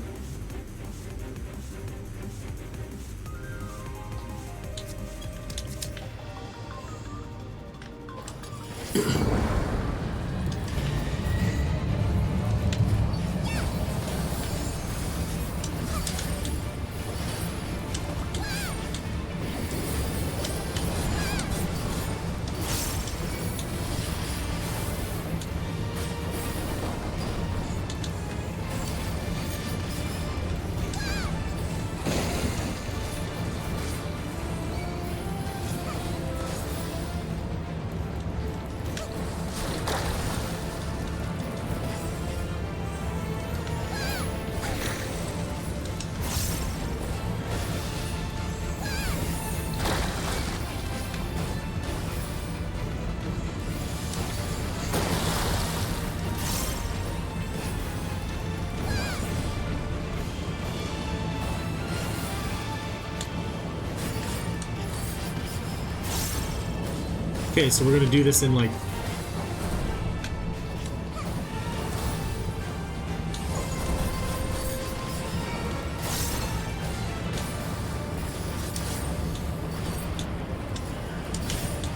Okay, so we're gonna do this in like...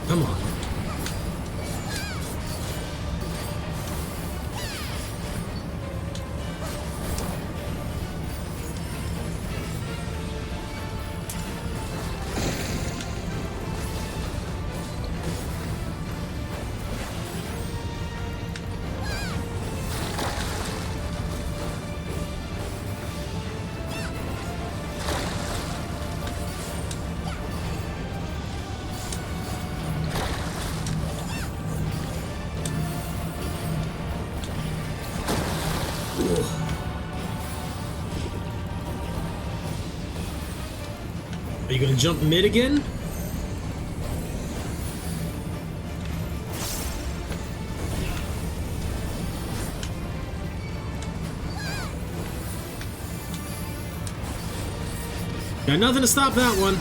Come on. Are you gonna jump mid again? Got nothing to stop that one.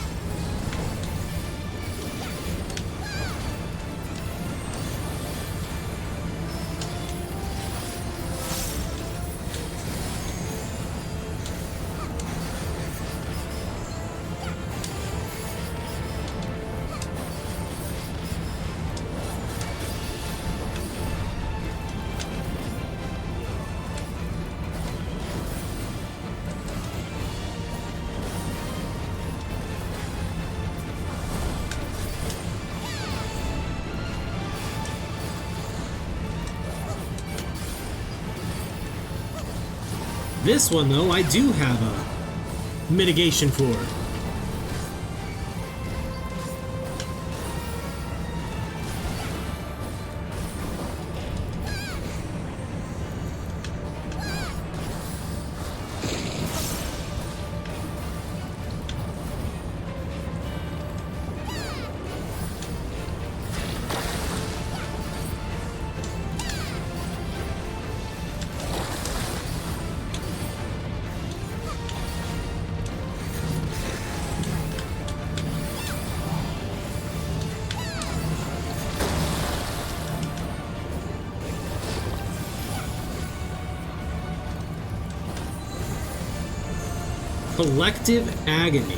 This one, though, I do have a mitigation for. Collective agony.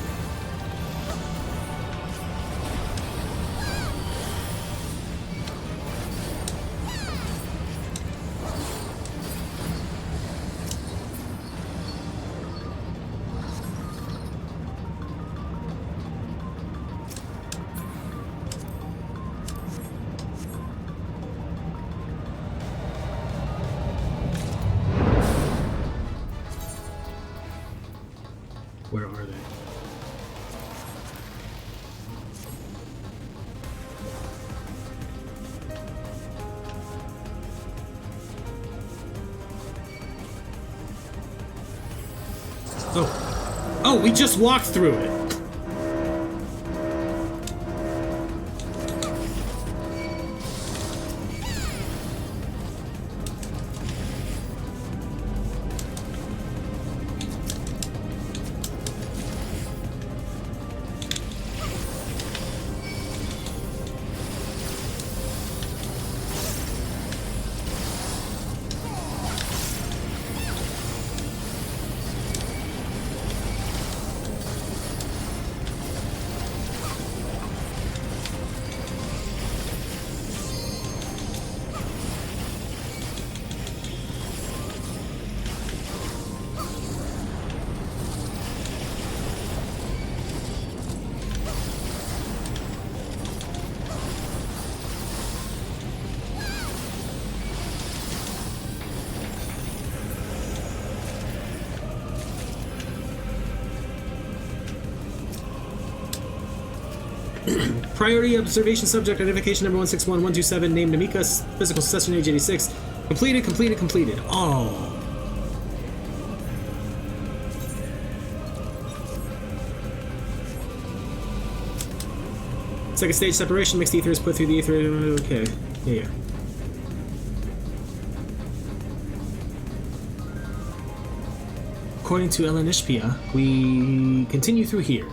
Where are they? Oh. Oh, we just walked through it. Priority observation subject identification number 161127, named Namika, physical session age 86. Completed, completed, completed. Oh. Second stage separation, mixed ether is put through the ether. Okay. Yeah. According to Elenishpia, we continue through here.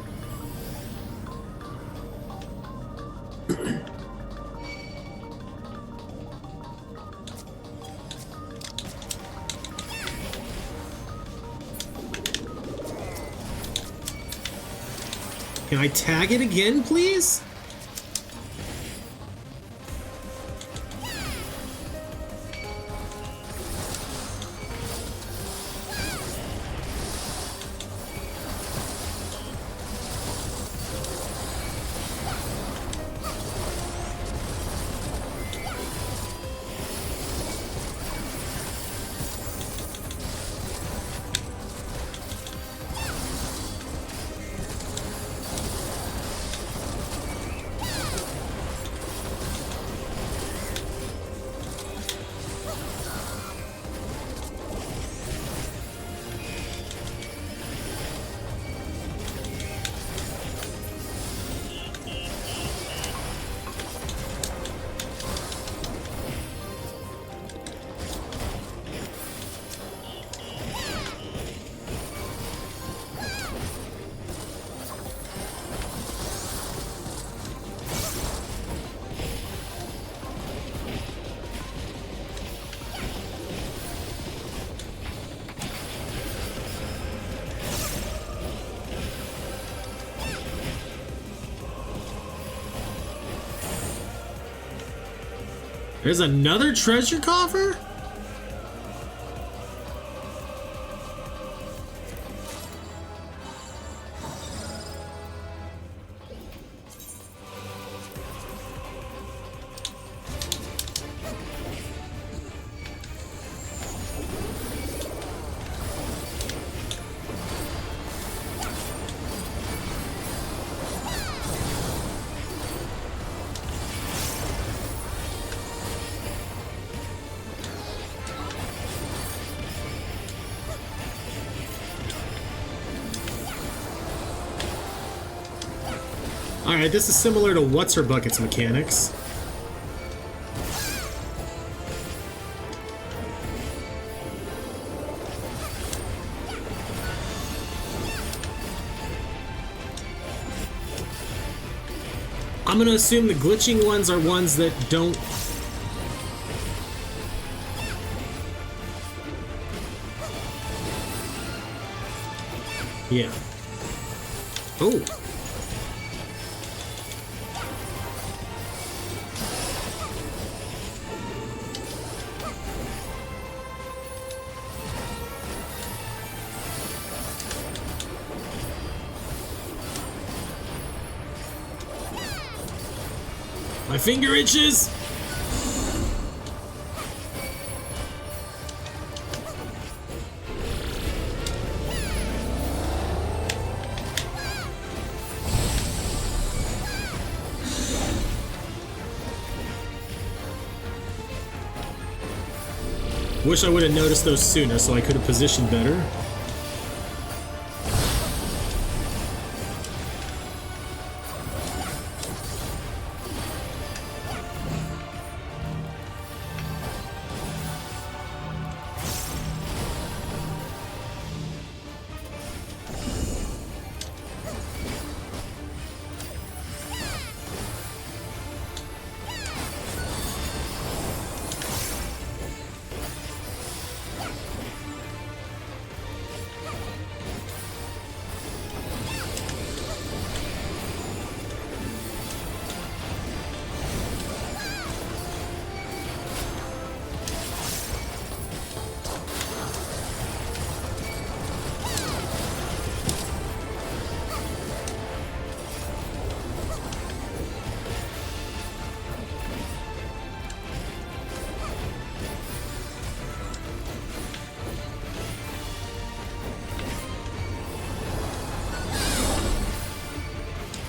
Can I tag it again, please? There's another treasure coffer? Alright, this is similar to What's Her Bucket's mechanics. I'm gonna assume the glitching ones are ones that don't... Yeah. Oh! My finger itches! Wish I would have noticed those sooner so I could have positioned better.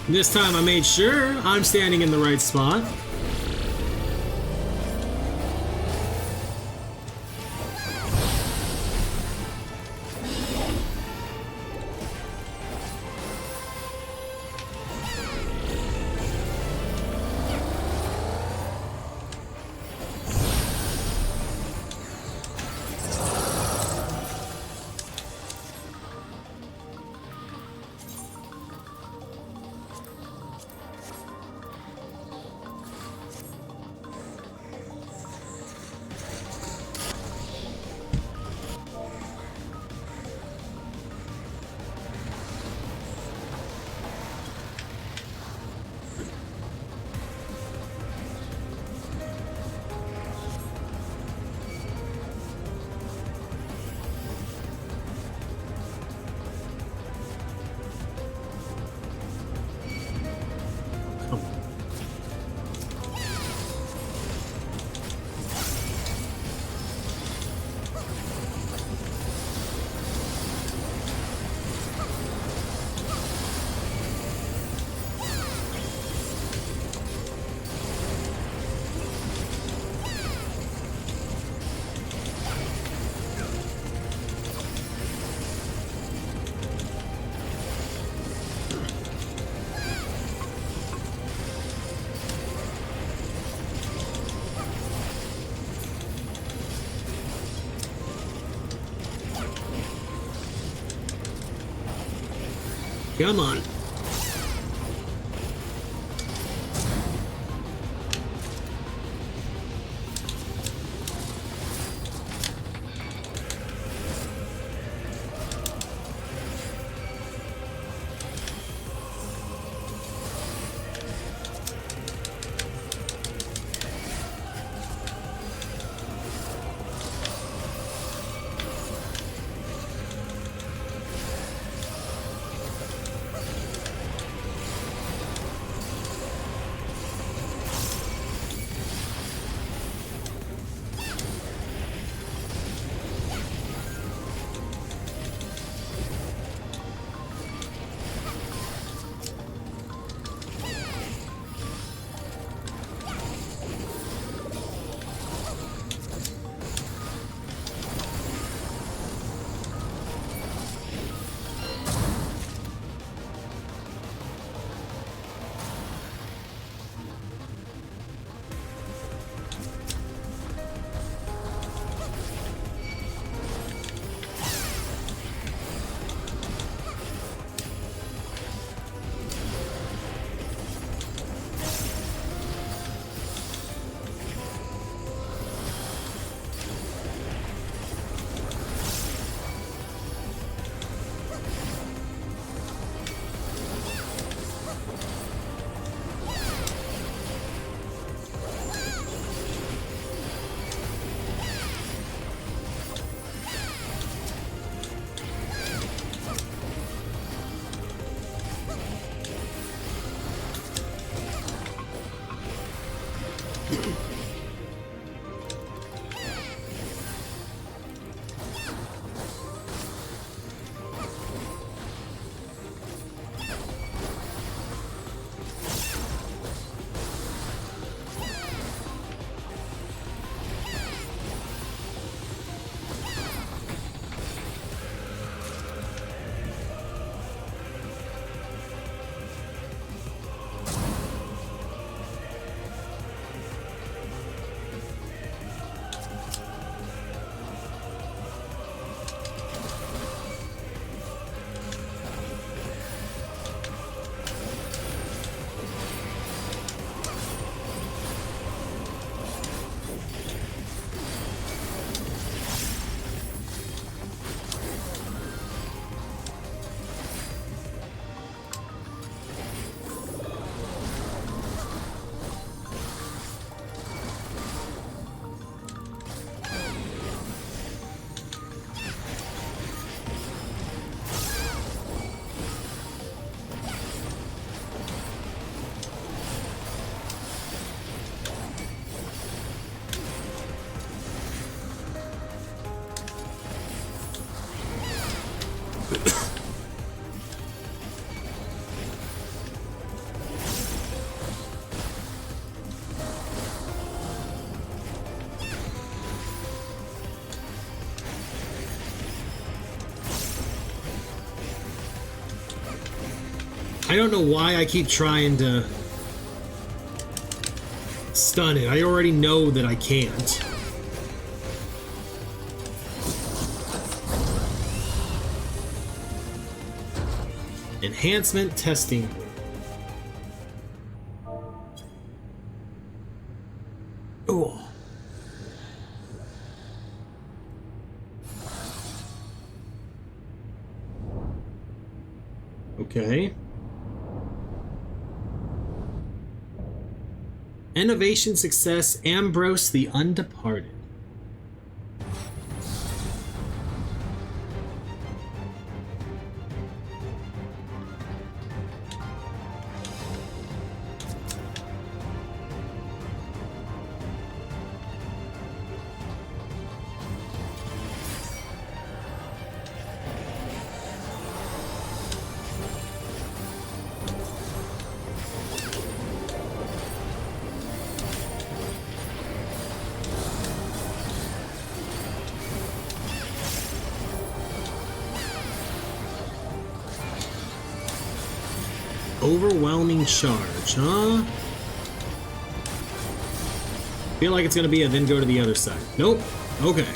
This time I made sure I'm standing in the right spot. Come on. I don't know why I keep trying to stun it. I already know that I can't. Enhancement testing. Oh. Okay. Innovation success, Ambrose the Undeparted. Overwhelming charge, huh? Feel like it's gonna be a then go to the other side. Nope. Okay.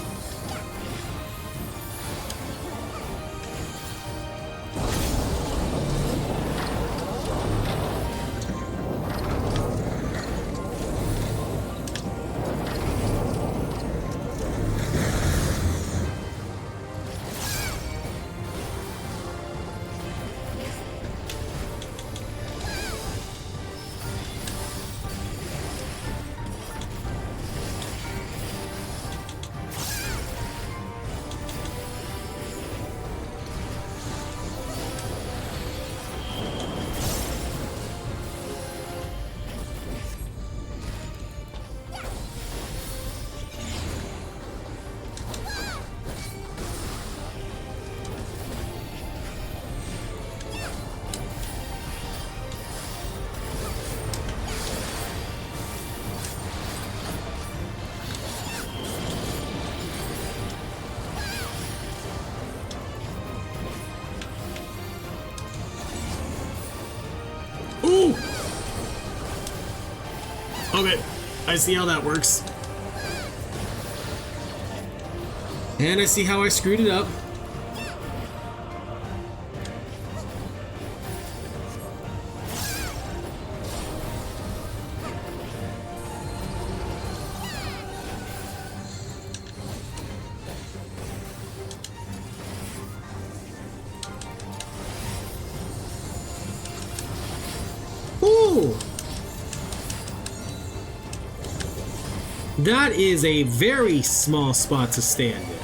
Ooh! Okay, I see how that works. And I see how I screwed it up. Ooh! That is a very small spot to stand in.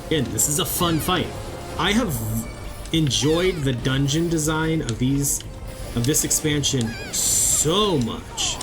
Again, this is a fun fight. I have enjoyed the dungeon design of this expansion so much.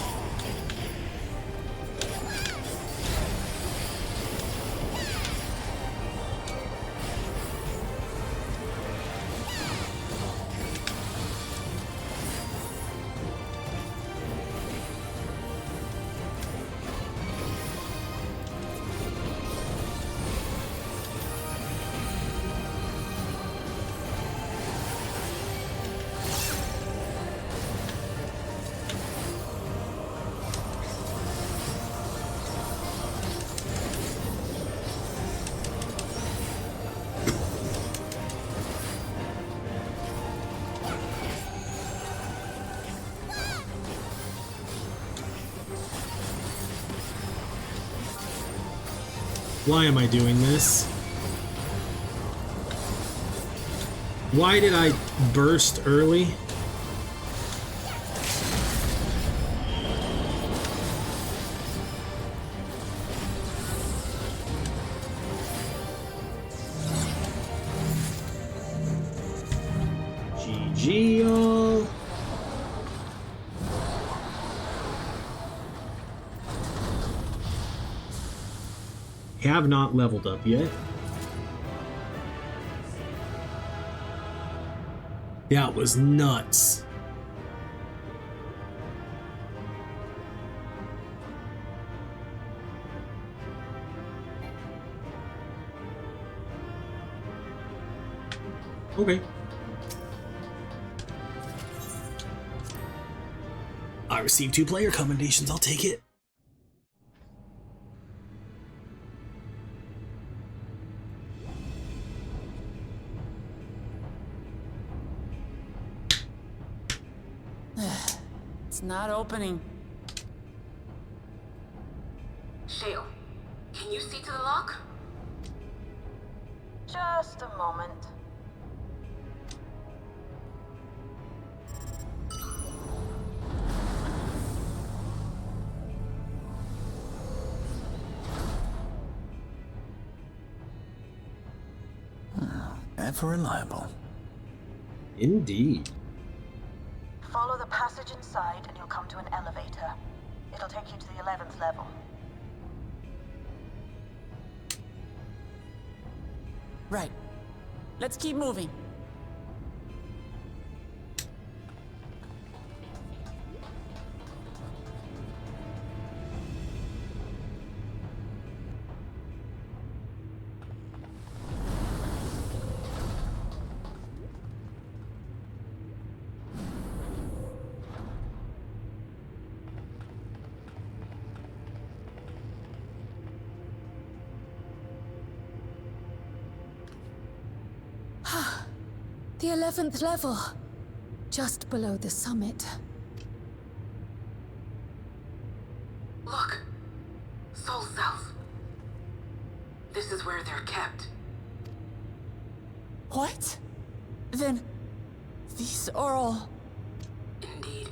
Why am I doing this? Why did I burst early? GG, y'all. Have not leveled up yet. That was nuts. Okay. I received 2 player commendations. I'll take it. It's not opening. Shale, can you see to the lock? Just a moment. Ever reliable. Indeed. Follow the passage inside and you'll come to an elevator. It'll take you to the 11th level. Right. Let's keep moving. The 11th level. Just below the summit. Look. Soul cells. This is where they're kept. What? Then... these are all... Indeed.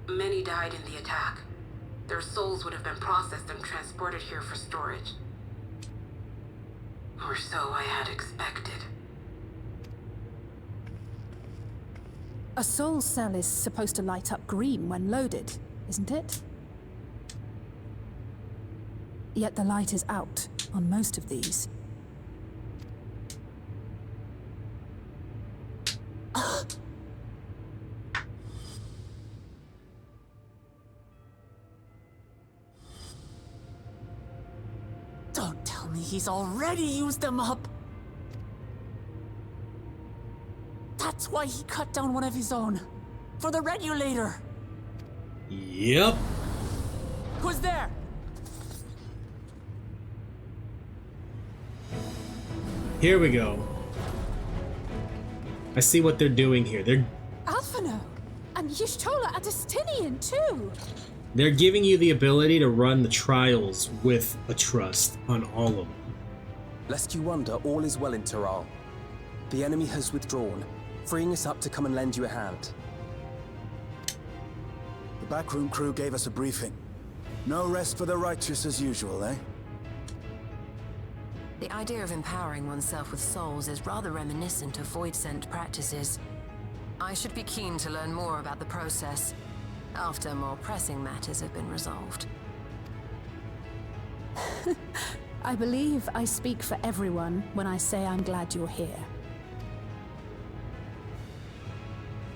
Many died in the attack. Their souls would have been processed and transported here for storage. Or so I had expected. A soul cell is supposed to light up green when loaded, isn't it? Yet the light is out on most of these. Don't tell me he's already used them up! That's why he cut down one of his own. For the regulator. Yep. Who's there? Here we go. I see what they're doing here. Alphino! And Y'shtola Adestinian too! They're giving you the ability to run the trials with a trust on all of them. Lest you wonder, all is well in Taral. The enemy has withdrawn, freeing us up to come and lend you a hand. The backroom crew gave us a briefing. No rest for the righteous as usual, eh? The idea of empowering oneself with souls is rather reminiscent of void-sent practices. I should be keen to learn more about the process, after more pressing matters have been resolved. I believe I speak for everyone when I say I'm glad you're here.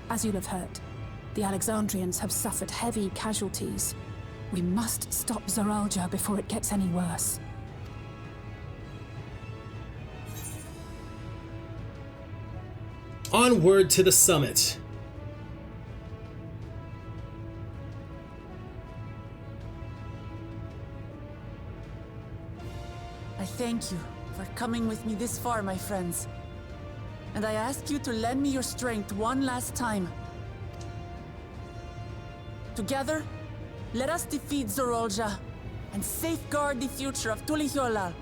As you'll have heard, the Alexandrians have suffered heavy casualties. We must stop Zoralja before it gets any worse. Onward to the summit. I thank you for coming with me this far, my friends. And I ask you to lend me your strength one last time. Together, let us defeat Zoralja and safeguard the future of Tulihyolal.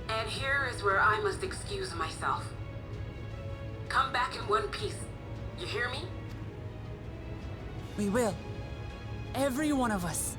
And here is where I must excuse myself. Come back in one piece. You hear me? We will. Every one of us.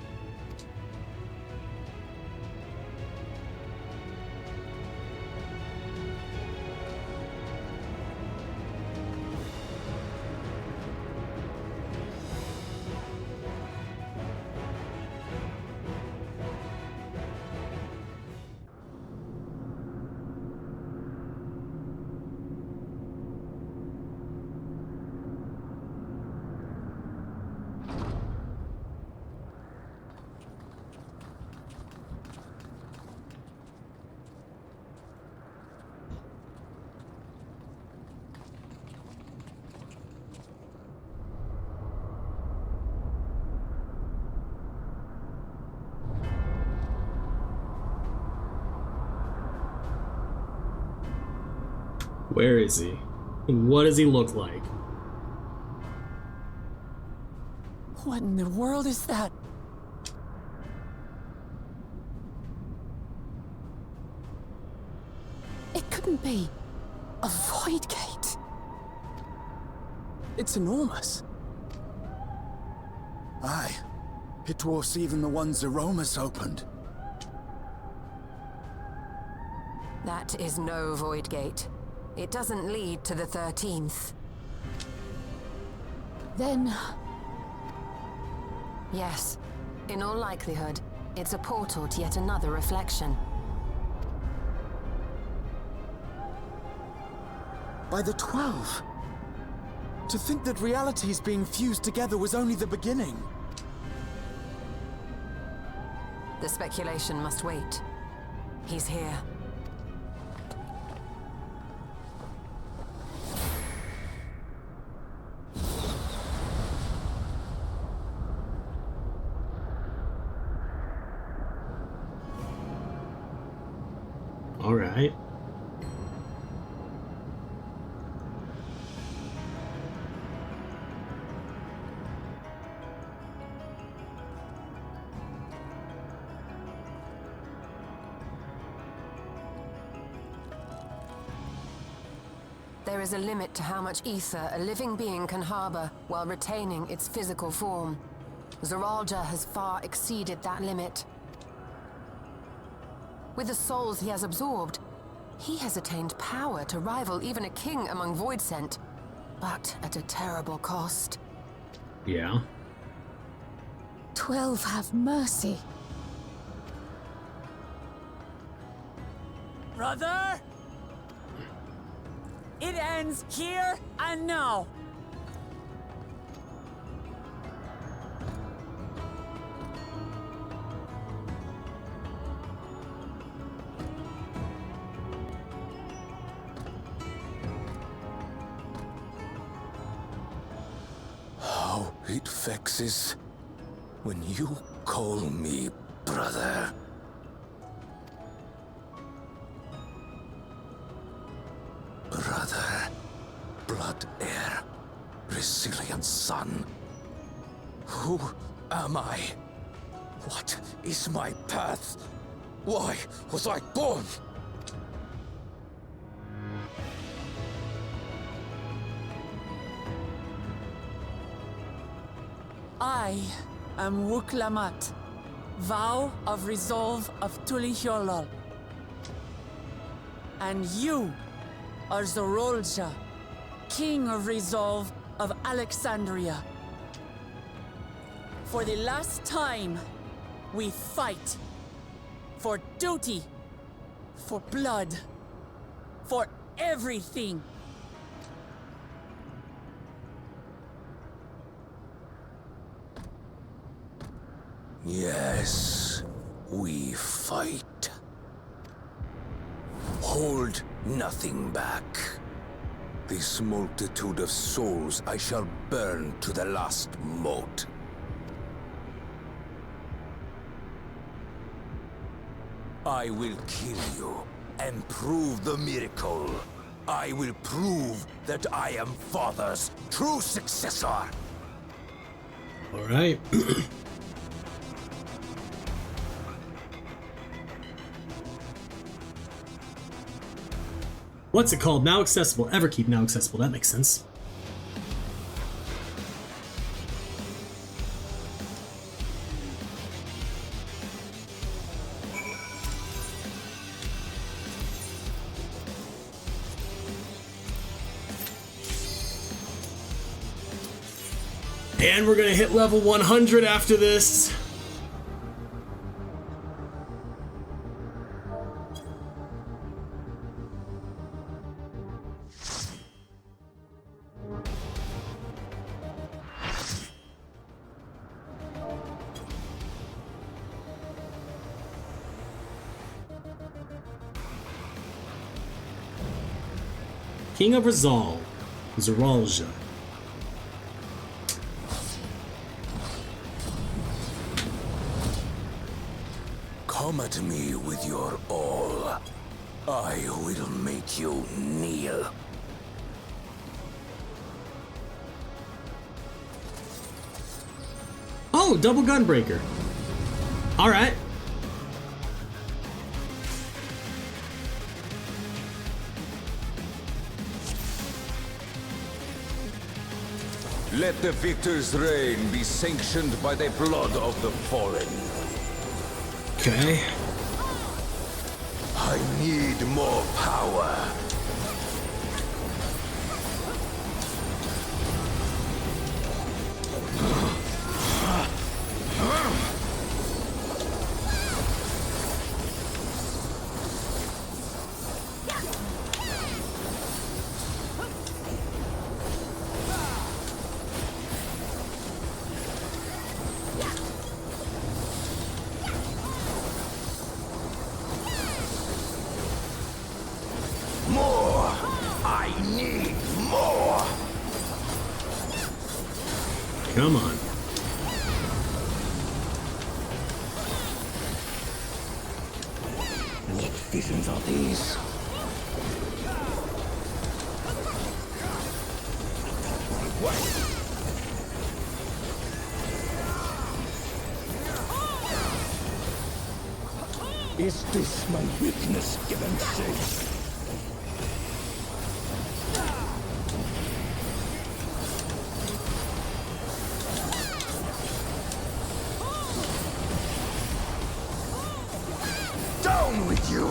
Where is he? And what does he look like? What in the world is that? It couldn't be a void gate. It's enormous. Aye. It dwarfs even the ones Aromas opened. That is no void gate. It doesn't lead to the 13th. Then... Yes. In all likelihood, it's a portal to yet another reflection. By the 12. To think that realities being fused together was only the beginning. The speculation must wait. He's here. All right. There is a limit to how much ether a living being can harbor while retaining its physical form. Zeralja has far exceeded that limit. With the souls he has absorbed, he has attained power to rival even a king among Voidsent, but at a terrible cost. Yeah. 12 have mercy. Brother! It ends here and now. How it vexes when you call me brother. Brother, blood heir, resilient son. Who am I? What is my path? Why was I born? I am Wuklamat, vow of resolve of Tulihyolal. And you are Zorolja, king of resolve of Alexandria. For the last time, we fight. For duty, for blood, for everything. Yes, we fight. Hold nothing back. This multitude of souls I shall burn to the last mote. I will kill you and prove the miracle. I will prove that I am Father's true successor. All right. What's it called? Now accessible. Everkeep now accessible. That makes sense. And we're gonna hit level 100 after this. King of Rizal, Zeralja. Come at me with your all. I will make you kneel. Oh, double gunbreaker. All right. Let the victor's reign be sanctioned by the blood of the fallen. Okay. I need more power. More! I need more! Come on. What visions are these? Is this my weakness given shape? Down with you!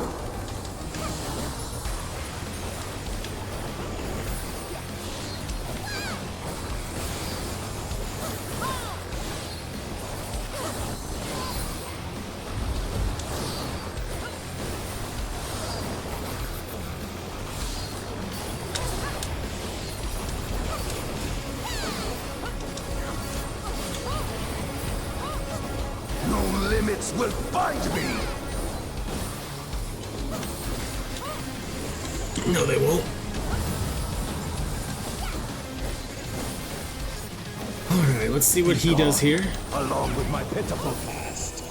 No limits will bind me! No, they won't. Alright, let's see what he does here. Along with my pitiful past.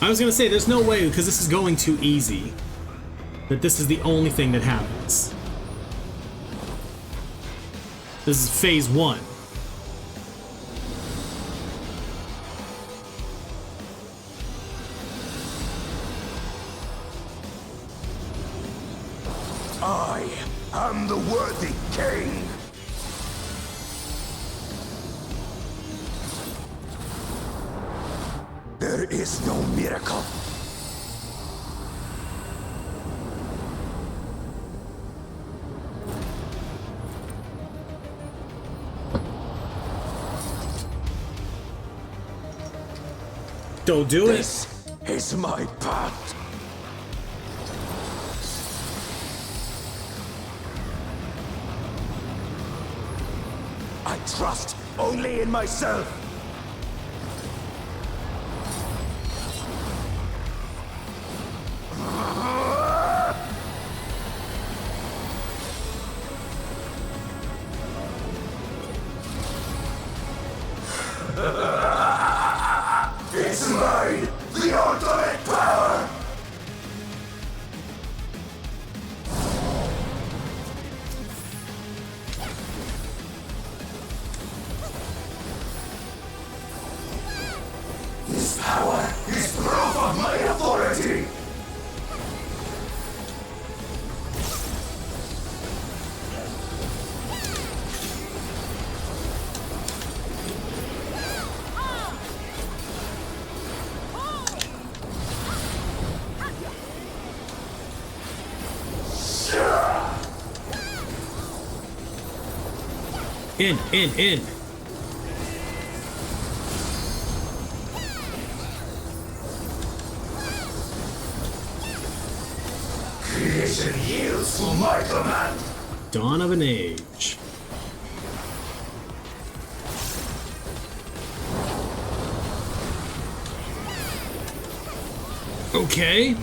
I was gonna say, there's no way, because this is going too easy, that this is the only thing that happens. This is phase 1. I am the worthy king! There is no miracle. Don't do it. This is my path. I trust only in myself. Mine, the ultimate power! This power is proof of my authority! In. Creation yields to my command. Dawn of an age. Okay.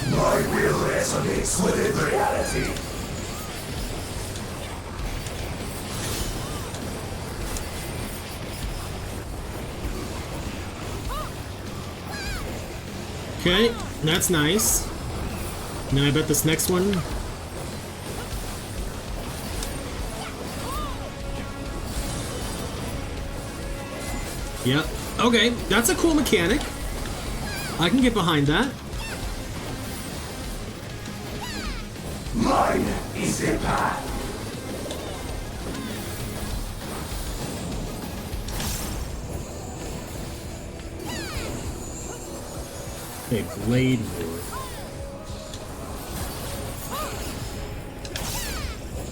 My will resonates within reality. Okay, that's nice. Now I bet this next one. Yep. Okay, that's a cool mechanic. I can get behind that. Mine is the path. Okay, Blade War.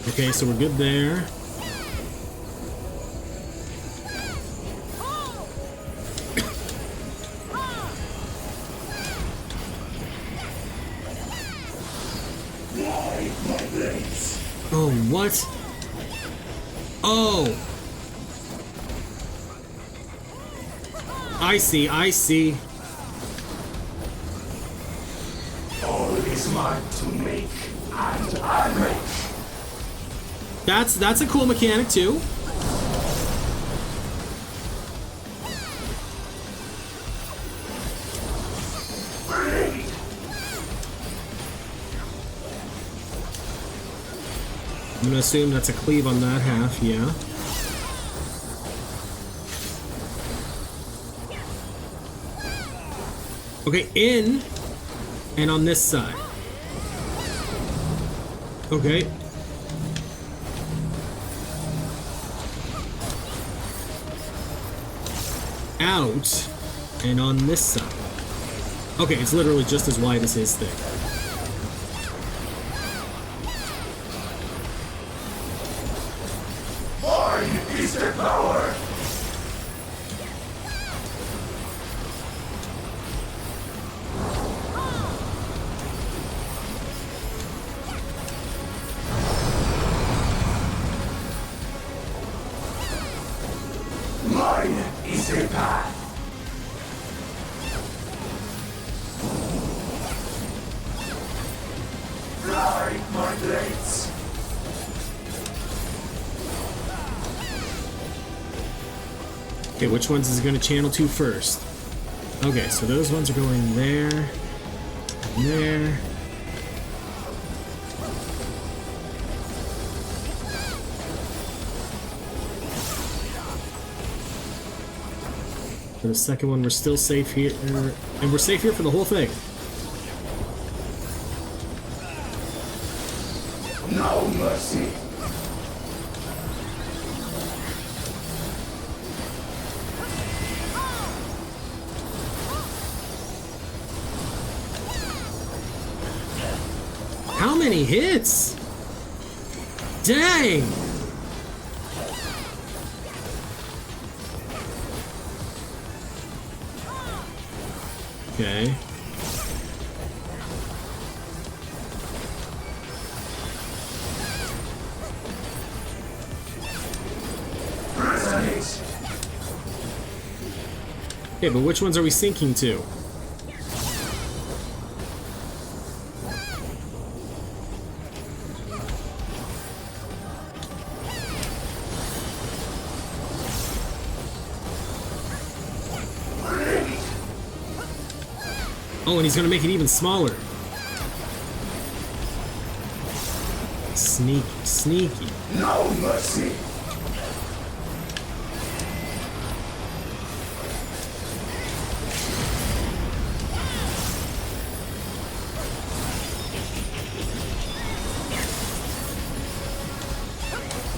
Okay, so we're good there. Oh, what? Oh! I see. All is mine to make, and I make. That's a cool mechanic too. I'm gonna assume that's a cleave on that half, yeah. Okay, in and on this side. Okay. Out and on this side. Okay, it's literally just as wide as his thing. Mine is the power. Mine is the path. Fly, my blades. Okay, which ones is it going to channel to first? Okay, so those ones are going there, and there. For the second one, we're still safe here, and we're safe here for the whole thing. No mercy. How many hits? Dang! Okay. Okay, but which ones are we sinking to? Oh, and he's gonna make it even smaller. Sneaky, sneaky. No mercy.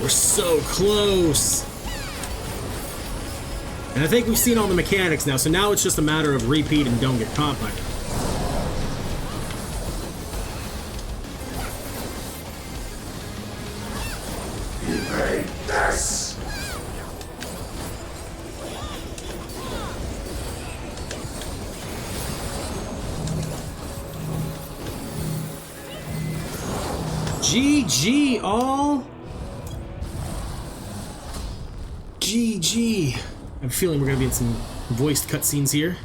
We're so close. And I think we've seen all the mechanics now, so now it's just a matter of repeat and don't get caught by it. Evade this. GG all. GG. I have a feeling we're gonna be in some voiced cutscenes here.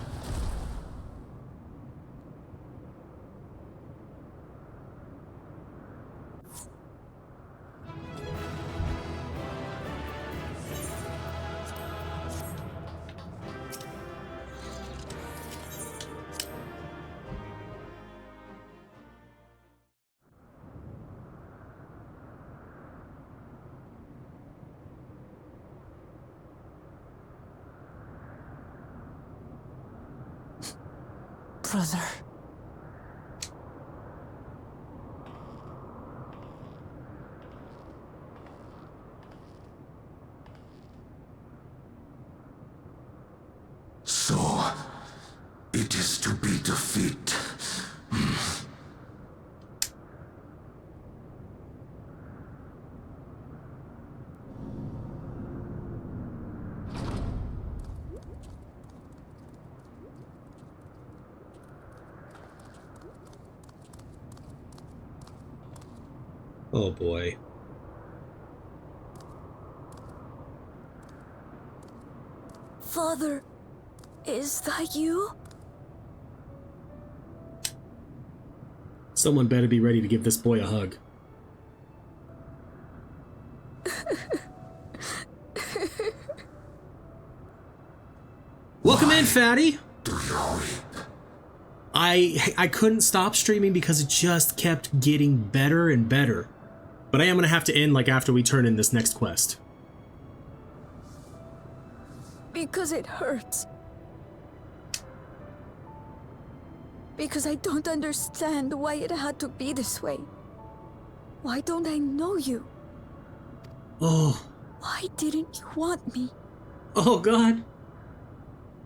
Brother. So, it is to be defeat. Oh boy. Father, is that you? Someone better be ready to give this boy a hug. Welcome in, fatty! I couldn't stop streaming because it just kept getting better and better. But I am gonna have to end like after we turn in this next quest. Because it hurts. Because I don't understand why it had to be this way. Why don't I know you? Oh. Why didn't you want me? Oh god.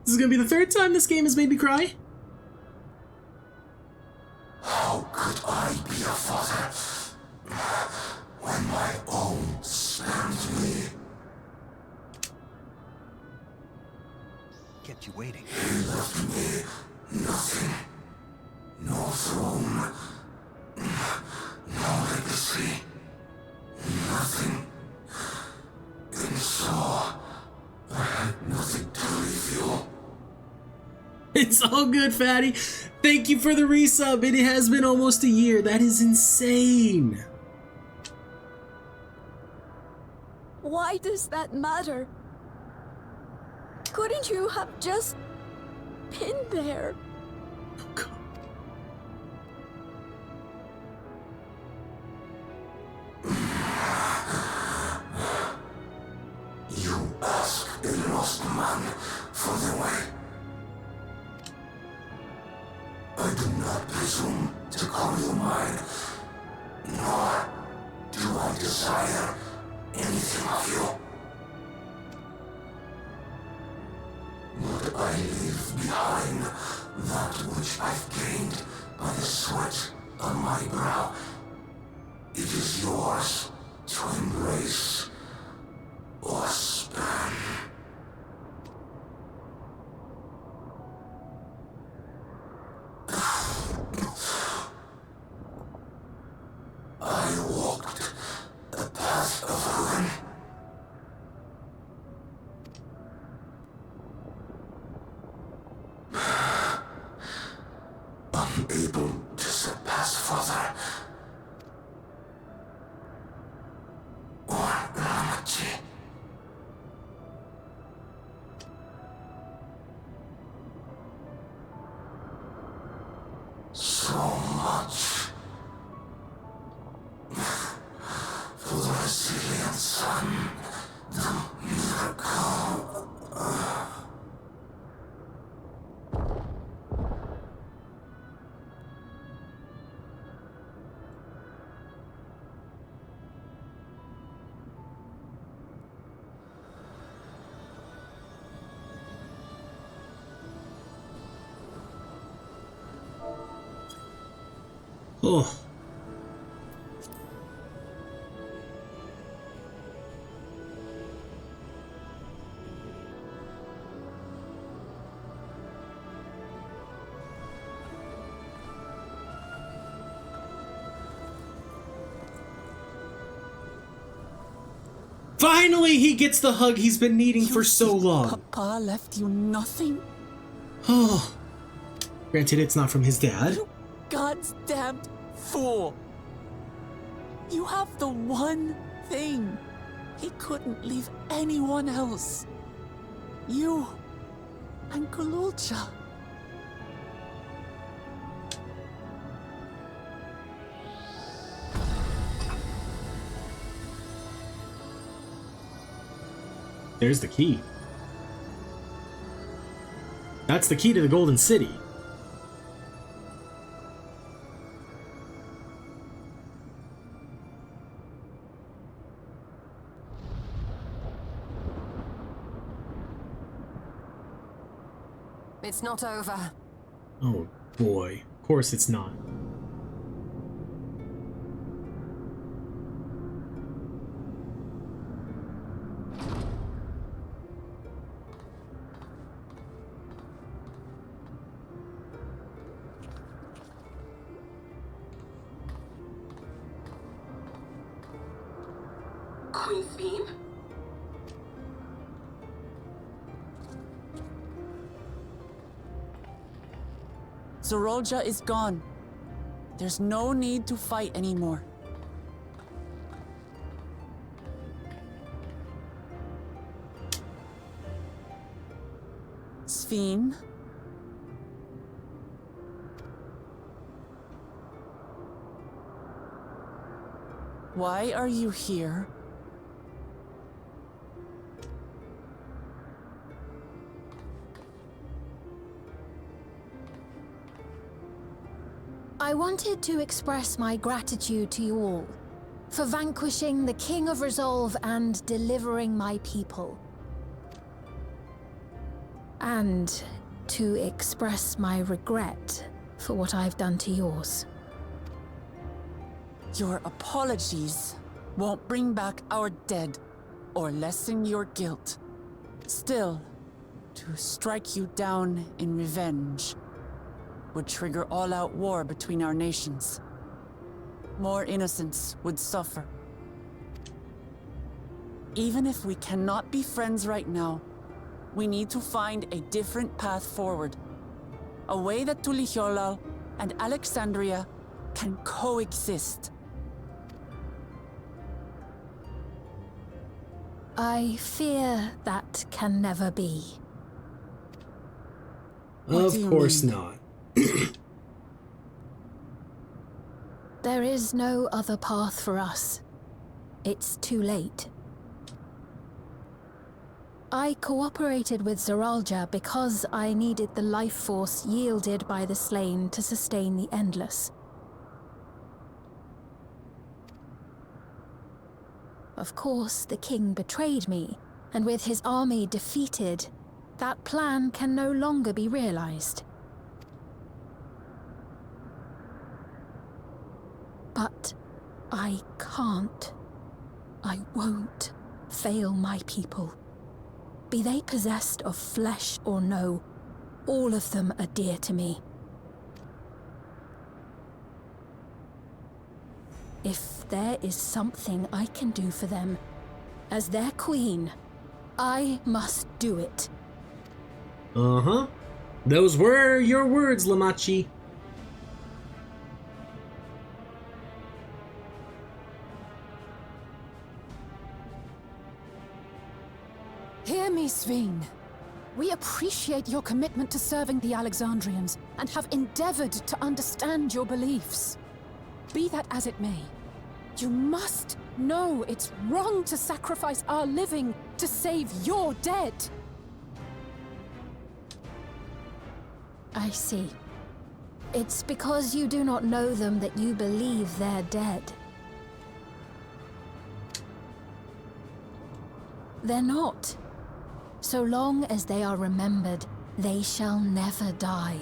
This is gonna be the third time this game has made me cry. How could I be a father when my own spurned me? Kept you waiting. He left me nothing. No throne. No legacy. Nothing. And so, I had nothing to leave you. It's all good, fatty. Thank you for the resub. It has been almost a year. That is insane. Why does that matter? Couldn't you have just been there? Oh, God. You ask a lost man for the way. I do not presume to call you mine, nor do I desire anything of you. But I leave behind that which I've gained by the sweat on my brow. It is yours to embrace or spurn. be able to set paths further. Or Lamachi. So much for the resilient sun, the miracle. Oh. Finally, he gets the hug he's been needing for so long. Papa left you nothing? Oh. Granted, it's not from his dad. You God's damned fool. You have the one thing he couldn't leave anyone else. You and Kululcha. There's the key. That's the key to the Golden City. It's not over. Oh boy. Of course it's not. Queen's beam? Zorolja is gone. There's no need to fight anymore. Sphene? Why are you here? I wanted to express my gratitude to you all for vanquishing the King of Resolve and delivering my people. And to express my regret for what I've done to yours. Your apologies won't bring back our dead or lessen your guilt. Still, to strike you down in revenge would trigger all-out war between our nations. More innocents would suffer. Even if we cannot be friends right now, we need to find a different path forward. A way that Tuliholal and Alexandria can coexist. I fear that can never be. Of course not. There is no other path for us. It's too late. I cooperated with Zoralja because I needed the life force yielded by the slain to sustain the Endless. Of course, the king betrayed me, and with his army defeated, that plan can no longer be realized. But I can't. I won't fail my people. Be they possessed of flesh or no, all of them are dear to me. If there is something I can do for them, as their queen, I must do it. Uh-huh. Those were your words, Lamachi. Sveen. We appreciate your commitment to serving the Alexandrians and have endeavored to understand your beliefs. Be that as it may, you must know it's wrong to sacrifice our living to save your dead. I see. It's because you do not know them that you believe they're dead. They're not. So long as they are remembered, they shall never die.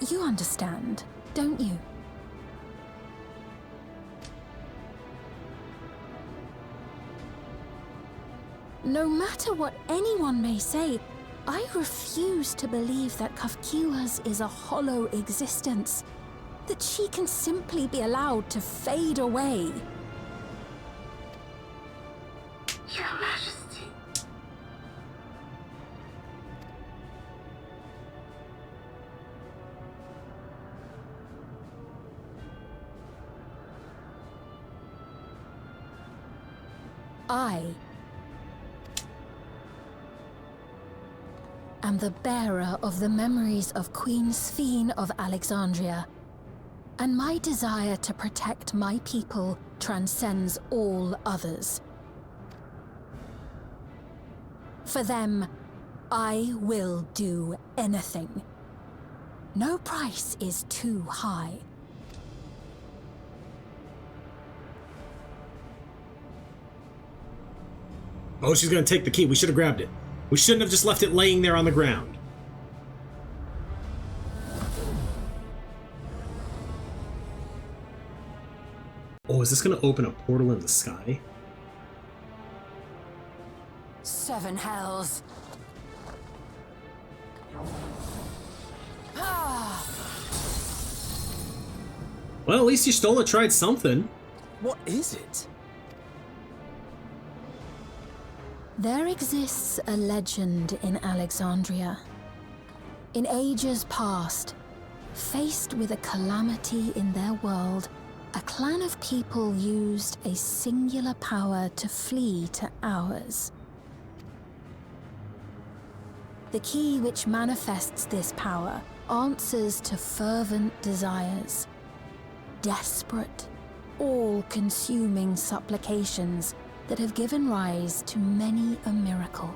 You understand, don't you? No matter what anyone may say, I refuse to believe that Kafkiwa's is a hollow existence, that she can simply be allowed to fade away. Your Majesty. I am the bearer of the memories of Queen Sveen of Alexandria, and my desire to protect my people transcends all others. For them, I will do anything. No price is too high. Oh, she's gonna take the key. We should have grabbed it. We shouldn't have just left it laying there on the ground. Oh, is this gonna open a portal in the sky? 7 hells. Well, at least Y'shtola tried something. What is it? There exists a legend in Alexandria. In ages past, faced with a calamity in their world, a clan of people used a singular power to flee to ours. The key which manifests this power answers to fervent desires, desperate, all-consuming supplications that have given rise to many a miracle.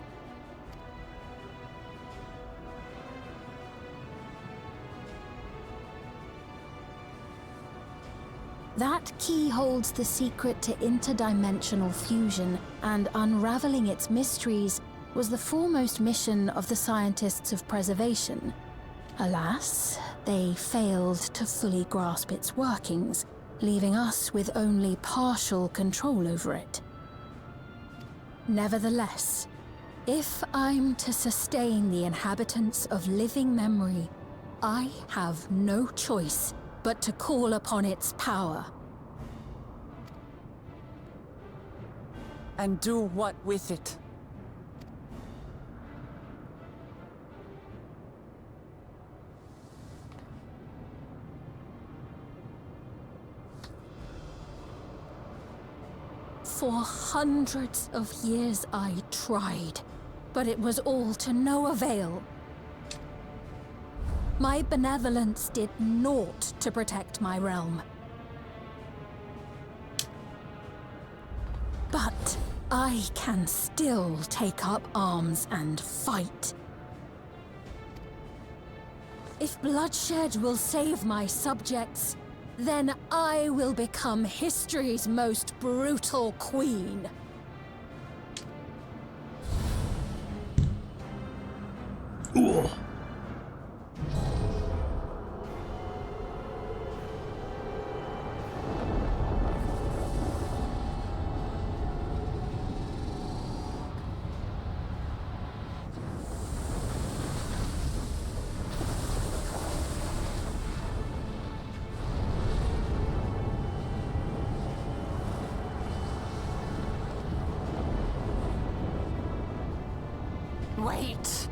That key holds the secret to interdimensional fusion, and unraveling its mysteries was the foremost mission of the scientists of preservation. Alas, they failed to fully grasp its workings, leaving us with only partial control over it. Nevertheless, if I'm to sustain the inhabitants of living memory, I have no choice but to call upon its power. And do what with it? For hundreds of years I tried, but it was all to no avail. My benevolence did naught to protect my realm. But I can still take up arms and fight. If bloodshed will save my subjects, then I will become history's most brutal queen. Ooh. Wait.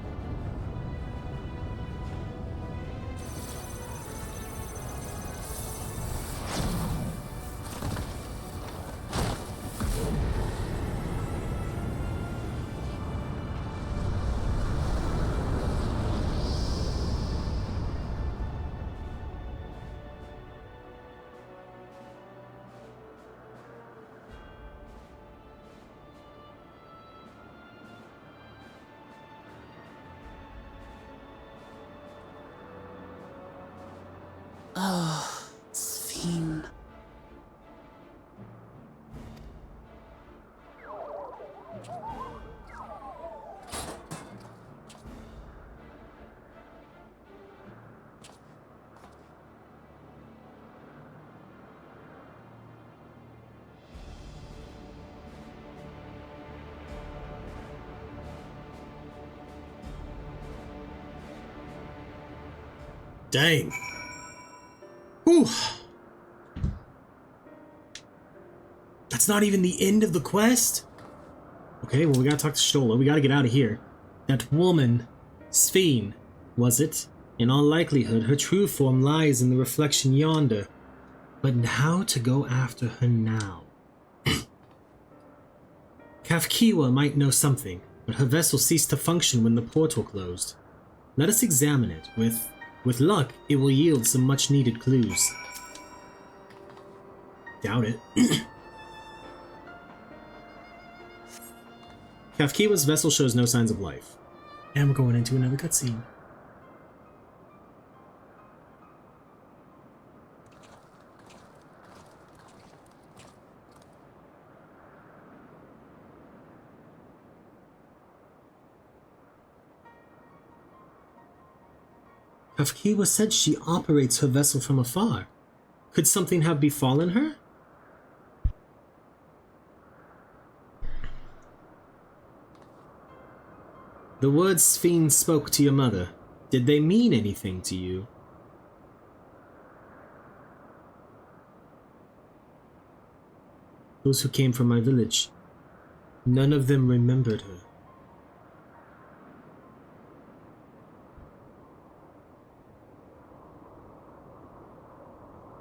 Oh, Sphene. Dang. Whew. That's not even the end of the quest? Okay, well, we gotta talk to Stola. We gotta get out of here. That woman, Sphene, was it? In all likelihood, her true form lies in the reflection yonder. But how to go after her now? Kafkiwa might know something, but her vessel ceased to function when the portal closed. Let us examine it. With luck, it will yield some much-needed clues. Doubt it. Kafkiwa's vessel shows no signs of life. And we're going into another cutscene. Kafkiwa said she operates her vessel from afar. Could something have befallen her? The words Sphene spoke to your mother, did they mean anything to you? Those who came from my village, none of them remembered her.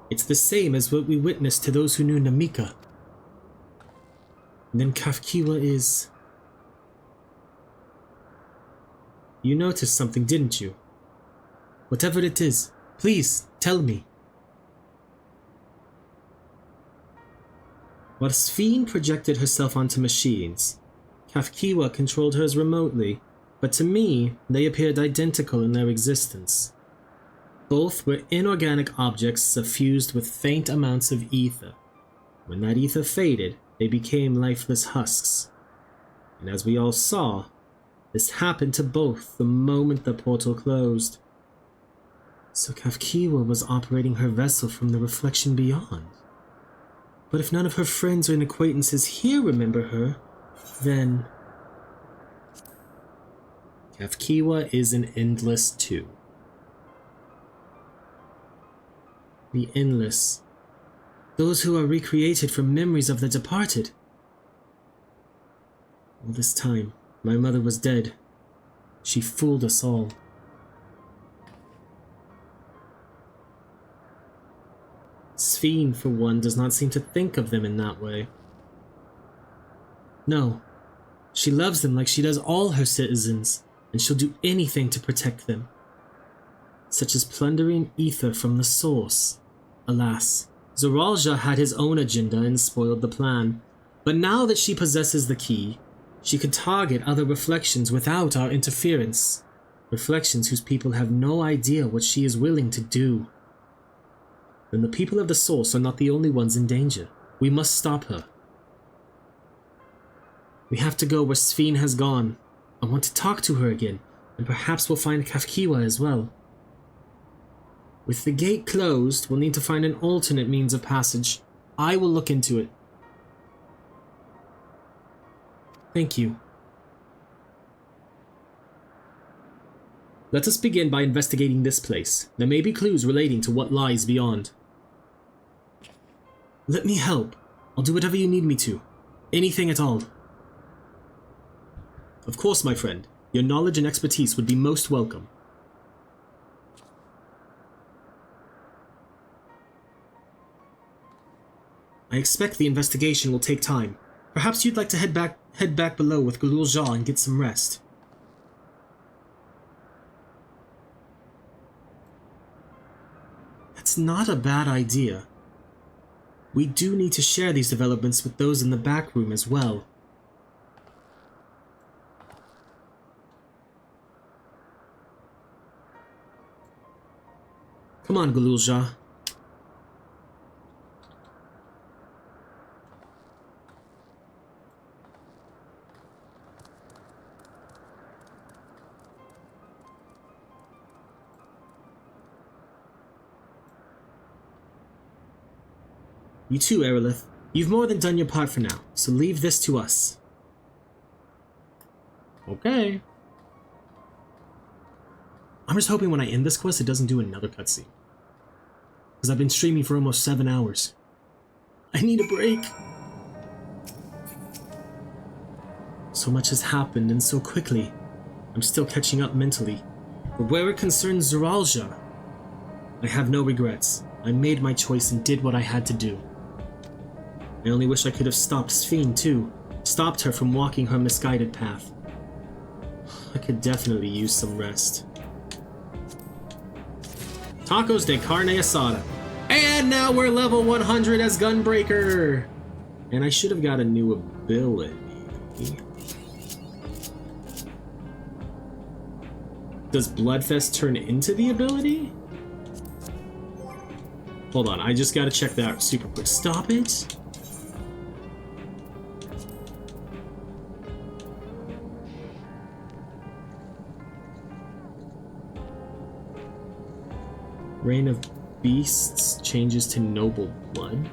It's the same as what we witnessed to those who knew Namika. And then Kafkiwa is... You noticed something, didn't you? Whatever it is, please, tell me. While Sphene projected herself onto machines, Kafkiwa controlled hers remotely, but to me, they appeared identical in their existence. Both were inorganic objects suffused with faint amounts of ether. When that ether faded, they became lifeless husks. And as we all saw, this happened to both the moment the portal closed. So Kafkiwa was operating her vessel from the reflection beyond. But if none of her friends or acquaintances here remember her, then... Kafkiwa is an endless too. The endless. Those who are recreated from memories of the departed. All this time, my mother was dead. She fooled us all. Sphene, for one, does not seem to think of them in that way. No, she loves them like she does all her citizens, and she'll do anything to protect them. Such as plundering ether from the source. Alas, Zoralja had his own agenda and spoiled the plan. But now that she possesses the key, she could target other reflections without our interference. Reflections whose people have no idea what she is willing to do. Then the people of the source are not the only ones in danger. We must stop her. We have to go where Sphene has gone. I want to talk to her again, and perhaps we'll find Kafkiwa as well. With the gate closed, we'll need to find an alternate means of passage. I will look into it. Thank you. Let us begin by investigating this place. There may be clues relating to what lies beyond. Let me help. I'll do whatever you need me to. Anything at all. Of course, my friend. Your knowledge and expertise would be most welcome. I expect the investigation will take time. Perhaps you'd like to head back below with Galul-Ja and get some rest. That's not a bad idea. We do need to share these developments with those in the back room as well. Come on, Galul-Ja. You too, Arilith. You've more than done your part for now, so leave this to us. Okay. I'm just hoping when I end this quest, it doesn't do another cutscene. Because I've been streaming for almost 7 hours. I need a break. So much has happened, and so quickly. I'm still catching up mentally. But where it concerns Zoralja, I have no regrets. I made my choice and did what I had to do. I only wish I could have stopped Sphene, too. Stopped her from walking her misguided path. I could definitely use some rest. Tacos de carne asada. And now we're level 100 as Gunbreaker! And I should have got a new ability. Does Bloodfest turn into the ability? Hold on, I just gotta check that out super quick. Stop it! Reign of Beasts changes to Noble Blood.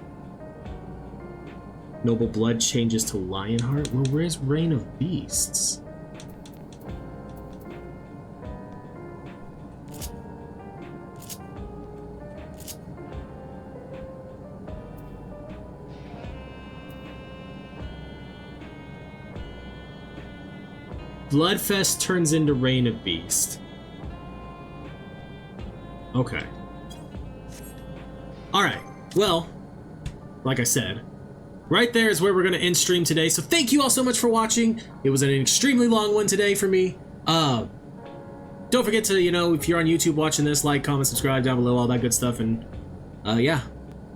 Noble Blood changes to Lionheart? Well, where's Reign of Beasts? Bloodfest turns into Reign of Beast. Okay. Alright, well, like I said, right there is where we're going to end stream today, so thank you all so much for watching. It was an extremely long one today for me. Don't forget to, you know, if you're on YouTube watching this, like, comment, subscribe down below, all that good stuff, and, yeah,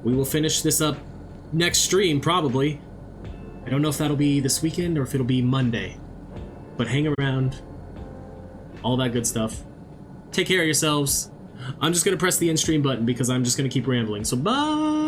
we will finish this up next stream, probably. I don't know if that'll be this weekend or if it'll be Monday, but hang around, all that good stuff. Take care of yourselves. I'm just going to press the end stream button because I'm just going to keep rambling. So bye!